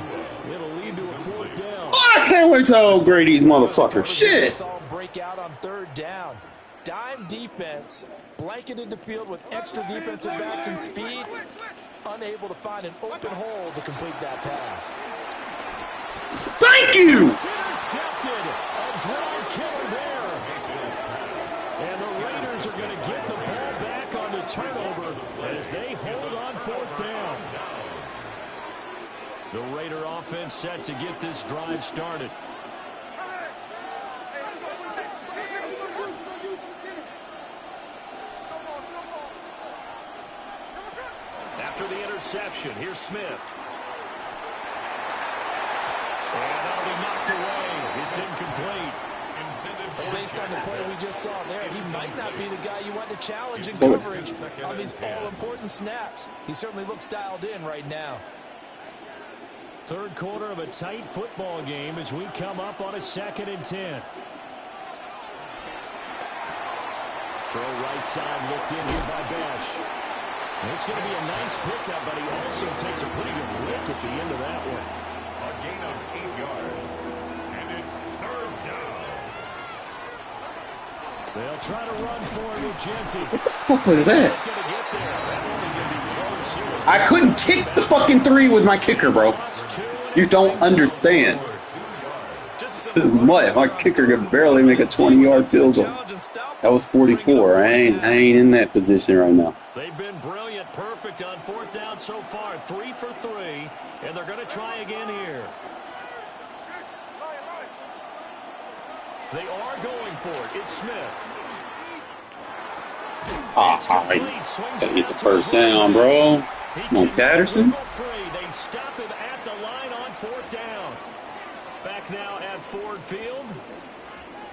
It'll lead to a 4th down. Oh, I can't wait to upgrade these motherfuckers. Shit. Breakout on 3rd down. Dime defense, blanketed the field with extra defensive backs and speed, unable to find an open hole to complete that pass. Thank you! It's intercepted. A drive killer there. And the Raiders offense set to get this drive started. After the interception, here's Smith. And that'll be knocked away. It's incomplete. Based on the play we just saw there, he might not be the guy you want to challenge in coverage on these all-important snaps. He certainly looks dialed in right now. Third quarter of a tight football game as we come up on a 2nd and 10. Throw right side looked in here by Besh. It's going to be a nice pickup, but he also takes a pretty good lick at the end of that one. A gain of 8 yards. And it's 3rd down. They'll try to run for it with Genty. What the fuck was that? I couldn't kick the fucking 3 with my kicker, bro. You don't understand. This is mud. My kicker could barely make a 20-yard field goal. That was 44. I ain't in that position right now. They've been brilliant, perfect on 4th down so far. 3 for 3, and they're going to try again here. They are going for it. It's Smith. Gotta get the first down, bro. Come on, Patterson. They stop him at the line on 4th down. Back now at Ford Field.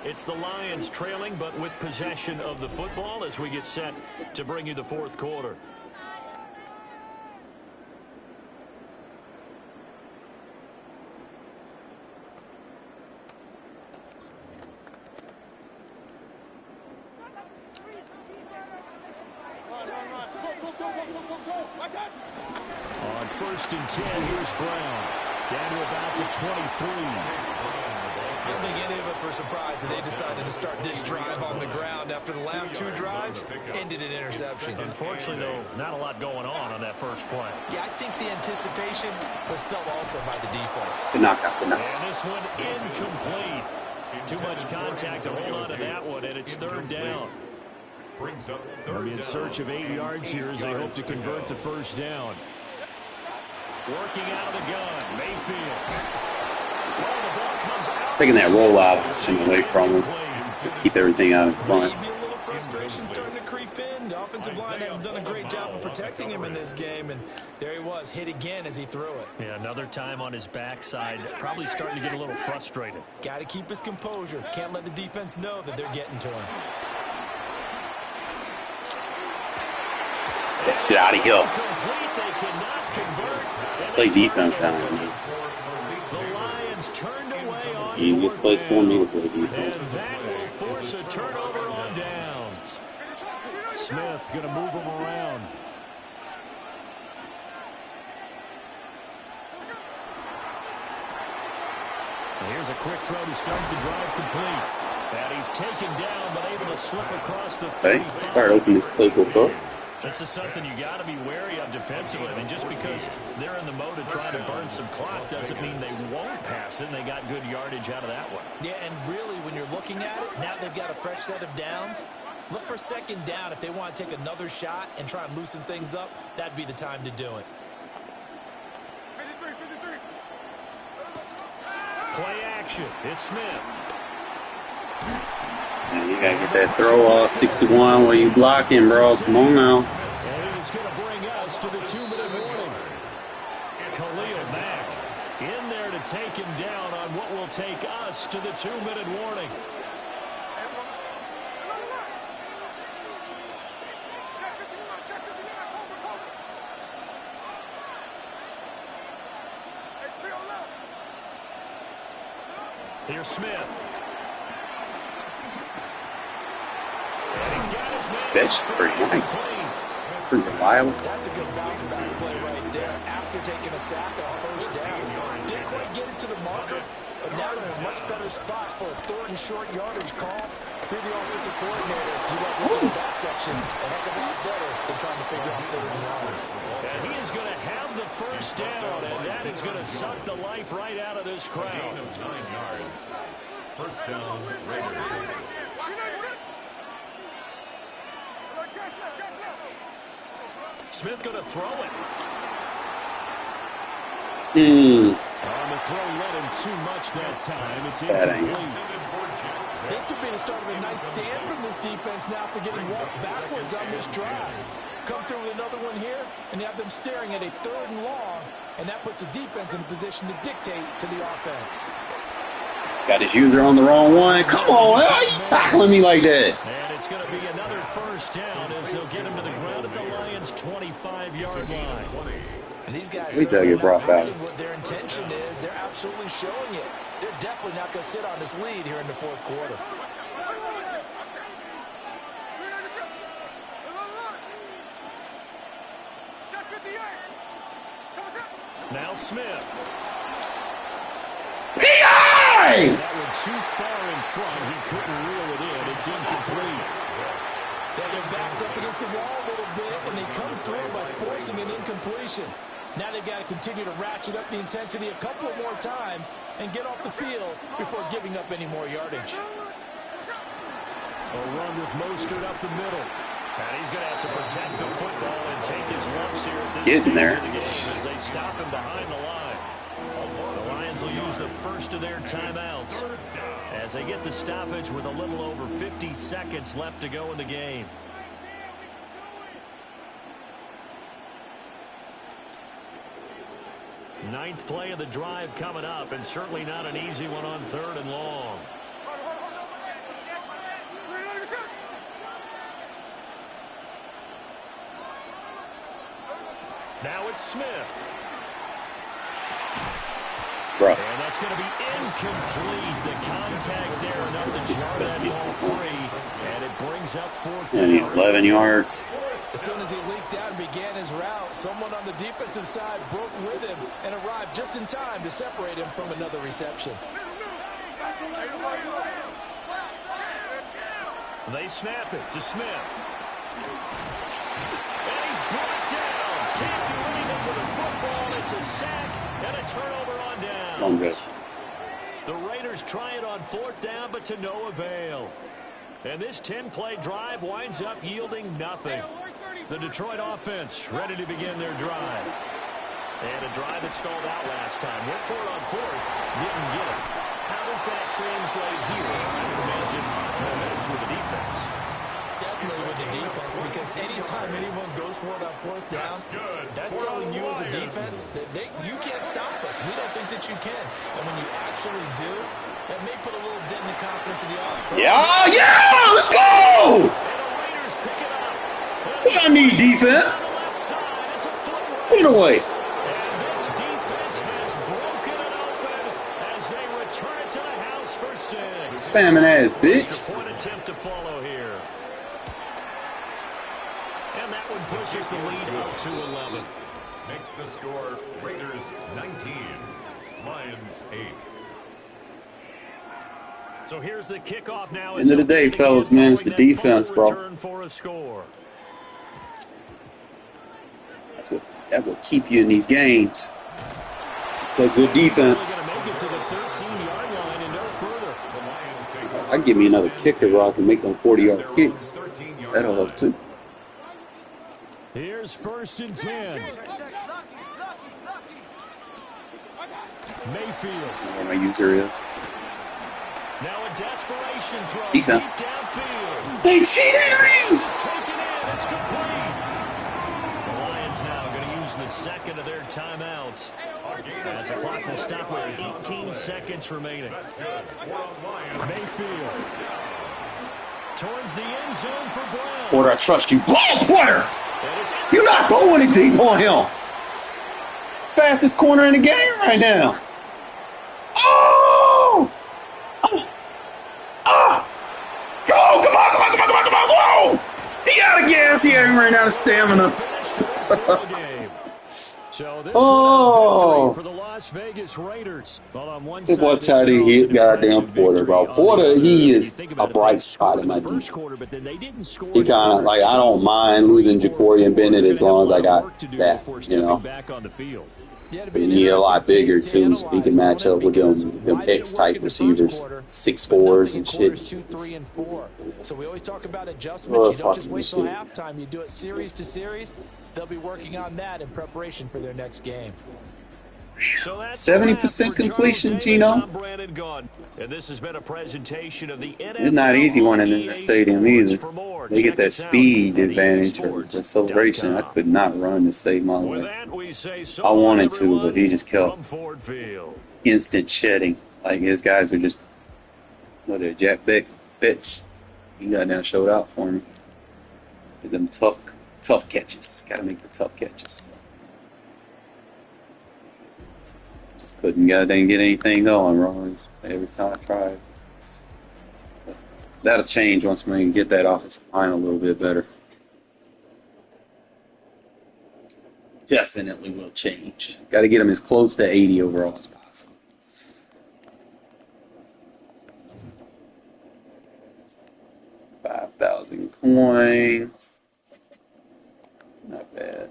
It's the Lions trailing, but with possession of the football as we get set to bring you the 4th quarter. On 1st and 10, here's Brown. Down to about the 23. I don't think any of us were surprised that they decided to start this drive on the ground after the last 2 drives ended in interceptions. Unfortunately, though, not a lot going on that first play. Yeah, I think the anticipation was felt also by the defense. Good knockout. And this one incomplete. Too much contact to hold on to that one, and it's 3rd down. They'll be in search of 8 yards here as they hope to convert to 1st down. Working out of the gun, Mayfield. Well, the ball comes out. Taking that rollout option away from him to keep everything out in front. Maybe a little frustration starting to creep in. The offensive line has done a great job of protecting him in this game, and there he was, hit again as he threw it. Yeah, another time on his backside, probably starting to get a little frustrated. Got to keep his composure. Can't let the defense know that they're getting to him. Get shit out of here. Play defense down here. The Lions turned away on You just place for me to play defense. and that will force a turnover on downs. Smith going to move him around. And here's a quick throw to start the drive complete. And he's taken down, but able to slip across the 30. Hey, start opening this playbook up. This is something you got to be wary of defensively. I mean, just because they're in the mode of trying to burn some clock doesn't mean they won't pass it. And they got good yardage out of that one. Yeah, and really, when you're looking at it, now they've got a fresh set of downs. Look for 2nd down. If they want to take another shot and try and loosen things up, that'd be the time to do it. Play action. It's Smith. Man, you gotta get that throw off 61 while you blocking, bro. Come on now. And it's going to bring us to the 2-minute warning. Khalil Mack in there to take him down on what will take us to the 2-minute warning. Here's Smith. That's pretty nice. Pretty reliable. That's a good bounce back play right there after taking a sack on 1st down. Didn't quite get it to the marker, but now they're in a much better spot for a 3rd and short yardage call through the offensive coordinator. You like looking at that section a heck of a lot better than trying to figure out 3rd and long. And he is going to have the 1st down, and that is going to suck the life right out of this crowd. Gain of 9 yards. 1st down, Raiders. Smith going to throw it. On the The throw led him too much that time. It's incomplete. This could be the start of a nice stand from this defense now for getting walked backwards on this drive. Come through with another one here, and you have them staring at a 3rd and long, and that puts the defense in a position to dictate to the offense. Got his user on the wrong one. Come on, why are you tackling me like that? And it's going to be another first down as they'll get him to the ground at the Lions' 25-yard line. And these guys Wait till I get brought back. What their intention is, they're absolutely showing it. They're definitely not going to sit on this lead here in the 4th quarter. Now Smith. P.I. That one too far in front. He couldn't reel it in. It's incomplete. Yeah, their backs up against the wall a little bit, and they come through by forcing an incompletion. Now they've got to continue to ratchet up the intensity a couple of more times and get off the field before giving up any more yardage. A run with Mostert up the middle. And he's going to have to protect the football and take his lumps here at this stage of the game as they stop him behind the line. The Lions will use the first of their timeouts as they get the stoppage with a little over 50 seconds left to go in the game. Ninth play of the drive coming up, and certainly not an easy one on 3rd and long. Now it's Smith. Bro. And that's going to be incomplete. The contact there enough to jar that ball free. And it brings up 4th down. 11 yards. As soon as he leaked out and began his route, someone on the defensive side broke with him and arrived just in time to separate him from another reception. They snap it to Smith. And he's brought down. Can't do anything with a football. It's a sack and a turnover on downs. The Raiders try it on 4th down, but to no avail. And this 10-play drive winds up yielding nothing. The Detroit offense ready to begin their drive. And a drive that stalled out last time. Went for it on 4th. Didn't get it. How does that translate here? I would imagine momentum's with the defense. Definitely with the defense, because anytime anyone goes for it on 4th down, that's telling you as a defense that you can't stop us. We don't think that you can. And when you actually do, that may put a little dent in the confidence of the offense. Yeah, let's go! And the Raiders pick it up. I need defense. Get away. And this defense has broken it open as they return it to the house for 6. Spamming ass bitch. Extra point attempt to follow here. And that one pushes the lead up to 11. Makes the score Raiders 19, Lions 8. So here's the kickoff now. End of the day, fellas, man, it's the defense, bro. For a score. That will keep you in these games. Play good defense. Make it to the 13-yard line and no further. I give me another kicker where I can make them 40-yard kicks. That'll help too. Here's 1st and 10. Mayfield. Where my user is. Now a desperation throw. Defense. Downfield. They cheated me! This is taken in. It's complete. The Lions now going to use the second of their timeouts. As the clock will stop with 18 seconds remaining. Mayfield. Towards the end zone for Brown. Porter, I trust you. Ball, Porter! You're not throwing it deep on him. Fastest corner in the game right now. Oh! Go! Come on! He out of gas. He ain't ran out of stamina. So this for the Las Vegas Raiders. Well, on one This boy tried to hit goddamn Porter, bro. Porter, he is a bright spot in my defense. He kind of, like, I don't mind losing Ja'Cory and Bennett as long as I got that, you know. He need a lot bigger, too, so he can match up with them X-type receivers, 6'4s and shit. 2, 3, and 4. So we always talk about adjustments. You don't just wait till halftime. You do it series to series. They'll be working on that in preparation for their next game. So that's 70% completion, Gino. And this has been a presentation of the NFL. It's not easy winning in the stadium either. For more, They get that speed advantage or the acceleration. I EASports.com. could not run to save my With life. that, we say so I wanted to, everyone, but he just kept from Ford Field. instant shedding. Like his guys were just, what a Jack Beck bitch. He got down, showed out for me. With them tough catches. Got to make the tough catches. Just couldn't get anything going, bro. Every time I tried. That'll change once we can get that offensive line a little bit better. Definitely will change. Got to get him as close to 80 overall as possible. $5,000 coins. Not bad.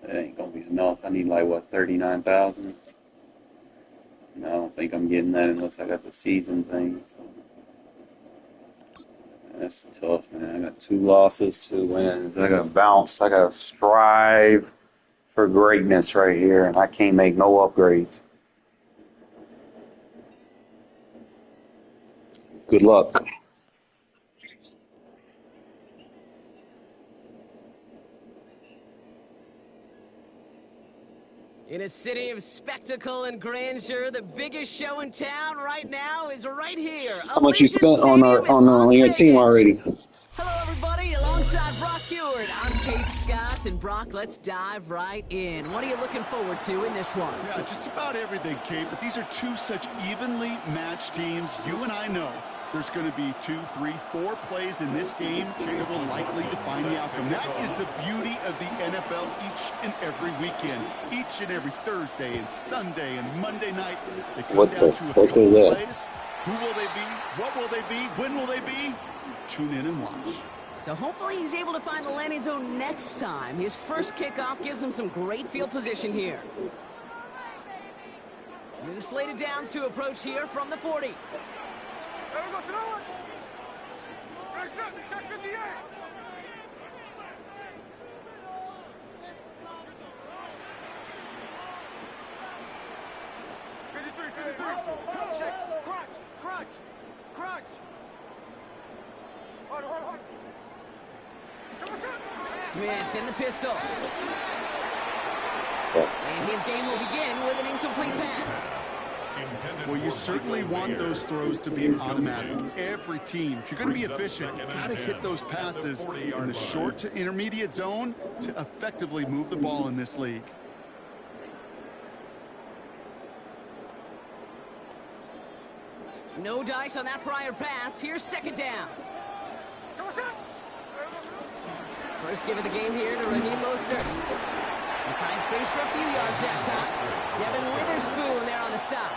That ain't gonna be enough. I need like what, 39,000? No, I don't think I'm getting that unless I got the season thing. So that's tough, man. I got 2 losses, 2 wins. I got to bounce. I got to strive for greatness right here, and I can't make no upgrades. Good luck. In a city of spectacle and grandeur, the biggest show in town right now is right here. How much you spent on your team already? Hello, everybody. Alongside Brock Heward, I'm Kate Scott. And Brock, let's dive right in. What are you looking forward to in this one? Yeah, just about everything, Kate. But these are 2 such evenly matched teams. You and I know there's going to be 2, 3, 4 plays in this game that will likely define the outcome. That is the beauty of the NFL each and every weekend. Each and every Thursday and Sunday and Monday night. They come down to a couple plays. Who will they be? What will they be? When will they be? Tune in and watch. So hopefully he's able to find the landing zone next time. His first kickoff gives him some great field position here. New slated downs to approach here from the 40. Smith in the pistol. And his game will begin with an incomplete pass. Well, you certainly want those throws to be automatic. Every team, if you're going to be efficient, you've got to hit those passes in the short to intermediate zone to effectively move the ball in this league. No dice on that prior pass. Here's second down. First give of the game here to Raheem Mostert. He finds space for a few yards that time. Devin Witherspoon there on the stop.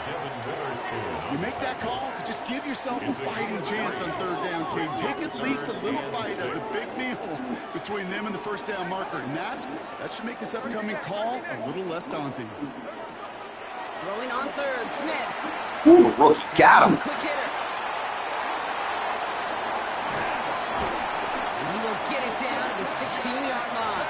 You make that call to just give yourself a fighting chance on third down, Kate. Take at least a little bite of the big meal between them and the first down marker. And that should make this upcoming call a little less daunting. Throwing on third, Smith. Ooh, got him. Quick hitter. And he will get it down to the 16-yard line.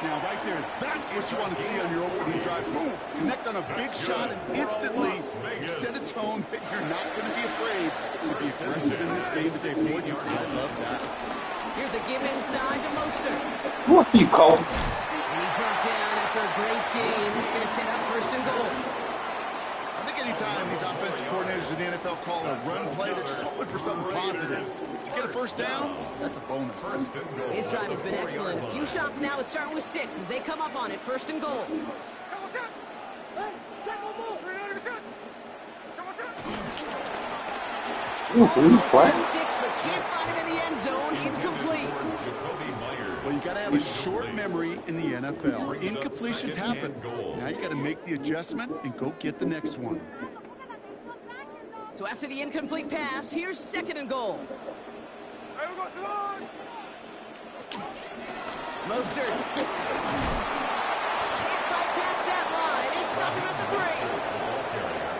Now, right there, that's what you want to see on your opening drive. Boom! Connect on a big shot, and instantly you set a tone that you're not going to be afraid to be aggressive in this game today. Boy, I love that. Here's a give inside to Mostert. I want to see you, Cole. And he's brought down after a great game. It's going to set up first and goal. I think anytime these offensive coordinators in the NFL call a run play, they're just hoping for something positive. To get a first down, that's a bonus. His drive has been excellent. A few shots now. It's starting with 6 as they come up on it. First and goal. Flat. 6, but can't find him in the end zone. Incomplete. Well, you got to have a short memory in the NFL. Incompletions happen. Now you got to make the adjustment and go get the next one. So after the incomplete pass, here's second and goal. Mostert. Can't fight past that line. They stop him at the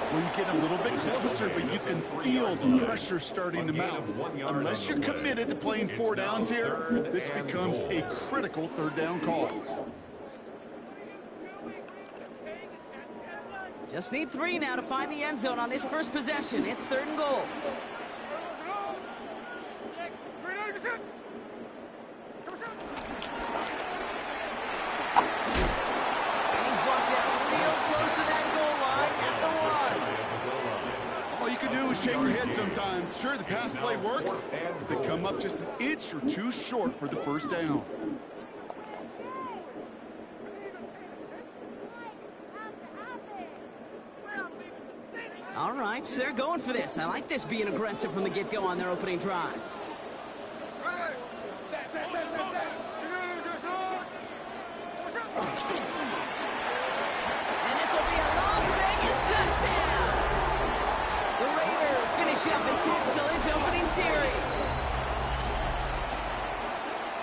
3. where you get a little bit closer, but you can feel the pressure starting to mount. Unless you're committed to playing 4 downs here, this becomes a critical 3rd down call. Just need 3 now to find the end zone on this first possession. It's 3rd and goal. And he's brought down real close to that goal line at the 1. All you can do is shake your head sometimes. Sure, the pass play works, but they come up just an inch or 2 short for the 1st down. All right, so they're going for this. I like this being aggressive from the get-go on their opening drive. And this will be a Las Vegas touchdown. The Raiders finish up an excellent opening series.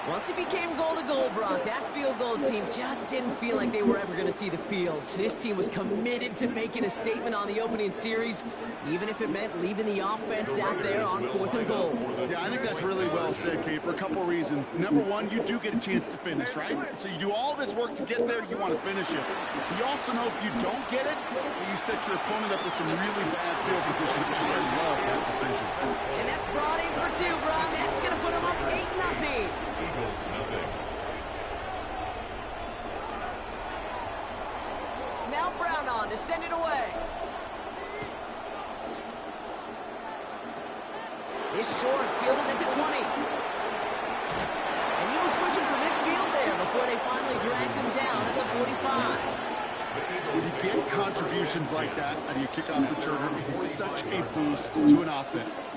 Once it became goal-to-goal, Brock, that field goal team just didn't feel like they were ever going to see the field. This team was committed to making a statement on the opening series, even if it meant leaving the offense out there on 4th and goal. Yeah, I think that's really well said, Kate, for a couple of reasons. Number one, you do get a chance to finish, right? So you do all this work to get there, you want to finish it. You also know if you don't get it, you set your opponent up with some really bad field position. I love that decision. And that's brought in for 2, Brock. That's going to put them up 8-0. Eagles, nothing. Now Brown on to send it away. Is short, fielded at the 20. And he was pushing for midfield there before they finally dragged him down at the 45. When you get contributions like that out of your kickoff returner, it's such a boost to an offense.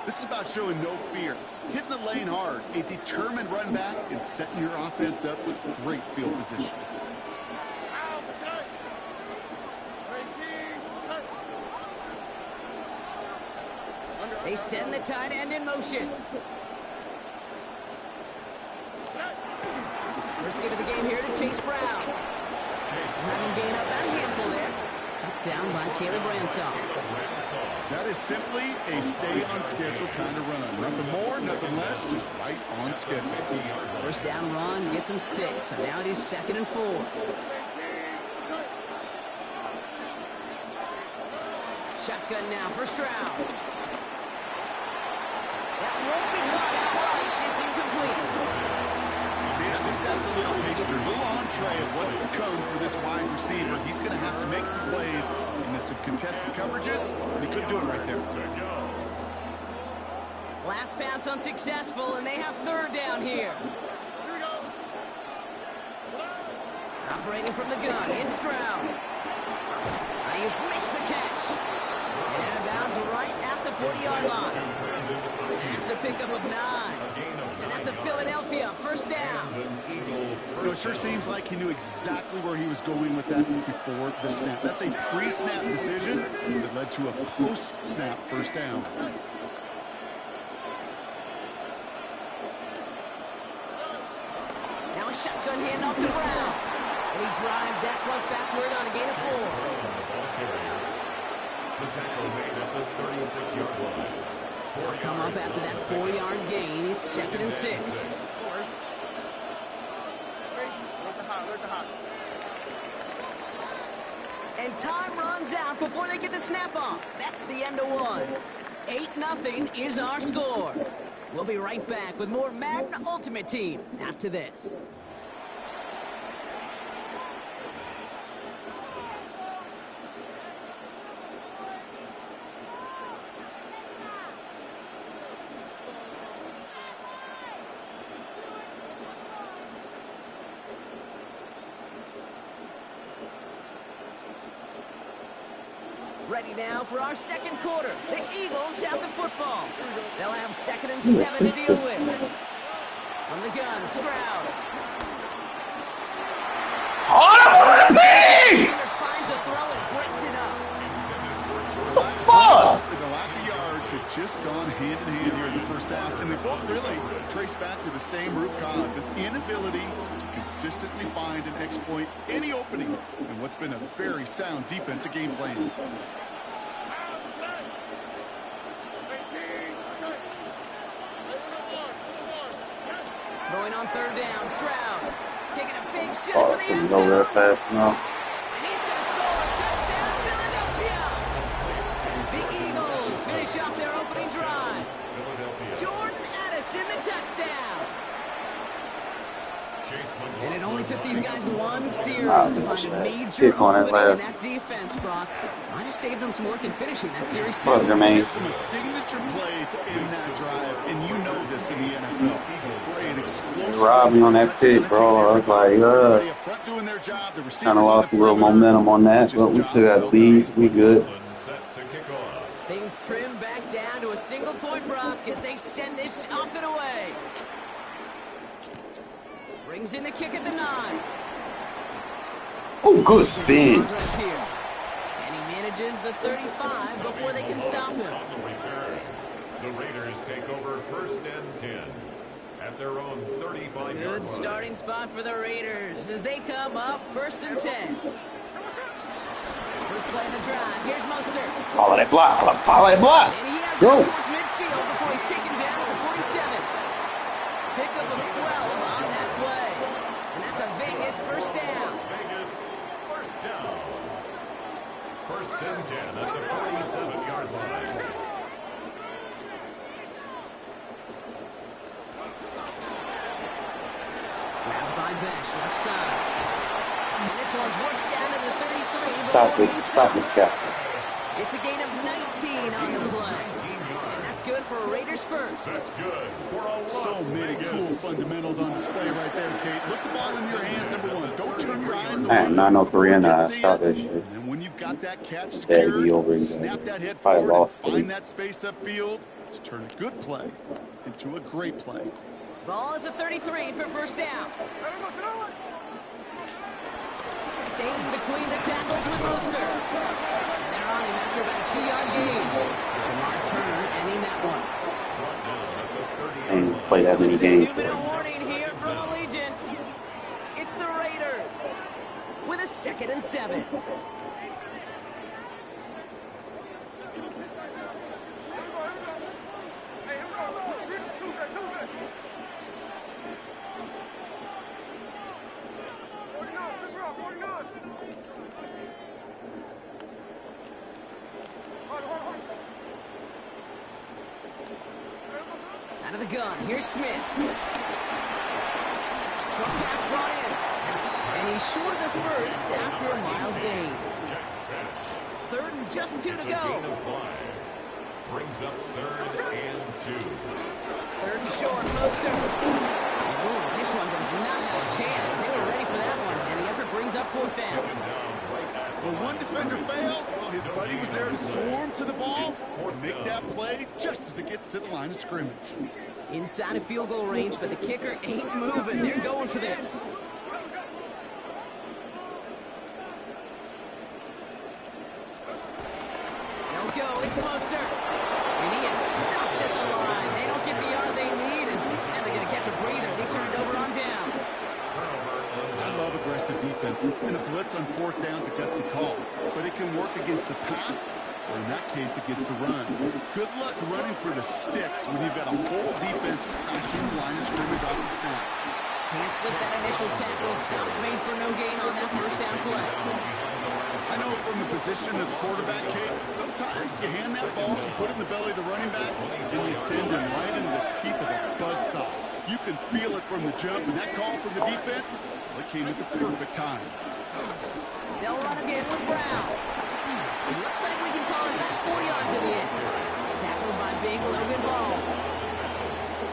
This is about showing no fear, hitting the lane hard, a determined run back, and setting your offense up with great field position. They send the tight end in motion. First give of the game here to Chase Brown. Having gain up that handful there. Cut down by Caleb Ransaw. That is simply a stay-on-schedule kind of run. Nothing more, nothing less, just right on schedule. First down run gets him 6, so now it is 2nd and 4. Shotgun now for Stroud. That won't be caught outright. It's incomplete. I think that's a little taster, a little entree of what's to come for this wide receiver. He's going to have to make some plays into some contested coverages, and he couldn't do it right there. Last pass unsuccessful, and they have 3rd down here. Operating from the gun, it's Stroud. Ayuk makes the catch. And out of bounds right at the 40-yard line. That's a pickup of 9. And that's a Philadelphia 1st down. It sure seems like he knew exactly where he was going with that before the snap. That's a pre-snap decision that led to a post-snap 1st down. Now a shotgun handoff to Brown. And he drives that front backward on a gain of 4. The tackle made at the 36-yard line. They'll come up after that 4-yard gain. It's 2nd and 6. And time runs out before they get the snap off. That's the end of 1. 8-0 is our score. We'll be right back with more Madden Ultimate Team after this. Ready now for our 2nd quarter. The Eagles have the football. They'll have 2nd and 7 to deal with. From the gun, Stroud. Oh, big! Finds a throw and breaks it up. The fuck? The lack of yards have just gone hand in hand here in the 1st half, and they both really trace back to the same root cause, an inability to consistently find and exploit any opening in what's been a very sound defensive game plan. Throwing on third down, Stroud. Taking a big shot Thought for I the couldn't end go zone. there fast enough. And he's going to score a touchdown, Philadelphia. The Eagles finish off their opening drive. Jordan Addison, the touchdown. And it only took these guys one series to find a major opening in that defense, Brock. Might have saved them some work in finishing that series, too. Gives them a signature play to end that drive, and you know this in the NFL. Play an explosive. They robbed me on that pick, bro. I was like, kind of lost a little momentum on that, but we still got leads. We good. Things trim back down to a single point, Brock, as they send this off and away. Brings in the kick at the 9. Oh, good spin. And he manages the 35 before they can stop him. On the return, the Raiders take over 1st and 10 at their own 35-yard line. Good starting spot for the Raiders as they come up 1st and 10. First play of the drive. Here's Mostert. Follow that block. Follow that block. And he has Go. it towards midfield before he's taken down at the 47. Pickup of 12 on that play. And that's a Vegas first down. Vegas first down. 1st and 10 at the 47-yard line. Grabbed by Besh, left side. And this one's worked down to the 33. Stop the check. It's a gain of 19 on the play. And that's good for Raiders first. That's good for a So many cool fundamentals on display right there, Kate. Put the ball in your hands, number one. Don't turn your eyes away. Man, 903 and stop that shit. And when you've got that catch Daddy secured, over snap that head probably forward lost and 3. find that space upfield to turn a good play into a great play. Ball at the 33 for first down. Staying between the tackles with Mostert. And they're on him after about a 2-yard gain. Jamar Turner ending that one. I ain't played that many games. So it's a 2-minute warning here from Allegiant. It's the Raiders with a 2nd and 7. Out of the gun, here's Smith. Short pass brought in. And he's short of the first after a mild gain. 3rd and just 2 to go. Brings up 3rd and 2. 3rd and short, Mostert. Oh, this one does not have a chance. They were ready for that one. And the effort brings up 4th down. When one defender failed, well, his buddy was there to swarm to the ball and make that play just as it gets to the line of scrimmage. Inside of field goal range, but the kicker ain't moving. They're going for this. They'll go. It's Mostert. And he is stuffed at the line. They don't get the yard they need, and now they're going to catch a breather. They turn it over on downs. I love aggressive defenses, and a blitz on 4th down's a gutsy call. But it can work against the pass, or in that case, against the run. Good luck running for the sticks when you've got a whole defense crashing the line of scrimmage off the snap. Can't slip that initial tackle. Stops made for no gain on that first down play. I know from the position of the quarterback, Kate, sometimes you hand that ball, you put it in the belly of the running back, and you send him right into the teeth of a buzzsaw. You can feel it from the jump, and that call from the defense, well, it came at the perfect time. They'll run again with Brown. It looks like we can call it about 4 yards at the end. Tackled by Big Logan Hall.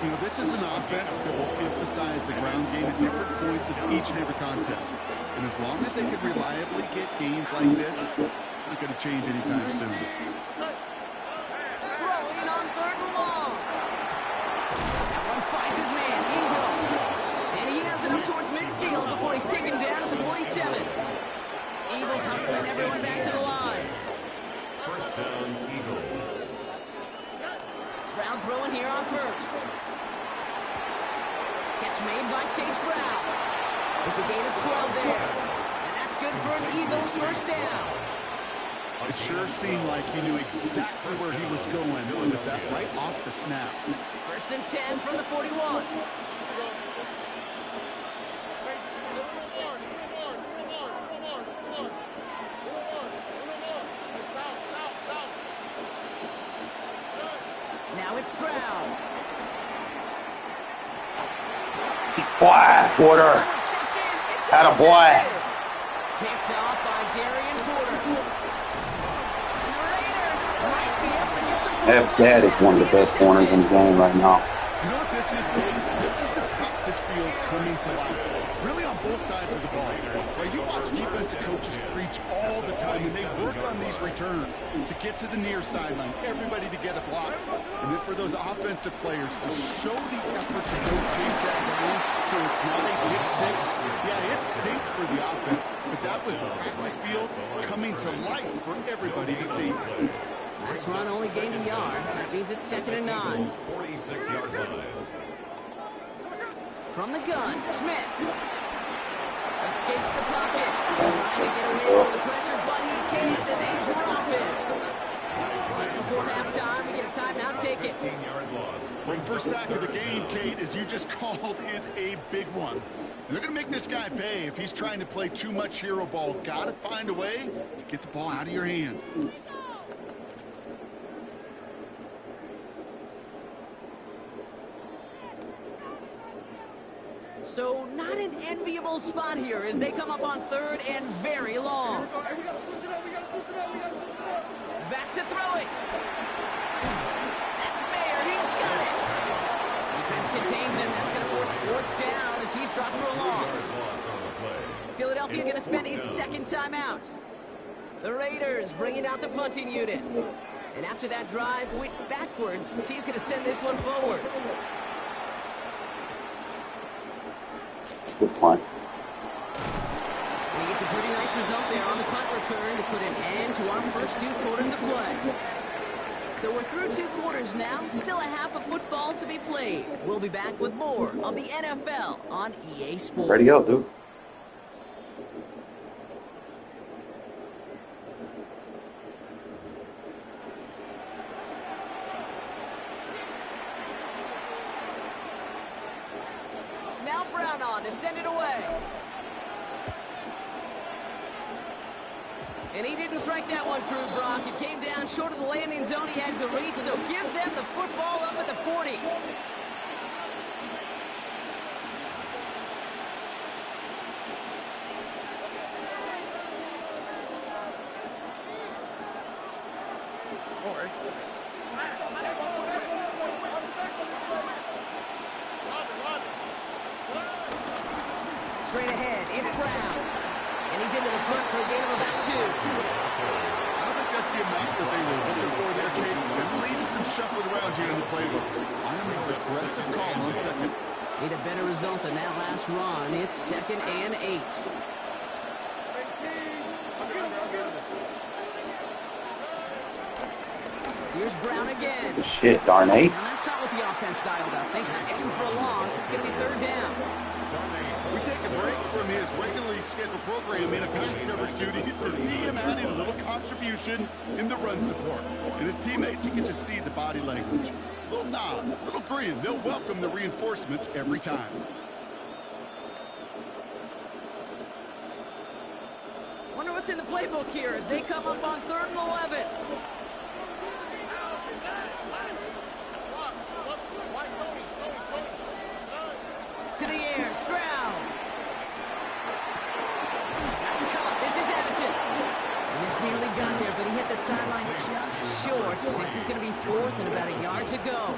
You know, this is an offense that will emphasize the ground game at different points of each and every contest. And as long as they can reliably get gains like this, it's not going to change anytime soon. Throwing on 3rd and long. That one finds his man, Ingram. And he has it up towards midfield before he's taken down at the 47. Eagles hustling everyone back to the line. First down, Eagles. Stroud throwing here on 1st. Catch made by Chase Brown. It's a gain of 12 there. And that's good for an Eagles first down. It sure seemed like he knew exactly where he was going with that right off the snap. 1st and 10 from the 41. it's Stroud. Boy, Porter. Had a boy. Picked off by Darian Porter. And the Raiders might be able to get some points. That is one of the best corners in the game right now. You know what this is, Dave? This is the practice field coming to life. Really on both sides of the ball. Right? You watch defensive coaches preach all the time, and they work on these returns to get to the near sideline, everybody to get a block, and then for those offensive players to show the effort to go chase that down so it's not a big six. Yeah, it stinks for the offense, but that was practice field coming to life for everybody to see. Last run only gained a yard. That means it's 2nd and 9. 46 yards line. From the gun, Smith. Escapes the pocket. Trying to get away from the pressure, but he can't, and they drop it. Just before halftime, we get a timeout, take it. 15-yard loss. Well, the first sack of the game, Kate, as you just called, is a big one. They're going to make this guy pay if he's trying to play too much hero ball. Got to find a way to get the ball out of your hand. So not an enviable spot here as they come up on 3rd and very long. Back to throw it. That's Mayer. He's got it. Defense contains him. That's going to force 4th down as he's dropped for a loss. Philadelphia going to spend its 2nd timeout. The Raiders bringing out the punting unit. And after that drive went backwards, he's going to send this one forward. Good punt. And he gets a pretty nice result there on the punt return to put an end to our first 2 quarters of play. So we're through 2 quarters now, still a half of football to be played. We'll be back with more of the NFL on EA Sports. Ready up, dude. Now Brown on to send it away. And he didn't strike that one through, Brock. It came down short of the landing zone he had to reach, so give them the football up at the 40. Straight ahead, it's Brown. And he's into the front for a gain of about 2. I don't think that's the amount that they were looking for there, Kate. There really is some shuffling around here in the playbook. I'm an aggressive call on 2nd. Need a better result than that last run. It's 2nd and 8. Here's Brown again. Shit, darn eight. Now that's not what the offense styled up. They stick him for a loss. It's going to be 3rd down. We take a break from his regularly scheduled programming of pass coverage duties to see him adding a little contribution in the run support. And his teammates, you can just see the body language. A little nod, a little grin. They'll welcome the reinforcements every time. Wonder what's in the playbook here as they come up on 3rd and 11. To the air, Stroud. That's caught. This is Edison. And this nearly got there, but he hit the sideline just short. This is going to be 4th and about a yard to go.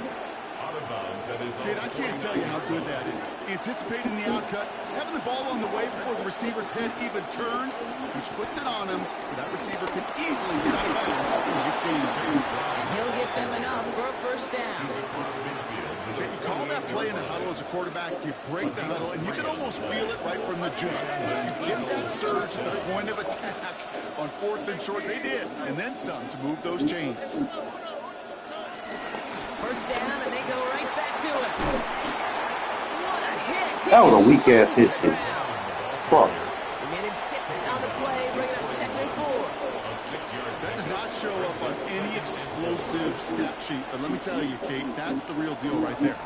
Kid, I can't tell you how good that is. Anticipating the outcut, having the ball on the way before the receiver's head even turns, he puts it on him so that receiver can easily get out of bounds in this game. And he'll get them enough for a 1st down. Okay, you call that play in a huddle as a quarterback, you break the huddle, and you can almost feel it right from the jump. You get that surge at the point of attack on 4th and short. They did, and then some to move those chains. 1st down, and they go right back to it. What a hit! That was a weak-ass hit. Fuck. He made him 6 on the play, bringing up 2nd and 4. That does not show up on any explosive stat sheet, but let me tell you, Kate, that's the real deal right there.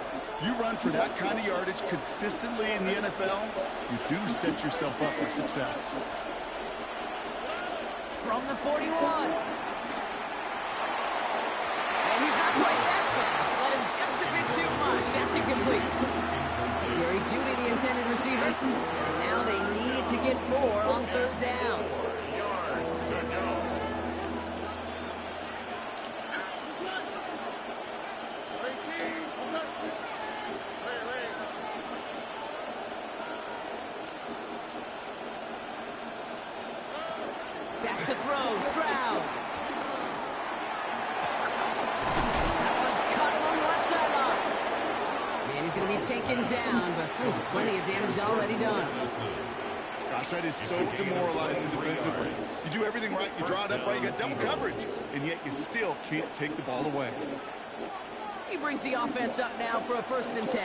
You run for that kind of yardage consistently in the NFL, you do set yourself up for success. From the 41. And he's not quite that fast. Let rush. That's incomplete. Jerry Jeudy, the intended receiver. And now they need to get 4 on 3rd down. Yards to go. Back to throw, Stroud. That one's caught along the left sideline. And he's going to be taken down, but plenty of damage already done. Gosh, that is so demoralizing defensively. You do everything right, you draw it up right, you got double coverage, and yet you still can't take the ball away. He brings the offense up now for a 1st and 10.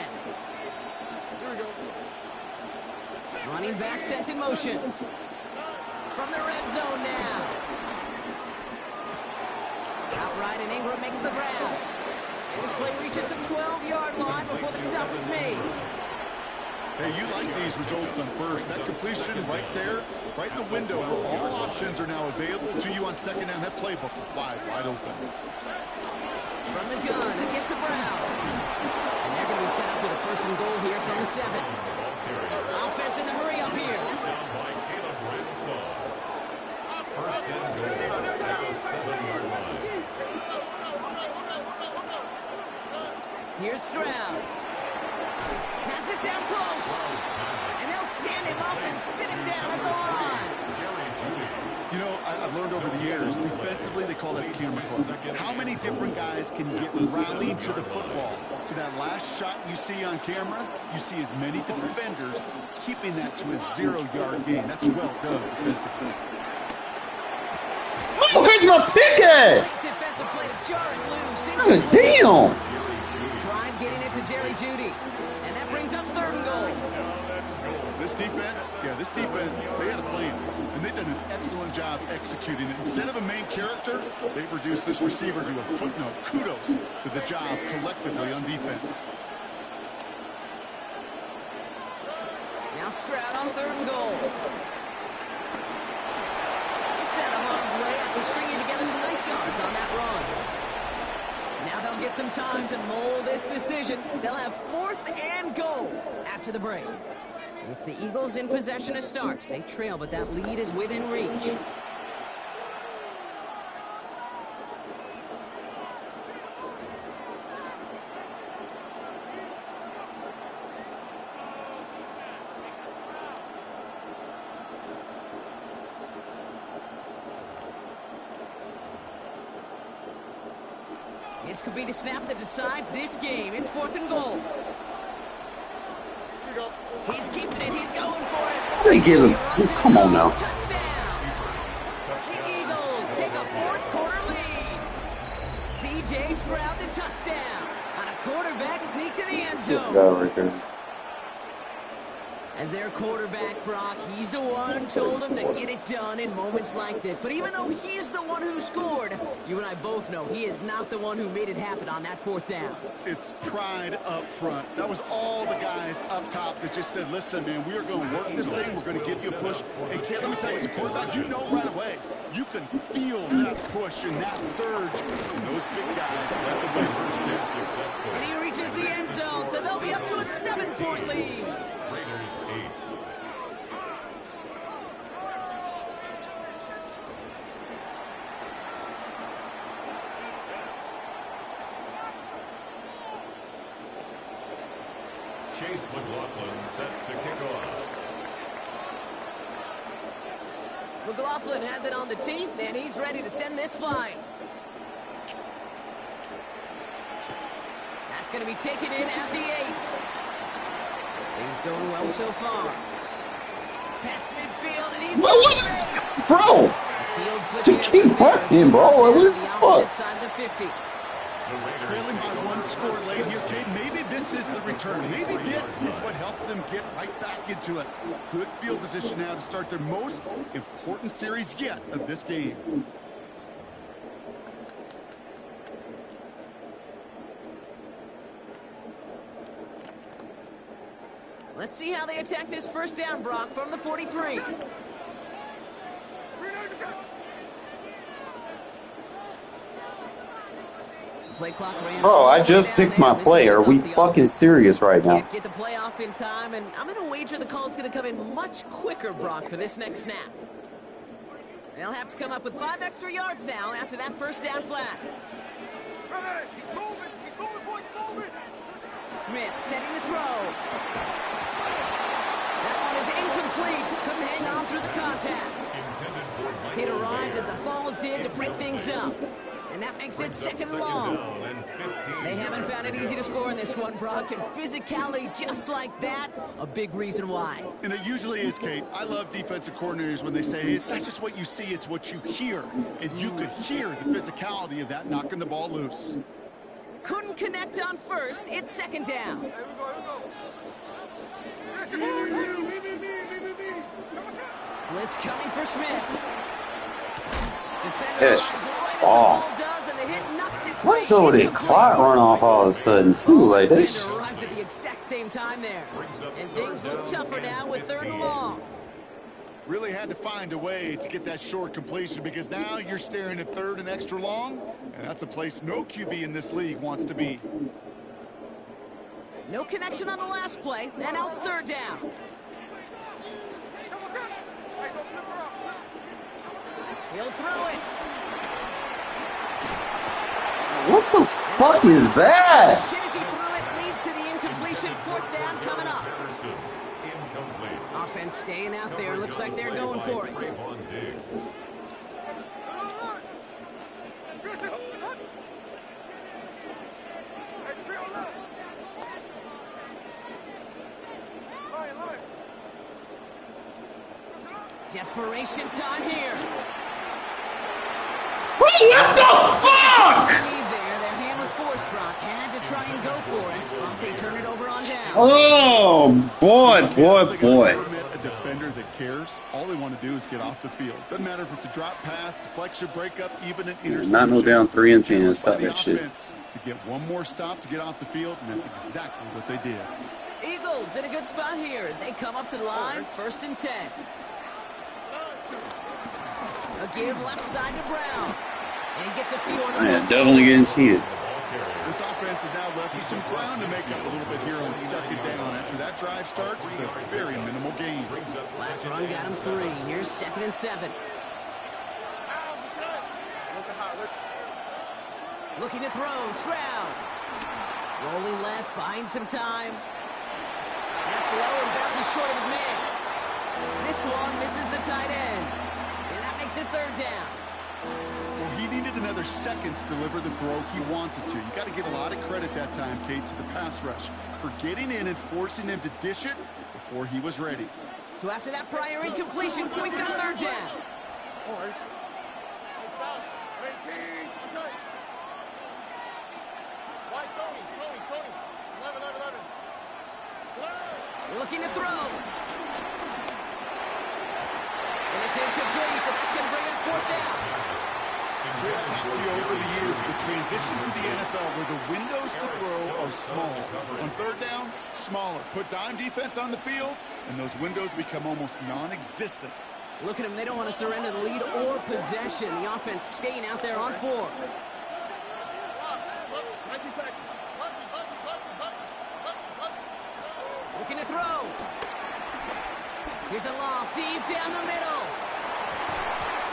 Here we go. Running back sent in motion. From the red zone now. Outright, and Ingram makes the grab. And this play reaches the 12-yard line before the stop is made. Hey, you like these results on first. That completion right there, right in the window where all options are now available to you on 2nd down. That playbook wide open. From the gun, they get to Brown. And they're going to be set up with a 1st and goal here from the 7. Offense in the hurry up here. First and goal at the 7-yard line. Here's Stroud. Pass it down close. And they'll stand him up and sit him down at the line. You know, I've learned over the years, defensively, they call that the camera club. How many different guys can get rallied to the football? So that last shot you see on camera, you see as many defenders keeping that to a 0-yard gain. That's well done defensively. Oh, here's my pick at! Defensive play to jar it loose. God damn! Prime getting it to Jerry Jeudy. And that brings up 3rd and goal. This defense, they had a plan. And they've done an excellent job executing it. Instead of a main character, they've reduced this receiver to a footnote. Kudos to the job collectively on defense. Now Stroud on 3rd and goal. Out of harm's way after stringing together some nice yards on that run. Now they'll get some time to mold this decision. They'll have 4th and goal after the break. It's the Eagles in possession to start. They trail, but that lead is within reach. This could be the snap that decides this game. It's 4th and goal. He's keeping it. He's going for it. They give him. Come on now. Touchdown. The Eagles take a 4th quarter lead. C.J. Stroud the touchdown on a quarterback sneak to the end zone. As their quarterback, Brock, he's the one who told them to get it done in moments like this. But even though he's the one who scored, you and I both know he is not the one who made it happen on that 4th down. It's pride up front. That was all the guys up top that just said, listen, man, we are going to work this thing. We're going to give you a push. And, Kate, let me tell you, as a quarterback, you know right away. You can feel that push and that surge. And those big guys led the way for 6. And he reaches the end zone, so they'll be up to a 7-point lead. Raiders 8. Chase McLaughlin set to kick off. McLaughlin has it on the team, and he's ready to send this flying. That's going to be taken in at the 8. Things going well so far. Past midfield, and he's Bro! Just keep running, bro. What the fuck? Side of the 50. Trailing by 1 score late here, Kate. Maybe this is the return. Maybe this is what helps them get right back into it. Good field position now to start their most important series yet of this game. Let's see how they attack this 1st down, Brock, from the 43. play clock ran. Bro, I just picked my play. Are we fucking serious right now? Can't get the play off in time, and I'm going to wager the call is going to come in much quicker, Brock, for this next snap. They'll have to come up with 5 extra yards now after that first down flag. He's moving. He's moving, boys. He's moving. Smith setting the throw. That one is incomplete. Couldn't hang on through the contact. It arrived as the ball did to break things up. And that makes it second and long. They haven't found it easy to score in this one, Brock. And physicality just like that, a big reason why. And it usually is, Kate. I love defensive coordinators when they say, hey, it's not just what you see, it's what you hear. And you could hear the physicality of that knocking the ball loose. Couldn't connect on first. It's second down. Here we go. Blitz coming for Smith. Yes. Oh. What is over there? Clock run off all of a sudden, too, like this. Arrived at the exact same time there. And things look tougher now with third and long. Really had to find a way to get that short completion because now you're staring at third and extra long, and that's a place no QB in this league wants to be. No connection on the last play, and now it's third down. He'll throw it. What the fuck is that? Shit as he threw it leads to the incompletion. Fourth down coming up. Offense staying out there. Looks like they're going for it. Desperation time here. What the fuck? Their hand was forced, Brock. Had to try and go for it. But they turn it over on down. Oh, boy. A defender that cares, all they want to do is get off the field. Doesn't matter if it's a drop pass, deflection, breakup, even an interception. Not no down 3 and 10. Stop that shit. To get one more stop to get off the field, and that's exactly what they did. Eagles in a good spot here as they come up to the line. First and 10. A give left side to Brown. And he gets a few on the Man, definitely getting seated. This offense is now left with some ground to make up a little bit here on second down. After that drive starts with a very minimal gain. Last run got him 3. Here's second and 7. Looking to throw. Stroud. Rolling left, buying some time. That's low and bounces short of his man. This one misses the tight end. And that makes it third down. Well, he needed another second to deliver the throw he wanted to. You got to give a lot of credit that time, Kate, to the pass rush for getting in and forcing him to dish it before he was ready. So after that prior incompletion, we've got third down. Looking to throw. And it's incomplete, so that's going to bring it fourth down. I've talked to you over the years, the transition to the NFL where the windows to throw are small. On third down, smaller. Put dime defense on the field, and those windows become almost non-existent. Look at them. They don't want to surrender the lead or possession. The offense staying out there on 4. Looking to throw. Here's a loft deep down the middle.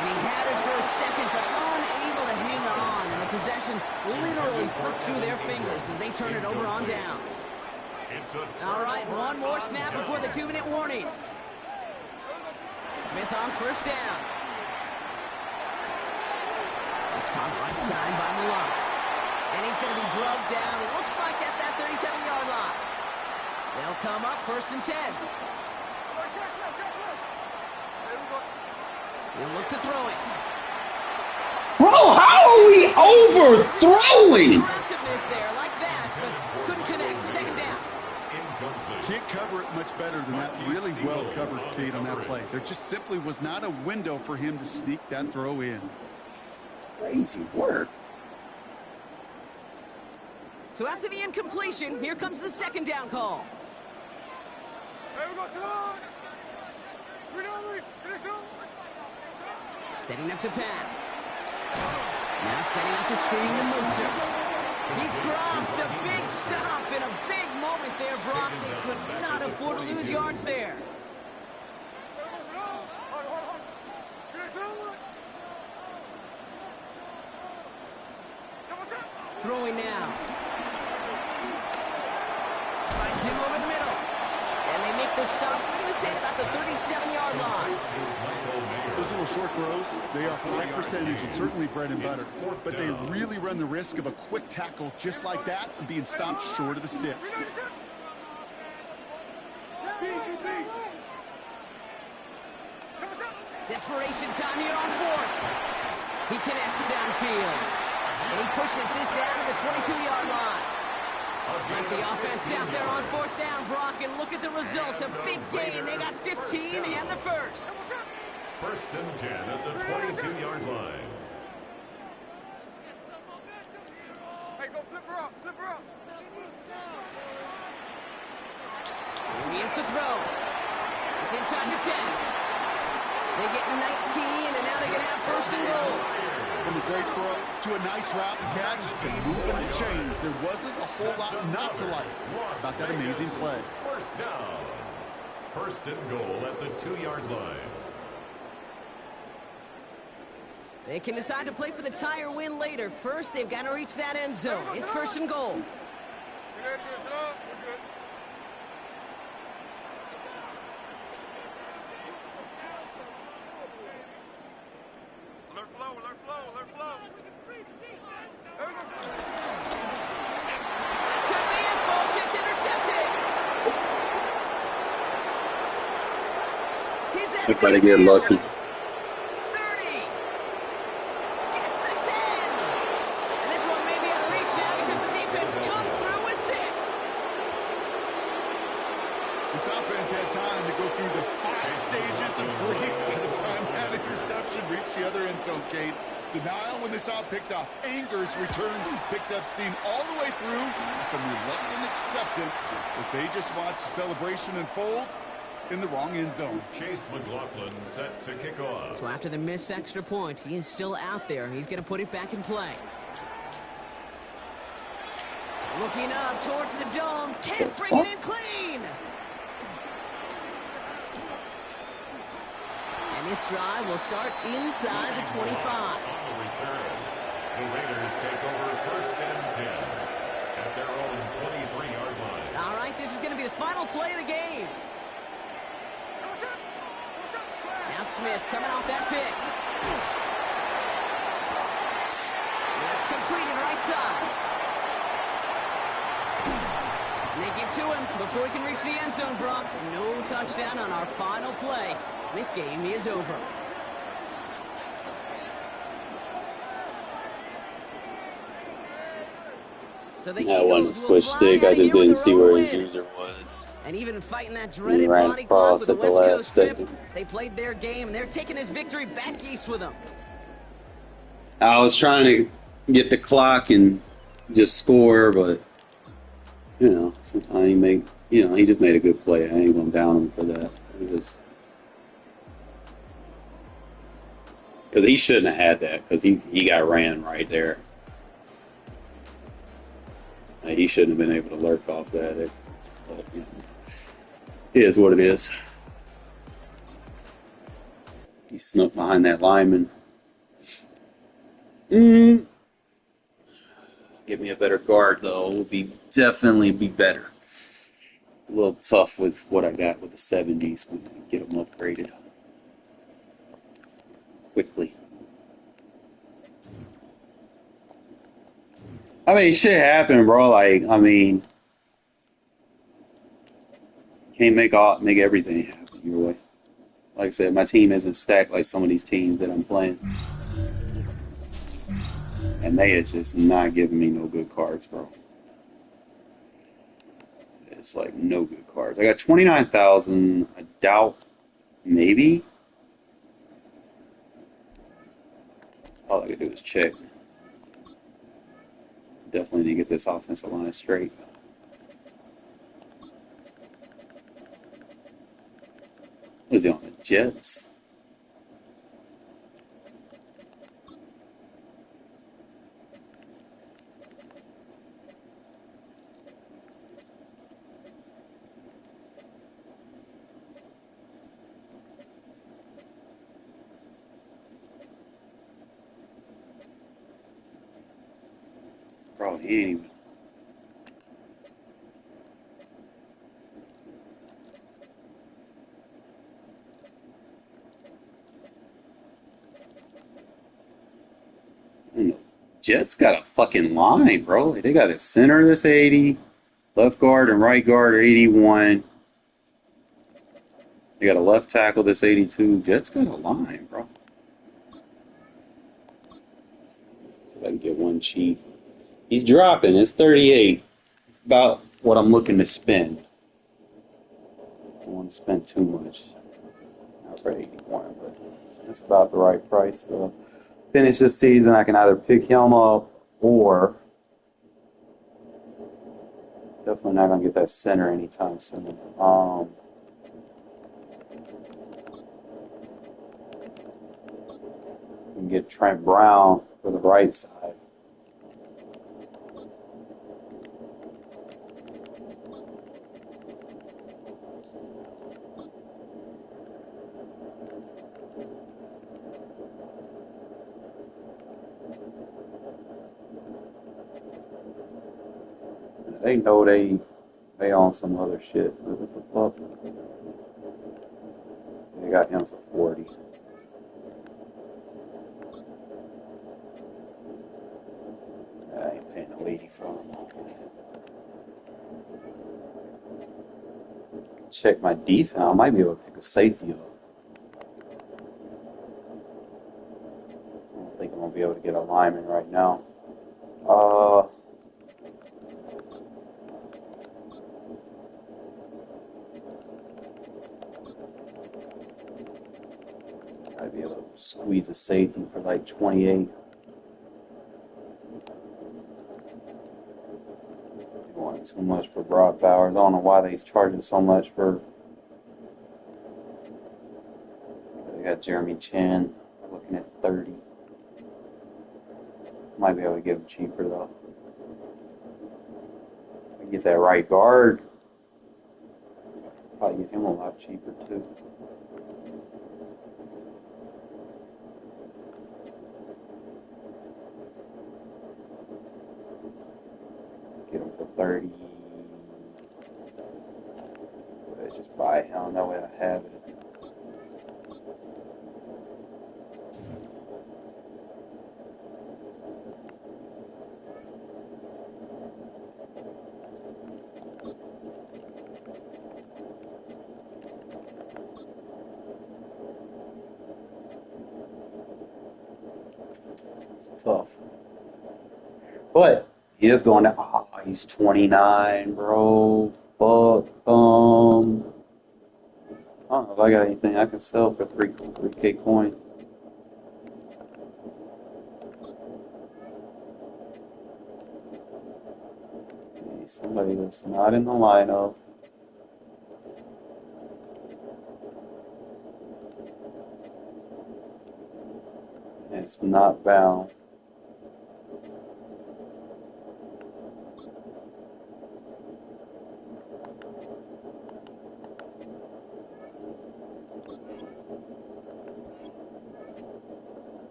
And he had it for a second, but unable to hang on. And the possession literally slipped through their fingers as they turn it over on downs. All right, one more snap before the 2-minute warning. Smith on first down. It's caught right side by Malott. And he's going to be drugged down, looks like at that 37-yard line. They'll come up first and 10. He'll look to throw it. Bro, how are we overthrowing? Aggressiveness there like that, but couldn't connect. Second down. Can't cover it much better than that. Really well covered, Kate, on that play. There just simply was not a window for him to sneak that throw in. Crazy work. So after the incompletion, here comes the second down call. Setting up to pass. Now setting up to screen to Mostert. He's dropped a big stop in a big moment there, Brock. They could not afford to lose yards there. Throwing now. Finds him over the middle. And they make the stop. We're going to say it about the 37-yard line. Those little short throws, they are high percentage and certainly bread and butter. But they really run the risk of a quick tackle just like that and being stopped short of the sticks. Desperation time here on fourth. He connects downfield. And he pushes this down to the 22-yard line. Let the offense out there on fourth down, Brock, and look at the result. A big gain. They got 15 and the first. First and 10 at the 22-yard line. Hey, go flip her up, flip her up. Here he is to throw. It's inside the 10. They get 19, and now they're going to have first and goal. From a great throw to a nice route and catch to moving the chains, there wasn't a whole lot not to like about that amazing play. First down. First and goal at the 2-yard line. They can decide to play for the tie or win later. First, they've got to reach that end zone. It's first and goal. I gotta get lucky. 30. Gets the 10. And this one may be a reach now because the defense comes through with 6. This offense had time to go through the 5 stages of grief by the time that interception reached the other end zone, Kate. Denial when they saw it picked off. Anger's returned, picked up steam all the way through. Some reluctant acceptance that they just watched the celebration unfold in the wrong end zone. Chase McLaughlin set to kick off. So after the missed extra point, he is still out there. He's going to put it back in play. Looking up towards the dome. Can't bring it in clean. And this drive will start inside the 25. On the return, the Raiders take over first and 10 at their own 23-yard line. All right, this is going to be the final play of the game. Now Smith coming off that pick. That's completed right side. And they get to him before he can reach the end zone, Brock. No touchdown on our final play. This game is over. So the That one Eagles switch will fly stick, I out of just here with didn't their see own where win. his user was. And even fighting that He dreaded ran body clock across with the at the West last Coast trip, second. they played their game, and they're taking this victory back east with them. I was trying to get the clock and just score, but you know, sometimes he make, you know, he just made a good play. I ain't gonna down him for that. Because he shouldn't have had that, because he got ran right there. He shouldn't have been able to lurk off that. But, you know, it is what it is. He snuck behind that lineman. Get me a better guard, though. It would definitely be better. A little tough with what I got with the 70s. We can get them upgraded quickly. I mean, shit happened, bro. Like, I mean, can't make everything happen your way. Like I said, my team isn't stacked like some of these teams that I'm playing. And they are just not giving me no good cards, bro. It's like no good cards. I got 29,000. I doubt, maybe. All I can do is check. Definitely need to get this offensive line straight. Is he on the Jets? Bro, he ain't even. Jets got a fucking line, bro. They got a center that's 80, left guard and right guard are 81. They got a left tackle that's 82. Jets got a line, bro. So I can get one cheap. He's dropping. It's 38. It's about what I'm looking to spend. I don't want to spend too much. Not for 81, but it's about the right price. So finish this season, I can either pick him up or definitely not going to get that center anytime soon. We can get Trent Brown for the right side. They know they on some other shit. What the fuck? So they got him for 40. I ain't paying no 80 for him. Check my defense. I might be able to pick a safety up. I don't think I'm gonna be able to get a lineman right now. I'd be able to squeeze a safety for like 28. They want too much for Brock Bowers. I don't know why they's charging so much for. They got Jeremy Chin looking at 30. Might be able to get him cheaper though. I get that right guard. Probably get him a lot cheaper too. Get him for 30. But just buy him. That way I have it. It's tough. But he is going to. Oh, he's 29, bro. Fuck. I don't know if I got anything I can sell for 3K coins. See, somebody that's not in the lineup. And it's not bound.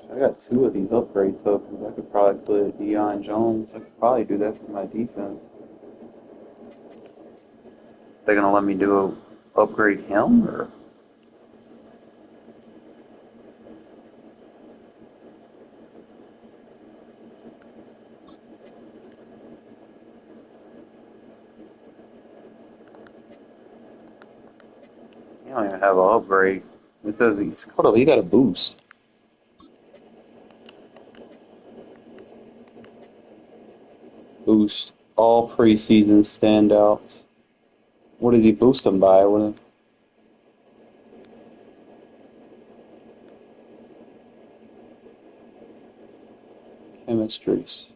I got 2 of these upgrade tokens. I could probably put Deion Jones. I could probably do that for my defense. They're gonna let me upgrade him or? You don't even have an upgrade. It says he got a boost. Boost all preseason standouts. What does he boost them by? Chemistries.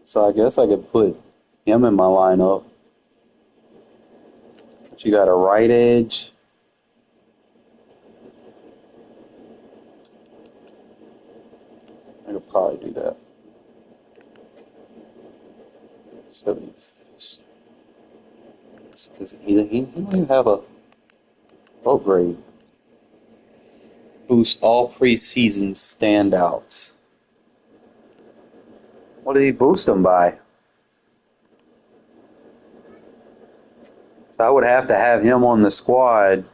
So I guess I could put him in my lineup. But you got a right edge. I could probably do that. 70. He don't even have a upgrade. Boost all preseason standouts. What did he boost them by? So I would have to have him on the squad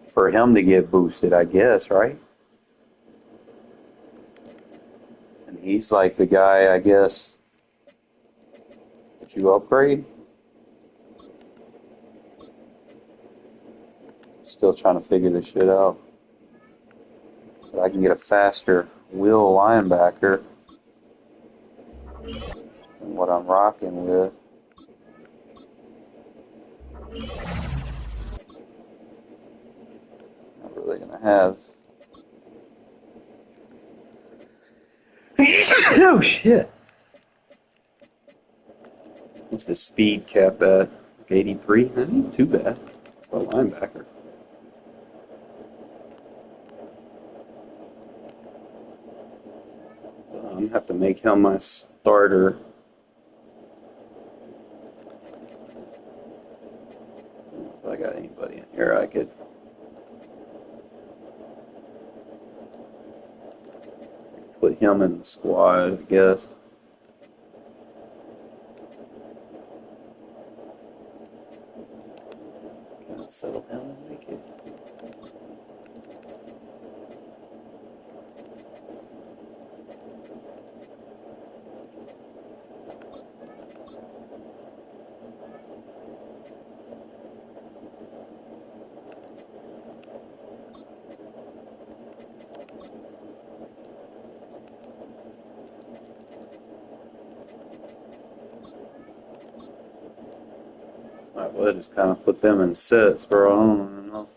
for him to get boosted, I guess, right? And he's like the guy, I guess, that you upgrade. Still trying to figure this shit out. But I can get a faster wheel linebacker than what I'm rocking with. Not really gonna have. Oh shit! What's the speed cap at? 83? That ain't too bad for a linebacker. So I'm gonna have to make him my starter. If I got anybody in here, I could put him in the squad, I guess. Can I settle down and make it? I would just kind of put them in sets, bro. I don't know.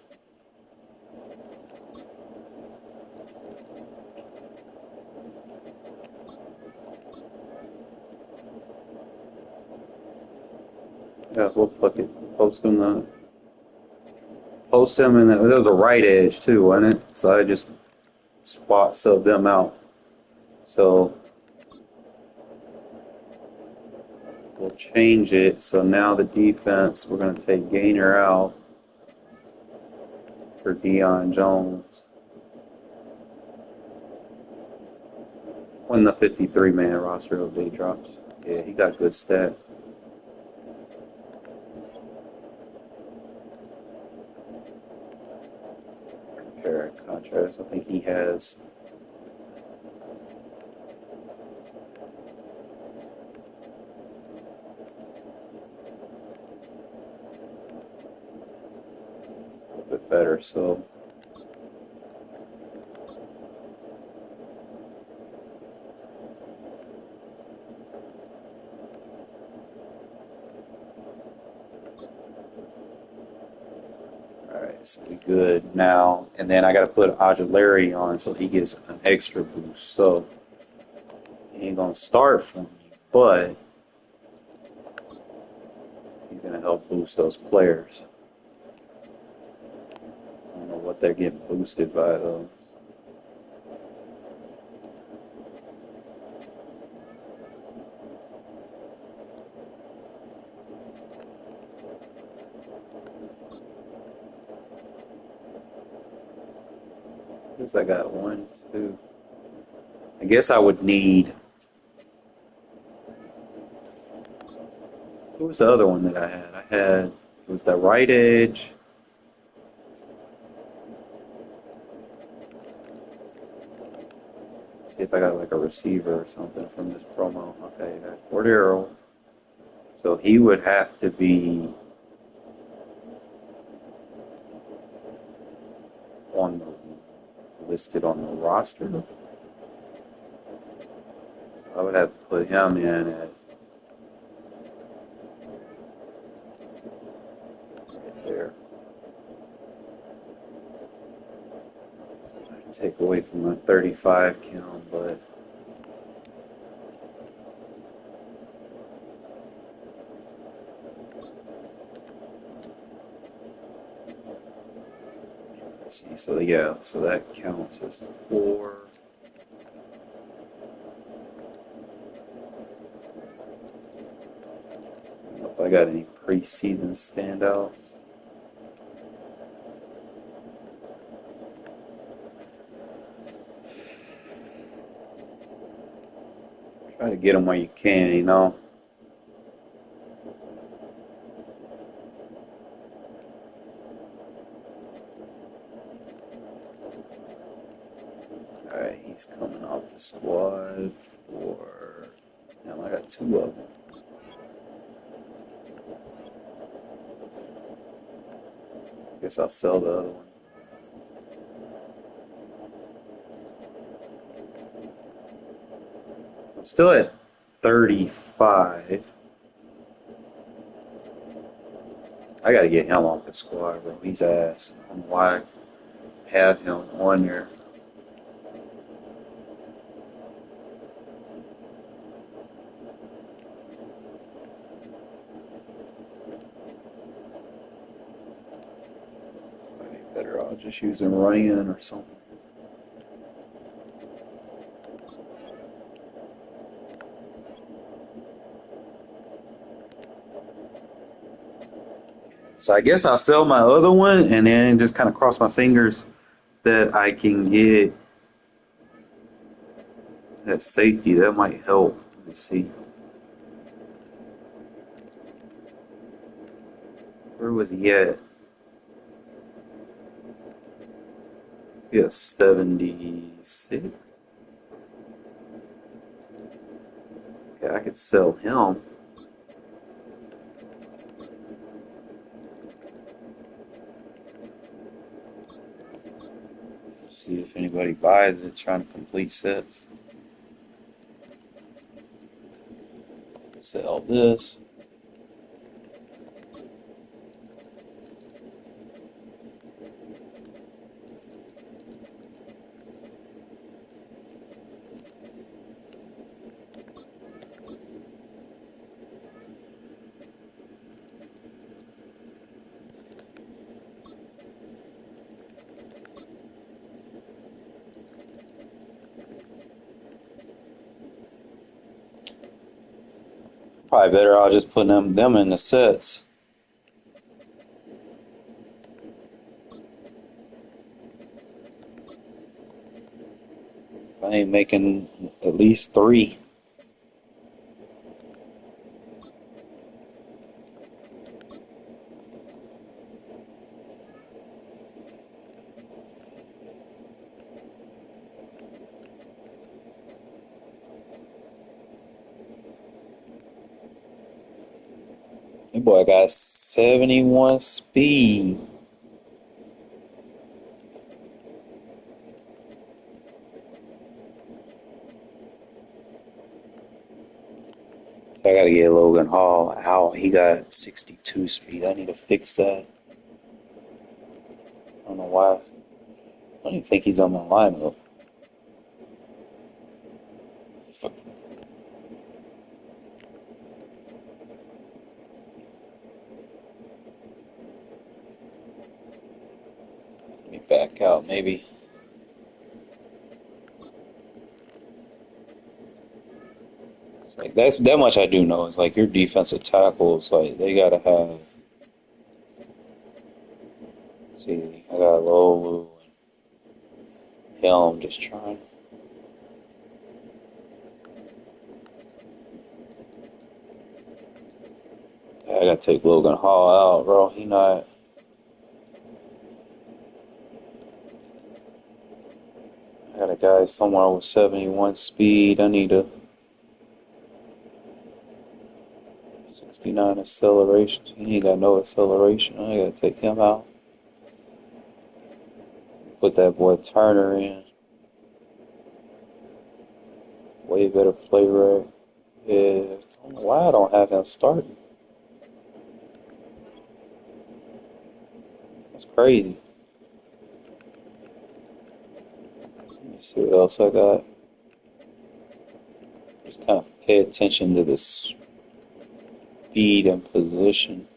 Yeah, we'll fucking post him in there was a right edge too, wasn't it? So I just spot sub them out. So we'll change it. So now the defense, we're going to take Gainer out for Deion Jones. When the 53-man roster update drops. Yeah, he got good stats. Compare and contrast. I think he has a little bit better. So so we good now, and then I got to put Aguilera on so he gets an extra boost. So he ain't gonna start for me, but he's gonna help boost those players. I don't know what they're getting boosted by those. I guess I got 1, 2. I guess I would need. Who was the other one that I had? It was the right edge. See if I got like a receiver or something from this promo. Okay, I got Cordero. So he would have to be listed on the roster. So I would have to put him in at right there. I'd take away from my 35 count, but let's see. So yeah, so that counts as 4. I don't know if I got any preseason standouts. Try to get them where you can, you know. Alright, he's coming off the squad for... Damn, I got 2 of them. Guess I'll sell the other one. So I'm still at 35. I gotta get him off the squad, bro. He's ass. I don't know why I have him on there. Better I'll just use him running or something. So I guess I'll sell my other one and then just kind of cross my fingers that I can get that safety. That might help. Let me see. Where was he at? Yeah, 76. Okay, I could sell him. See if anybody buys it, trying to complete sets. Sell this. Probably better I'll just put them in the sets. If I ain't making at least 3. That boy got 71 speed. So I gotta get Logan Hall out. He got 62 speed. I need to fix that. I don't know why. I don't even think he's on my lineup. Let me back out, maybe. It's like that's that much I do know. It's like your defensive tackles, like they gotta have. See, I got Lolu and Helm just trying. I gotta take Logan Hall out, bro. He not. I got a guy somewhere with 71 speed. I need a 69 acceleration. He ain't got no acceleration. I gotta take him out. Put that boy Turner in. Way better play rate. Yeah, I don't know why I don't have him starting. That's crazy. Let me see what else I got. Just kind of pay attention to this speed and position.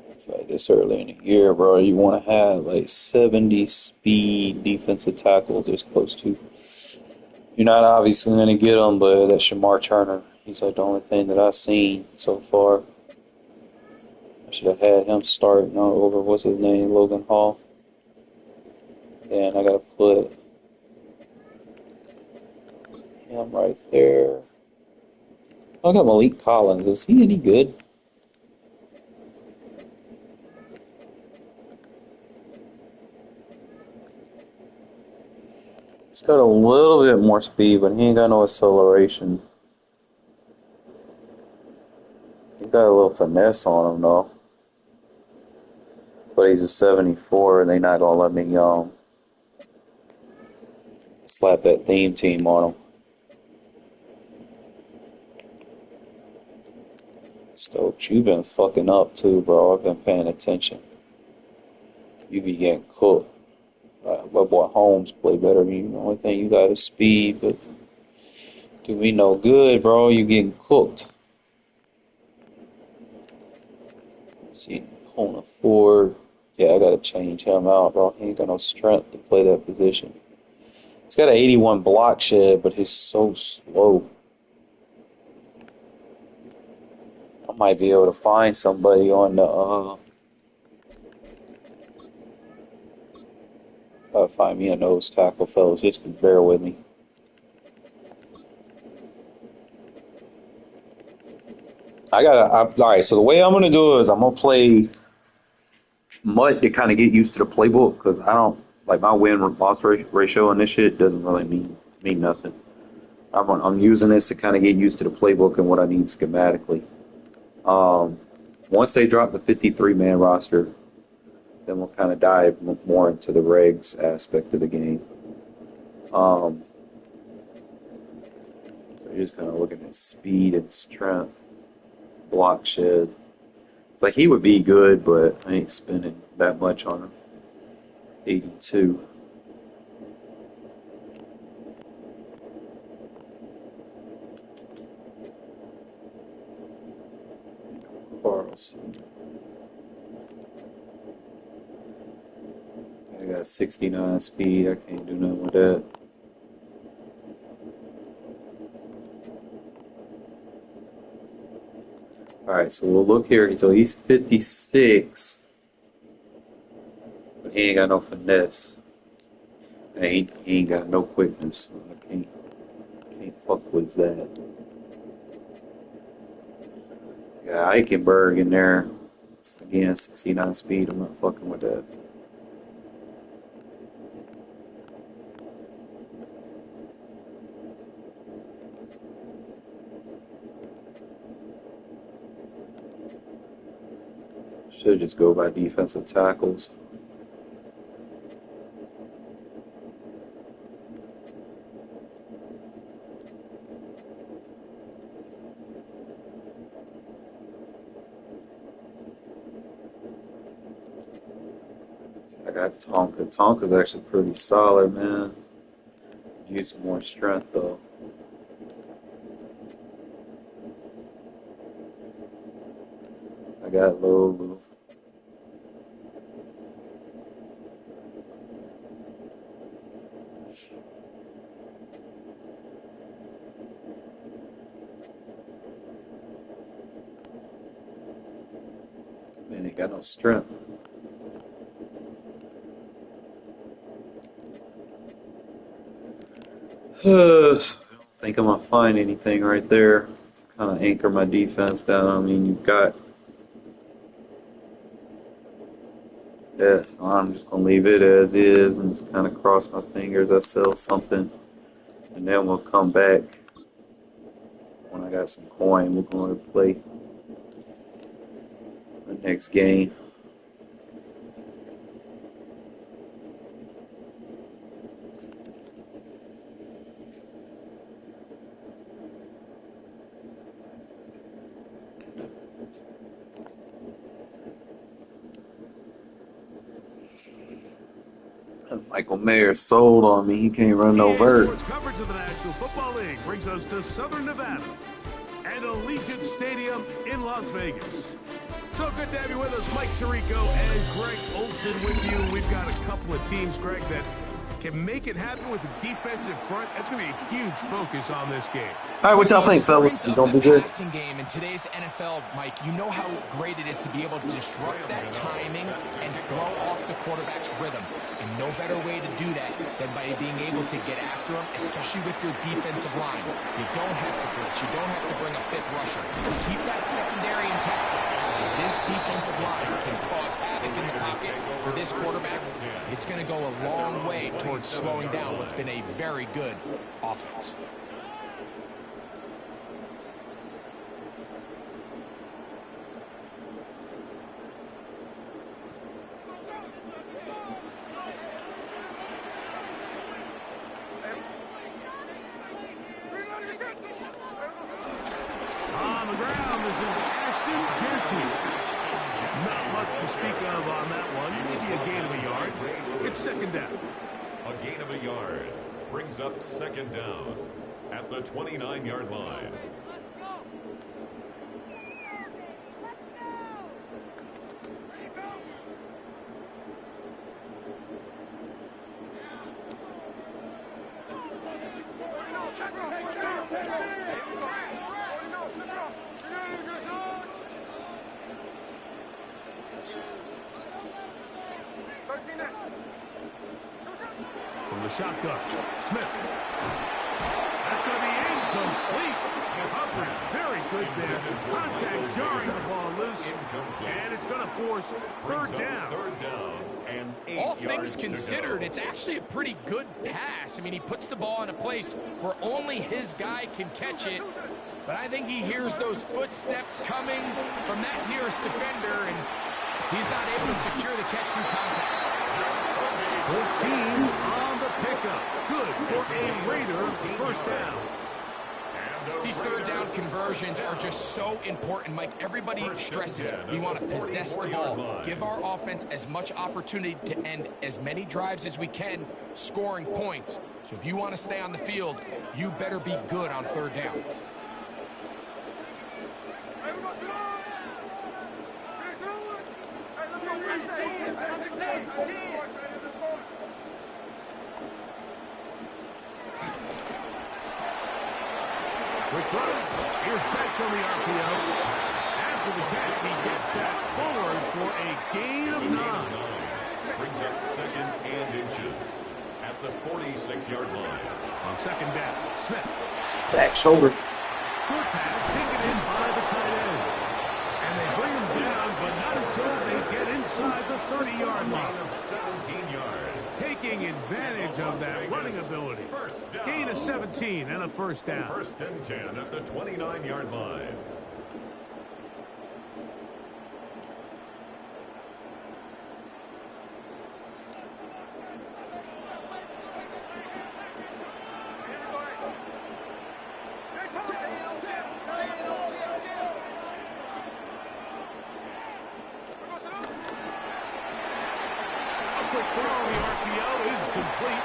It's like this early in the year, bro. You want to have like 70 speed defensive tackles as close to. You're not obviously going to get them, but that's Shamar Turner. He's like the only thing that I've seen so far. I should have had him starting over, what's his name, Logan Hall. And I got to put him right there. I got Malik Collins. Is he any good? He's got a little bit more speed, but he ain't got no acceleration. He got a little finesse on him, though. But he's a 74, and they not going to let me slap that theme team on him. Stokes, you've been fucking up too, bro. I've been paying attention. You be getting cooked. My boy Holmes play better than you. The only thing you got is speed, but do me no good, bro. You getting cooked. See, Kona Ford. Yeah, I gotta change him out, bro. He ain't got no strength to play that position. He's got an 81 block shed, but he's so slow. I might be able to find somebody on the find me a nose tackle, fellas. Just bear with me. All right, so the way I'm gonna do it is I'm gonna play MUT to kind of get used to the playbook, because I don't like my win-loss ratio on this shit doesn't really mean nothing. I'm using this to kind of get used to the playbook and what I need schematically. Once they drop the 53-man roster, then we'll kind of dive more into the regs aspect of the game. So you're just kind of looking at speed and strength, block shed. It's like he would be good, but I ain't spending that much on him. 82. Carlson. So I got 69 speed. I can't do nothing with that. Alright, so we'll look here. So he's 56. But he ain't got no finesse. And he ain't got no quickness. So I can't fuck with that. Got Eichenberg in there. Again, 69 speed. I'm not fucking with that. Should just go by defensive tackles. I got Tonka. Tonka's actually pretty solid, man. Use some more strength, though. I got Lulu. Man, he got no strength. I don't think I'm gonna find anything right there to kind of anchor my defense down. I mean, you've got. Yes, I'm just gonna leave it as is and just kind of cross my fingers. I sell something, and then we'll come back when I got some coin. We're going to play the next game. Michael Mayer sold on me. He can't run no vert. Sports coverage of the National Football League brings us to Southern Nevada and Allegiant Stadium in Las Vegas. So good to have you with us, Mike Tirico and Greg Olson with you. We've got a couple of teams, Greg, that can make it happen with the defensive front, that's going to be a huge focus on this game. All right, what y'all think, fellas? You gonna be good? Passing game in today's NFL, Mike, you know how great it is to be able to disrupt that timing and throw off the quarterback's rhythm. And no better way to do that than by being able to get after him, especially with your defensive line. You don't have to blitz. You don't have to bring a fifth rusher. Keep that secondary intact. This defensive line can cause havoc in the pocket for this quarterback. It's going to go a long way towards slowing down what's been a very good offense. On the ground, this is Ashton Jeanty. Not much to speak of on that one. Maybe a gain of a yard. It's second down. A gain of a yard brings up second down at the 29-yard line. From the shotgun, Smith. That's going to be incomplete. Hubbard, very good there. Contact jarring the ball loose. And it's going to force third down. Third down and 8 All yards things to considered, go. it's actually a pretty good pass. I mean, he puts the ball in a place where only his guy can catch it. But I think he hears those footsteps coming from that nearest defender, and he's not able to secure the catch through contact. 14 on the pickup. Good for a Raider first downs. These third down conversions are just so important, Mike. Everybody stresses we want to possess the ball, give our offense as much opportunity to end as many drives as we can, scoring points. So if you want to stay on the field, you better be good on third down. Quick throw. Here's Fetch on the RPO. After the catch, he gets that forward for a gain of 9. Brings up second and inches at the 46-yard line. On second down, Smith. Back shoulder. Short pass taken in by the tight end. And they bring him down, but not until they get inside the 30-yard line. Of 17 yards. Taking advantage of that running ability. Gain of 17 and a first down. First and 10 at the 29-yard line. Quick throw on the RPO is complete.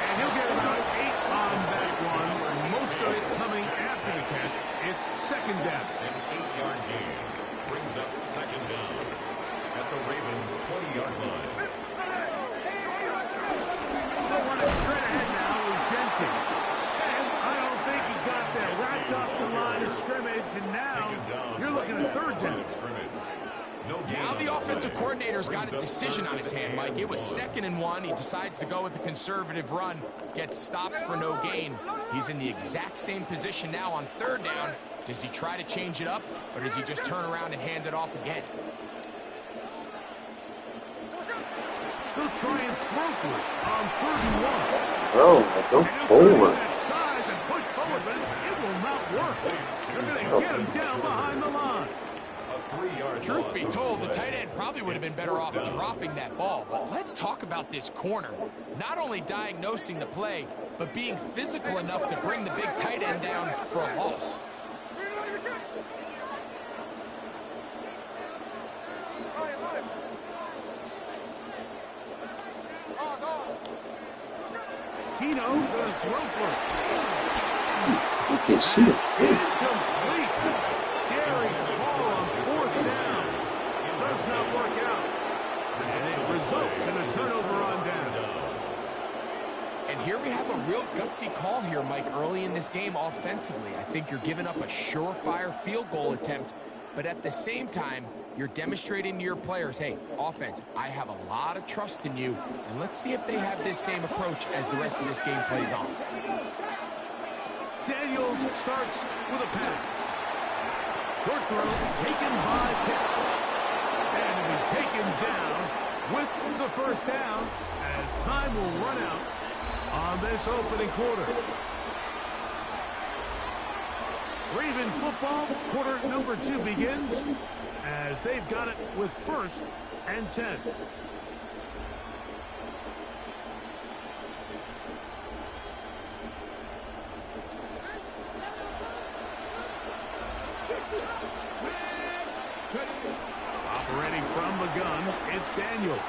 And he'll get about 8 on that one. Most of it coming after the catch. It's second down. An 8-yard gain brings up second down at the Ravens' 20-yard line. They'll run it straight ahead now with Jeanty. And I don't think he got there. Wrapped up the line of scrimmage, and now you're looking at third down. Now the offensive coordinator's got a decision on his hand, Mike. It was 2nd and 1. He decides to go with a conservative run, gets stopped for no gain. He's in the exact same position now on third down. Does he try to change it up, or does he just turn around and hand it off again? They'll try and throw for it on 3rd and 1. Oh, go forward. Size and push forward, but it will not work. They're going to get him down behind the line. Truth be told, the tight end probably would have been better off dropping that ball. But let's talk about this corner. Not only diagnosing the play, but being physical enough to bring the big tight end down for a loss. Tino going to throw for it. Look at she is face. Daring ball on 4th down. Does not work out. And it results in a turnover on down. here we have a real gutsy call here, Mike, early in this game offensively. I think you're giving up a surefire field goal attempt, but at the same time, you're demonstrating to your players, hey, offense, I have a lot of trust in you, and let's see if they have this same approach as the rest of this game plays on. Daniels starts with a pass. Short throw taken by Pitts. And it'll be taken down with the first down as time will run out on this opening quarter. Raven football, quarter number 2 begins as they've got it with 1st and 10. Operating from the gun, it's Daniels.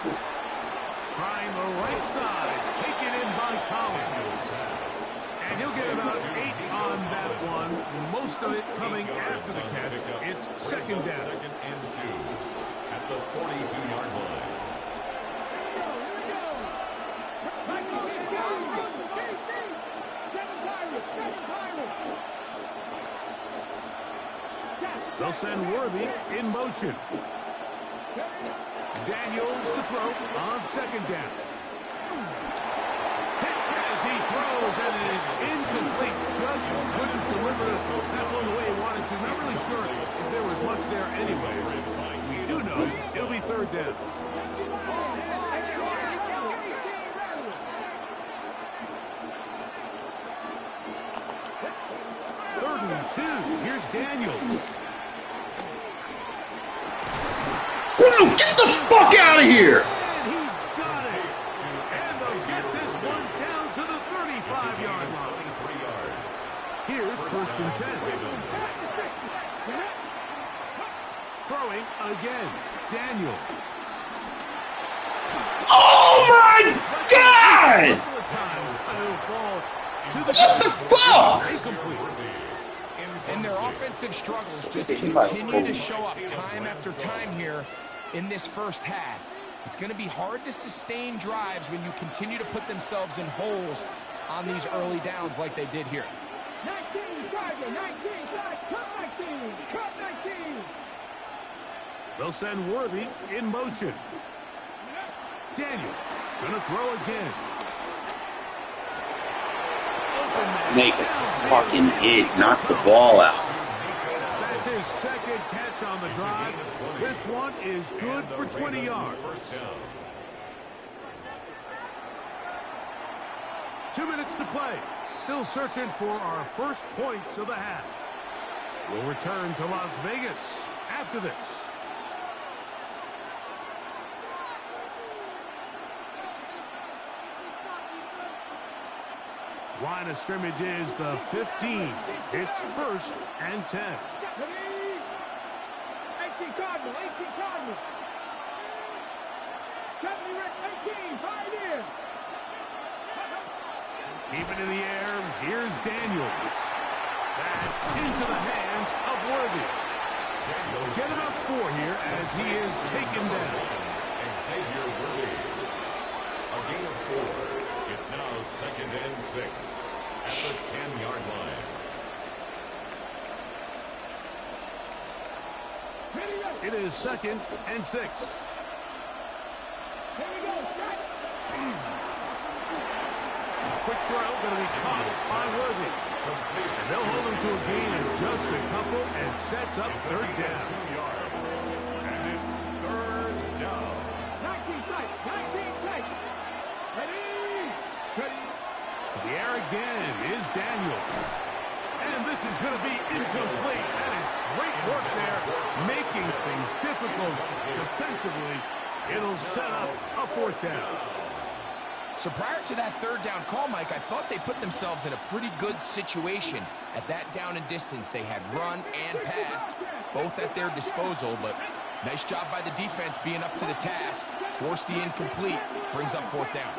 Trying the right side, taken in by Collins. And he'll get about 8 on that one. Most of it coming after the catch. It's 2nd down. 2nd and 2 at the 42-yard line. They'll send Worthy in motion. Daniels to throw on 2nd down. Hit as he throws, and it is incomplete. Just couldn't deliver that one the way he wanted to. Not really sure if there was much there anyways. We do know it'll be 3rd down. Third and 2. Here's Daniels. Get the fuck out of here! And he's got it. And they'll get this one down to the 35-yard line. Here's 1st and 10. Throwing again. Daniel. Oh my God! What the fuck? And their offensive struggles just continue to show up time after time here in this first half. It's going to be hard to sustain drives when you continue to put themselves in holes on these early downs like they did here. 19, Tiger, 19, cut 19, cut 19. They'll send Worthy in motion. Daniels gonna throw again. Make a fucking hit, knock the ball out. That's his 2nd catch on the drive. This one is good for 20 yards. 2 minutes to play. Still searching for our first points of the half. We'll return to Las Vegas after this. Line of scrimmage is the 15. It's 1st and 10. 18 Cardinal, 18 Cardinal. 18, 5 in. Keep it in the air. Here's Daniels. That's into the hands of Worthy. Get about 4 here as he is taken down. Xavier Worthy. A gain of 4. It's now 2nd and 6 at the 10-yard line. It is 2nd and 6. Quick throw going to be caught by Worthy. And they'll hold him to a gain of just a couple and sets up 3rd down. 2 yards. And it's 3rd down. 19 tight, 19 tight. Ready? To the air again is Daniels. And this is going to be incomplete. That is great work there, making things difficult defensively. It'll set up a 4th down. So prior to that 3rd down call, Mike, I thought they put themselves in a pretty good situation at that down and distance. They had run and pass, both at their disposal, but nice job by the defense being up to the task. Force the incomplete, brings up 4th down.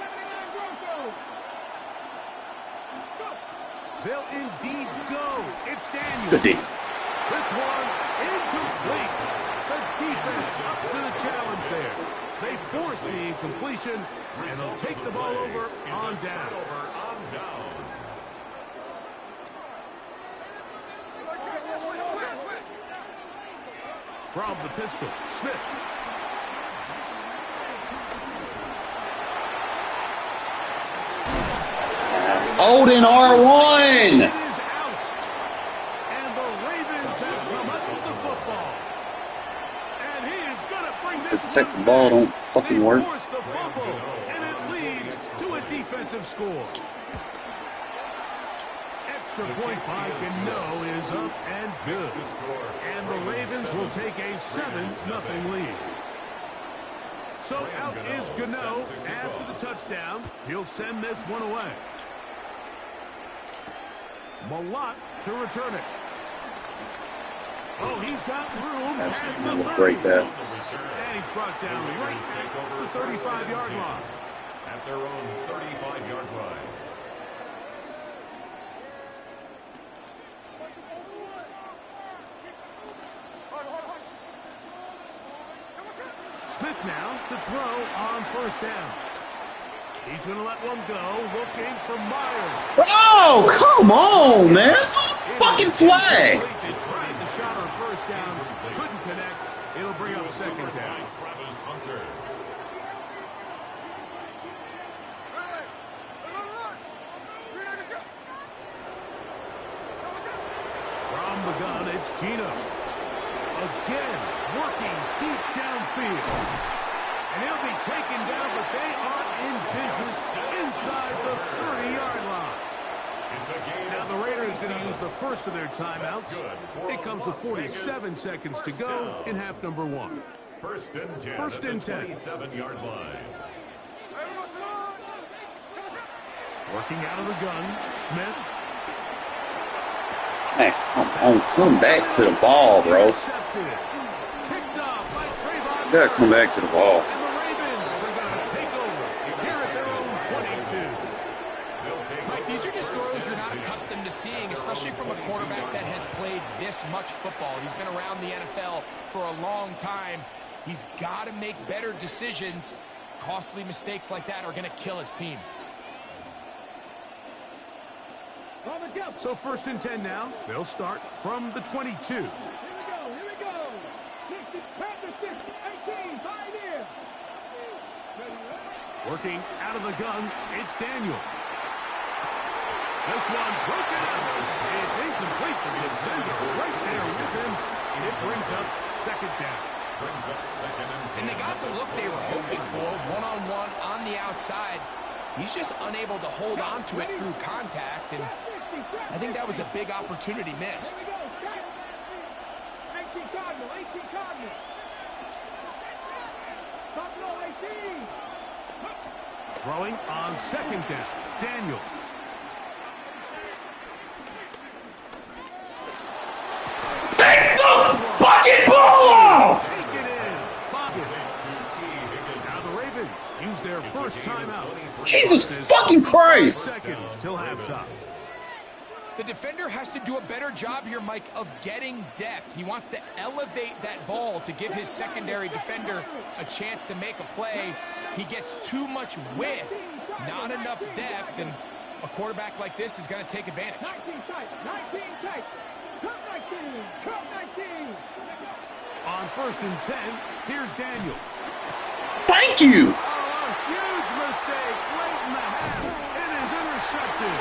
They'll indeed go. It's Daniels. Good D. This one incomplete. The defense up to the challenge there. They force the incompletion, And they'll take the ball over on down. From the pistol, Smith. Holding R1. It is out. And the Ravens have come up with the football. And he is going to bring this Protect the ball, don't fucking work. They force the fumble, and it leads to a defensive score. Extra point by Gano is up and good. And the Ravens will take a 7-0 lead. So out is Gano after the touchdown. He'll send this one away. Malott to return it. Oh, he's got room. Absolutely will break that. And he's brought down right at the 35-yard line. At their own 35-yard line. Smith now to throw on first down. He's going to let one go, looking for Myers. Oh, come on, man. Fucking flag. They tried the shot on first down, couldn't connect. It'll bring up second down. Travis Hunter. From the gun, it's Gino. Again, working deep downfield. And he'll be taken down, but they are in business inside the 30-yard line. Now the Raiders going to use the first of their timeouts. It comes with 47 seconds to go in half number 1. First and 10. First and 10. 27-yard line. Working out of the gun, Smith. Hey, come back to the ball, bro. You gotta come back to the ball. These are just throws you're not accustomed to seeing, especially from a quarterback that has played this much football. He's been around the NFL for a long time. He's got to make better decisions. Costly mistakes like that are going to kill his team. So first and 10 now. They'll start from the 22. Here we go. 18, 5 here. Working out of the gun, it's Daniel. This one broken out. It's incomplete. The defender right there with him. And it brings up second down. And they got the look they were hoping for, one-on-one on the outside. He's just unable to hold on to it through contact, and I think that was a big opportunity missed. 18 Cardinal. Top low, 18. Throwing on second down. Daniel. Back the fucking ball off! Take it in. Now the Ravens use their first timeout. Jesus fucking Christ! Seconds till halftime. The defender has to do a better job here, Mike, of getting depth. He wants to elevate that ball to give his secondary defender a chance to make a play. He gets too much width, not enough depth, and a quarterback like this is going to take advantage. 19 tight. Come 19. On first and 10, here's Daniel. Thank you! Oh, a huge mistake late in the half. It is intercepted.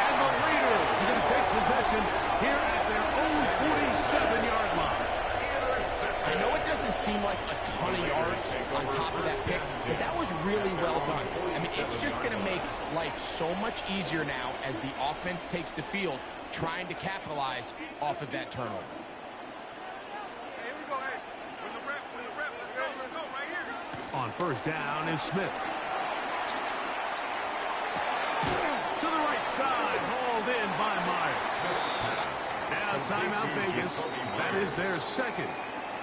And the Raiders are going to take possession here at their own 47-yard line. I know it doesn't seem like a ton of yards on top of that pick, but that was really well done. I mean, it's just going to make life so much easier now as the offense takes the field, trying to capitalize off of that turnover. On first down is Smith. To the right side, hauled in by Myers. Now timeout Vegas. That is their second,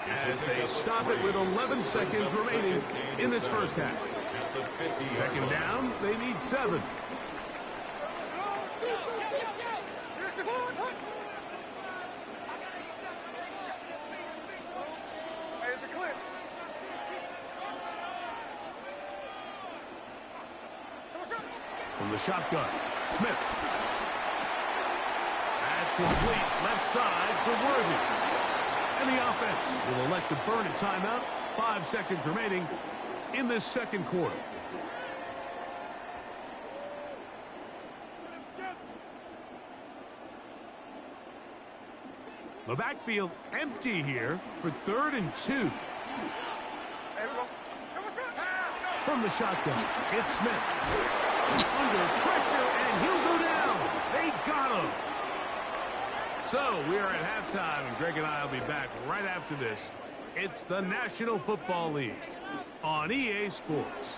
as they stop it with 11 seconds remaining in this first half. Second down, they need 7. From the shotgun, Smith. That's complete left side to Worthy. And the offense will elect to burn a timeout. 5 seconds remaining in this second quarter. The backfield empty here for 3rd and 2. From the shotgun, it's Smith. Under pressure, and he'll go down. They got him. So we are at halftime, and Greg and I will be back right after this. It's the National Football League on EA Sports.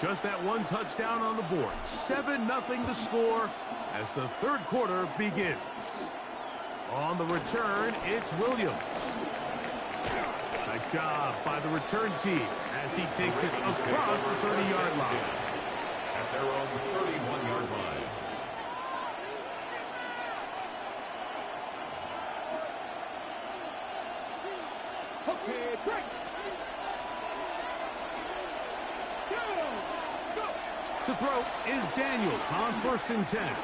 Just that one touchdown on the board. 7-0 the score as the third quarter begins. On the return, it's Williams. Nice job by the return team as he takes it across the 30-yard line. At their own 31-yard line. Okay, break. To throw is Daniels on 1st and 10. And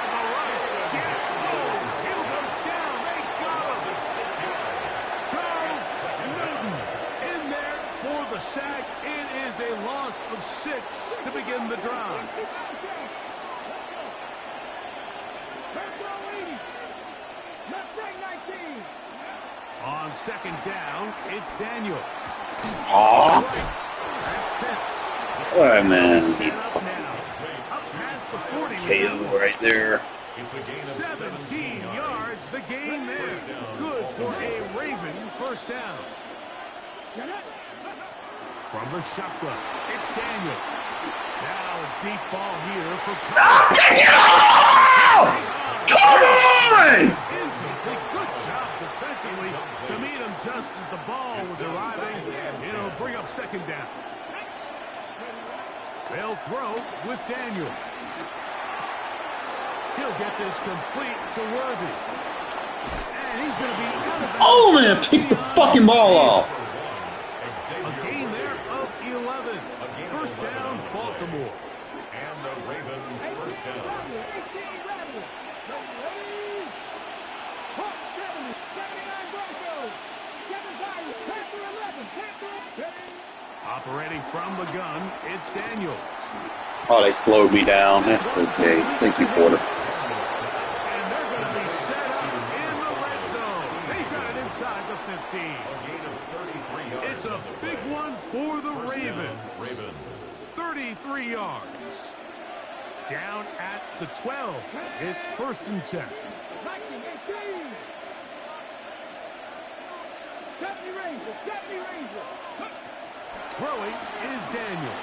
the rush gets home. He'll go down. They got him. 6 yards. Charles Snowden in there for the sack. It is a loss of 6 to begin the drive. On 2nd down, it's Daniel. All right, man. KO right there. 17 yards, the gain there. Good for a Raven first down. From the shotgun, it's Daniel. Now a deep ball here for Come on! Good job defensively to meet him just as the ball was arriving. It'll bring up 2nd down. They'll throw with Daniel. He'll get this complete to Worthy. And he's going to be... Oh, man, pick the fucking ball off. A gain there of 11. First down, Baltimore. And the Raven first down. Operating from the gun, it's Daniels. Oh, they slowed me down. That's okay. Thank you, Porter. And they're going to be set up in the red zone. They got it inside the 15. It's a big one for the Ravens. 33 yards. Down at the 12. It's 1st and 10. Throwing is Daniel.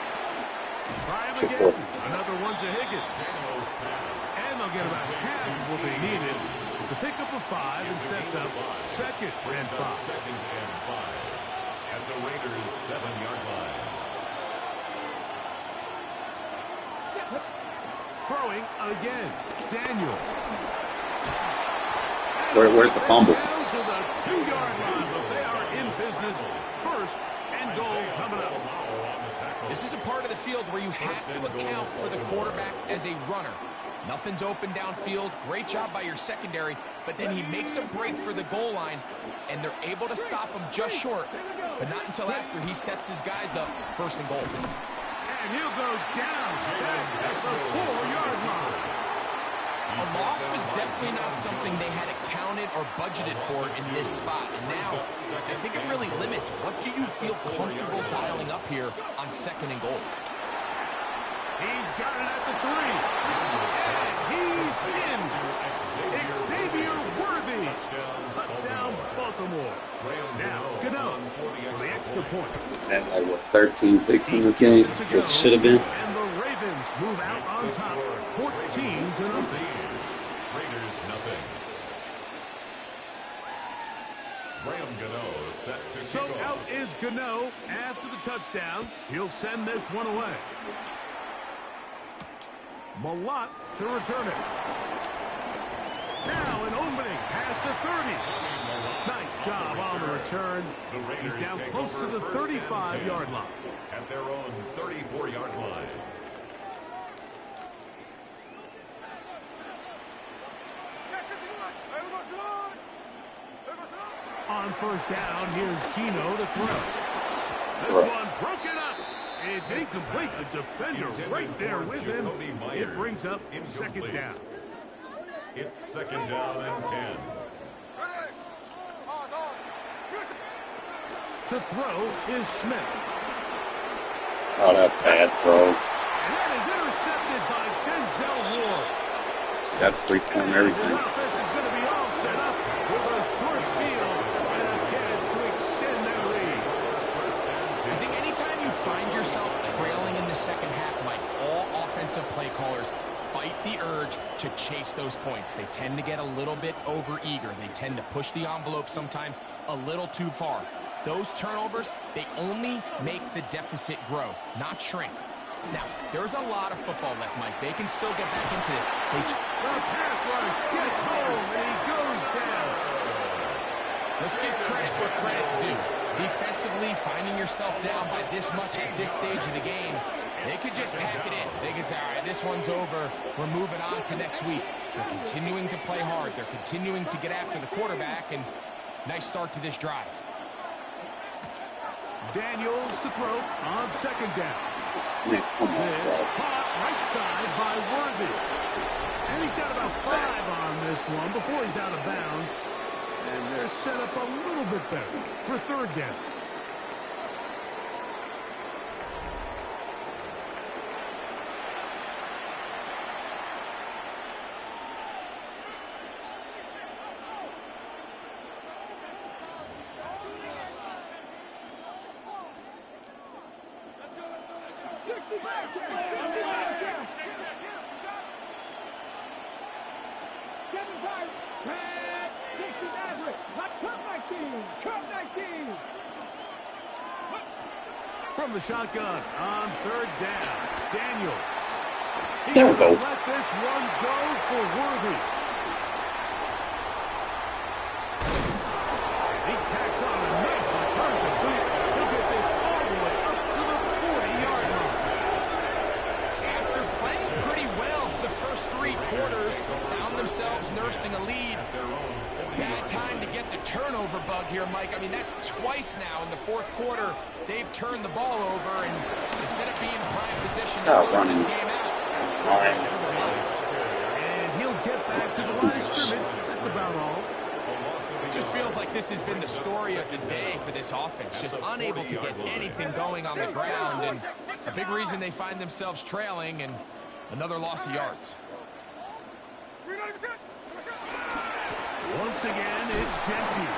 Try him again. Another one to Higgins. And they'll get about half of what they needed. It's a pickup of 5 and sets up 2nd and 5. At the Raiders' 7-yard line. Throwing again. Daniel. Where's the fumble? Down to the 2-yard line, but they are in business. 1st and goal coming up. This is a part of the field where you have to account for the quarterback as a runner. Nothing's open downfield. Great job by your secondary, but then he makes a break for the goal line, and they're able to stop him just short, but not until after he sets his guys up 1st and goal. And he'll go down at the 4-yard line. A loss was definitely not something they had accounted or budgeted for in this spot. And now, I think it really limits what do you feel comfortable dialing up here on 2nd and goal. He's got it at the 3. And he's in. Xavier Worthy. Touchdown, Baltimore. Now, Gano for the extra point. Had like, what, 13 picks in this game? It should have been. And the Ravens move out on top, 14-0. Raiders nothing. Graham Gano set to So kick out off. is Gano after the touchdown. He'll send this one away. Malott to return it. Now an opening past the 30. Nice job on the the return. He's down close to the 35-yard line. At their own 34-yard line. On first down, here's Gino to throw. This one broken up. It's incomplete. The defender right there with him. It brings up second down. It's second down and 10. To throw is Smith. Oh, that's bad throw. And that is intercepted by Denzel Ward. It's got free form everything. The offense is going to be all set up with a short field and a chance to extend their lead. I think anytime you find yourself trailing in the second half, Mike, all offensive play callers fight the urge to chase those points. They tend to get a little bit overeager. They tend to push the envelope sometimes a little too far. Those turnovers, they only make the deficit grow, not shrink. Now, there's a lot of football left, Mike. They can still get back into this. The pass rush gets home, and he goes down. Let's give credit where credit's due. Defensively, finding yourself down by this much at this stage of the game, they could just pack it in. They could say, all right, this one's over. We're moving on to next week. They're continuing to play hard. They're continuing to get after the quarterback, and nice start to this drive. Daniels to throw on second down. Yeah, come on, This caught right side by Worthy. And he's got about 5 on this one before he's out of bounds. And they're set up a little bit better for third down. From the shotgun on third down, Daniels. He's There we go. Let this one go for Worthy. He tacks on a nice return to boot. He'll get this all the way up to the 40-yard line. After playing pretty well the first 3 quarters, found themselves nursing a lead. Bad time to get the turnover bug here, Mike. I mean, that's twice now in the fourth quarter. They've turned the ball over, and instead of being in prime position to close this game out, and he'll get back to the line of scrimmage. That's about all. It just feels like this has been the story of the day for this offense. Just unable to get anything going on the ground, and a big reason they find themselves trailing, and another loss of yards. Once again, it's Genty.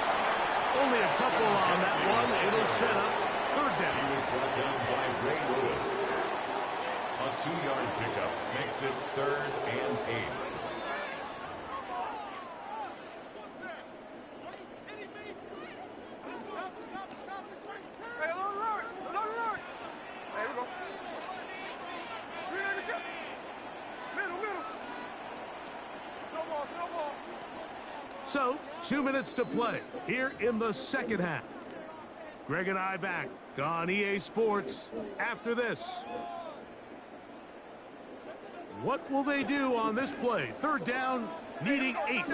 Only a couple on that one. It'll set up third down. He was brought down by Ray Lewis. A 2-yard pickup makes it 3rd and 8. So, 2 minutes to play here in the second half. Greg and I back on EA Sports after this. What will they do on this play? Third down, needing 8.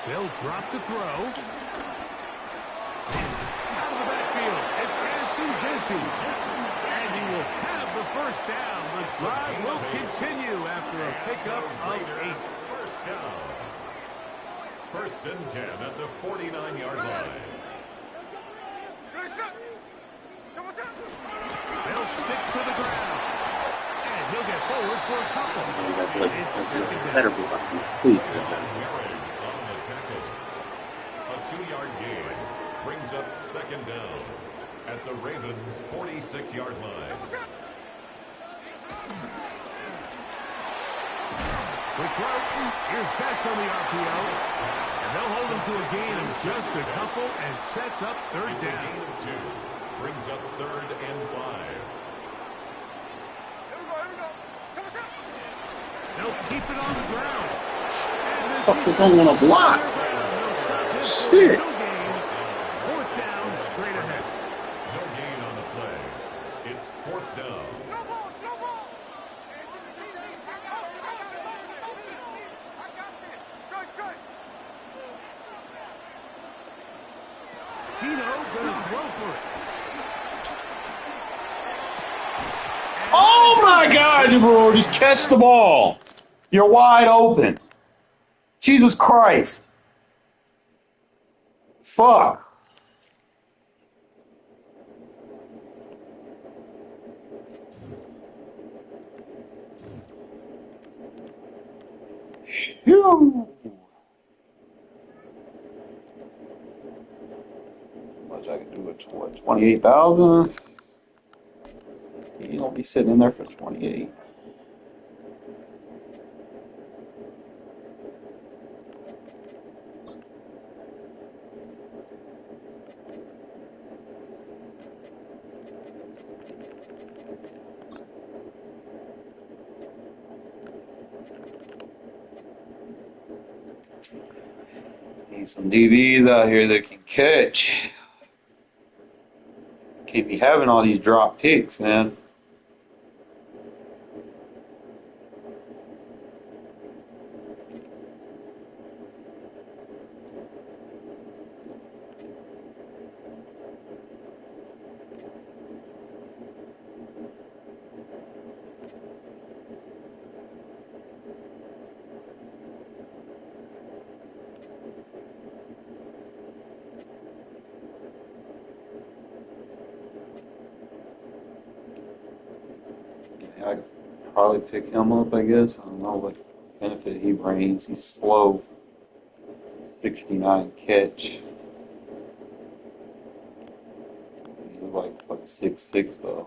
They'll drop to throw. Out of the backfield, it's Ashton Genty. And he will have the first down. The drive will continue after a pickup of 8. First down. 1st and 10 at the 49-yard line. They'll stick to the ground. And he'll get forward for a couple. It's second Better down. be complete. On the tackle. A 2-yard gain brings up 2nd down at the Ravens' 46-yard line. Quick throw. Here's Betts on the RPO. And they'll hold him to a gain of just a couple and sets up third It's a down. gain of 2. Brings up 3rd and 5. He'll keep it on the ground. Fuck, we don't want to block. Shit. Fourth down, straight ahead. No gain on the play. It's fourth down. Keno gonna throw for it. Oh my God, bro! Just catch the ball. You're wide open. Jesus Christ. Fuck. Phew. How much I can do it for? 28,000? You don't be sitting in there for 28. Need some DBs out here that can catch. Can't be having all these drop picks, man. I could probably pick him up, I guess. I don't know what benefit he brings. He's slow. 69 catch. He's like 6'6" though.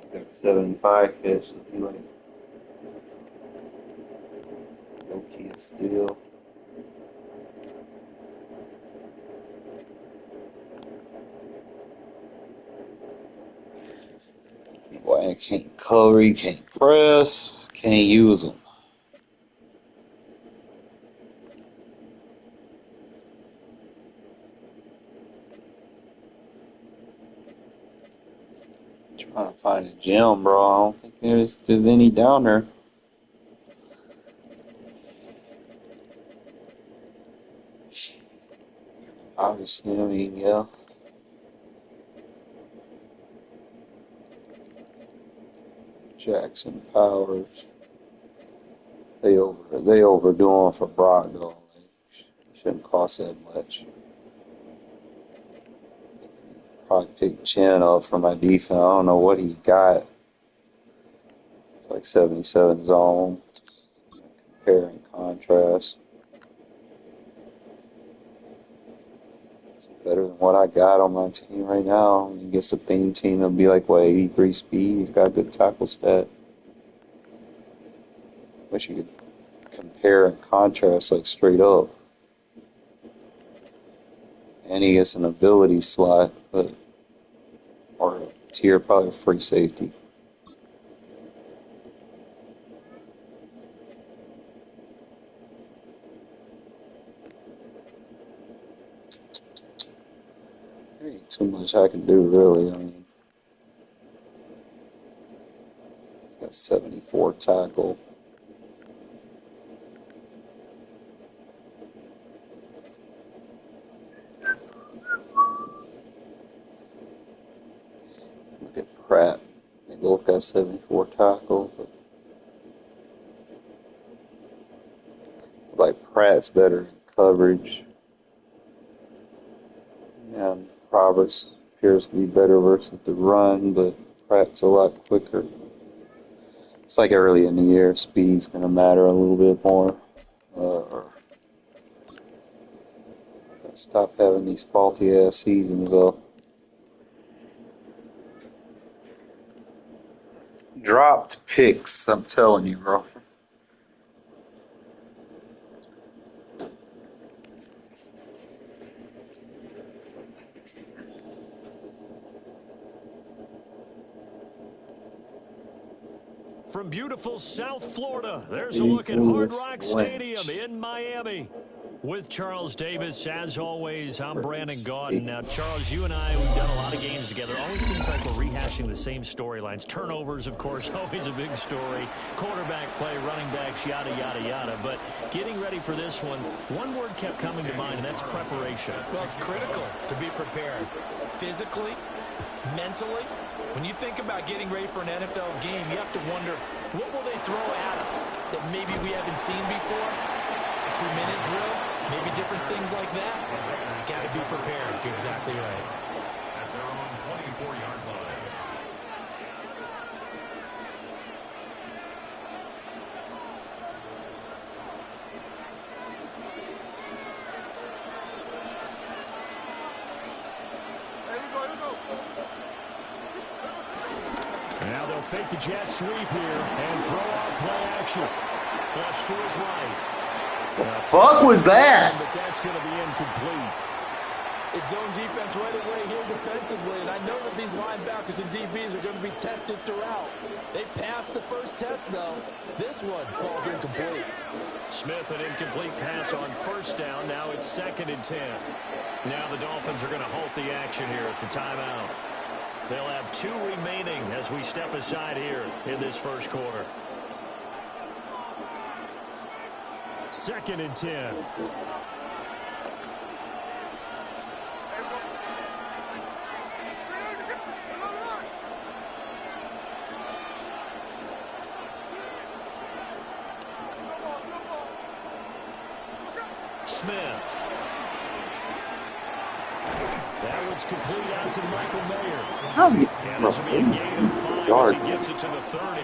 He's got 75 catch, so he like low key is still. Boy, I can't cover, he can't press, can't use him. Trying to find a gym, bro. I don't think there's any down there. Obviously, I mean, yeah. Jackson Powers. They overdoing for Brock though. Like, shouldn't cost that much. Probably pick Chin up for my defense. I don't know what he got. It's like 77 zone. Compare and contrast. It's better than what I got on my team right now. When he gets the theme team, it'll be like, what, 83 speed? He's got a good tackle stat. Wish you could compare and contrast like straight up. And he gets an ability slot, but or a tier, probably a free safety. There ain't too much I can do, really. I mean, he's got 74 tackle. Look at Pratt. They both got 74 tackle, but like Pratt's better in coverage. And Roberts appears to be better versus the run, but Pratt's a lot quicker. It's like early in the year, speed's going to matter a little bit more. Stop having these faulty ass seasons though. Dropped picks, I'm telling you, bro. From beautiful South Florida, there's a look at Hard Rock Stadium in Miami. With Charles Davis, as always, I'm Brandon Gaudin. Now, Charles, you and I, we've done a lot of games together. Always seems like we're rehashing the same storylines. Turnovers, of course, always a big story. Quarterback play, running backs, yada, yada, yada. But getting ready for this one word kept coming to mind, and that's preparation. Well, it's critical to be prepared physically, mentally. When you think about getting ready for an NFL game, you have to wonder, what will they throw at us that maybe we haven't seen before? A 2-minute drill? Maybe different things like that? Got to be prepared. You're exactly right. At their own 24-yard line. Now they'll fake the jet sweep here and throw out play action. Flush to his right. The fuck was that? But that's going to be incomplete. It's zone defense right away here defensively, and I know that these linebackers and DBs are going to be tested throughout. They passed the first test, though. This one falls incomplete. Smith, an incomplete pass on first down. Now it's 2nd and 10. Now the Dolphins are going to halt the action here. It's a timeout. They'll have 2 remaining as we step aside here in this first quarter. 2nd and 10. Smith. That one's complete out to Michael Mayer. And this will be a gain of 5 as he gets it to the 30.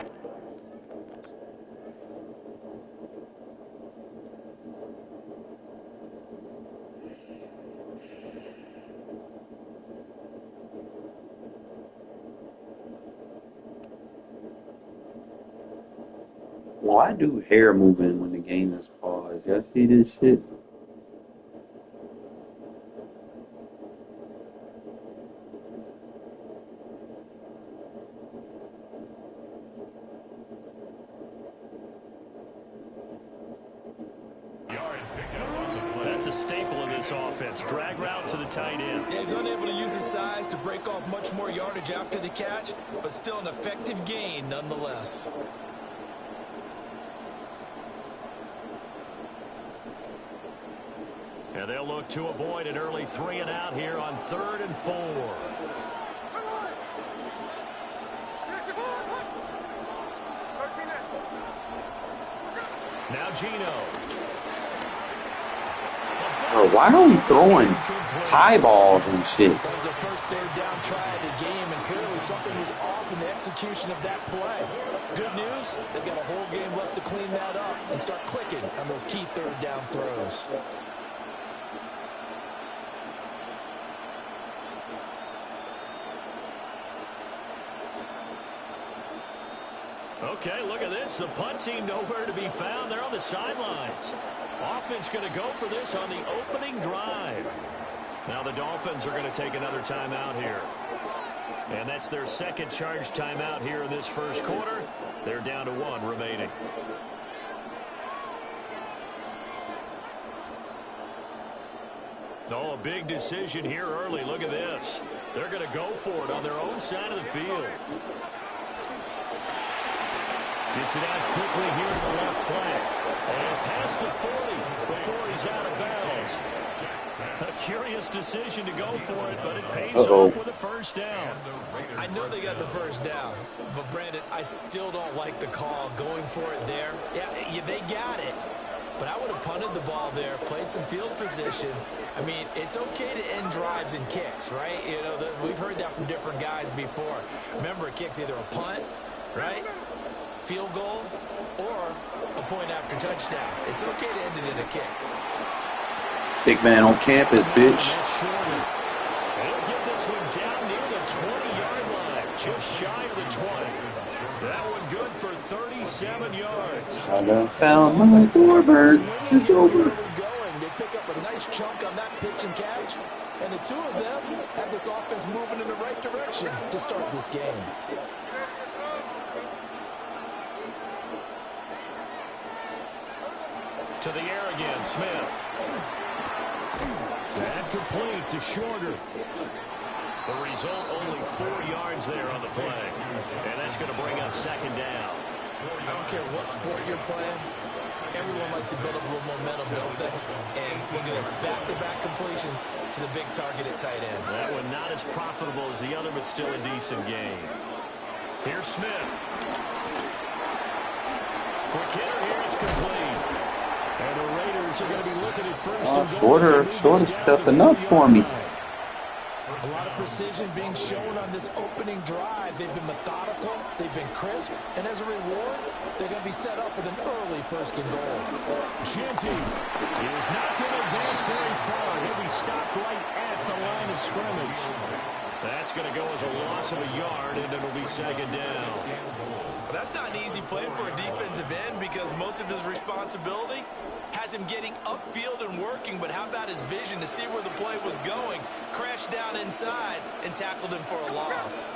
Why do hair moving when the game is paused? Y'all see this shit? That's a staple of this offense. Drag route to the tight end. Yeah, he's unable to use his size to break off much more yardage after the catch, but still an effective gain nonetheless. And they'll look to avoid an early 3 and out here on 3rd and 4. Now Gino. Bro, why are we throwing high balls and shit? That was the first 3rd down try of the game, and clearly something was off in the execution of that play. Good news, they've got a whole game left to clean that up and start clicking on those key 3rd down throws. Okay, look at this. The punt team nowhere to be found. They're on the sidelines. Offense going to go for this on the opening drive. Now the Dolphins are going to take another timeout here. And that's their 2nd charge timeout here in this first quarter. They're down to 1 remaining. Oh, a big decision here early. Look at this. They're going to go for it on their own side of the field. Gets it out quickly here in the left flank. And past the 40 before he's out of bounds. A curious decision to go for it, but it pays off with a first down. I know they got the first down, but Brandon, I still don't like the call going for it there. Yeah, they got it. But I would have punted the ball there, played some field position. I mean, it's okay to end drives and kicks, right? You know, we've heard that from different guys before. Remember, a kick's either a punt, right? Field goal, or a point after touchdown. It's okay to end it in a kick. Big man on campus, bitch. They'll get this one down near the 20-yard line, just shy of the 20. That one good for 37 yards. I done found my 4 birds. It's over. They pick up a nice chunk on that pitch and catch, and the 2 of them have this offense moving in the right direction to start this game. To the air again, Smith. And complete to Shorter. The result, only 4 yards there on the play. And that's going to bring up second down. I don't care what sport you're playing. Everyone likes to build up a little momentum, don't they? And look at this, back-to-back completions to the big target at tight end. That one not as profitable as the other, but still a decent game. Here's Smith. Quick hitter here, it's complete. And the Raiders are going to be looking at first and goal. Shorter stepping up for me. A lot of precision being shown on this opening drive. They've been methodical, they've been crisp, and as a reward, they're going to be set up with an early first and goal. Genty is not going to advance very far. He'll be stopped right at the line of scrimmage. That's going to go as a loss of a yard, and it'll be second down. Well, that's not an easy play for a defensive end because most of his responsibility has him getting upfield and working, but how about his vision to see where the play was going, crashed down inside, and tackled him for a loss.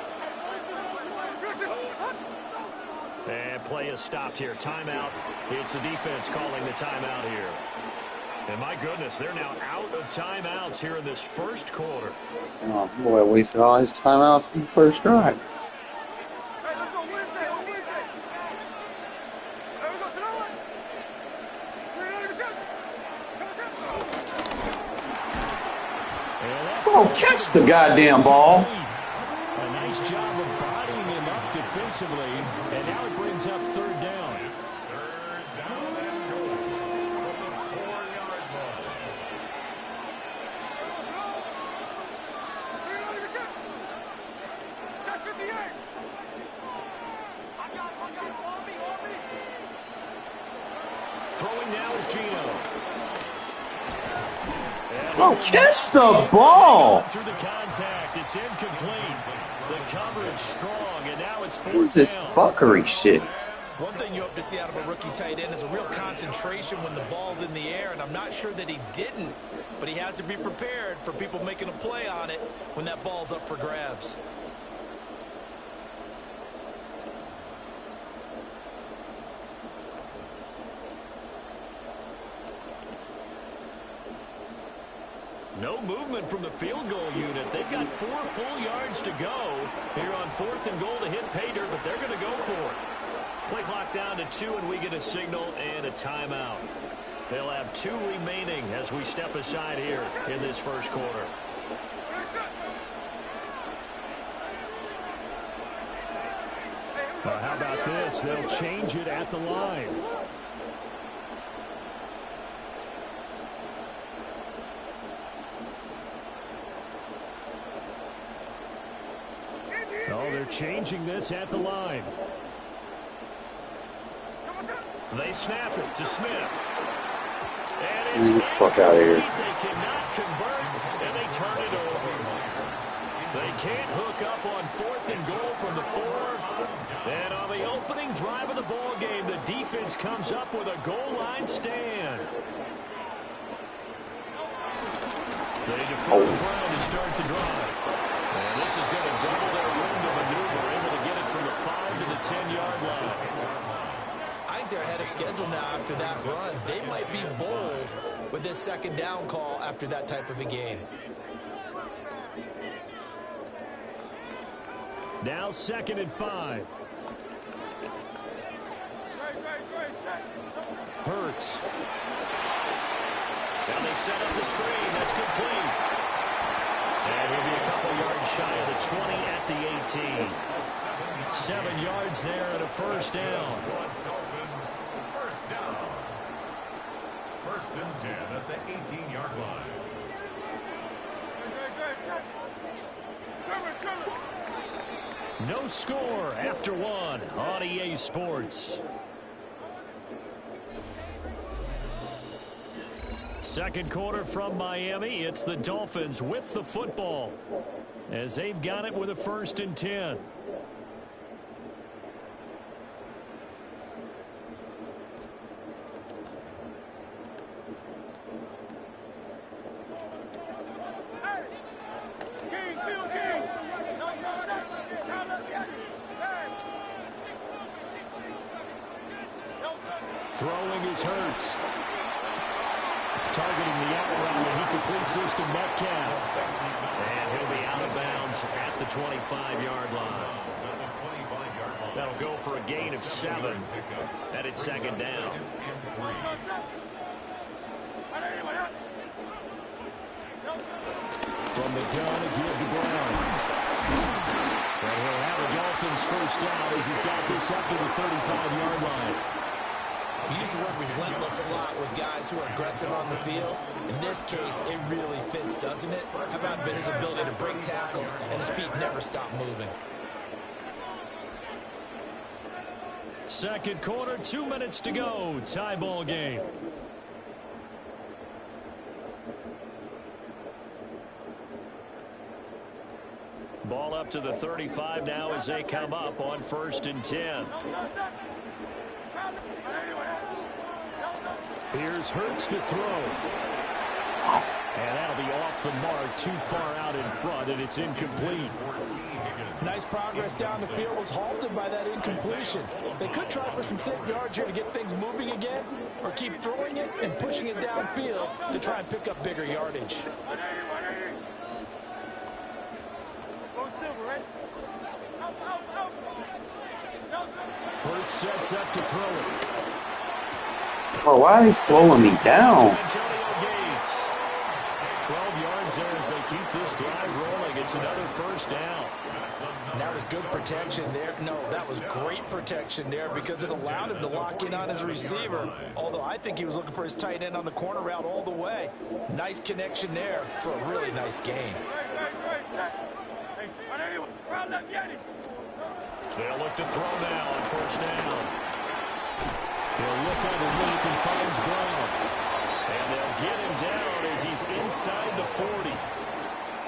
And play is stopped here. Timeout. It's the defense calling the timeout here. And my goodness, they're now out of timeouts here in this first quarter. Oh, boy, wasted all his timeouts in the first drive. Oh, catch the goddamn ball. A nice job of bodying him up defensively, and now it brings up third down. Third down and goal from the 4-yard line. Throwing now is Gino. Oh, catch the ball. Through the contact, it's incomplete. The coverage strong, and now it's fourth What is this down. fuckery shit? One thing you hope to see out of a rookie tight end is a real concentration when the ball's in the air, and I'm not sure that he didn't, but he has to be prepared for people making a play on it when that ball's up for grabs. No movement from the field goal unit. They've got 4 full yards to go here on fourth and goal to hit pay dirt, but they're going to go for it. Play clock down to 2, and we get a signal and a timeout. They'll have 2 remaining as we step aside here in this first quarter. Well, how about this? They'll change it at the line. Oh, they're changing this at the line. They snap it to Smith. And it's fuck out of here. They cannot convert, and they turn it over. They can't hook up on fourth and goal from the 4. And on the opening drive of the ball game, the defense comes up with a goal line stand. They defer the ground to start the drive. And this is going to double their room to maneuver, able to get it from the 5 to the 10-yard line. I think they're ahead of schedule now after that run. They might be bold with this second down call after that type of a game. Now 2nd and 5. Hurts. Now they set up the screen. That's complete. And he'll be a couple yards shy of the 20 at the 18. 7 yards there and a first down. Dolphins, first down. 1st and 10 at the 18-yard line. No score after 1 on EA Sports. Second quarter from Miami. It's the Dolphins with the football as they've got it with a 1st and 10. Throwing is Hurts. targeting the out route, and he completes this to Metcalf. And he'll be out of bounds at the 25-yard line. That'll go for a gain of 7. And it's second down. From the gun, a give to Brown. And he'll have the Dolphins first down as he's got this up to the 35-yard line. We use the word relentless a lot with guys who are aggressive on the field. In this case, it really fits, doesn't it? How about his ability to break tackles and his feet never stop moving? Second quarter, 2 minutes to go. Tie ball game. Ball up to the 35 now as they come up on 1st and 10. Here's Hurts to throw. And that'll be off the mark, too far out in front, and it's incomplete. Nice progress down the field was halted by that incompletion. They could try for some safe yards here to get things moving again, or keep throwing it and pushing it downfield to try and pick up bigger yardage. Hurts sets up to throw it. Oh, why are they slowing me down? 12 yards there as they keep this drive rolling. It's another first down. And that was good protection there. No, that was great protection there because it allowed him to lock in on his receiver. Although I think he was looking for his tight end on the corner route all the way. Nice connection there for a really nice gain. They'll look to throw now on first down. He'll look underneath and finds Brown. And they'll get him down as he's inside the 40.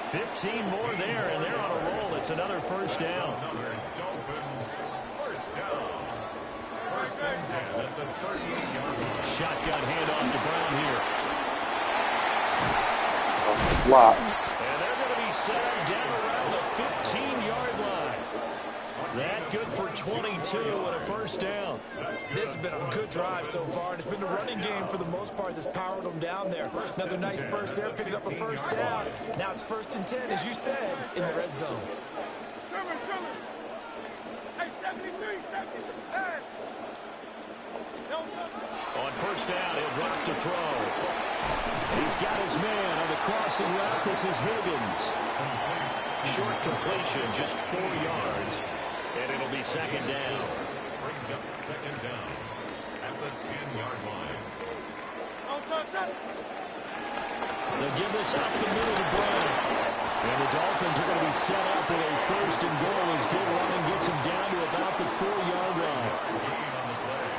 15 more there, and they're on a roll. It's another first down. First and 10 at the 38-yard line. Shotgun handoff to Brown here. Blocks. And they're going to be set down around the 15-yard line. That good for 22 and a first down. This has been a good drive so far, and it's been the running game for the most part that's powered them down there. Another nice burst there, picking up a first down. Now it's 1st and 10, as you said, in the red zone. On first down, he'll drop to throw. He's got his man on the crossing route. This is Higgins. Short completion, just 4 yards. And it'll be second down. Brings up second down at the 10-yard line. They'll give this up the middle to Brown. And the Dolphins are going to be set up with a first and goal as good running gets him down to about the 4-yard line. Gain on the play.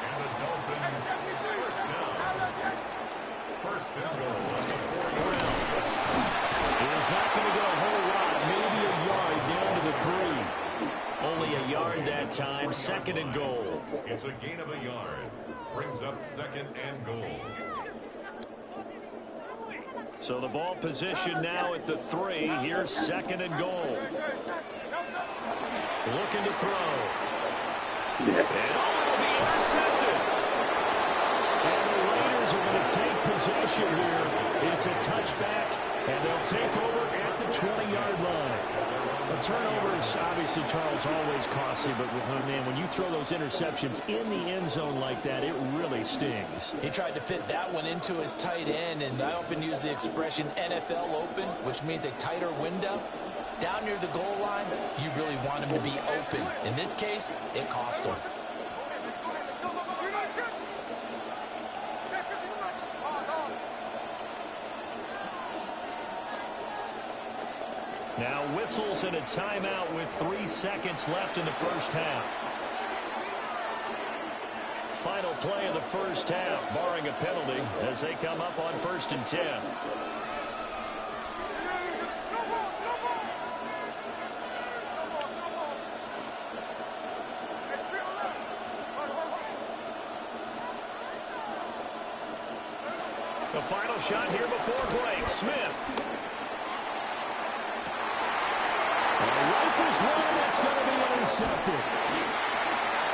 And the Dolphins first down. First and goal at the 4-yard line. It is not going to go a whole lot, maybe a yard down to the 3. Only a yard that time, second and goal. It's a gain of a yard. Brings up second and goal. So the ball position now at the 3. Here's second and goal. Looking to throw. And it'll be intercepted. And the Raiders are going to take possession here. It's a touchback, and they'll take over at the 20-yard line. A turnover is obviously, Charles, always costly, but man, when you throw those interceptions in the end zone like that, it really stings. He tried to fit that one into his tight end, and I often use the expression NFL open, which means a tighter window. Down near the goal line, you really want him to be open. In this case, it cost him. Now whistles and a timeout with 3 seconds left in the first half. Final play of the first half, barring a penalty, as they come up on 1st and 10. The final shot here before break. Smith. Rifles one, that's going to be intercepted.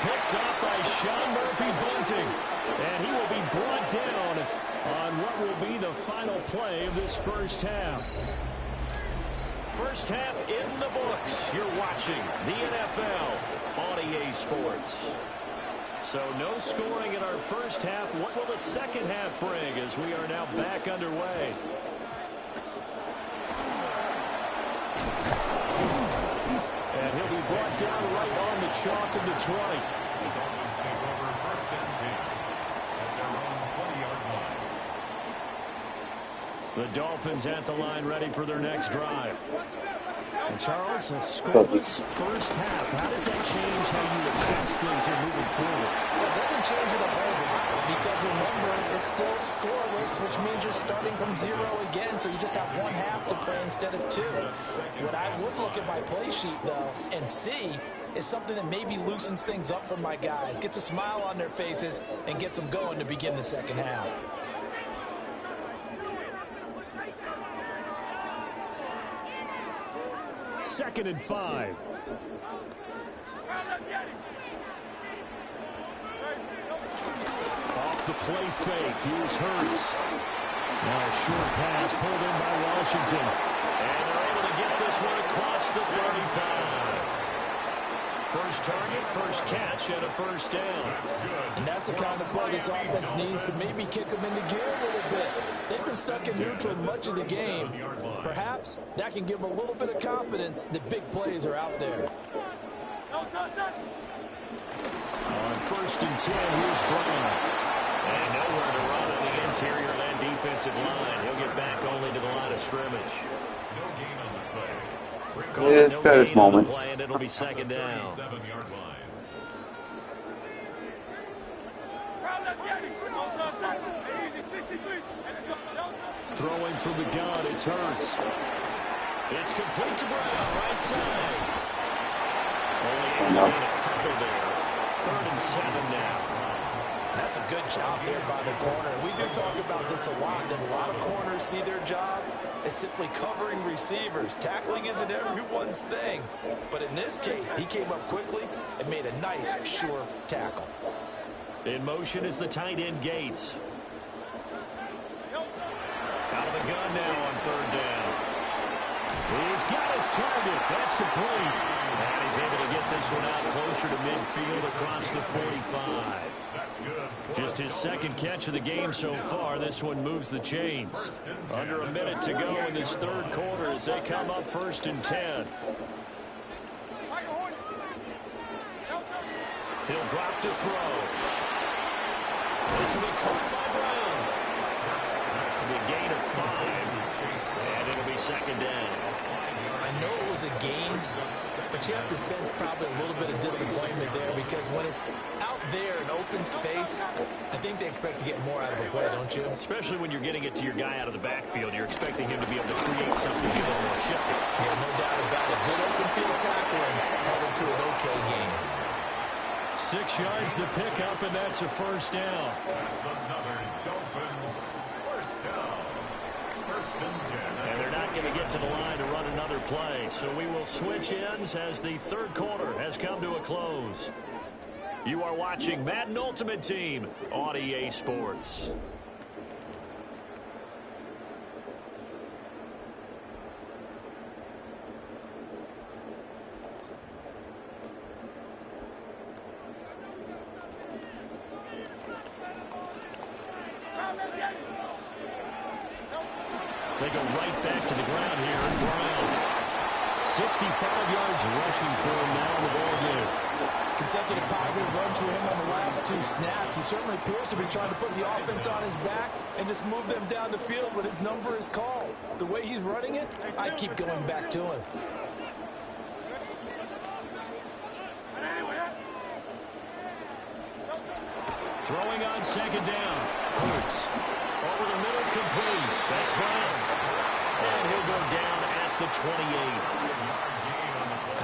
Picked up by Sean Murphy Bunting. And he will be brought down on what will be the final play of this first half. First half in the books. You're watching the NFL on EA Sports. So no scoring in our first half. What will the second half bring as we are now back underway? And he'll be brought down right on the chalk of the 20. The Dolphins take over first and 10 at their own 20-yard line. The Dolphins at the line ready for their next drive. And Charles, a scoreless first half. How does that change how you assess things here moving forward? Well, it doesn't change it a whole lot because remember, it's still scoreless, which means you're starting from 0 again, so you just have one half to play instead of 2. What I would look at my play sheet, though, and see is something that maybe loosens things up for my guys, gets a smile on their faces, and gets them going to begin the second half. Second and 5. Off the play fake. Here's Hurts. Now a short pass pulled in by Washington. And they're able to get this one across the 35. First target, first catch, and a first down. And that's the kind of play this offense needs to maybe kick them into gear a little bit. They've been stuck in neutral much of the game. Perhaps that can give them a little bit of confidence that big plays are out there. On first and 10, here's Brown. And nowhere to run on the interior of that defensive line. He'll get back only to the line of scrimmage. No gain on the play. Yeah, it's got its moments. And it'll be second down. 37-yard line. Throwing from the gun, it's Hurts. It's complete to Brown, right side. Only able to cover there. 3rd and 7 now. That's a good job there by the corner. We do talk about this a lot, that a lot of corners see their job as simply covering receivers. Tackling isn't everyone's thing. But in this case, he came up quickly and made a nice, sure tackle. In motion is the tight end Gates. Out of the gun now on 3rd down. He's got his target. That's complete. And he's able to get this one out closer to midfield across the 45. That's good. Just his second catch of the game so far. This one moves the chains. Under a minute to go in this 3rd quarter as they come up 1st and 10. He'll drop to throw. This will be caught by Brown. The gain of 5. And it'll be second down. I know it was a gain, but you have to sense probably a little bit of disappointment there because when it's out there in open space, I think they expect to get more out of a play, don't you? Especially when you're getting it to your guy out of the backfield. You're expecting him to be able to create something a little more shifty. Yeah, no doubt about it. Good open field tackling headed to an okay game. 6 yards the pickup, and that's a first down. That's another Dolphins first down. 1st and 10. And they're not going to get to the line to run another play. So we will switch ends as the 3rd quarter has come to a close. You are watching Madden Ultimate Team on EA Sports. They go right back to the ground here. And Brown, 65 yards rushing for him now in the ball game. Consecutive positive runs for him on the last 2 snaps. He certainly appears to be trying to put the offense on his back and just move them down the field, but his number is called. The way he's running it, I keep going back to him. Throwing on second down. Hurts. Over the middle, complete. That's Brown. And he'll go down at the 28.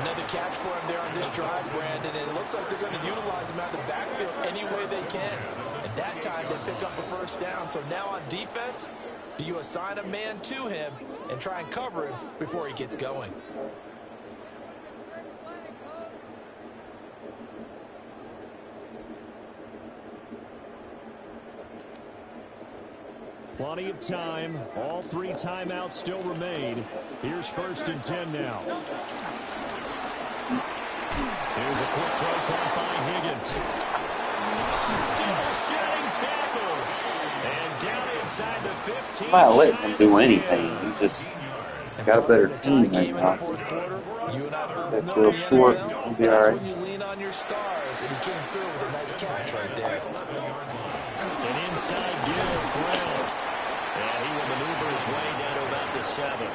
Another catch for him there on this drive, Brandon, and it looks like they're going to utilize him out of the backfield any way they can. At that time, they pick up a first down. So now on defense, do you assign a man to him and try and cover him before he gets going? Plenty of time. All 3 timeouts still remain. Here's 1st and 10 now. Here's a quick throw caught by Higgins. Still shedding tackles. And down inside the 15. I'm not letting him do anything. He's just got a better team right now. That field short, he'll be all right. When you lean on your stars, and he came through with a nice catch right there. An inside give, Brown. And he will maneuver his way down to about the 7.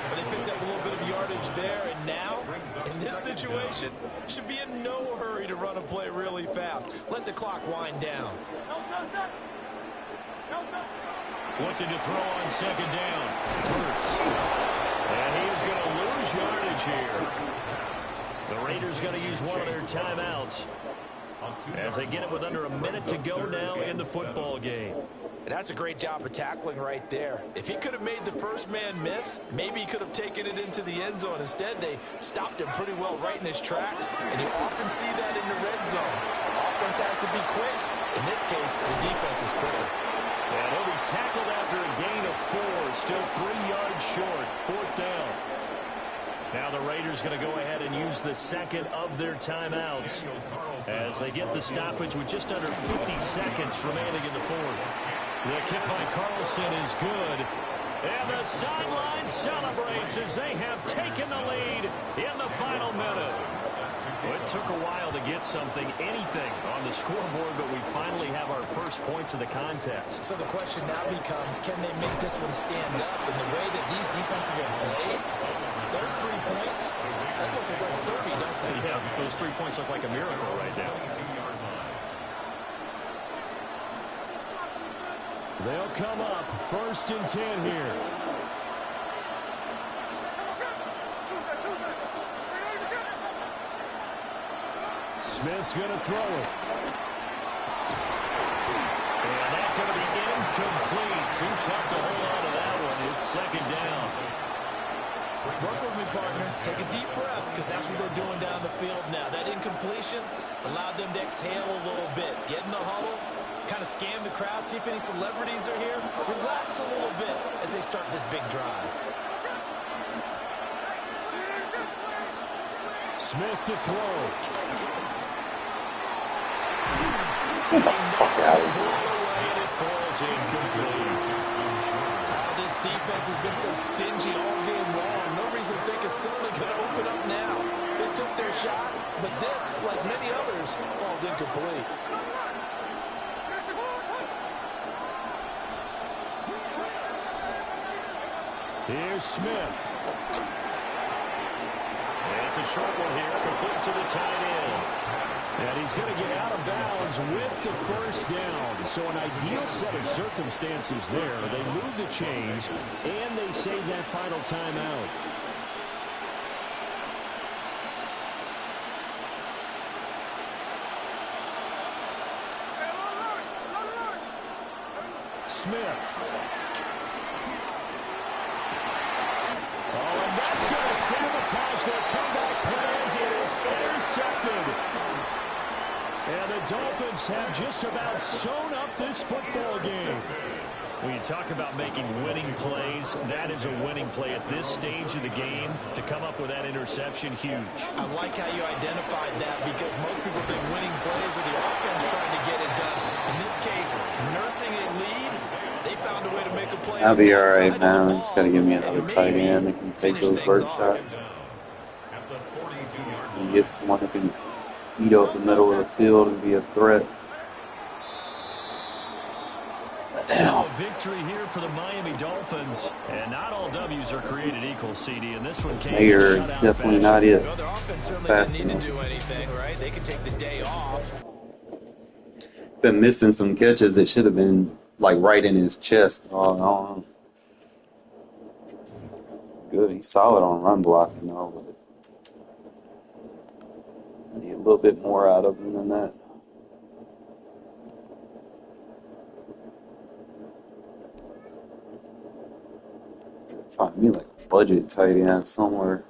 But they picked up a little bit of yardage there, and now, in this situation, should be in no hurry to run a play really fast. Let the clock wind down. Looking to throw on 2nd down. Hurts. And he is going to lose yardage here. The Raiders going to use one of their timeouts as they get it with under a minute to go now in the football game. And that's a great job of tackling right there. If he could have made the first man miss, maybe he could have taken it into the end zone. Instead, they stopped him pretty well right in his tracks, and you often see that in the red zone. Offense has to be quick. In this case, the defense is quicker. And he'll be tackled after a gain of 4, still 3 yards short, 4th down. Now the Raiders going to go ahead and use the 2nd of their timeouts as they get the stoppage with just under 50 seconds remaining in the 4th. The kick by Carlson is good. And the sideline celebrates as they have taken the lead in the final minute. Well, it took a while to get anything on the scoreboard, but we finally have our first points of the contest. So the question now becomes, can they make this one stand up? In the way that these defenses have played, those 3 points almost look like 30, don't they? Yeah, those 3 points look like a miracle right now. They'll come up 1st and 10 here. Smith's going to throw it. And that's going to be incomplete. Too tough to hold on to that one. It's 2nd down. Work with me, partner. Take a deep breath, because that's what they're doing down the field now. That incompletion allowed them to exhale a little bit. Get in the huddle, kind of scan the crowd, see if any celebrities are here. Relax a little bit as they start this big drive. Smith to throw. Get the fuck out of here. It falls incomplete. This defense has been so stingy all game long. No reason to think it's suddenly going to open up now. They took their shot, but this, like many others, falls incomplete. Here's Smith. It's a short one here, complete to the tight end. And he's going to get out of bounds with the 1st down. So an ideal set of circumstances there. They move the chains, and they save that final timeout. Smith. Oh, and that's going to sabotage their comeback plans. It is intercepted. And the Dolphins have just about sewn up this football game. When you talk about making winning plays, that is a winning play at this stage of the game. To come up with that interception, huge. I like how you identified that, because most people think winning plays are the offense trying to get it done. In this case, nursing a lead, they found a way to make a play. I'll be all right, man. Just got to give me another tight end that can take those bird shots. And get someone that can eat up the middle of the field and be a threat. So a victory here for the Miami Dolphins, and not all W's are created equal, CD, and this one came Mayer is definitely not it. Well, their offense certainly Fast didn't need enough. to do anything, right? They could take the day off. Been missing some catches that should have been like right in his chest. Oh, good. He's solid on run blocking though. But I need a little bit more out of him than that. Find me like a budget tight end somewhere.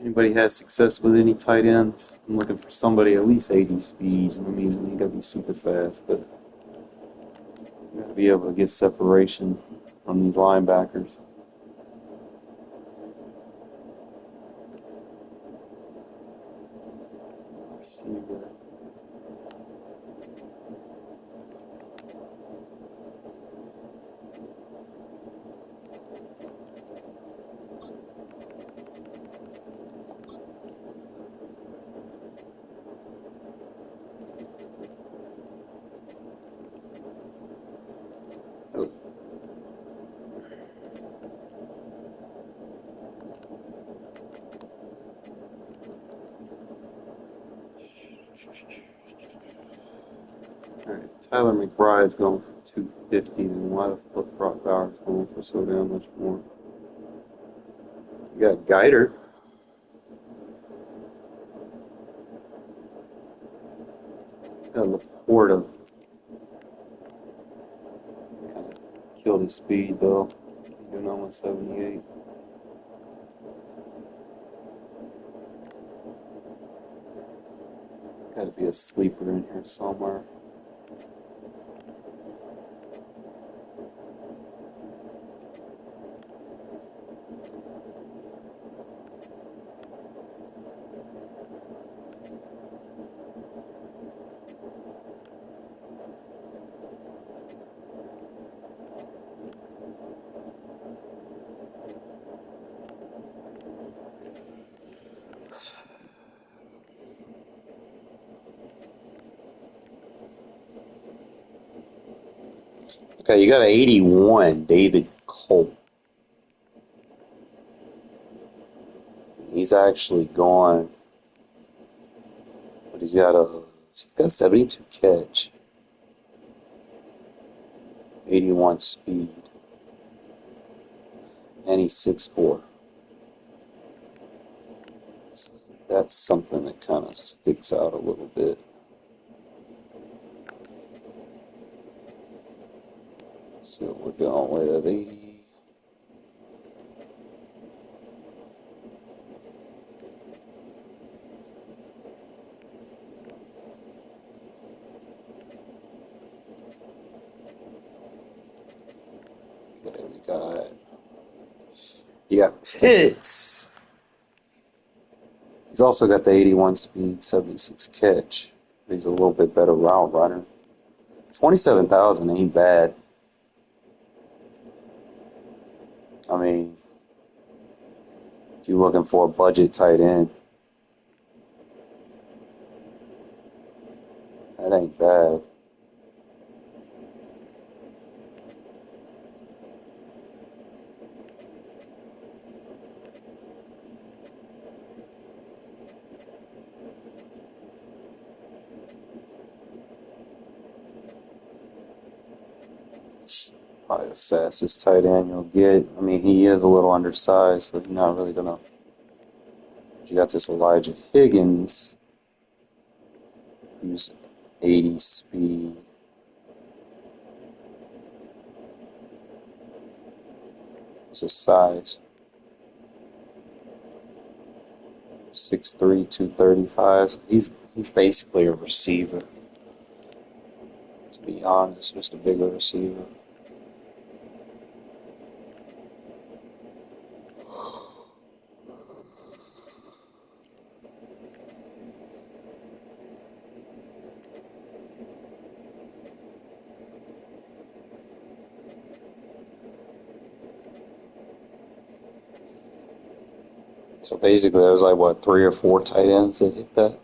Anybody has success with any tight ends? I'm looking for somebody at least 80 speed. I mean, you ain't got to be super fast, but you got to be able to get separation from these linebackers. Receiver. Alright, Tyler McBride's going for 250, then why the fuck Brock Bowers going for so damn much more? You got Geider. Got Laporta. Kind of killed his speed though. Doing on 178. Got to be a sleeper in here somewhere. Okay, you got an 81, David Colt. He's actually gone, but he's got 72 catch, 81 speed, and he's 6'4". That's something that kind of sticks out a little bit. See what we're doing with 80. Okay, you got Pitts. He's also got the 81 speed, 76 catch. He's a little bit better route runner. 27,000 ain't bad. I mean, if you're looking for a budget tight end, that ain't bad. Probably the fastest tight end you'll get. I mean, he is a little undersized, so he's not really gonna. But you got this Elijah Higgins, who's 80 speed. What's his size? 6'3", 235. So he's basically a receiver. To be honest, just a bigger receiver. So basically, there's like, what, 3 or 4 tight ends that hit that?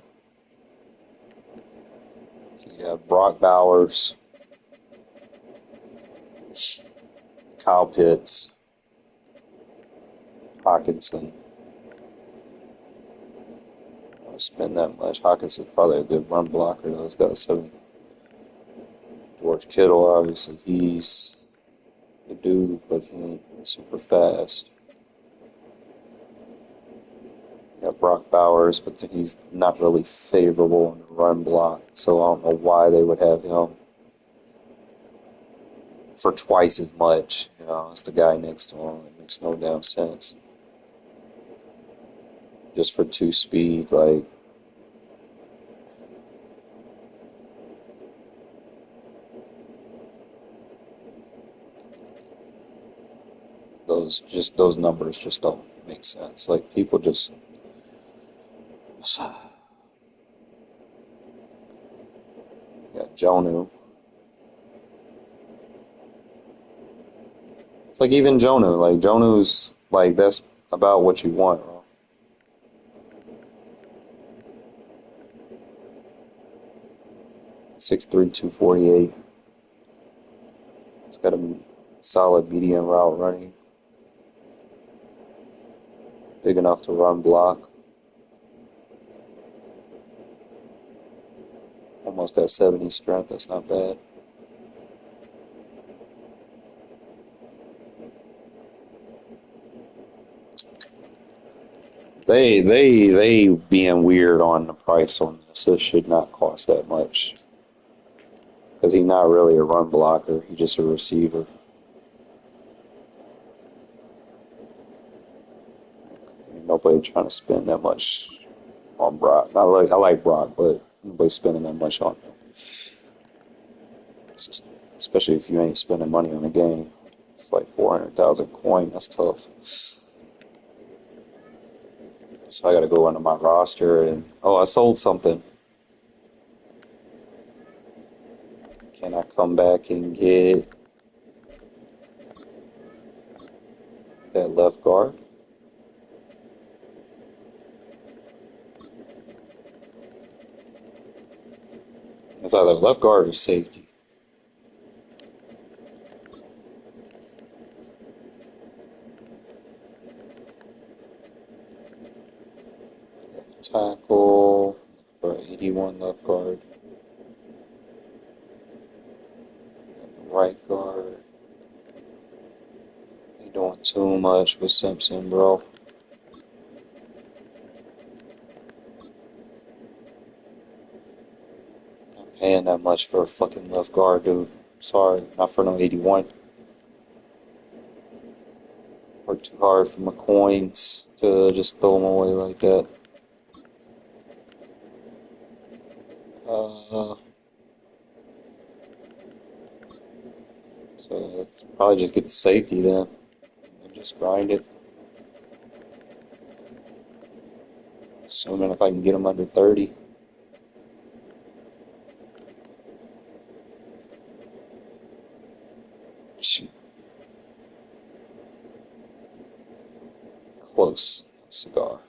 So you got Brock Bowers, Kyle Pitts, Hawkinson. I don't spend that much. Hawkinson's probably a good run blocker, though. He's got a 7. George Kittle, obviously, he's the dude, but he ain't super fast. Got Brock Bowers, but he's not really favorable in the run block, so I don't know why they would have him for twice as much. You know, as the guy next to him. It makes no damn sense. just for 2 speed, like. Those numbers just don't make sense. Like, people just. Yeah, Jonu. It's like even Jonu. Like, Jonu's, like, that's about what you want, bro. Six three, 248. It's got a solid medium route running. Big enough to run block. Almost got 70 strength. That's not bad. They being weird on the price on this. This should not cost that much. Because he's not really a run blocker. He's just a receiver. Ain't nobody trying to spend that much on Brock. I like Brock, but nobody's spending that much on him. Especially if you ain't spending money on the game. It's like 400,000 coin. That's tough. So I got to go into my roster and I sold something. Can I come back and get that left guard? It's either left guard or safety. Tackle for 81 left guard. Right guard. Ain't doing too much with Simpson, bro. Not paying that much for a fucking left guard, dude. Sorry, not for no 81. Worked too hard for my coins to just throw them away like that. So let's probably just get the safety then. And just grind it. Assuming if I can get them under 30. Close cigar.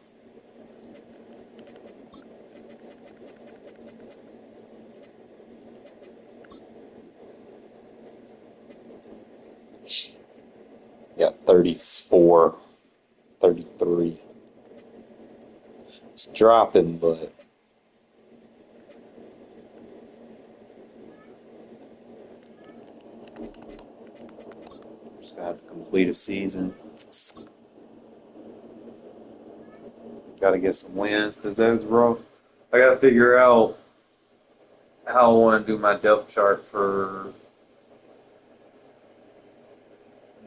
Yeah, 34, 33. It's dropping, but just gonna have to complete a season. Gotta get some wins because that's rough. I gotta figure out how I want to do my depth chart for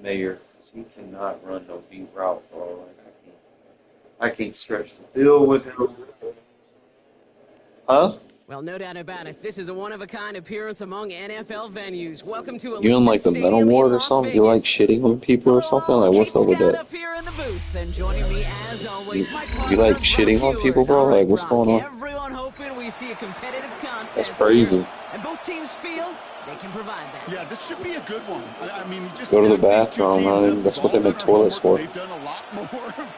Mayor. He cannot run no deep route, bro. I can't stretch the field with him. Huh? Well, no doubt about it. This is a one-of-a-kind appearance among NFL venues. Welcome to You in like the mental ward or something? You like shitting on people or something? Like, what's up with that? Up here in the booth, and joining me as always, you like shitting on people, bro? Like, what's going on? Everyone hoping we see a competitive contest. That's crazy. Here, and both teams feel they can provide that. Yeah, this should be a good one. I mean, you just go to the bathroom, man. That's what they make toilets for. They've done a lot more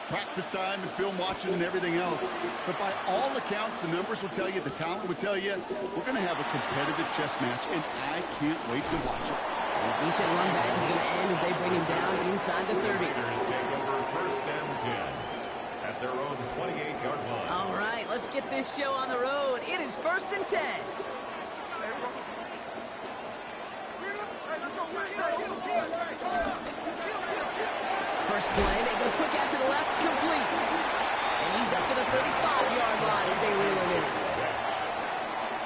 practice time and film watching and everything else. But by all accounts, the numbers will tell you, the talent will tell you, we're going to have a competitive chess match, and I can't wait to watch it. A decent run back is going to end as they bring him down inside the 30. Take over first and 10 at their own 28-yard line. All right, let's get this show on the road. It is first and 10. First play, they go quick out to the left, complete. And he's up to the 35-yard line as they reel him in.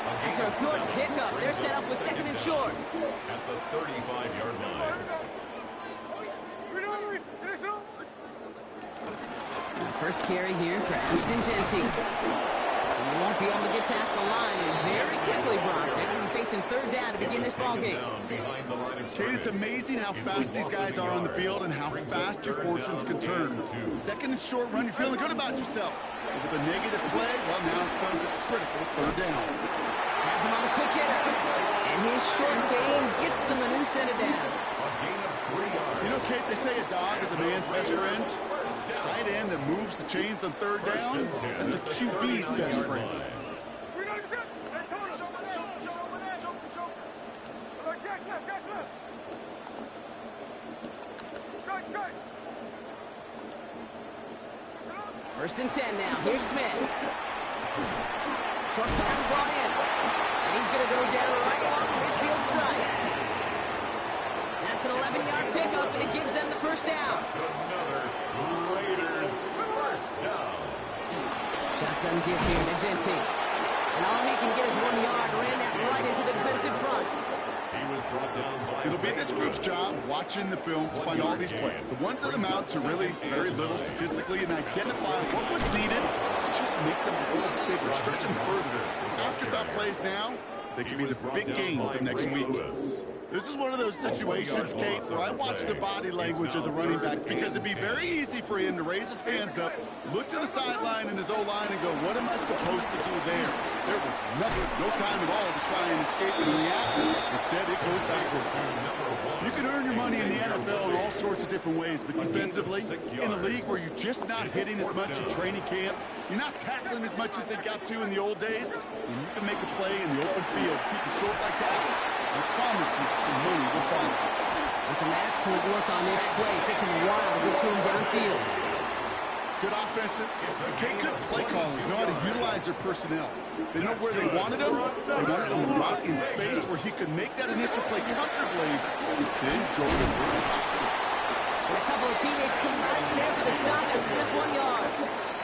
After a good pickup, they're set up with second and short. At the 35-yard line. First carry here for Ashton Genty. He won't be able to get past the line, and very quickly, Brock, they're going to be facing third down to begin this ball game. Kate, it's amazing how fast these guys are on the field and how fast your fortunes can turn. Second and short run, you're feeling good about yourself. But with a negative play, well, now comes a critical third down. Has him on a quick hitter. And his short gain gets them a new set of downs. You know, Kate, they say a dog is a man's best friend. Tight end that moves the chains on third down, that's a QB's best friend. First and 10 now. Here's Smith. Short pass brought in. And he's going to go down right along the midfield stripe. That's an 11-yard pickup, and it gives them the first down. Another Raiders first down. Shotgun give here to Genty. And all he can get is 1 yard. Ran that right into the defensive front. He was brought down by It'll be this group's job watching the film to find all these plays. The ones that amount to really very little statistically and identify what was needed to just make them a little bigger, stretch them further. Afterthought plays now, they can be the big gains of next week. This is one of those situations, Kate, where I watch the body language of the running back because it'd be very easy for him to raise his hands up, look to the sideline and his O-line and go, what am I supposed to do there? There was nothing, no time at all to try and escape and react. Instead, it goes backwards. You can earn your money in the NFL in all sorts of different ways, but defensively, in a league where you're just not hitting as much in training camp, you're not tackling as much as they got to in the old days, and you can make a play in the open field, keep it short like that, I promise you some money will follow. And some excellent work on this play. It takes him a while to get to him downfield. Good offenses. Okay, good play callers know how to utilize their personnel. They know where they wanted him. They wanted him out in space where he could make that initial play comfortably and then go to the run. And a couple of teammates come right in there for the stop after just 1 yard.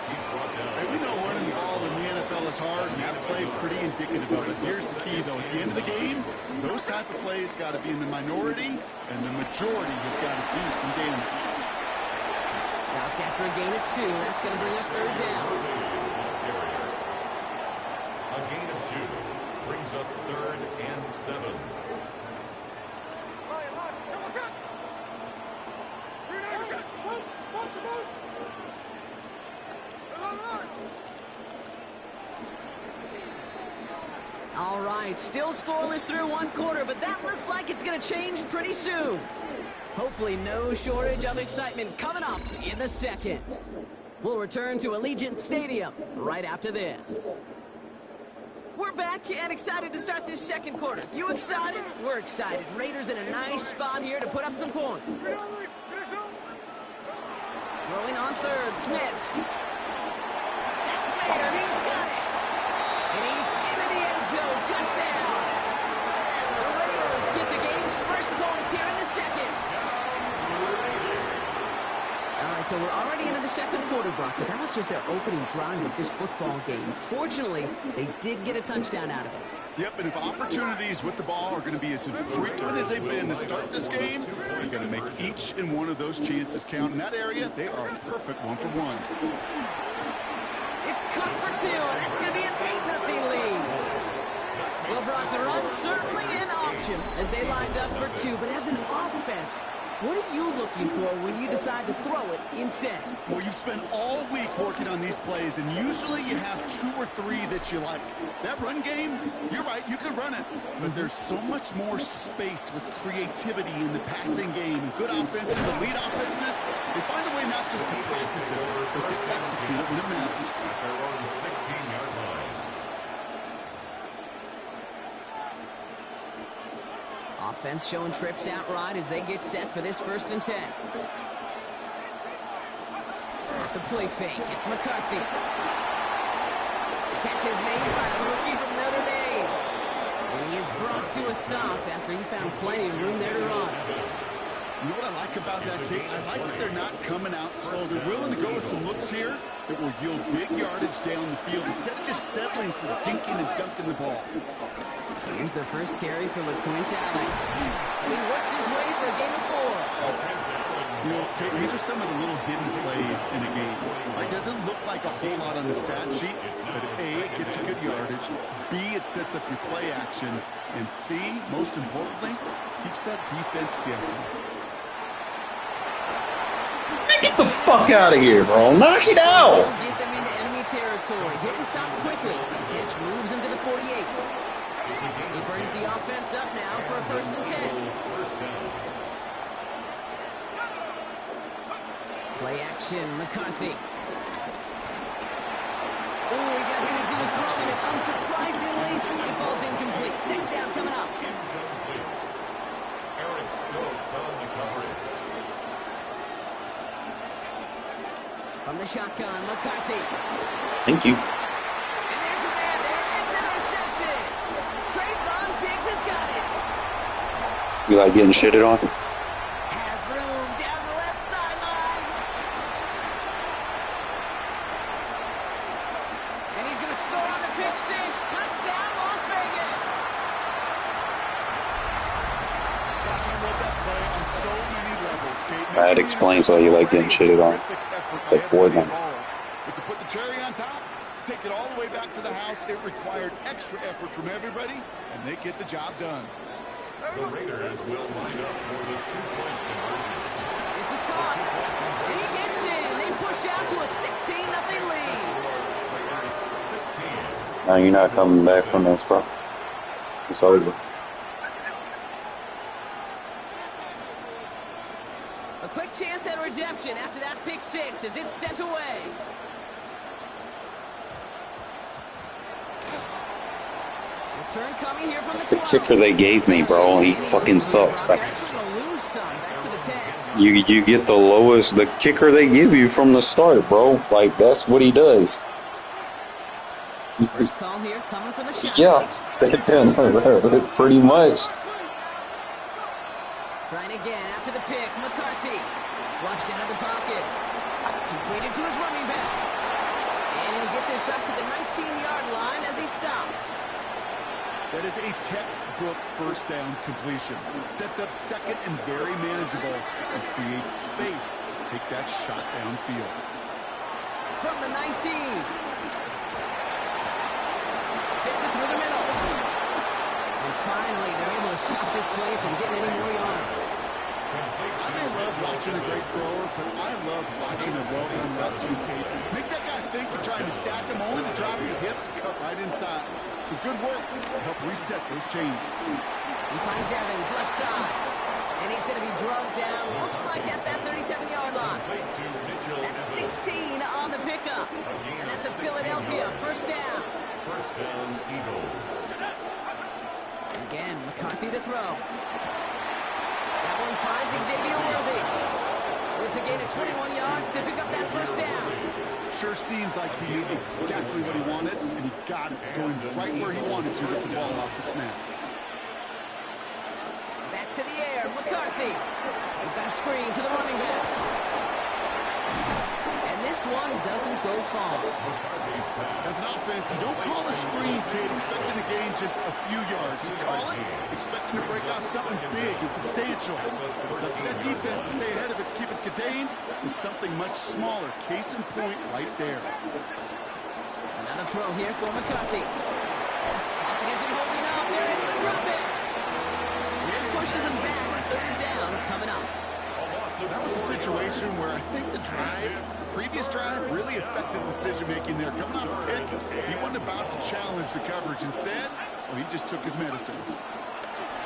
Hey, we know running the ball in the NFL is hard, and that play pretty indicative of it. Here's the key, though. At the end of the game, those type of plays got to be in the minority, and the majority have got to do some damage. Stopped after a gain of 2. That's going to bring up third down. A gain of 2 brings up 3rd and 7. All right, still scoreless through 1 quarter, but that looks like it's going to change pretty soon. Hopefully no shortage of excitement coming up in the second. We'll return to Allegiant Stadium right after this. We're back and excited to start this second quarter. You excited? We're excited. Raiders in a nice spot here to put up some points. Throwing on third, Smith. That's Mayer, he's got it. And he's into the end zone, touchdown. The Raiders get the game's first points here in the second. All right, so we're already into the second quarter, Brock, but that was just their opening drive of this football game. Fortunately, they did get a touchdown out of it. Yep, and if opportunities with the ball are going to be as infrequent as they've been to start this game, you're going to make each and one of those chances count. In that area, they are a perfect 1-for-1. It's cut for 2, and that's going to be an 8-0 lead. Well, Brock, the run's certainly an option as they lined up for 2, but as an offense, what are you looking for when you decide to throw it instead? Well, you've spent all week working on these plays, and usually you have 2 or 3 that you like. That run game, you're right, you can run it, but there's so much more space with creativity in the passing game. And good offenses, elite offenses, they find a way not just to practice it, but to execute it when it matters. At their own 16-yard line. Offense showing trips out right as they get set for this 1st and 10. Off the play fake, it's McCarthy. The catch is made by the rookie from Notre Dame. And he is brought to a stop after he found plenty of room there to run. You know what I like about that kick? I like that they're not coming out slow. They're willing to go with some looks here that will yield big yardage down the field instead of just settling for dinking and dunking the ball. Here's their first carry for LeQuint Allen. And he works his way for a gain of 4. You know, these are some of the little hidden plays in a game. It doesn't look like a whole lot on the stat sheet, but A, it gets you good yardage, B, it sets up your play action, and C, most importantly, keeps that defense guessing. Get the fuck out of here, bro. Knock it out. Get them into enemy territory. Hit and stop quickly. Pitch moves into the 48. He brings the offense up now for a 1st and 10. Play action, McCarthy. Oh, he got hit as he was throwing it. Unsurprisingly, he falls incomplete. 2nd down coming up. Eric Stokes on the coverage. From the shotgun, McCarthy. Thank you. And there's a man there. It's intercepted. Trayvon Diggs has got it. You like getting shitted on? Has room down the left sideline. And he's going to score on the pick 6. Touchdown, Las Vegas. Gosh, I love that play on so many levels, Kate. That explains why you like getting shitted on. But for them. But to put the cherry on top, to take it all the way back to the house, it required extra effort from everybody, and they get the job done. The Raiders will line up for the 2-point conversion. This is caught. He gets in. They push out to a 16-0 lead. Now you're not coming back from this, bro. It's over. A quick chance at redemption after that pick 6 as it's sent away. Return coming here from That's the kicker they gave me, bro. He fucking sucks. You get the lowest, the kicker they give you from the start, bro. Like, that's what he does. First call here coming from the shot. Yeah, pretty much. Trying again after the pick. McCarthy flushed out of the pocket. Completed to his running back. And he'll get this up to the 19-yard line as he stopped. That is a textbook 1st down completion. Sets up 2nd and very manageable and creates space to take that shot downfield. From the 19. Fits it through the middle. And finally, they're able to stop this play from getting any more yards. I may love watching a great thrower, but I love watching a well-done route too, Kate. Make that guy think you're trying to stack him only to drop your hips and cut right inside. Some good work to help reset those chains. He finds Evans left side. And he's going to be drugged down, looks like at that 37-yard line. That's 16 on the pickup. And that's a Philadelphia 1st down. 1st down, Eagles. Again, McCarthy to throw. That one finds Xavier Worthy. It's a gain of 21 yards to pick up that 1st down. Sure seems like he knew exactly what he wanted, and he got it going right where he wanted to with the ball off the snap. Back to the air, McCarthy. He's got a screen to the running back. And this one doesn't go far. As an offense, you don't call a screen, kid, expecting to gain just a few yards. You call it expecting to break out something big and substantial. It's up to that defense to stay ahead of it, to keep it contained to something much smaller. Case in point right there. Another throw here for McCarthy. Pocket isn't holding up. They're able to drop it. And that pushes him back. 3rd down coming up. That was a situation where I think the previous drive, really affected the decision-making there. Coming off a pick, he wasn't about to challenge the coverage. Instead, well, he just took his medicine.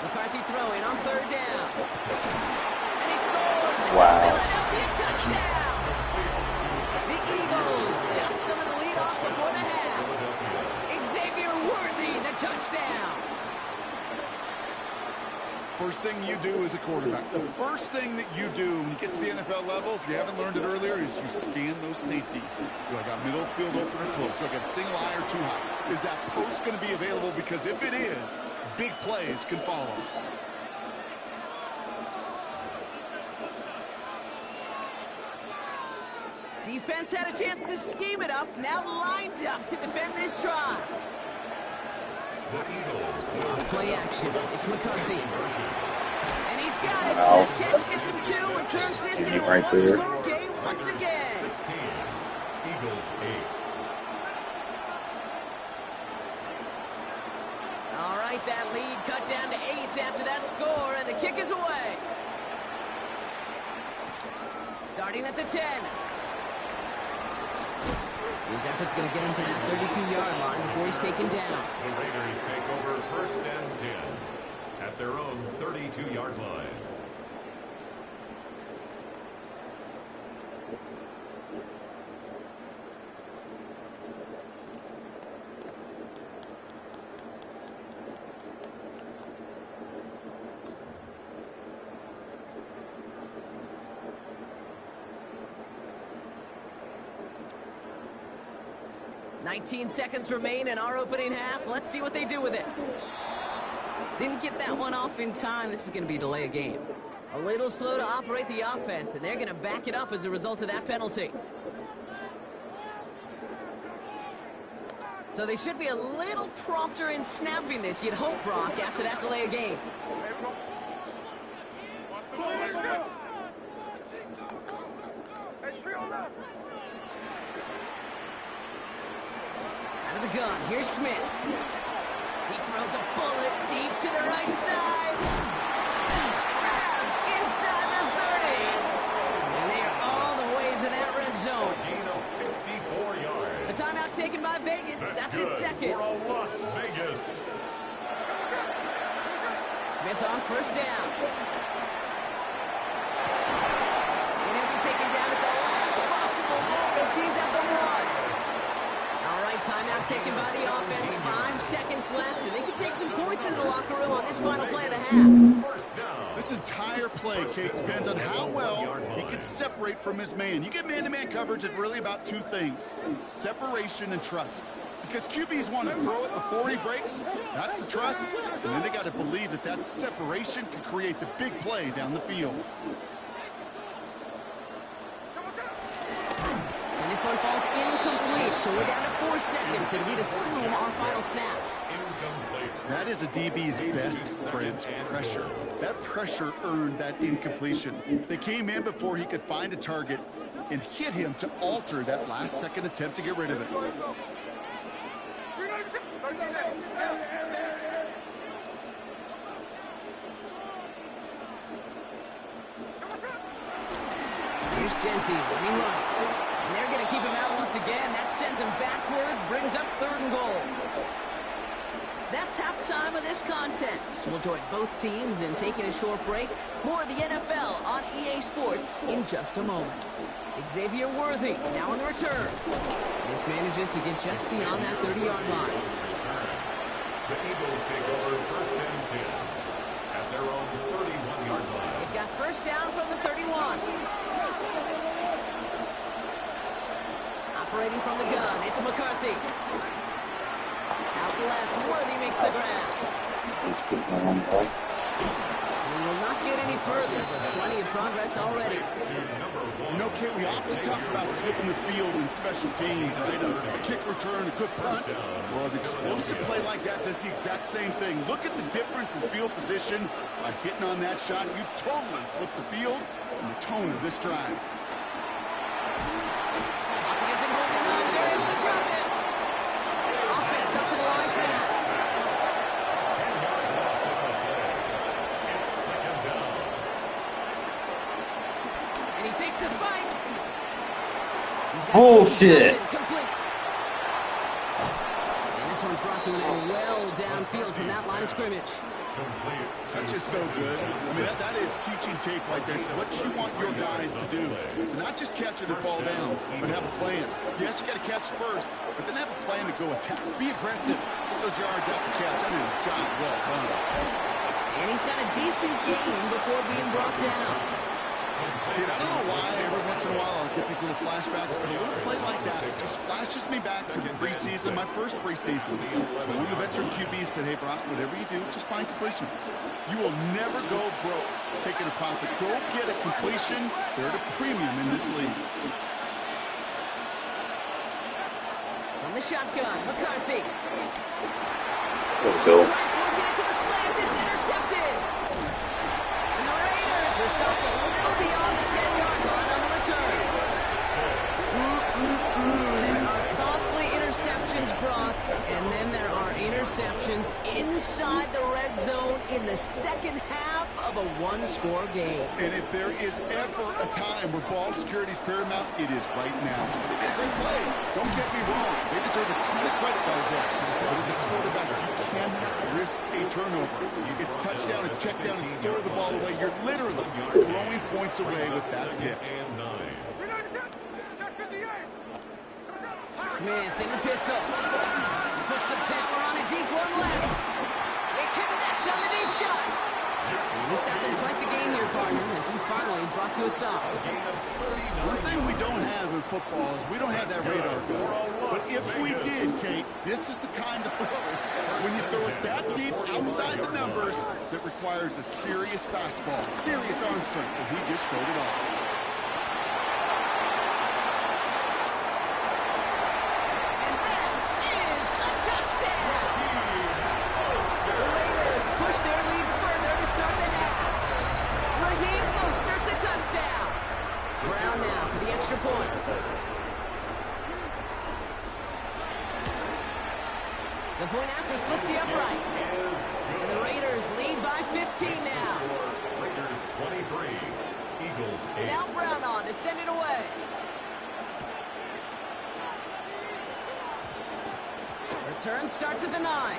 McCarthy throwing on 3rd down. And he scores. It's wow. a Philadelphia touchdown. The Eagles jump some of the lead off before the half. Xavier Worthy, the touchdown. First thing you do as a quarterback, the first thing that you do when you get to the NFL level, if you haven't learned it earlier, is you scan those safeties. Do I got middle field open or close? Do I got a single eye or too high? Is that post going to be available? Because if it is, big plays can follow. Defense had a chance to scheme it up, now lined up to defend this try. Play action. It's McCarthy. And he's got it. Catch gets him 2 and turns this into a right there. Once again. 16. Eagles 8. All right, that lead cut down to 8 after that score, and the kick is away. Starting at the 10. His effort's going to get him to that 32-yard line before he's taken down. The Raiders take over 1st and 10 at their own 32-yard line. Nineteen seconds remain in our opening half. Let's see what they do with it. Didn't get that one off in time. This is going to be a delay of game. A little slow to operate the offense, and they're going to back it up as a result of that penalty. So they should be a little prompter in snapping this, you'd hope, Brock, after that delay of game. Out of the gun, here's Smith. He throws a bullet deep to the right side. That's grabbed inside the 30. And they are all the way to that red zone. Gain of 54 yards. A timeout taken by Vegas. That's its second. For Las Vegas. Smith on 1st down. And he'll be taken down at the last possible moment. He's at the 1. Timeout taken by the offense. 5 seconds left, and they can take some points into the locker room on this final play of the half. This entire play, Kate, depends on how well he can separate from his man. You get man-to-man coverage, it's really about 2 things: separation and trust. Because QBs want to throw it before he breaks. That's the trust. And then they got to believe that that separation can create the big play down the field. This one falls incomplete, so we're down to 4 seconds, and we'd assume our final snap. That is a DB's best friend, pressure. That pressure earned that incompletion. They came in before he could find a target and hit him to alter that last-second attempt to get rid of it. Here's Genty running right. And they're going to keep him out once again. That sends him backwards, brings up 3rd and goal. That's halftime of this contest. We'll join both teams in taking a short break. More of the NFL on EA Sports in just a moment. Xavier Worthy now on the return. This manages to get just beyond that 30-yard line. The Eagles take over 1st and 10 at their own 31-yard line. They've got 1st down from the 31. Operating from the gun, it's McCarthy. Out left, Worthy makes the grab. Let's get one back. We will not get any further, so plenty of progress already. You know, Kate, we often talk about flipping the field in special teams, right? A kick return, a good punt. Well, an explosive play like that does the exact same thing. Look at the difference in field position. By hitting on that shot, you've totally flipped the field and the tone of this drive. Oh, shit. And this one's brought to an end well downfield from that line of scrimmage. That's just so good. I mean, that is teaching tape right there. It's what you want your guys to do. To not just catch it and fall down, but have a plan. Yes, you got to catch first, but then have a plan to go attack. Be aggressive. Get those yards after catch. That is a job well done. And he's got a decent gain before being brought down. Dude, I don't know why every once in a while I'll get these little flashbacks, but a little play like that just flashes me back to the preseason, my first preseason. When the veteran QB said, hey, Brock, whatever you do, just find completions. You will never go broke taking a profit. Go get a completion. They're at a premium in this league. From the shotgun, McCarthy. There we go. Forcing it to the slant, it's intercepted. And the Raiders are stopped a little beyond the 10-yard line options inside the red zone in the second half of a one-score game. And if there is ever a time where ball security is paramount, it is right now. Great play. Don't get me wrong. They deserve a ton of credit right there. But as a quarterback, you cannot risk a turnover. It's touchdown, it's check down, it's throw the ball away. You're literally throwing points away with that pick. Smith in the pistol. Puts some power on a deep one left. They connect on the deep shot. And he's got them quite the gain here, partner, as he finally is brought to a stop. One thing we don't have in football is we don't have that radar gun. But if we did, Kate, this is the kind of throw, when you throw it that deep outside the numbers, that requires a serious fastball, serious arm strength, and he just showed it off. Brown now for the extra point. The point after splits the upright. And the Raiders lead by 15 now. Raiders 23, Eagles 8. Now Brown on to send it away. Return starts at the 9.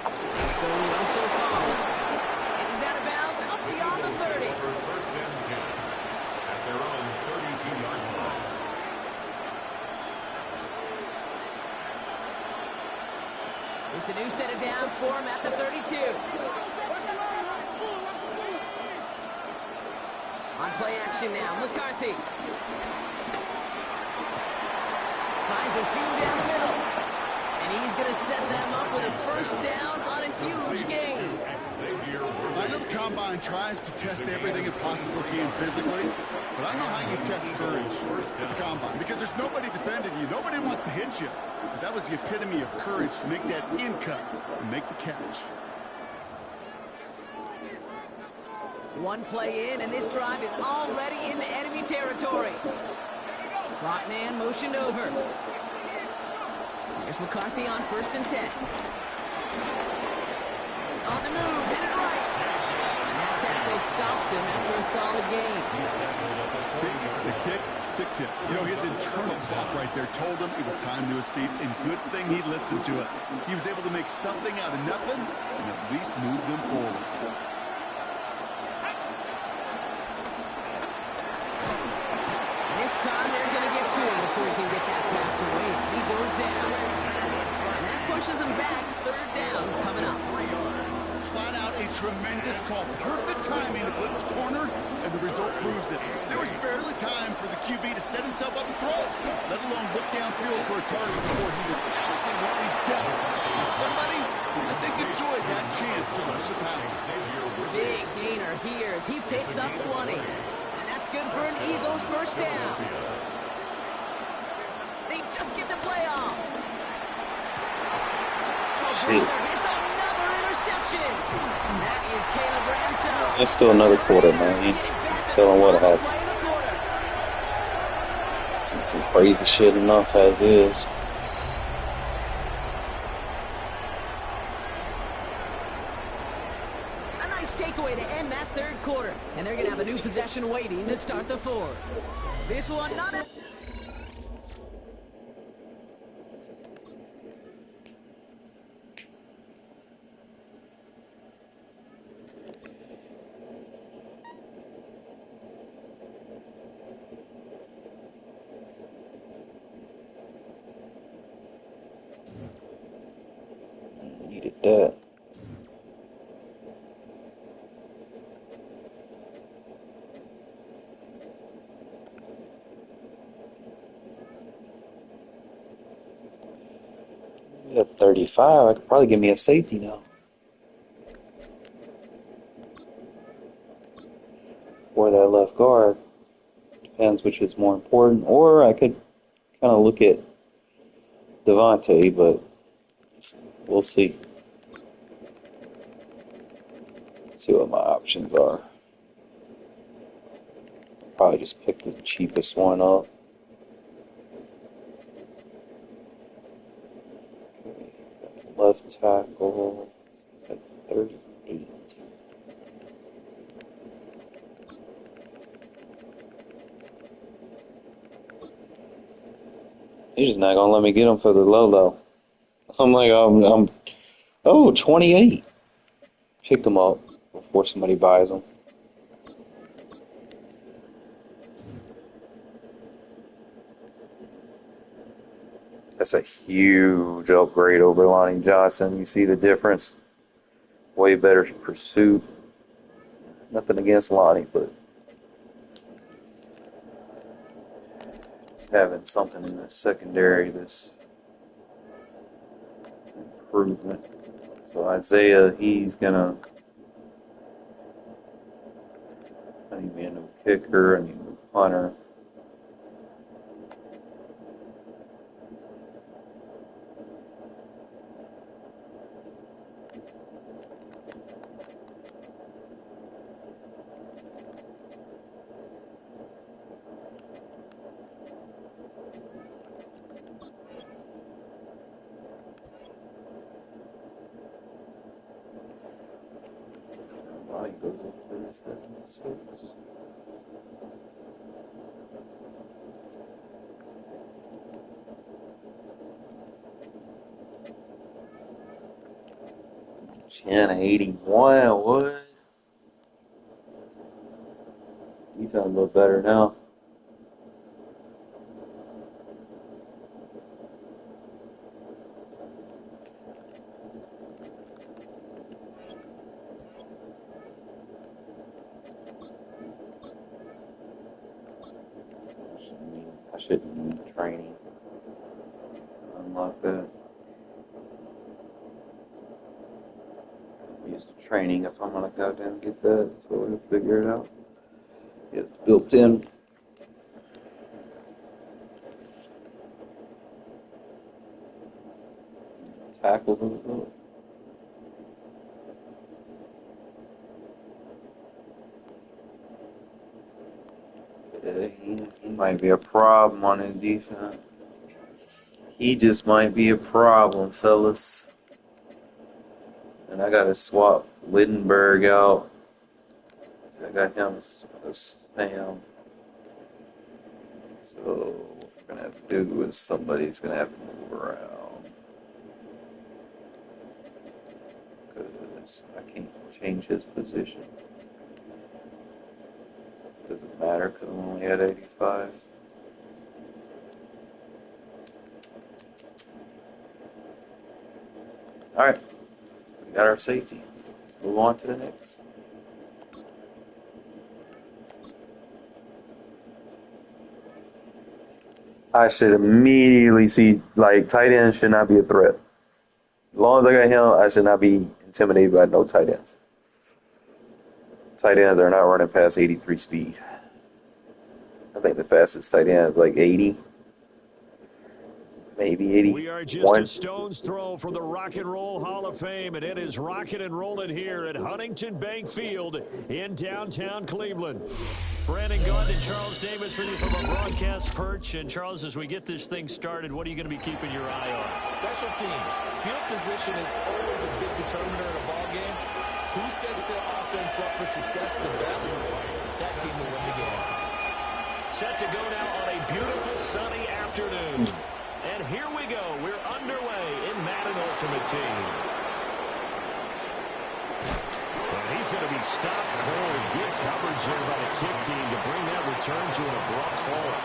It's going well so far. Beyond the 30. First and 10 at their own 32-yard line. It's a new set of downs for him at the 32. On play action now, McCarthy. Finds a seam down the middle. And he's going to set them up with a first down on a huge gain. I know the Combine tries to test everything it possibly can physically, but I don't know how you test courage at the Combine because there's nobody defending you. Nobody wants to hit you. But that was the epitome of courage to make that in cut and make the catch. One play in, and this drive is already into enemy territory. Slot man motioned over. Here's McCarthy on 1st and 10. On the move, headed right. And that tackle stops him after a solid gain. Tick, tick, tick, tick, tick. You know, his internal clock right there told him it was time to escape, and good thing he listened to it. He was able to make something out of nothing and at least move them forward. This time they're going to get to him before he can get that pass away as he goes down. And that pushes him back. 3rd down coming up. Flat out a tremendous call. Perfect timing to blitz corner, and the result proves it. There was barely time for the QB to set himself up to throw, let alone look downfield for a target before he was absolutely dealt. And somebody, I think, enjoyed that chance to rush the passer. Big gainer here as he picks up 20. And that's good for an Eagles first down. They just get the play off. Shit. That is Caleb Ransom. It's still another quarter, man. Tell him what happened. Seen some crazy shit enough as is. A nice takeaway to end that 3rd quarter. And they're going to have a new possession waiting to start the 4th. This one not a... Needed that. At 35, I could probably give me a safety now. Or that left guard. Depends which is more important. Or I could kind of look at Devontae, but we'll see. See what my options are. Probably just pick the cheapest one up. tackle. It's like 38. He's just not gonna let me get him for the low. I'm like, oh, 28. Pick them up before somebody buys them. That's a huge upgrade over Lonnie Johnson. You see the difference? Way better pursuit. Nothing against Lonnie, but just having something in the secondary, this improvement. So Isaiah, he's gonna. I need me a new kicker. I need a new punter. Body goes up to the 76. Chin 81. What? You sound a little better now. I shouldn't need training to unlock that. Use the training if I'm gonna go down and get that, so we'll figure it out. It's built in. Tackles and stuff. Yeah, he might be a problem on his defense. He just might be a problem, fellas. And I gotta swap Wittenberg out. So I got him a Sam. So what we're gonna have to do is somebody's gonna have to move around. Because I can't change his position. Doesn't matter because I'm only at 85. Alright. We got our safety. Let's move on to the next. I should immediately see, like, tight ends should not be a threat. As long as I got him, I should not be intimidated by no tight ends. Tight ends are not running past 83 speed. I think the fastest tight end is like 80. Maybe 81. We are just a stone's throw from the Rock and Roll Hall of Fame, and it is rocking and rolling here at Huntington Bank Field in downtown Cleveland. Brandon Gaudin and Charles Davis with you from our broadcast perch. And Charles, as we get this thing started, what are you going to be keeping your eye on? Special teams. Field position is always a big determiner in a ball game. Who sets their offense up for success the best? That team will win the game. Set to go now on a beautiful sunny afternoon. And here we go. We're underway in Madden Ultimate Team. And he's going to be stopped cold. Good coverage there by the kick team to bring that return to an abrupt halt.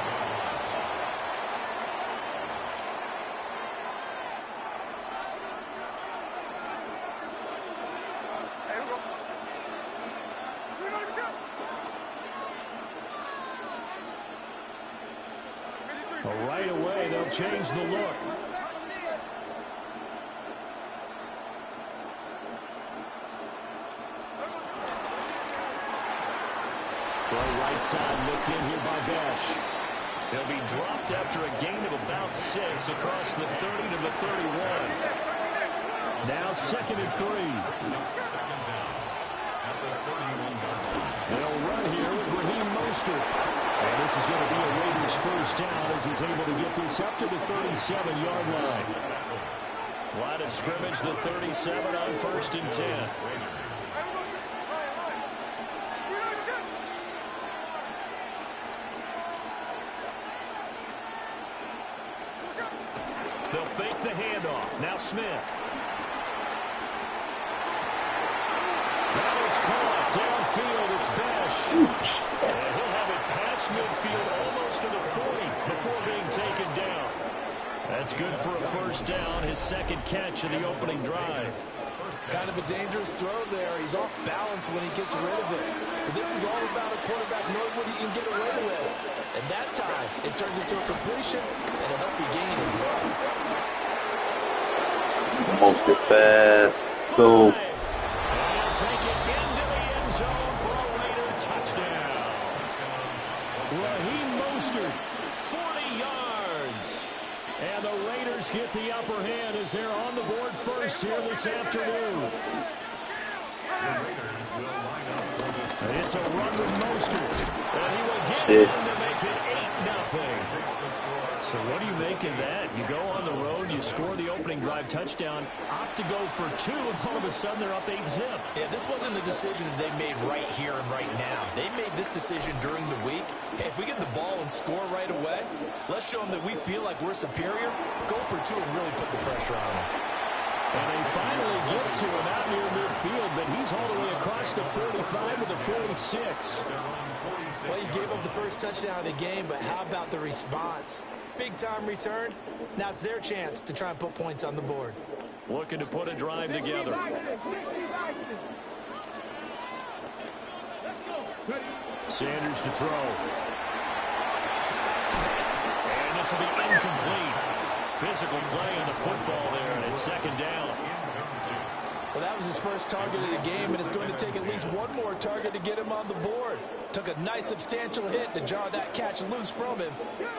Right away, they'll change the look. Throw right side looked in here by Besh. He'll be dropped after a gain of about 6 across the 30 to the 31. Now 2nd and 3. They'll run here with Raheem Mostert. And this is going to be a Raiders first down as he's able to get this up to the 37-yard line. Line of scrimmage, the 37 on 1st and 10. They'll fake the handoff. Now Smith. That is caught downfield. It's Besh. And he'll have it past midfield almost to the 40 before being taken down. That's good for a first down, his second catch of the opening drive. Kind of a dangerous throw there. He's off balance when he gets rid of it. But this is all about a quarterback knowing what he can get away with. And that time, it turns into a completion and a healthy gain as well. Almost get fast. Let's go. And take it into the end zone for a Raider touchdown. Raheem Mostert, 40 yards. And the Raiders get the upper hand as they're on the board first here this afternoon. And it's a run with Mostert. And he will get it in to make it 8-0. So what do you make of that? You go on the road, you score the opening drive touchdown, opt to go for 2, and all of a sudden they're up 8-zip. Yeah, this wasn't a decision that they made right here and right now. They made this decision during the week. Hey, if we get the ball and score right away, let's show them that we feel like we're superior. Go for 2 and really put the pressure on them. And they finally get to him out near midfield, but he's all the way across the 45 to the 46. Well, you gave up the first touchdown of the game, but how about the response? Big-time return. Now it's their chance to try and put points on the board. Looking to put a drive together. Sanders to throw. And this will be incomplete. Physical play on the football there, and it's second down. Well, that was his first target of the game, and it's going to take at least one more target to get him on the board. Took a nice substantial hit to jar that catch loose from him.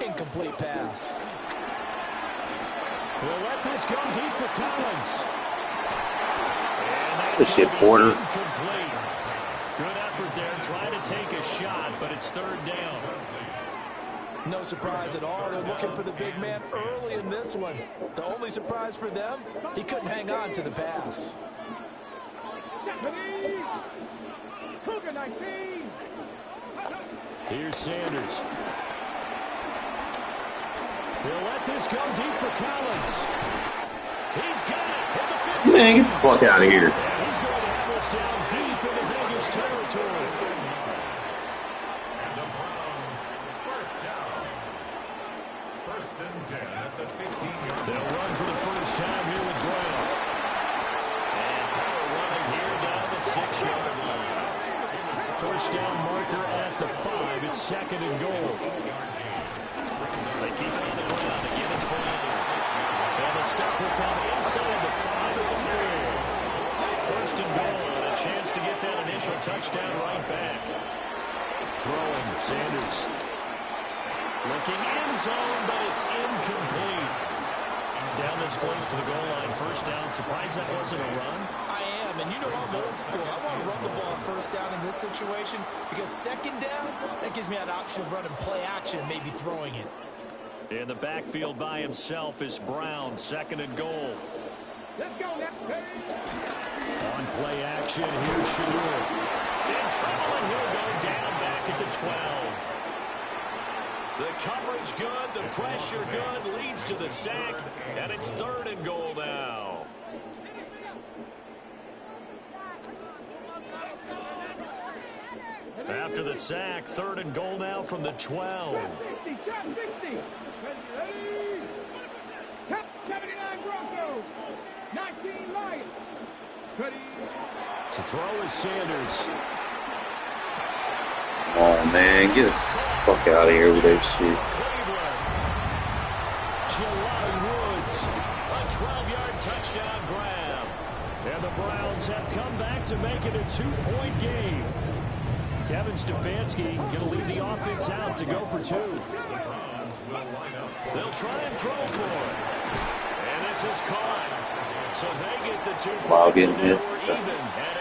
Incomplete pass. We'll let this go deep for Collins. Good shit, Porter. Incomplete. Good effort there, trying to take a shot, but it's third down. No surprise at all. They're looking for the big man early in this one. The only surprise for them, he couldn't hang on to the pass. Here's Sanders. He'll let this go deep for Collins. He's got it at the 15. Man, get the fuck out of here. And he's going to have this down deep into Vegas territory. And the Browns, first down. 1st and 10 at the 15-yard line. They'll run for the first time here with Brown. And power running here down the 6-yard line. First down marker at the 5. It's second and goal. They keep it on the ground. Again, it's Brandon. And the stop will come inside the 5 of the field. First and goal, and a chance to get that initial touchdown right back. Throwing, Sanders. Looking end zone, but it's incomplete. Down this close to the goal line. First down. Surprised that wasn't a run? I am, and you know I'm old school. I want to run the ball on first down in this situation because second down, that gives me that option of running play action, maybe throwing it. In the backfield by himself is Brown, second and goal. Let's go now. On play action, here's Shadur. In trouble, and he'll go down back at the 12. The coverage good, the pressure good, leads to the sack, and it's third and goal now. After the sack, third and goal now from the 12. 60, 60. Ready? 79 Broncos. 19 Lions. Ready? To throw is Sanders. Oh, man. Get the fuck out of here with that shit. Jelani Woods, a 12-yard touchdown grab. And the Browns have come back to make it a 2-point game. Kevin Stefanski going to leave the offense out to go for 2. They'll try and throw for it. And this is caught. So they get the 2 points. Wow, getting hit. We're even at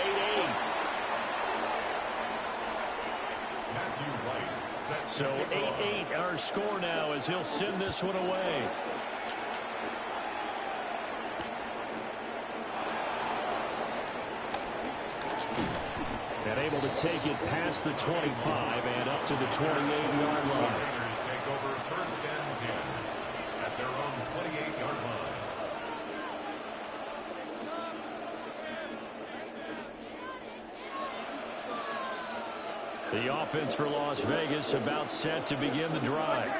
8-8. So 8-8 our score now as he'll send this one away. And able to take it past the 25 and up to the 28-yard line. Raiders take over first and 10 at their own 28-yard line. The offense for Las Vegas about set to begin the drive.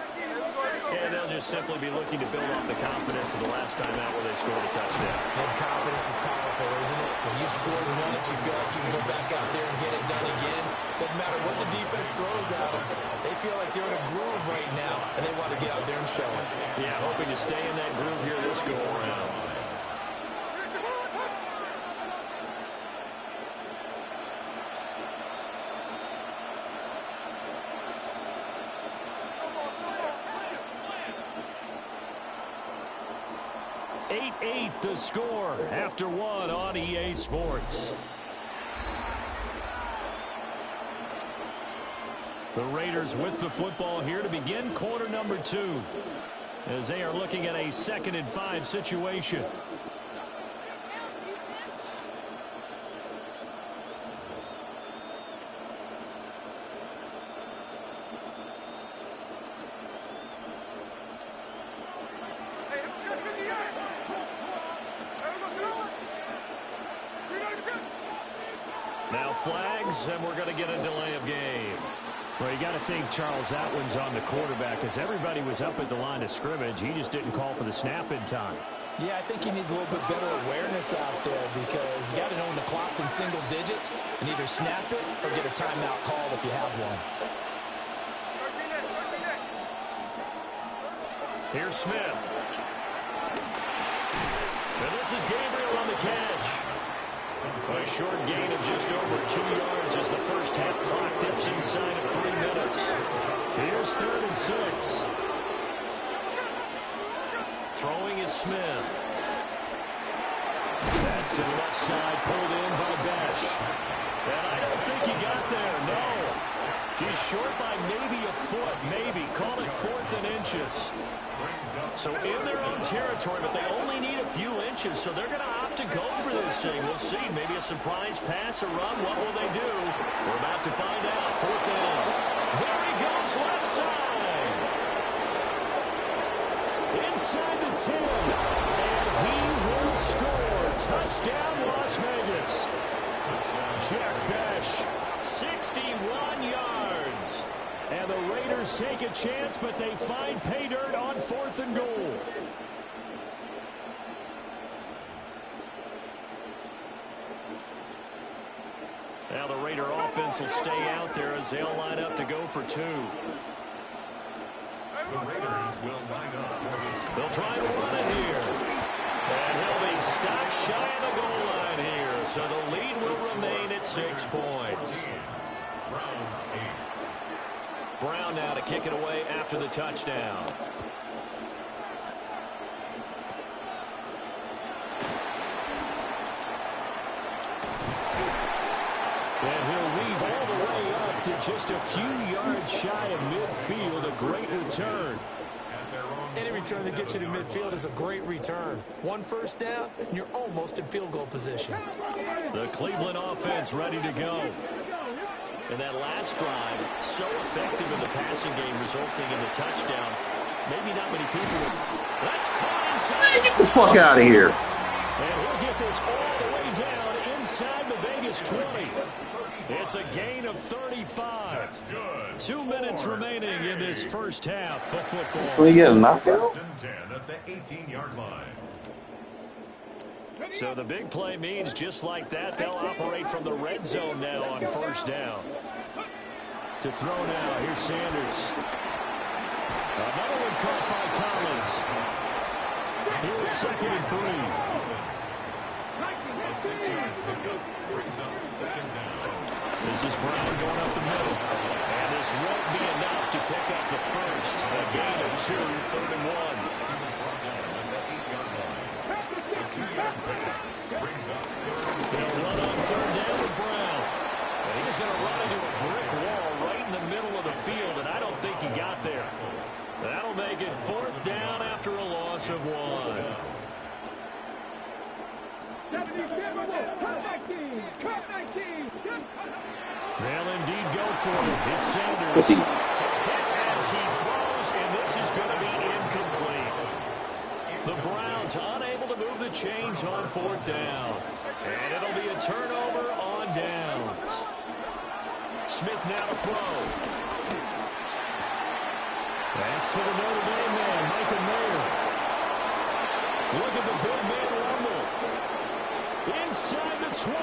And they'll just simply be looking to build off the confidence of the last time out where they scored a touchdown. And confidence is powerful, isn't it? When you've scored once, you feel like you can go back out there and get it done again. Doesn't matter what the defense throws at them. They feel like they're in a groove right now, and they want to get out there and show it. Yeah, hoping to stay in that groove here this go-around. The score after one on EA Sports. The Raiders with the football here to begin quarter number 2 as they are looking at a 2nd and 5 situation. Now flags, and we're going to get a delay of game. Well, you got to think, Charles, that one's on the quarterback because everybody was up at the line of scrimmage. He just didn't call for the snap in time. Yeah, I think he needs a little bit better awareness out there because you got to know when the clock's in single digits and either snap it or get a timeout called if you have one. Here's Smith. And this is Gabriel on the catch. A short gain of just over 2 yards as the first half clock dips inside of 3 minutes. Here's 3rd and 6. Throwing is Smith. That's to the left side, pulled in by Besh. And I don't think he got there, no. He's short by maybe a foot, maybe. Call it 4th and inches. So in their own territory, but they only need a few inches, so they're going to opt to go for this thing. We'll see. Maybe a surprise pass, a run. What will they do? We're about to find out. 4th down. There he goes, left side. Inside the 10. And he will score. Touchdown, Las Vegas. Jack Besh, 61 yards. And the Raiders take a chance, but they find pay dirt on 4th and goal. Now the Raider offense will stay out there as they'll line up to go for 2. The Raiders will line up. They'll try to run it here. And he'll be stopped shy of the goal line here. So the lead will remain at 6 points. Browns 8. Brown now to kick it away after the touchdown. And he'll weave all the way up to just a few yards shy of midfield. A great return. Any return that gets you to midfield is a great return. 1 first down, and you're almost in field goal position. The Cleveland offense ready to go. And that last drive, so effective in the passing game, resulting in the touchdown. Maybe not many people would. That's caught inside. Get the fuck out of here. And he'll get this all the way down inside the Vegas 20. It's a gain of 35. That's good. 2 minutes remaining in this first half of football. Can we get a knockout? 10 at the 18-yard line. So the big play means just like that, they'll operate from the red zone now on first down. To throw now, here's Sanders. Another one caught by Collins. Here's 2nd and 3. A 6-yard pickup brings up 2nd down. This is Brown going up the middle. And this won't be enough to pick up the first. A gain of 2, 3rd and 1. They'll run on 3rd down with Brown. And he's going to run into a brick wall right in the middle of the field, and I don't think he got there. That'll make it 4th down after a loss of 1. They'll indeed go for it. It's Sanders. Hit as he throws, and this is going to be incomplete. The Browns unable to move the chains on 4th down. And it'll be a turnover on downs. Smith now to throw. That's to the Notre Dame man, Michael Mayer. Look at the big man rumble. Inside the 20.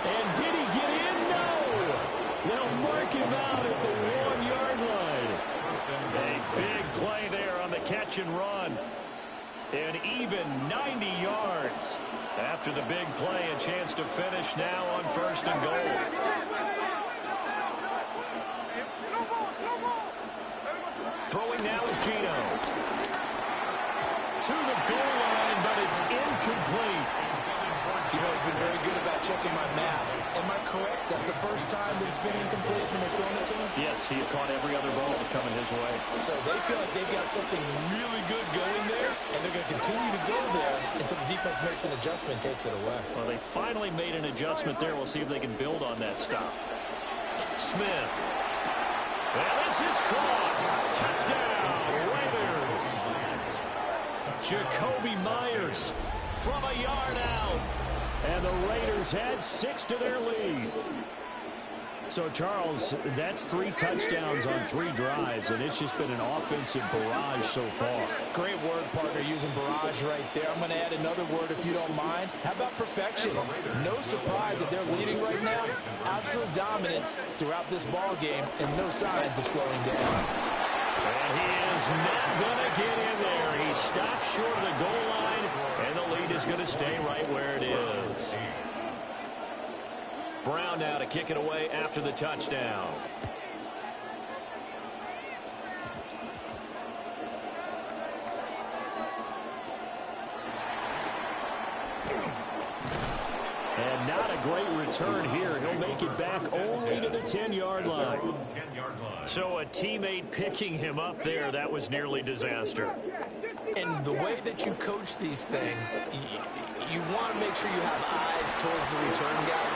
And did he get in? No. They'll mark him out at the 1-yard line. A big play there on the catch and run. And even 90 yards. After the big play, a chance to finish now on 1st and goal. Throwing now is Gino. To the goal line, but it's incomplete. You know, he's been very good about checking my math. Am I correct? That's the first time that it's been incomplete when they're throwing it to him? Yes, he had caught every other ball coming his way. So they feel like they've got something really good going there, and they're going to continue to go there until the defense makes an adjustment and takes it away. Well, they finally made an adjustment there. We'll see if they can build on that stop. Smith. Well, this is caught. Touchdown, Raiders. Jacoby Myers from a yard out. And the Raiders had 6 to their lead. So, Charles, that's 3 touchdowns on 3 drives, and it's just been an offensive barrage so far. Great word, partner, using barrage right there. I'm going to add another word if you don't mind. How about perfection? No surprise that they're leading right now. Absolute dominance throughout this ball game, and no signs of slowing down. And he is not going to get in there. He stops short of the goal line, and the lead is going to stay right where it is. Brown now to kick it away after the touchdown. And not a great return here. He'll make it back only to the 10-yard line. So a teammate picking him up there, that was nearly disaster. And the way that you coach these things, you want to make sure you have eyes towards the return guy,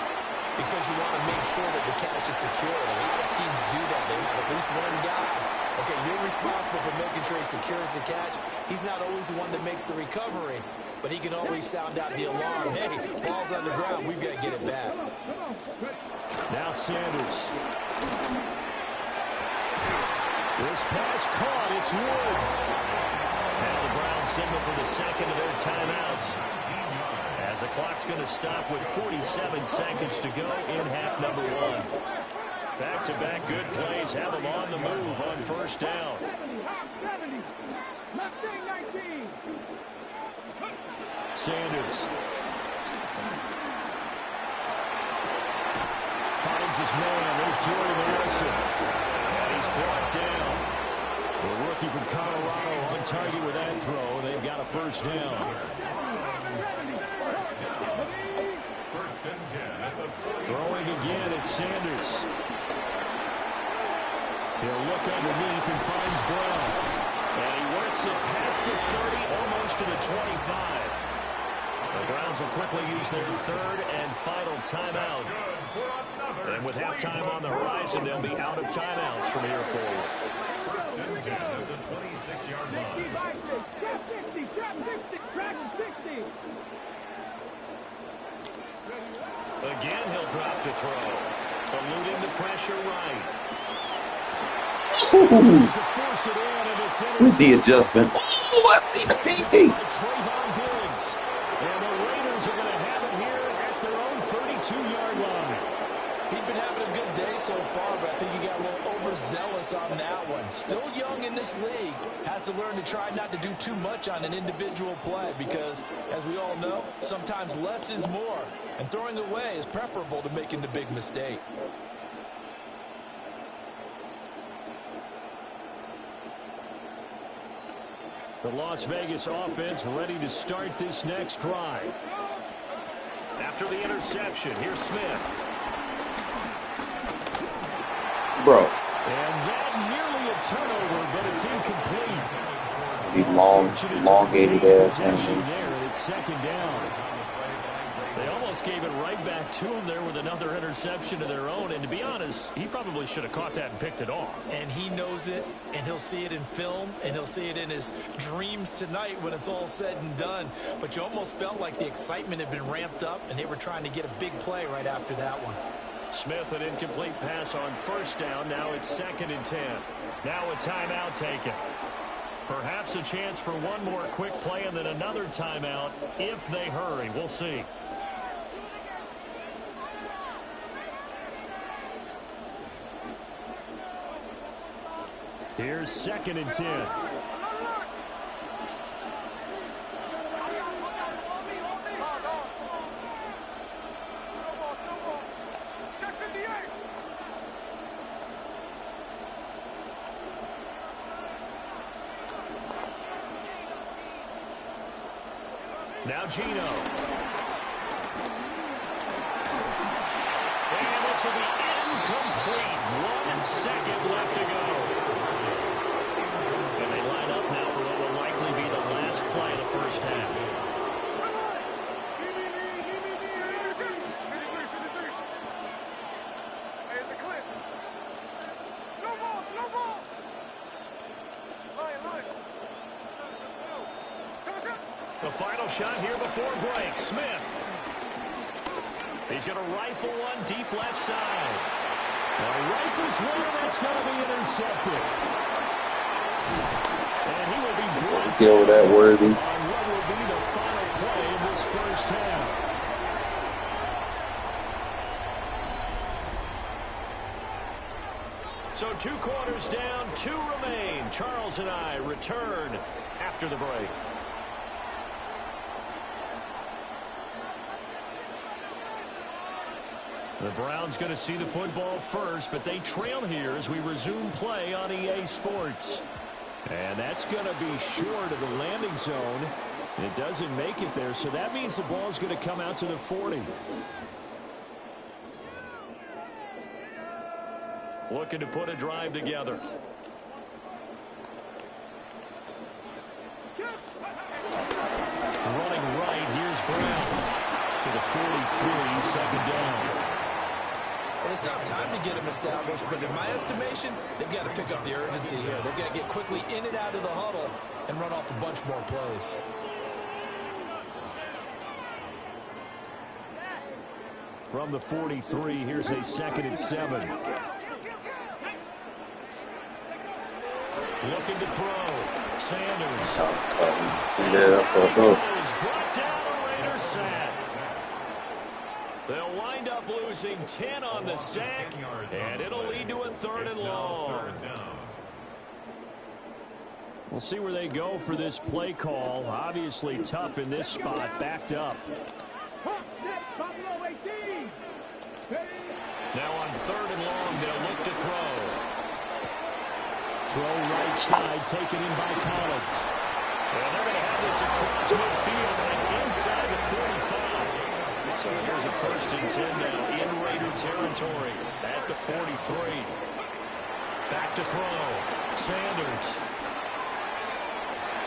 because you want to make sure that the catch is secure. A lot of teams do that. They have at least one guy. Okay, you're responsible for making sure he secures the catch. He's not always the one that makes the recovery, but he can always sound out the alarm. Hey, ball's on the ground. We've got to get it back. Now Sanders. This pass caught. It's Woods. Now the Browns signal for the second of their timeouts, as the clock's going to stop with 47 seconds to go in half number 1. Back-to-back good plays have them on the move on 1st down. Sanders finds his man. There's Jordan Harrison. And he's brought down. The rookie from Colorado on target with that throw. They've got a 1st down. Throwing again, it's Sanders. He'll look underneath and finds Brown. And he works it past the 30, almost to the 25. The Browns will quickly use their 3rd and final timeout. And with halftime on the horizon, they'll be out of timeouts from here forward. 1st and 10 at the 26-yard line. Again, he'll drop to throw. Eluding the pressure right. With the adjustment. Oh, I see the PP. And the Raiders are going to have it here at their own 32-yard line. He's been having a good day so far, but I think he got a little overzealous on that one. Still young in this league. Has to learn to try not to do too much on an individual play because, as we all know, sometimes less is more. And throwing away is preferable to making the big mistake. The Las Vegas offense ready to start this next drive. After the interception, here's Smith. Bro. And that nearly a turnover, but it's incomplete. The elongated ass animation. It's 2nd down. They almost almost gave it right back to him there with another interception of their own. And to be honest, he probably should have caught that and picked it off. And he knows it, and he'll see it in film, and he'll see it in his dreams tonight when it's all said and done. But you almost felt like the excitement had been ramped up, and they were trying to get a big play right after that one. Smith, an incomplete pass on first down. Now it's 2nd and 10. Now a timeout taken. Perhaps a chance for one more quick play and then another timeout if they hurry. We'll see. Here's 2nd and 10. Now Gino. And this will be incomplete. 1 second left to go. And they line up now for what will likely be the last play of the first half. The final shot here before break. Smith. He's going to rifle one deep left side. Rifles one, and that's going to be intercepted. And he will be brought deal with that, Worthy. On what will be the final play in this first half. So 2 quarters down, 2 remain. Charles and I return after the break. The Browns going to see the football first, but they trail here as we resume play on EA Sports. And that's going to be short of the landing zone. It doesn't make it there, so that means the ball's going to come out to the 40. Looking to put a drive together. Running right, here's Brown to the 43, 2nd down. Well, it's not time to get him established, but in my estimation, they've got to pick up the urgency here. They've got to get quickly in and out of the huddle and run off a bunch more plays. From the 43, here's a 2nd and 7. Looking to throw. Sanders. Brought down a Raider sack. They'll wind up losing 10 on the sack, and it'll lead to a 3rd and long. We'll see where they go for this play call. Obviously tough in this spot, backed up. Now on 3rd and long, they'll look to throw. Throw right side, taken in by Collins. And they're going to have this across midfield and inside the 45. So here's a 1st and 10 now in Raider territory at the 43. Back to throw. Sanders.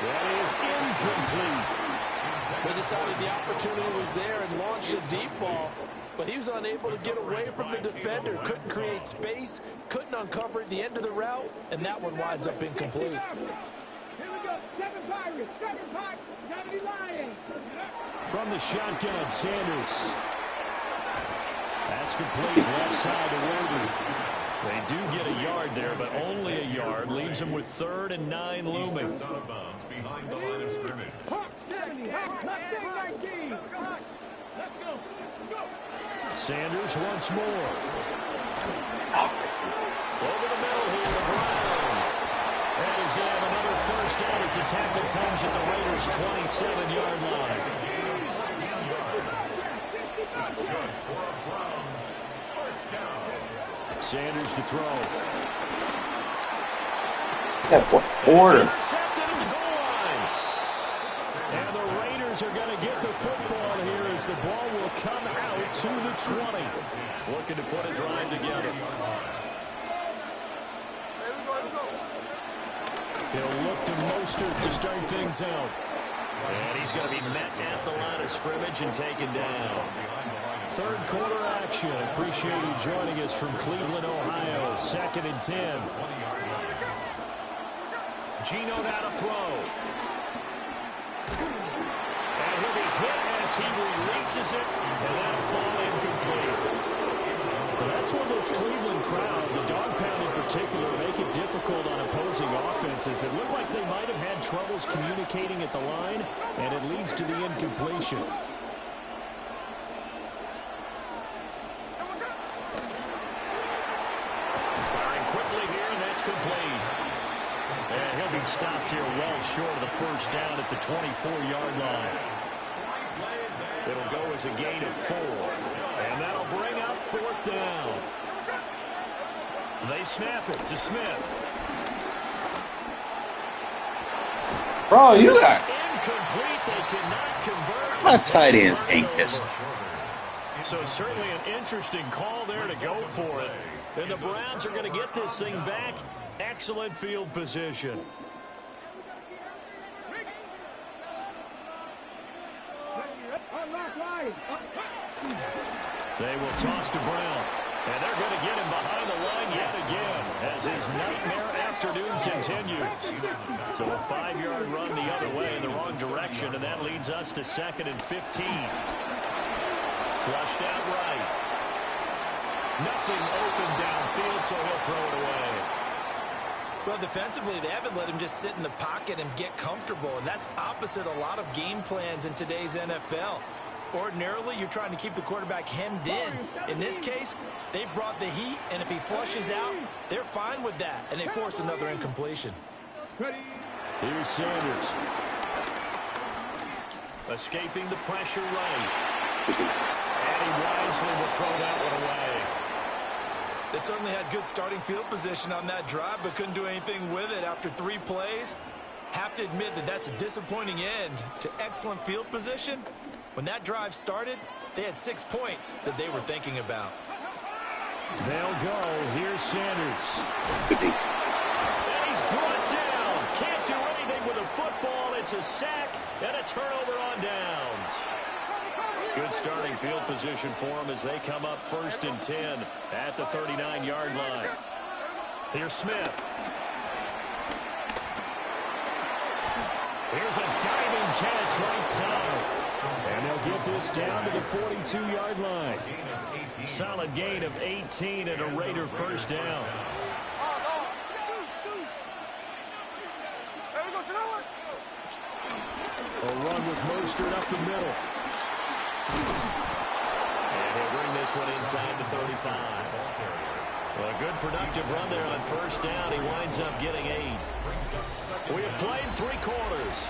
That is incomplete. They decided the opportunity was there and launched a deep ball, but he was unable to get away from the defender. Couldn't create space, couldn't uncover at the end of the route, and that one winds up incomplete. Here we go. 7 Pirates, 7 Pirates, 70 Lions. From the shotgun, Sanders. That's complete. Left side to Worthy. They do get a yard there, but only a yard. Leaves them with 3rd and 9 looming. Out of bounds behind the line of scrimmage. 70, 19. Let's go. Sanders once more. Over the middle here to Brown. And he's going to have another 1st down as the tackle comes at the Raiders' 27-yard line. That's good for a Browns 1st down. Sanders to throw. That boy, quarter. Intercepted at the goal line. And the Raiders are going to get the football here as the ball will come out to the 20. Looking to put a drive together. He'll look to Mostert to start things out. And he's going to be met at the line of scrimmage and taken down. Third quarter action. Appreciate you joining us from Cleveland, Ohio. 2nd and 10. Gino now to throw. And he'll be hit as he releases it, and that'll fall incomplete. Well, that's when this Cleveland crowd, the dog pound in particular, make it difficult on opposing offenses. It looked like they might have had troubles communicating at the line, and it leads to the incompletion. Firing quickly here, and that's complete. And he'll be stopped here well short of the first down at the 24-yard line. It'll go as a gain of 4. And that'll bring up 4th down. They snap it to Smith. Bro, you got incomplete. They cannot convert. my tight ends can't catch. So certainly an interesting call there to go for it. And the Browns are going to get this thing back. Excellent field position. They will toss to Brown. And they're going to get him behind the line yet again as his nightmare afternoon continues. So a 5-yard run the other way in the wrong direction, and that leads us to 2nd and 15. Flushed out right. Nothing open downfield, so he'll throw it away. Well, defensively, they haven't let him just sit in the pocket and get comfortable, and that's opposite a lot of game plans in today's NFL. Ordinarily, you're trying to keep the quarterback hemmed in. In this case, they brought the heat, and if he flushes out, they're fine with that, and they force another incompletion. Here's Sanders. Escaping the pressure right. And he wisely will throw that one away. They certainly had good starting field position on that drive, but couldn't do anything with it after 3 plays. Have to admit that that's a disappointing end to excellent field position. When that drive started, they had 6 points that they were thinking about. They'll go. Here's Sanders. And he's brought down. Can't do anything with a football. It's a sack and a turnover on downs. Good starting field position for them as they come up 1st and 10 at the 39-yard line. Here's Smith. Here's a diving catch right side. And they'll get this down to the 42-yard line. Solid gain of 18 and a Raider first down. A run with Mostert up the middle. And he'll bring this one inside the 35. Well, a good productive run there on 1st down. He winds up getting 8. We have played 3 quarters.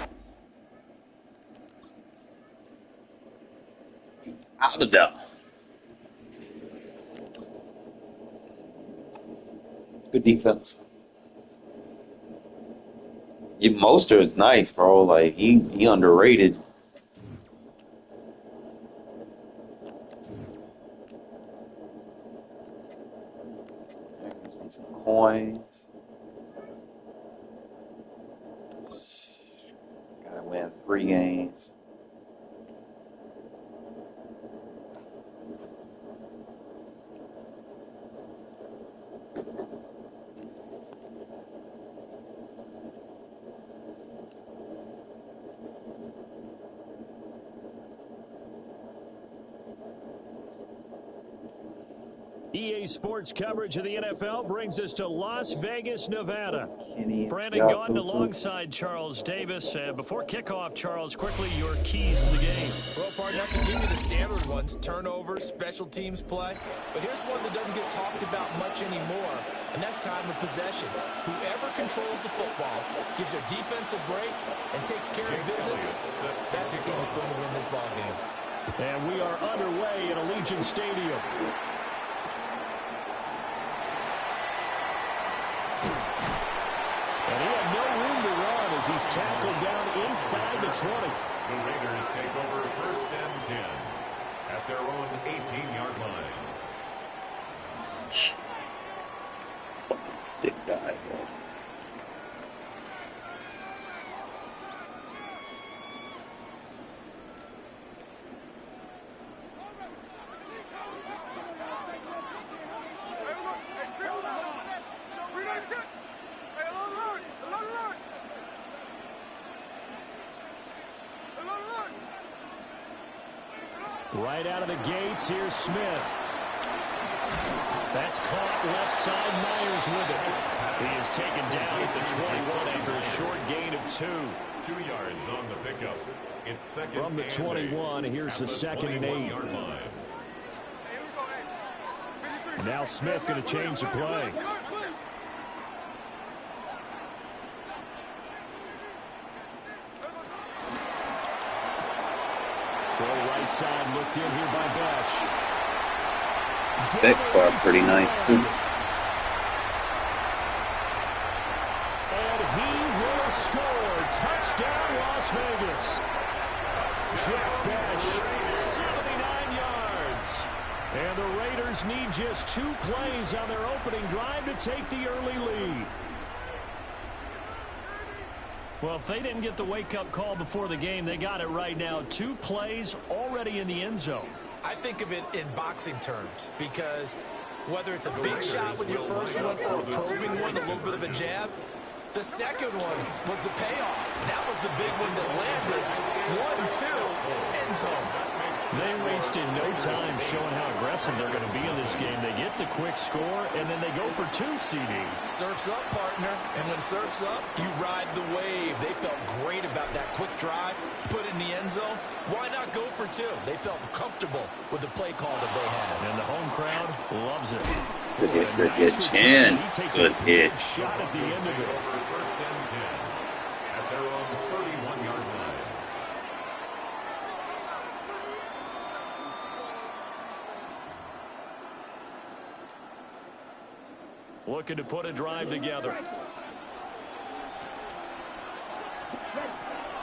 Out of there. Good defense. Mostert is nice, bro. Like he underrated. There's me some coins. Gotta win 3 games. EA Sports coverage of the NFL brings us to Las Vegas, Nevada. Brandon Seattle, Gaudin alongside Charles Davis. Before kickoff, Charles, quickly your keys to the game. Well, partner, I can give you the standard ones, turnovers, special teams play. But here's one that doesn't get talked about much anymore, and that's time of possession. Whoever controls the football, gives their defense a break, and takes care of business, that's the team that's going to win this ball game. And we are underway in Allegiant Stadium. And he had no room to run as he's tackled down inside the 20. The Raiders take over 1st and 10 at their own 18-yard line. Fucking stick guy, bro. Right out of the gates, here's Smith. That's caught left side. Myers with it. He is taken down at the 21 after a short gain of 2. 2 yards on the pickup. It's second from the 21. Here's the 2nd and 8. Now Smith going to change the play. Throw right side looked in here by Besh. That caught pretty nice too. And he will score. Touchdown Las Vegas. Jack Besh, 79 yards. And the Raiders need just 2 plays on their opening drive to take the early lead. Well, if they didn't get the wake-up call before the game, they got it right now. 2 plays already in the end zone. I think of it in boxing terms because whether it's a big shot with your first one or a probing one, a little bit of a jab, the second one was the payoff. That was the big one that landed. 1-2, end zone. They wasted no time showing how aggressive they're going to be in this game. They get the quick score, and then they go for 2, CD. Surf's up, partner. And when surf's up, you ride the wave. They felt great about that quick drive, put it in the end zone. Why not go for 2? They felt comfortable with the play call that they had. And the home crowd loves it. Good hit, good hit, Chin. Good hit. Shot at the end of it. First and 10 at their own 31-yard line. Looking to put a drive together.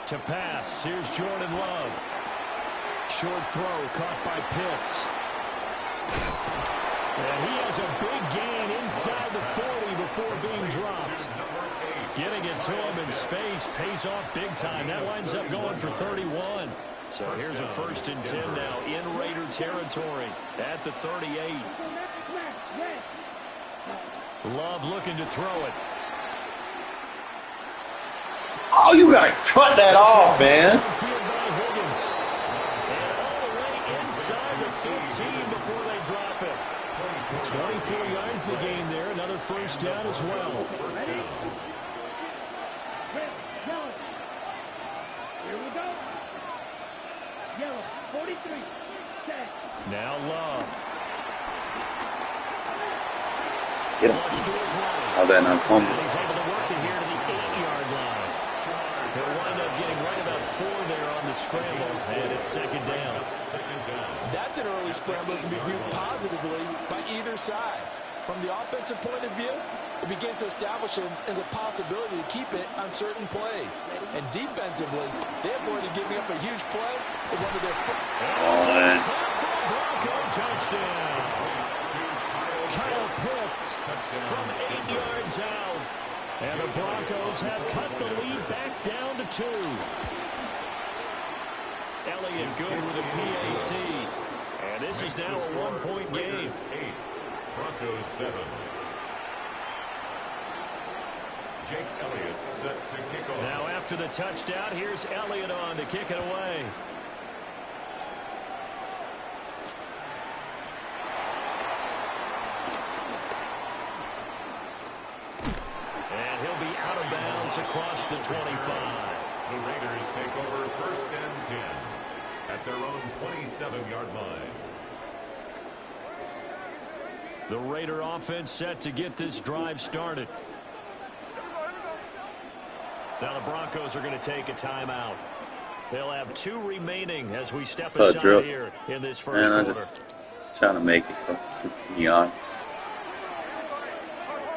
To pass, here's Jordan Love. Short throw caught by Pitts. And he has a big gain inside the 40 before being dropped. Getting it to him in space pays off big time. That winds up going for 31. So here's a 1st and 10 now in Raider territory at the 38. Love looking to throw it. Oh, you gotta cut that off, man. And all the way inside the 15 before they drop it. 24 yards the gain there. Another first down as well. Ready? Red, yellow. Here we go. Yellow, 43. Set. Now Love. Get him. How that not fumble? He's able to work it here to the 8-yard line. He'll wind up getting right about 4 there on the scramble, and it's 2nd down. That's an early scramble that can be viewed positively by either side. From the offensive point of view, it begins to establish it as a possibility to keep it on certain plays. And defensively, they avoided giving up a huge play with one of their Bronco touchdown. Kyle Pitts from 8 yards out. And the Broncos have cut the lead back down to 2. Elliott good with a PAT. And this is now a 1-point game. 8, Broncos 7. Jake Elliott set to kick off. Now after the touchdown, here's Elliott on to kick it away. And he'll be out of bounds across the 25. The Raiders take over 1st and 10 at their own 27-yard line. The Raider offense set to get this drive started. Now the Broncos are going to take a timeout. They'll have 2 remaining as we step aside here in this first quarter. I'm just trying to make it, to be honest.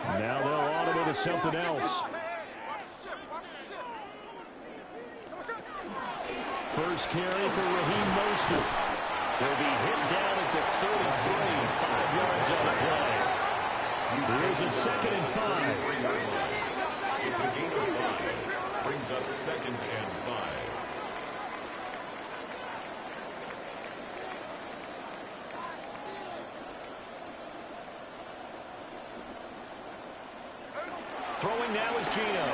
Now they'll audible to something else. First carry for Raheem Mostert. He'll be hit down at the 33, 5 yards on the play. Here's a 2nd and 5. It's a gain of 5. Brings up 2nd and 5. Throwing now is Gino.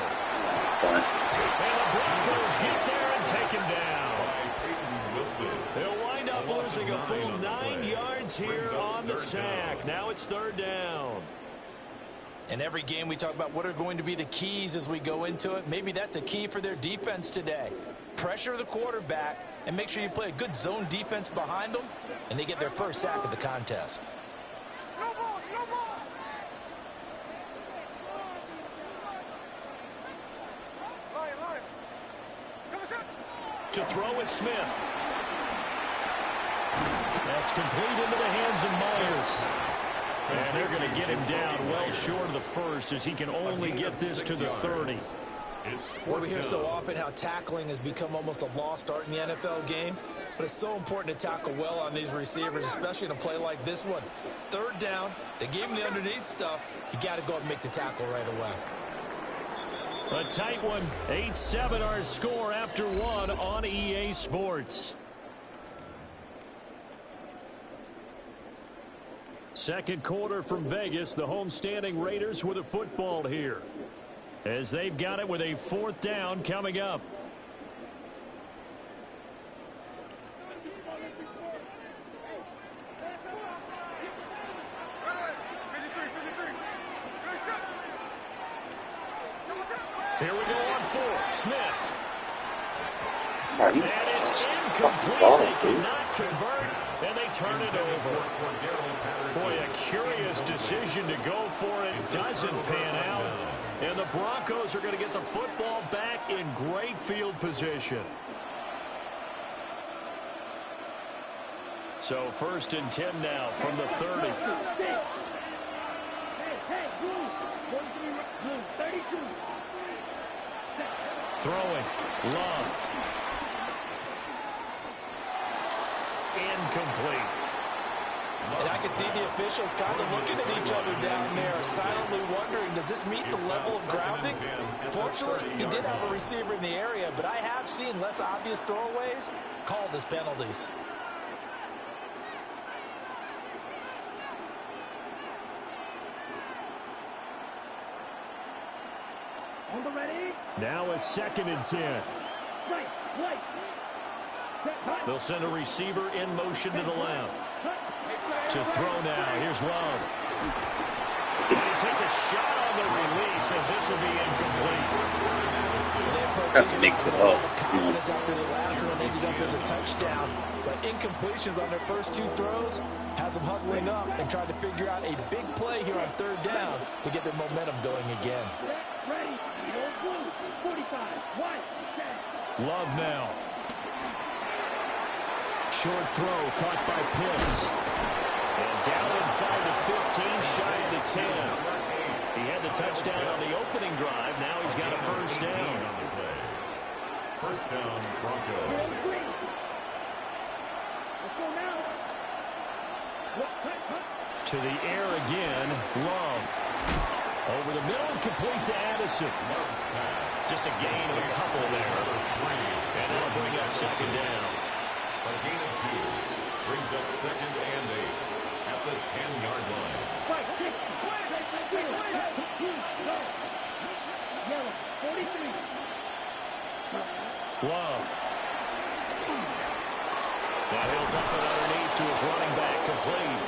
Stunt. And the Broncos get there and take him down. Wilson. They'll wind up losing losing a full 9 yards here on the sack. Now it's third down. In every game we talk about what are going to be the keys as we go into it. Maybe that's a key for their defense today. Pressure the quarterback and make sure you play a good zone defense behind them, and they get their first sack of the contest. To throw is Smith. That's complete into the hands of Myers. And they're going to get him down well short of the first as he can only get this to the 30. Well, we hear so often how tackling has become almost a lost art in the NFL game. But it's so important to tackle well on these receivers, especially in a play like this one. Third down, they gave him the underneath stuff. You got to go and make the tackle right away. A tight one. 8-7 our score after one on EA Sports. Second quarter from Vegas. The homestanding Raiders with a football here, as they've got it with a fourth down coming up. Here we go on fourth. Smith. And it's incomplete. They cannot convert, and they turn it over. Boy, a curious decision to go for it. Doesn't pan out. And the Broncos are going to get the football back in great field position. So first and 10 now from the 30. Throwing. Love. Incomplete. And I can see the officials kind of looking at each other down there, silently wondering, does this meet the level of grounding? Fortunately, he did have a receiver in the area, but I have seen less obvious throwaways called as penalties. On the ready. Now a second and 10. Right. They'll send a receiver in motion to the left. To throw now. Here's Love. And he takes a shot on the release as this will be incomplete. Have to mix it up. Confidence after the last one ended up as a touchdown. But incompletions on their first two throws has them huddling up and trying to figure out a big play here on third down to get their momentum going again. Ready. 45. White. Love now. Short throw caught by Pitts. And down inside the 15, shy of the 10. He had the touchdown on the opening drive. Now he's got a first down. First down, Broncos. Let's go now. To the air again, Love. Over the middle, complete to Addison. Just a gain of a couple there. And that'll bring up second down. A gain of 2 brings up second and 8 at the 10-yard line. Yellow. 43. Love. Now he'll dump it underneath to his running back, complete.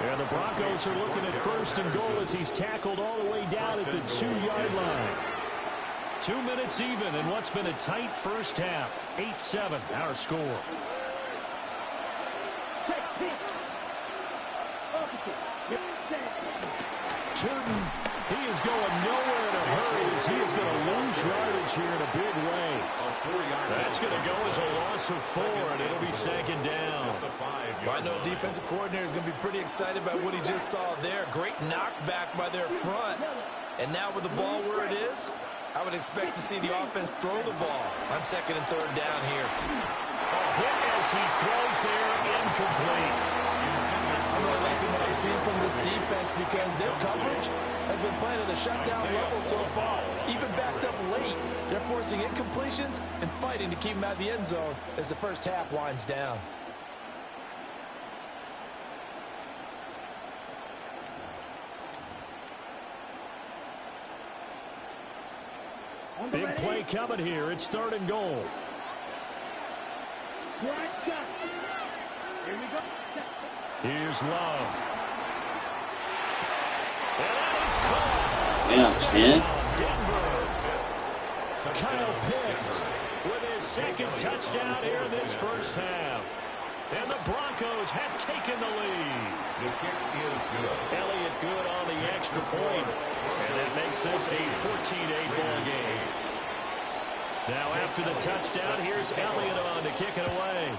And the Broncos are looking at first and goal as he's tackled all the way down at the 2-yard line. 2 minutes even in what's been a tight first half. 8-7 our score. Turton, he is going nowhere in a hurry as he is going to lose yardage here in a big way. That's going to go as a loss of 4, and it'll be second down. I know defensive coordinator is going to be pretty excited by what he just saw there. Great knockback by their front. And now with the ball where it is, I would expect to see the offense throw the ball on second and third down here. A hit as he throws there, incomplete. I'm really liking what I'm seeing from this defense because their coverage has been playing at a shutdown level so far. Even backed up late, they're forcing incompletions and fighting to keep them out of the end zone as the first half winds down. Big play coming here. It's third and goal. Here's Love. And that is caught. Yeah, 10. Kyle Pitts with his second touchdown here in this first half. And the Broncos have taken the lead. The kick is good. Elliott good on the extra point. And that makes this a 14-8 ball game. Now after the touchdown, here's Elliott on to kick it away.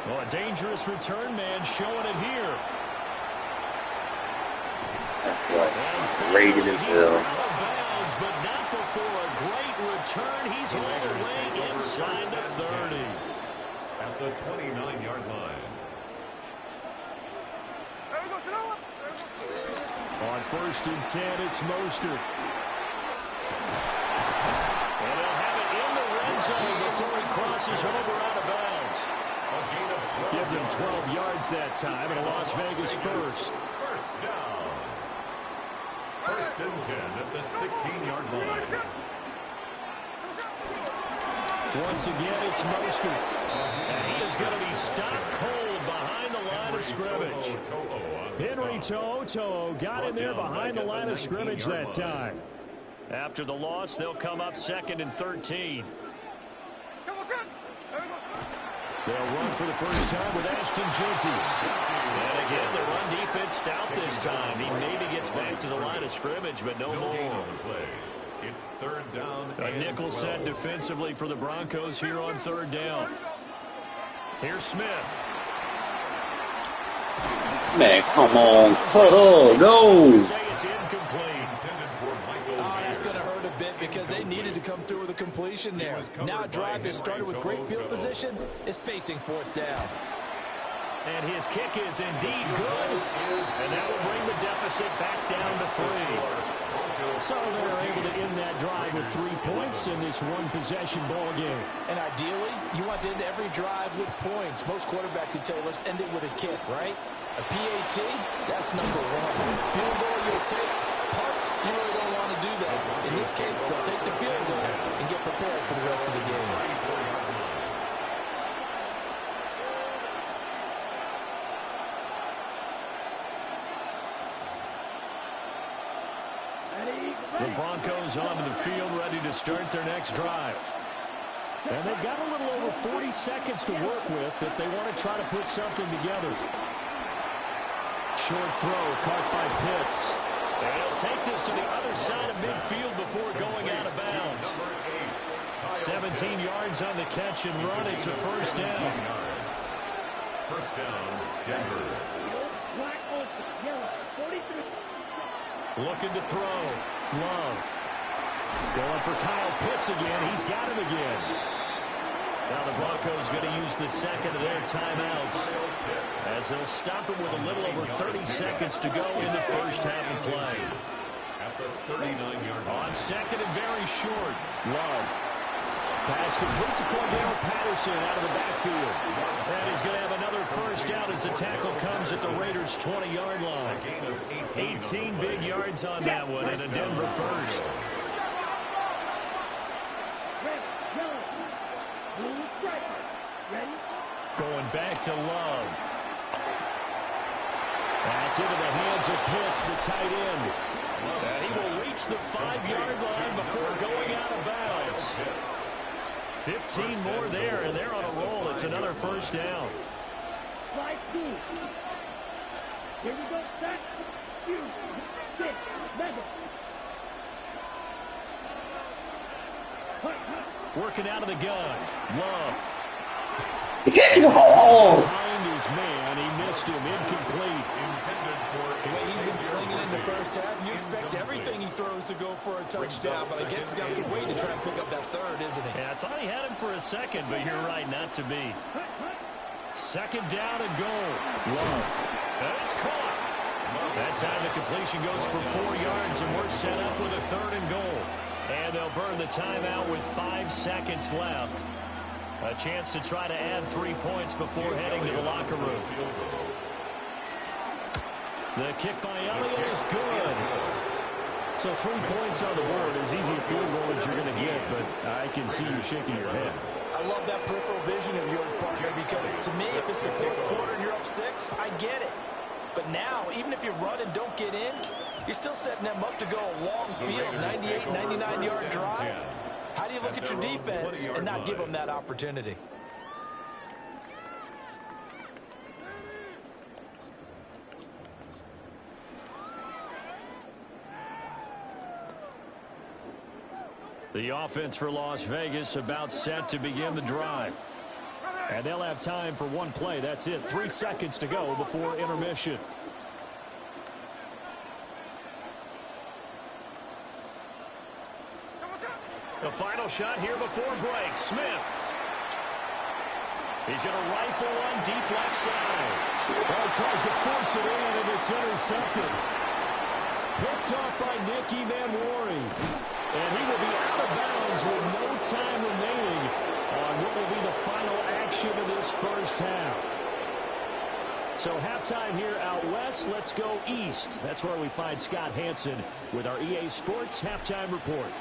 Well, a dangerous return man showing it here. That's what rated as hell. Bounds, but not before a great return. He's all the way inside the 30. At the 29-yard line. On 1st and 10, it's Mostert. And they'll have it in the red zone before he crosses over out of bounds. Give them 12 yards that time, and a Las Vegas first. First down. 1st and 10 at the 16-yard line. Once again, it's Mostert. And he is going to be stopped cold behind the line of scrimmage. Henry To'oTo'o got in there behind the line of scrimmage that time. After the loss, they'll come up 2nd and 13. They'll run for the first time with Ashton Jeanty. And again, the run defense stout this time. He maybe gets back to the line of scrimmage, but no more. It's 3rd down. A nickel set defensively for the Broncos here on 3rd down. Here's Smith. Man, come on. Oh, no. Say it's incomplete. That's going to hurt a bit because they needed to come through with a completion there. Now a drive that started with great field position is facing 4th down. And his kick is indeed good. And that will bring the deficit back down to 3. So they're able to end that drive with 3 points in this one-possession ball game. And ideally, you want to end every drive with points. Most quarterbacks would tell you, let's end it with a kick, right? A PAT, that's number 1. Field goal you'll take. Punts, you really don't want to do that. In this case, they'll take the field goal and get prepared for the rest of the game. The Broncos onto the field, ready to start their next drive. And they've got a little over 40 seconds to work with if they want to try to put something together. Short throw caught by Pitts. And he'll take this to the other side of midfield before going out of bounds. 17 yards on the catch and run. It's a first down. First down, Denver. Looking to throw. Love. Going for Kyle Pitts again. He's got him again. Now the Broncos going to use the second of their timeouts as they'll stop him with a little over 30 seconds to go in the first half of play. At the 39-yard line. On second and very short. Love. Pass complete to Cordell Patterson out of the backfield. And he's going to have another first down as the tackle comes at the Raiders' 20-yard line. 18 big yards on that one, and a Denver first. Going back to Love. That's into the hands of Pitts, the tight end. And he will reach the 5-yard line before going out of bounds. 15 more there, and they're on a roll. It's another first down. Here we go. Back. Working out of the gun. Love. Oh! Behind his man, he missed him. Incomplete. The way he's been slinging in the first half, you expect everything he throws to go for a touchdown, but I guess he's got to wait to try and pick up that third, isn't he? Yeah, I thought he had him for a second, but you're right, not to be. Second down and goal. Love. And it's caught. That time the completion goes for 4 yards, and we're set up with a 3rd and goal. And they'll burn the timeout with 5 seconds left. A chance to try to add 3 points before heading to the locker room. The kick by Elliott is good. So 3 points on the board, as easy a field goal as you're going to get, but I can see you shaking your head. I love that peripheral vision of yours, partner, because to me, if it's the fourth quarter and you're up 6, I get it. But now, even if you run and don't get in, you're still setting them up to go a long field, 98, 99-yard drive. How do you look at your defense and not give them that opportunity? The offense for Las Vegas about set to begin the drive. And they'll have time for one play. That's it. 3 seconds to go before intermission. The final shot here before break. Smith. He's going to rifle one deep left side. Well, tries to force it in, and it's intercepted. Picked off by Nicky Manwari. And he will be out of bounds with no time remaining on what will be the final action of this first half. So halftime here out west. Let's go east. That's where we find Scott Hansen with our EA Sports halftime report.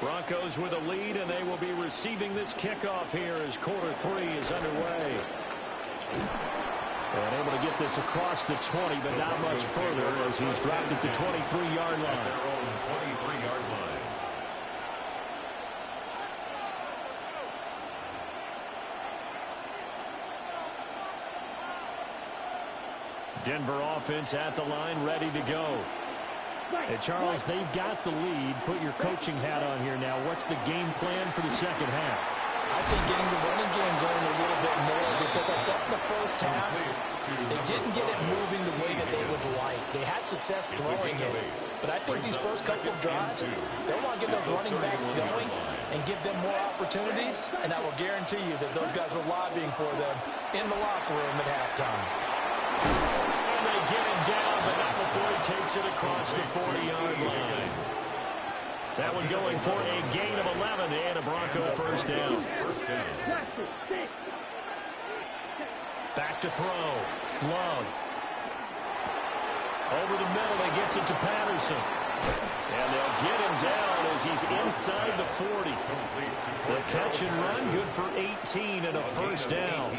Broncos with a lead, and they will be receiving this kickoff here as quarter 3 is underway. And able to get this across the 20, but not much further as he's dropped it to 23-yard line. Their own 23-yard line. Denver offense at the line, ready to go. And Charles, they've got the lead. Put your coaching hat on here now. What's the game plan for the second half? I think getting the running game going a little bit more, because I thought in the first half they didn't get it moving the way that they would like. They had success throwing it, but I think these first couple of drives, they want to get those running backs going and give them more opportunities, and I will guarantee you that those guys were lobbying for them in the locker room at halftime. And they get him down, but not before he takes it across the 40-yard line. That one going for a gain of 11 and a Bronco first down. Back to throw. Love. Over the middle, he gets it to Patterson. And they'll get him down as he's inside the 40. The catch and run, good for 18 and a first down.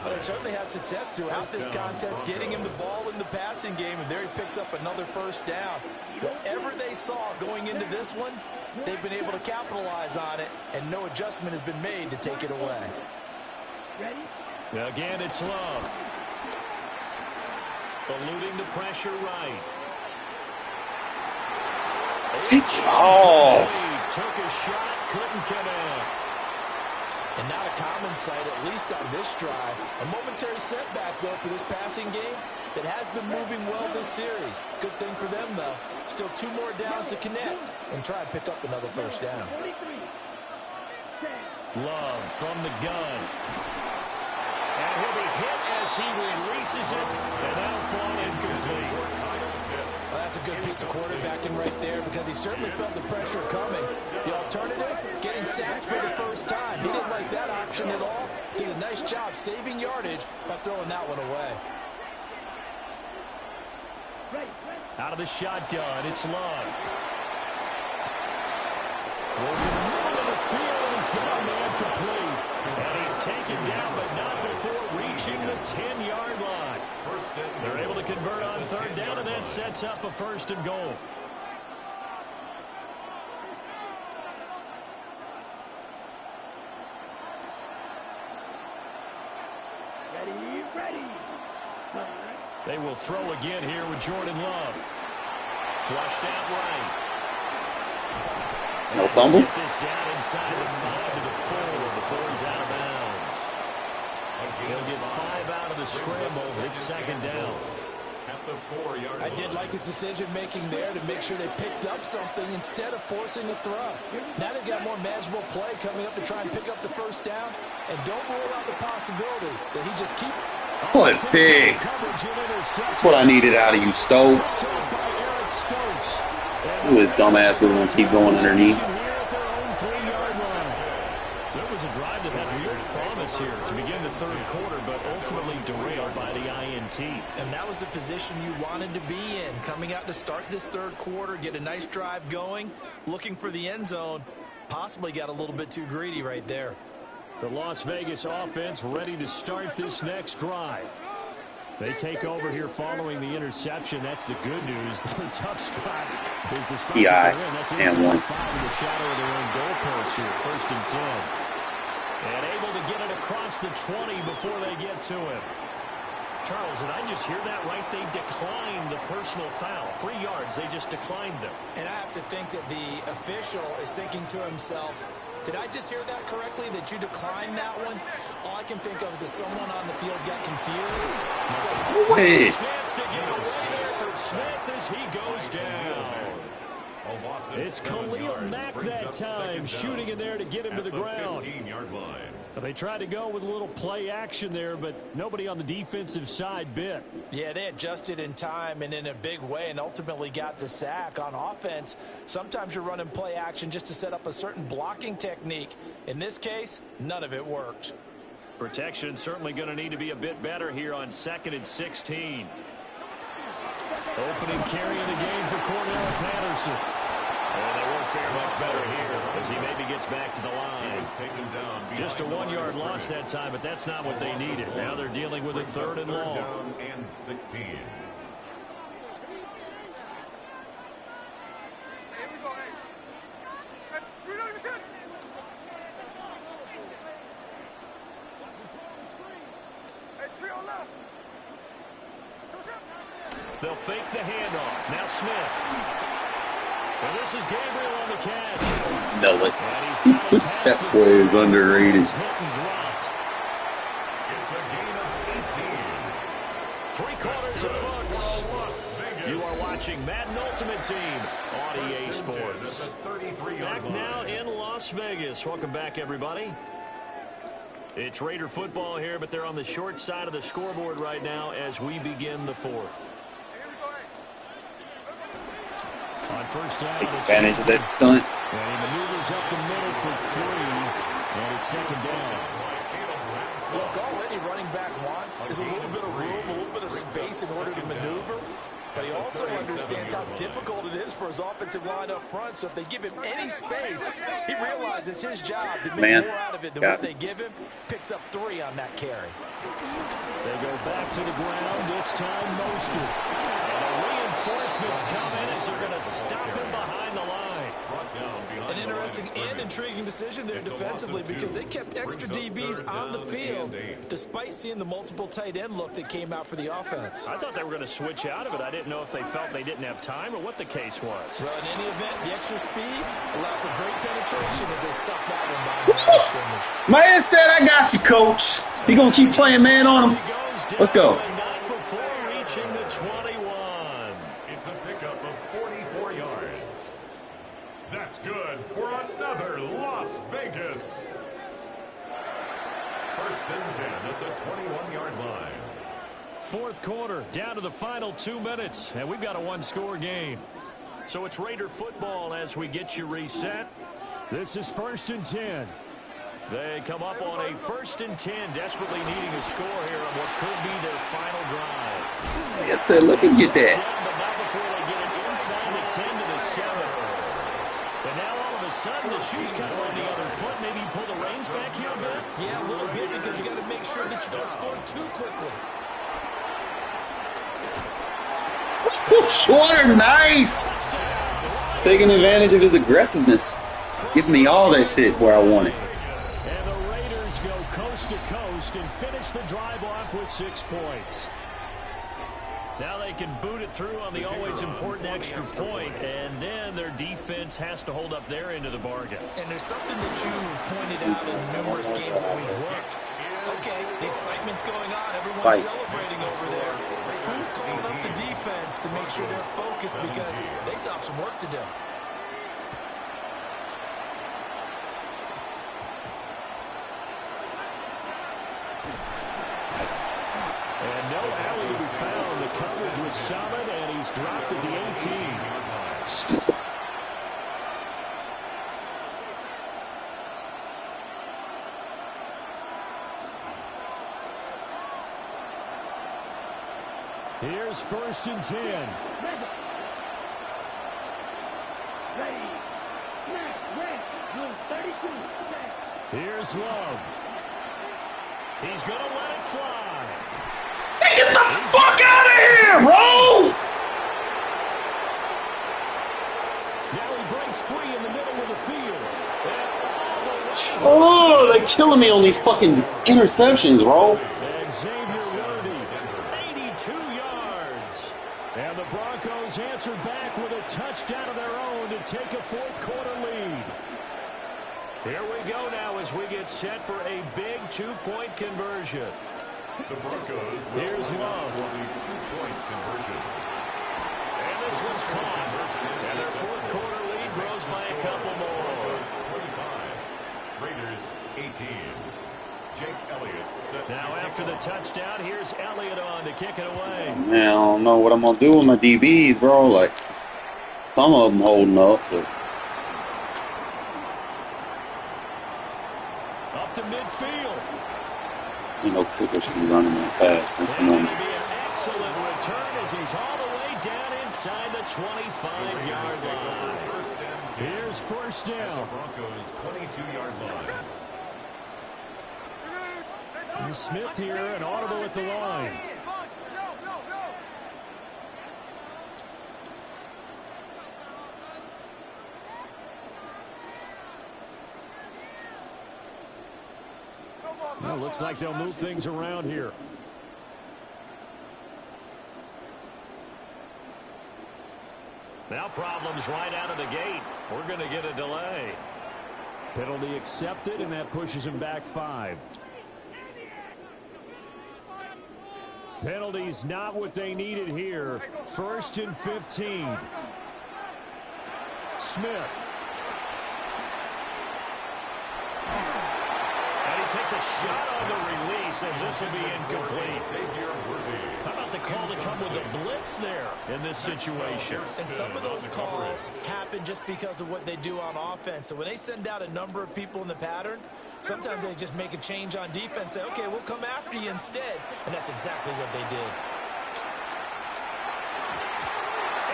Well, they certainly had success throughout this contest, getting him the ball in the passing game, and there he picks up another first down. Whatever they saw going into this one, they've been able to capitalize on it, and no adjustment has been made to take it away. Again, it's Love. Eluding the pressure right. Took a shot, couldn't connect. And not a common sight, at least on this drive. A momentary setback, though, for this passing game that has been moving well this series. Good thing for them, though. Still 2 more downs to connect and try and pick up another first down. Love from the gun. And he'll be hit as he releases it, and that'll fall incomplete. Well, that's a good piece of quarterbacking right there, because he certainly felt the pressure coming. The alternative, getting sacked for the first time. He didn't like that option at all. Did a nice job saving yardage by throwing that one away. Out of the shotgun, it's Love. Working the middle of the field, and he's got a man complete. And he's taken down, but not before reaching the 10-yard line. They're able to convert on third down, and that sets up a first and goal. Ready. They will throw again here with Jordan Love. Flushed out right. No fumble. Get this down inside the 5 to the 4 before he's out of bounds. He'll get 5 out of the scramble. It's second down. I did like his decision-making there to make sure they picked up something instead of forcing a throw. Now they've got more manageable play coming up to try and pick up the first down. And don't rule out the possibility that he just keeps... What a pig. That's what I needed out of you, Stokes. Ooh, his dumbass was going to keep going underneath. So it was a drive that had real promise here to begin the third quarter, but ultimately derailed by the INT. And that was the position you wanted to be in, coming out to start this third quarter, get a nice drive going, looking for the end zone. Possibly got a little bit too greedy right there. The Las Vegas offense ready to start this next drive. They take over here following the interception. That's the good news. The tough spot is the spot that they're in. That's inside 5 in the shadow of their own goalpost here. 1st and 10. And able to get it across the 20 before they get to him. Charles, did I just hear that right? They declined the personal foul. 3 yards, they just declined them. And I have to think that the official is thinking to himself, did I just hear that correctly, that you declined that one? All I can think of is that someone on the field got confused. Wait. Chance to get away there for Smith as he goes down. It's Khalil Mack that time, shooting in there to get him to the ground. 15-yard line. They tried to go with a little play action there, but nobody on the defensive side bit. Yeah, they adjusted in time and in a big way and ultimately got the sack. On offense, sometimes you're running play action just to set up a certain blocking technique. In this case, none of it worked. Protection certainly going to need to be a bit better here on 2nd and 16. Opening carry in the game for Cordell Patterson. And they won't fare much better here as he maybe gets back to the line. Just a 1-yard loss that time, but that's not what they needed. Now they're dealing with a 3rd and long. Down and 16. They'll fake the handoff. Now Smith. And this is Gabriel on the catch. Know it. That play is underrated. It's a gain of 18. 3 quarters of the books. You are watching Madden Ultimate Team on EA Sports. Back now in Las Vegas. Welcome back, everybody. It's Raider football here, but they're on the short side of the scoreboard right now as we begin the 4th. On 1st down, take advantage of that stunt. And he maneuvers up the middle for 3, and it's 2nd down. Look, all any running back wants is a little bit of room, a little bit of space in order to maneuver. But he also understands how difficult it is for his offensive line up front. So if they give him any space, he realizes his job to make more out of it than what they give him. Picks up 3 on that carry. They go back to the ground, this time Mostert. And the reinforcements come in as they're going to stop him behind the line. An interesting and intriguing decision there defensively because they kept extra DBs on the field despite seeing the multiple tight end look that came out for the offense. I thought they were going to switch out of it. I didn't know if they felt they didn't have time or what the case was. Well, in any event, the extra speed allowed for great penetration as they stuffed that one behind the scrimmage. Man said, I got you, coach. He going to keep playing man on him. Let's go. Not before reaching the 21. It's a pickup of 44 yards. That's good for another Las Vegas. 1st and 10 at the 21-yard line. 4th quarter, down to the final 2 minutes, and we've got a 1-score game. So it's Raider football as we get you reset. This is 1st and 10. They come up on a 1st and 10, desperately needing a score here on what could be their final drive. Yes, sir. Look and get that. But not before they get it inside the 10 to the 7. And now all of a sudden the shoe's kind of on the other foot. Maybe you pull the reins back here a bit? Yeah, a little bit because you got to make sure that you don't score too quickly. Shorter, nice. Taking advantage of his aggressiveness. Giving me all that shit where I want it. And the Raiders go coast to coast and finish the drive off with 6 points. Now they can boot it through on the always important extra point, and then their defense has to hold up their end of the bargain. And there's something that you've pointed out in numerous games that we've worked. Okay, the excitement's going on. Everyone's celebrating over there. Who's calling up the defense to make sure they're focused because they still have some work to do? And no alley to be found. The coverage was solid, and he's dropped at the 18. Here's 1st and 10. Ready. Snap. Red. Blue 32. Here's Love. He's going to let it fly. Hey, get the fuck out of here, bro! Now he breaks free in the middle of the field. Oh, they're killing me on these fucking interceptions, bro. And Xavier Worthy, 82 yards. And the Broncos answered back with a touchdown of their own to take a 4th quarter lead. Here we go now as we get set for a big 2-point conversion. The Broncos will Here's Love. for the 2-point conversion. And this one's caught. And their 4th quarter lead grows by a couple more. Raiders 18. Jake Elliott set Now after the touchdown, here's Elliott on to kick it away. Man, I don't know what I'm gonna do with my DBs, bro. Like, some of them holding up, but Up to midfield. you know, kicker should be running that fast. And it'll be an excellent return as he's all the way down inside the 25-yard line. Here's 1st down. Broncos 22-yard line. And Smith here, an audible at the line. Well, looks like they'll move things around here. Now problems right out of the gate. We're going to get a delay. Penalty accepted, and that pushes him back 5. Penalties not what they needed here. 1st and 15. Smith. And he takes a shot on the release as this will be incomplete. How about the call to come with the blitz there in this situation? And some of those calls happen just because of what they do on offense. So when they send out a number of people in the pattern, sometimes they just make a change on defense, say, okay, we'll come after you instead. And that's exactly what they did.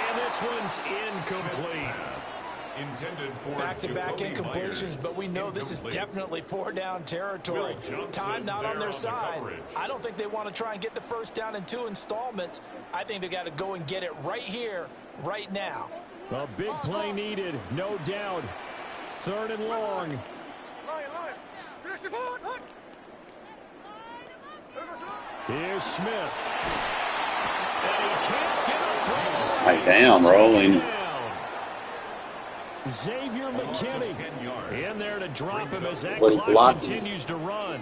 And this one's incomplete. Intended for back-to-back incompletions, but we know this is definitely 4-down territory. Time not on their side. I don't think they want to try and get the 1st down in 2 installments. I think they got to go and get it right here, right now. A big play needed, no doubt. 3rd and long. Here's Smith. And he can't get a throw. right down, rolling. Xavier McKinney in there to drop him as that Wasn't clock blocking. continues to run.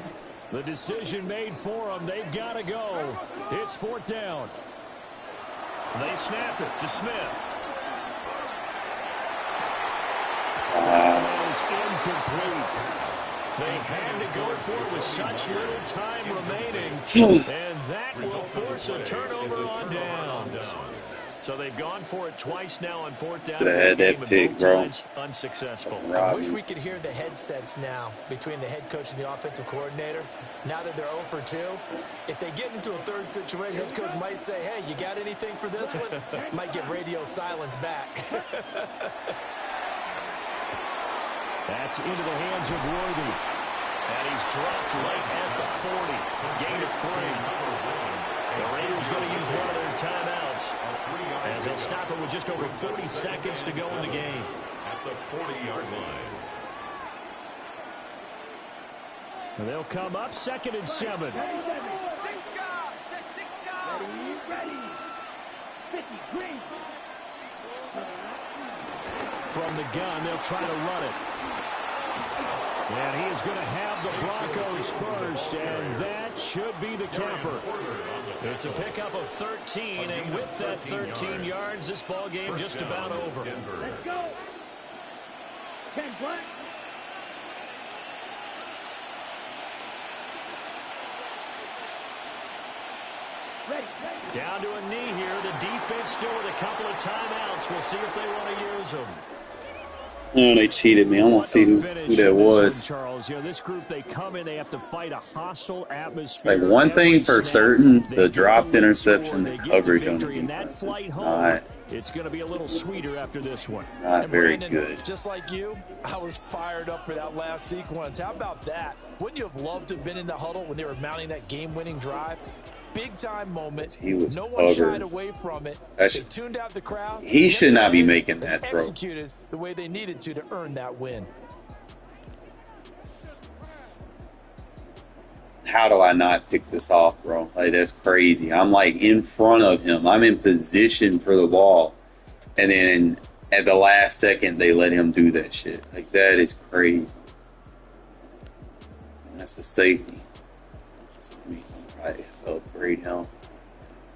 The decision made for them. They've got to go. It's 4th down. They snap it to Smith. That is incomplete. They had to go for it with such little time remaining. And that will force a turnover on downs. So they've gone for it twice now on 4th down. Should have had that pick, bro. Unsuccessful. I wish we could hear the headsets now between the head coach and the offensive coordinator. Now that they're 0 for 2, if they get into a 3rd situation, head coach might say, hey, you got anything for this one? Might get radio silence back. That's into the hands of Worthy. And he's dropped right at the 40. Gain of 3. The Raiders going to use one of their timeouts as they'll stop it with just over 40 seconds to go in the game. At the 40-yard line. And they'll come up 2nd and 7. Ready. 50, green. From the gun, they'll try to run it. And he is going to have the Broncos first, and that should be the capper. It's a pickup of 13, and with that 13 yards, this ball game just about over. Let's go. 10 black. Ready. Down to a knee here. The defense still with a couple of timeouts. We'll see if they want to use them. Oh, they cheated me. I want to see who that was. Charles. You know, this group, they come in, they have to fight a hostile It's like atmosphere one every thing for snap. certain, They the get the dropped lead interception, scored, the they get the coverage on the victory, and that defense flight is home, it's going to be a little sweeter after this one. not And very Brandon, good. just like you, I was fired up for that last sequence. How about that? Wouldn't you have loved to have been in the huddle when they were mounting that game-winning drive? Big-time moment. He was No one shied covered. away from it. They tuned out the crowd. He kept should their not be heads, making and that throw. executed the way they needed to earn that win. How do I not pick this off, bro? Like, that's crazy. I'm like in front of him. I'm in position for the ball. And then at the last second, they let him do that shit. Like, that is crazy. And that's the safety. That's amazing. Right, upgrade him.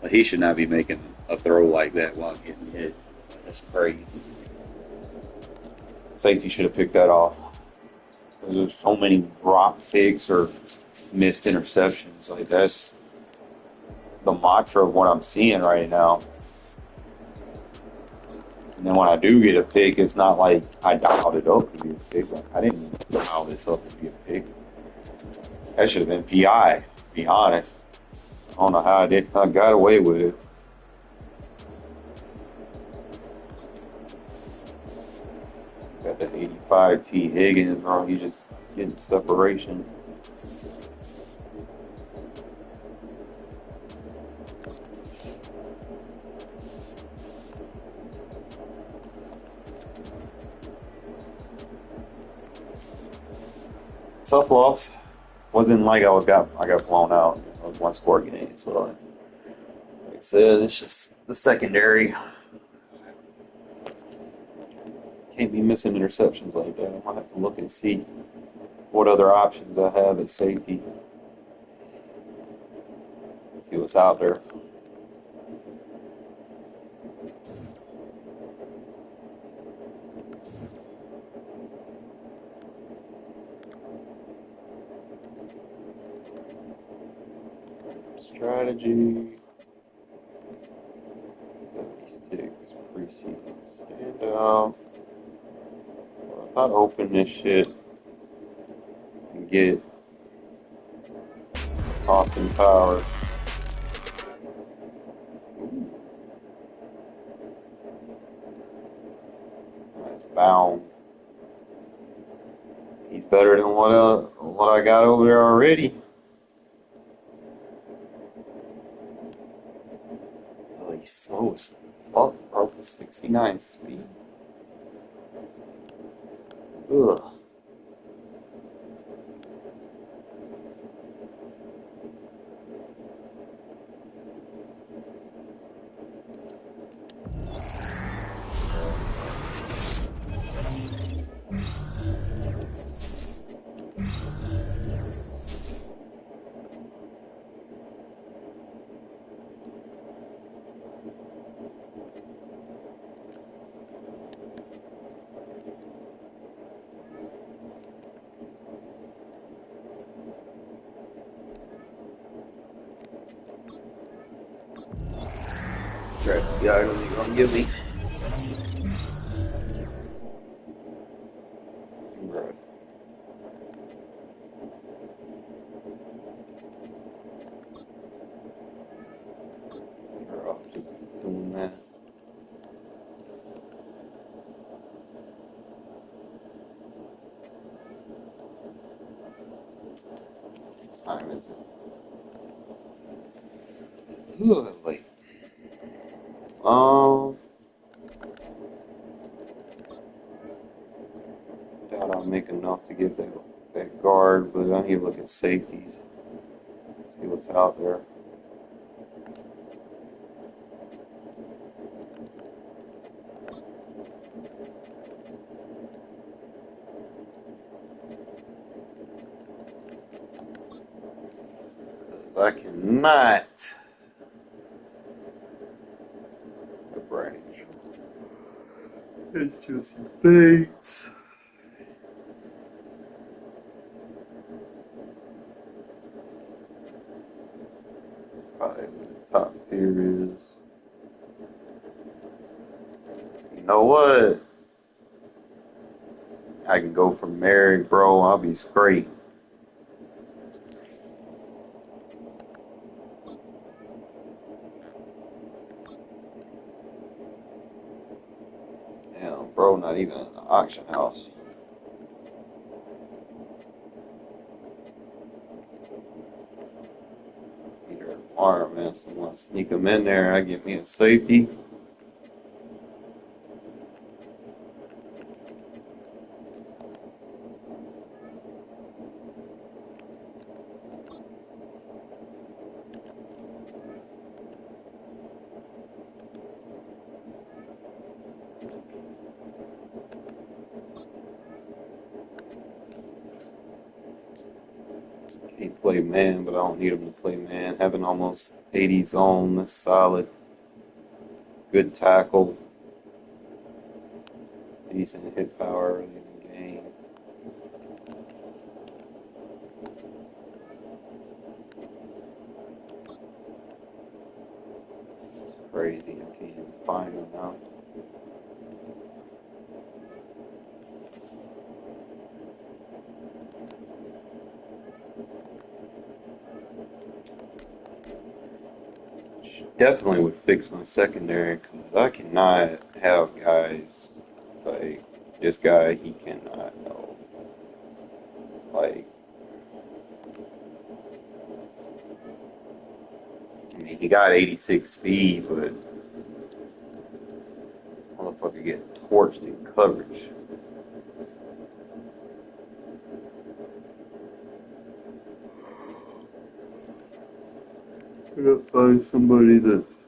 But he should not be making a throw like that while getting hit. That's crazy. Safety should have picked that off. There's so many drop picks or missed interceptions. Like, that's the mantra of what I'm seeing right now. And then when I do get a pick, it's not like I dialed it up to be a pick. Like, I didn't dial this up to be a pick. That should have been PI, to be honest. I don't know how I got away with it. Got that 85 T Higgins, bro. He's just getting separation. Tough loss. Wasn't like I got blown out. It was one score game. So like I said, it's just the secondary. Can't be missing interceptions like that. I might have to look and see what other options I have at safety. See what's out there. Strategy 76 preseason standout. Well, if I open this shit and get Austin Powers. Nice bound. He's better than what I got over there already. Oh, he's slow as fuck, bro. 69 speed. Ugh. Strategy item you gonna give me? Right. You're off just doing that. What time is it? Ooh, it's late. Doubt I'll make enough to get that guard, but I need to look at safeties. See what's out there. I cannot. The range. It's just Bates. Probably the top tier is. You know what? I can go from there, bro. I'll be straight. Damn, bro, not even in the auction house. Either tomorrow, man. Someone sneak him in there. I get me a safety. Can't play man, but I don't need him to play man. Having almost 80 zone, that's solid. Good tackle. Decent hit power early in the game. It's crazy. I can't even find him now. Definitely would fix my secondary because I cannot have guys like this guy. He cannot know. Like, I mean, he got 86 speed, but motherfucker get torched in coverage. I gotta find somebody that's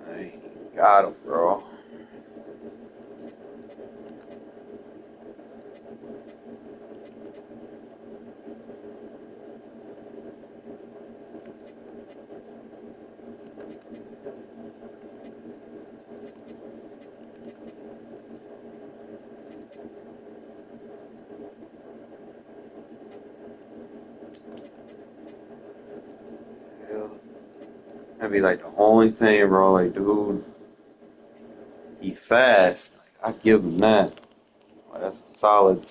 I got him, bro. That'd be like the only thing, bro. Like, dude, he fast. I give him that. Like, that's a solid,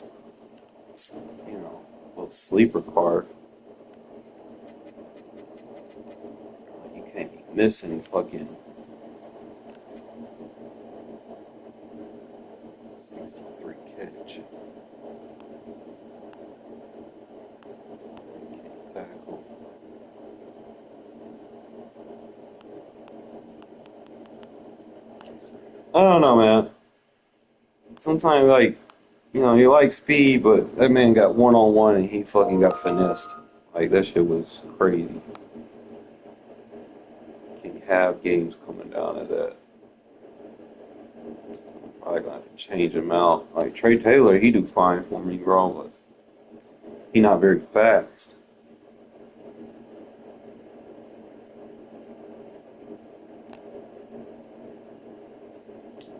little sleeper card. You can't be missing fucking 63 catch. Can't tackle. I don't know, man. Sometimes, like, you like speed, but that man got one-on-one and he fucking got finessed. Like, that shit was crazy. Can't have games coming down to that. Probably gonna have to change him out. Like, Trey Taylor, he do fine for me, bro, but he not very fast.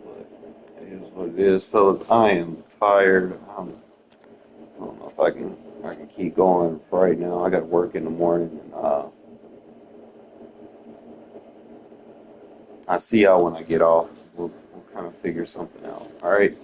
But it is what it is, fellas. I am tired. I don't know if I can keep going for right now. I got work in the morning, and I see y'all when I get off. We'll kind of figure something out. All right.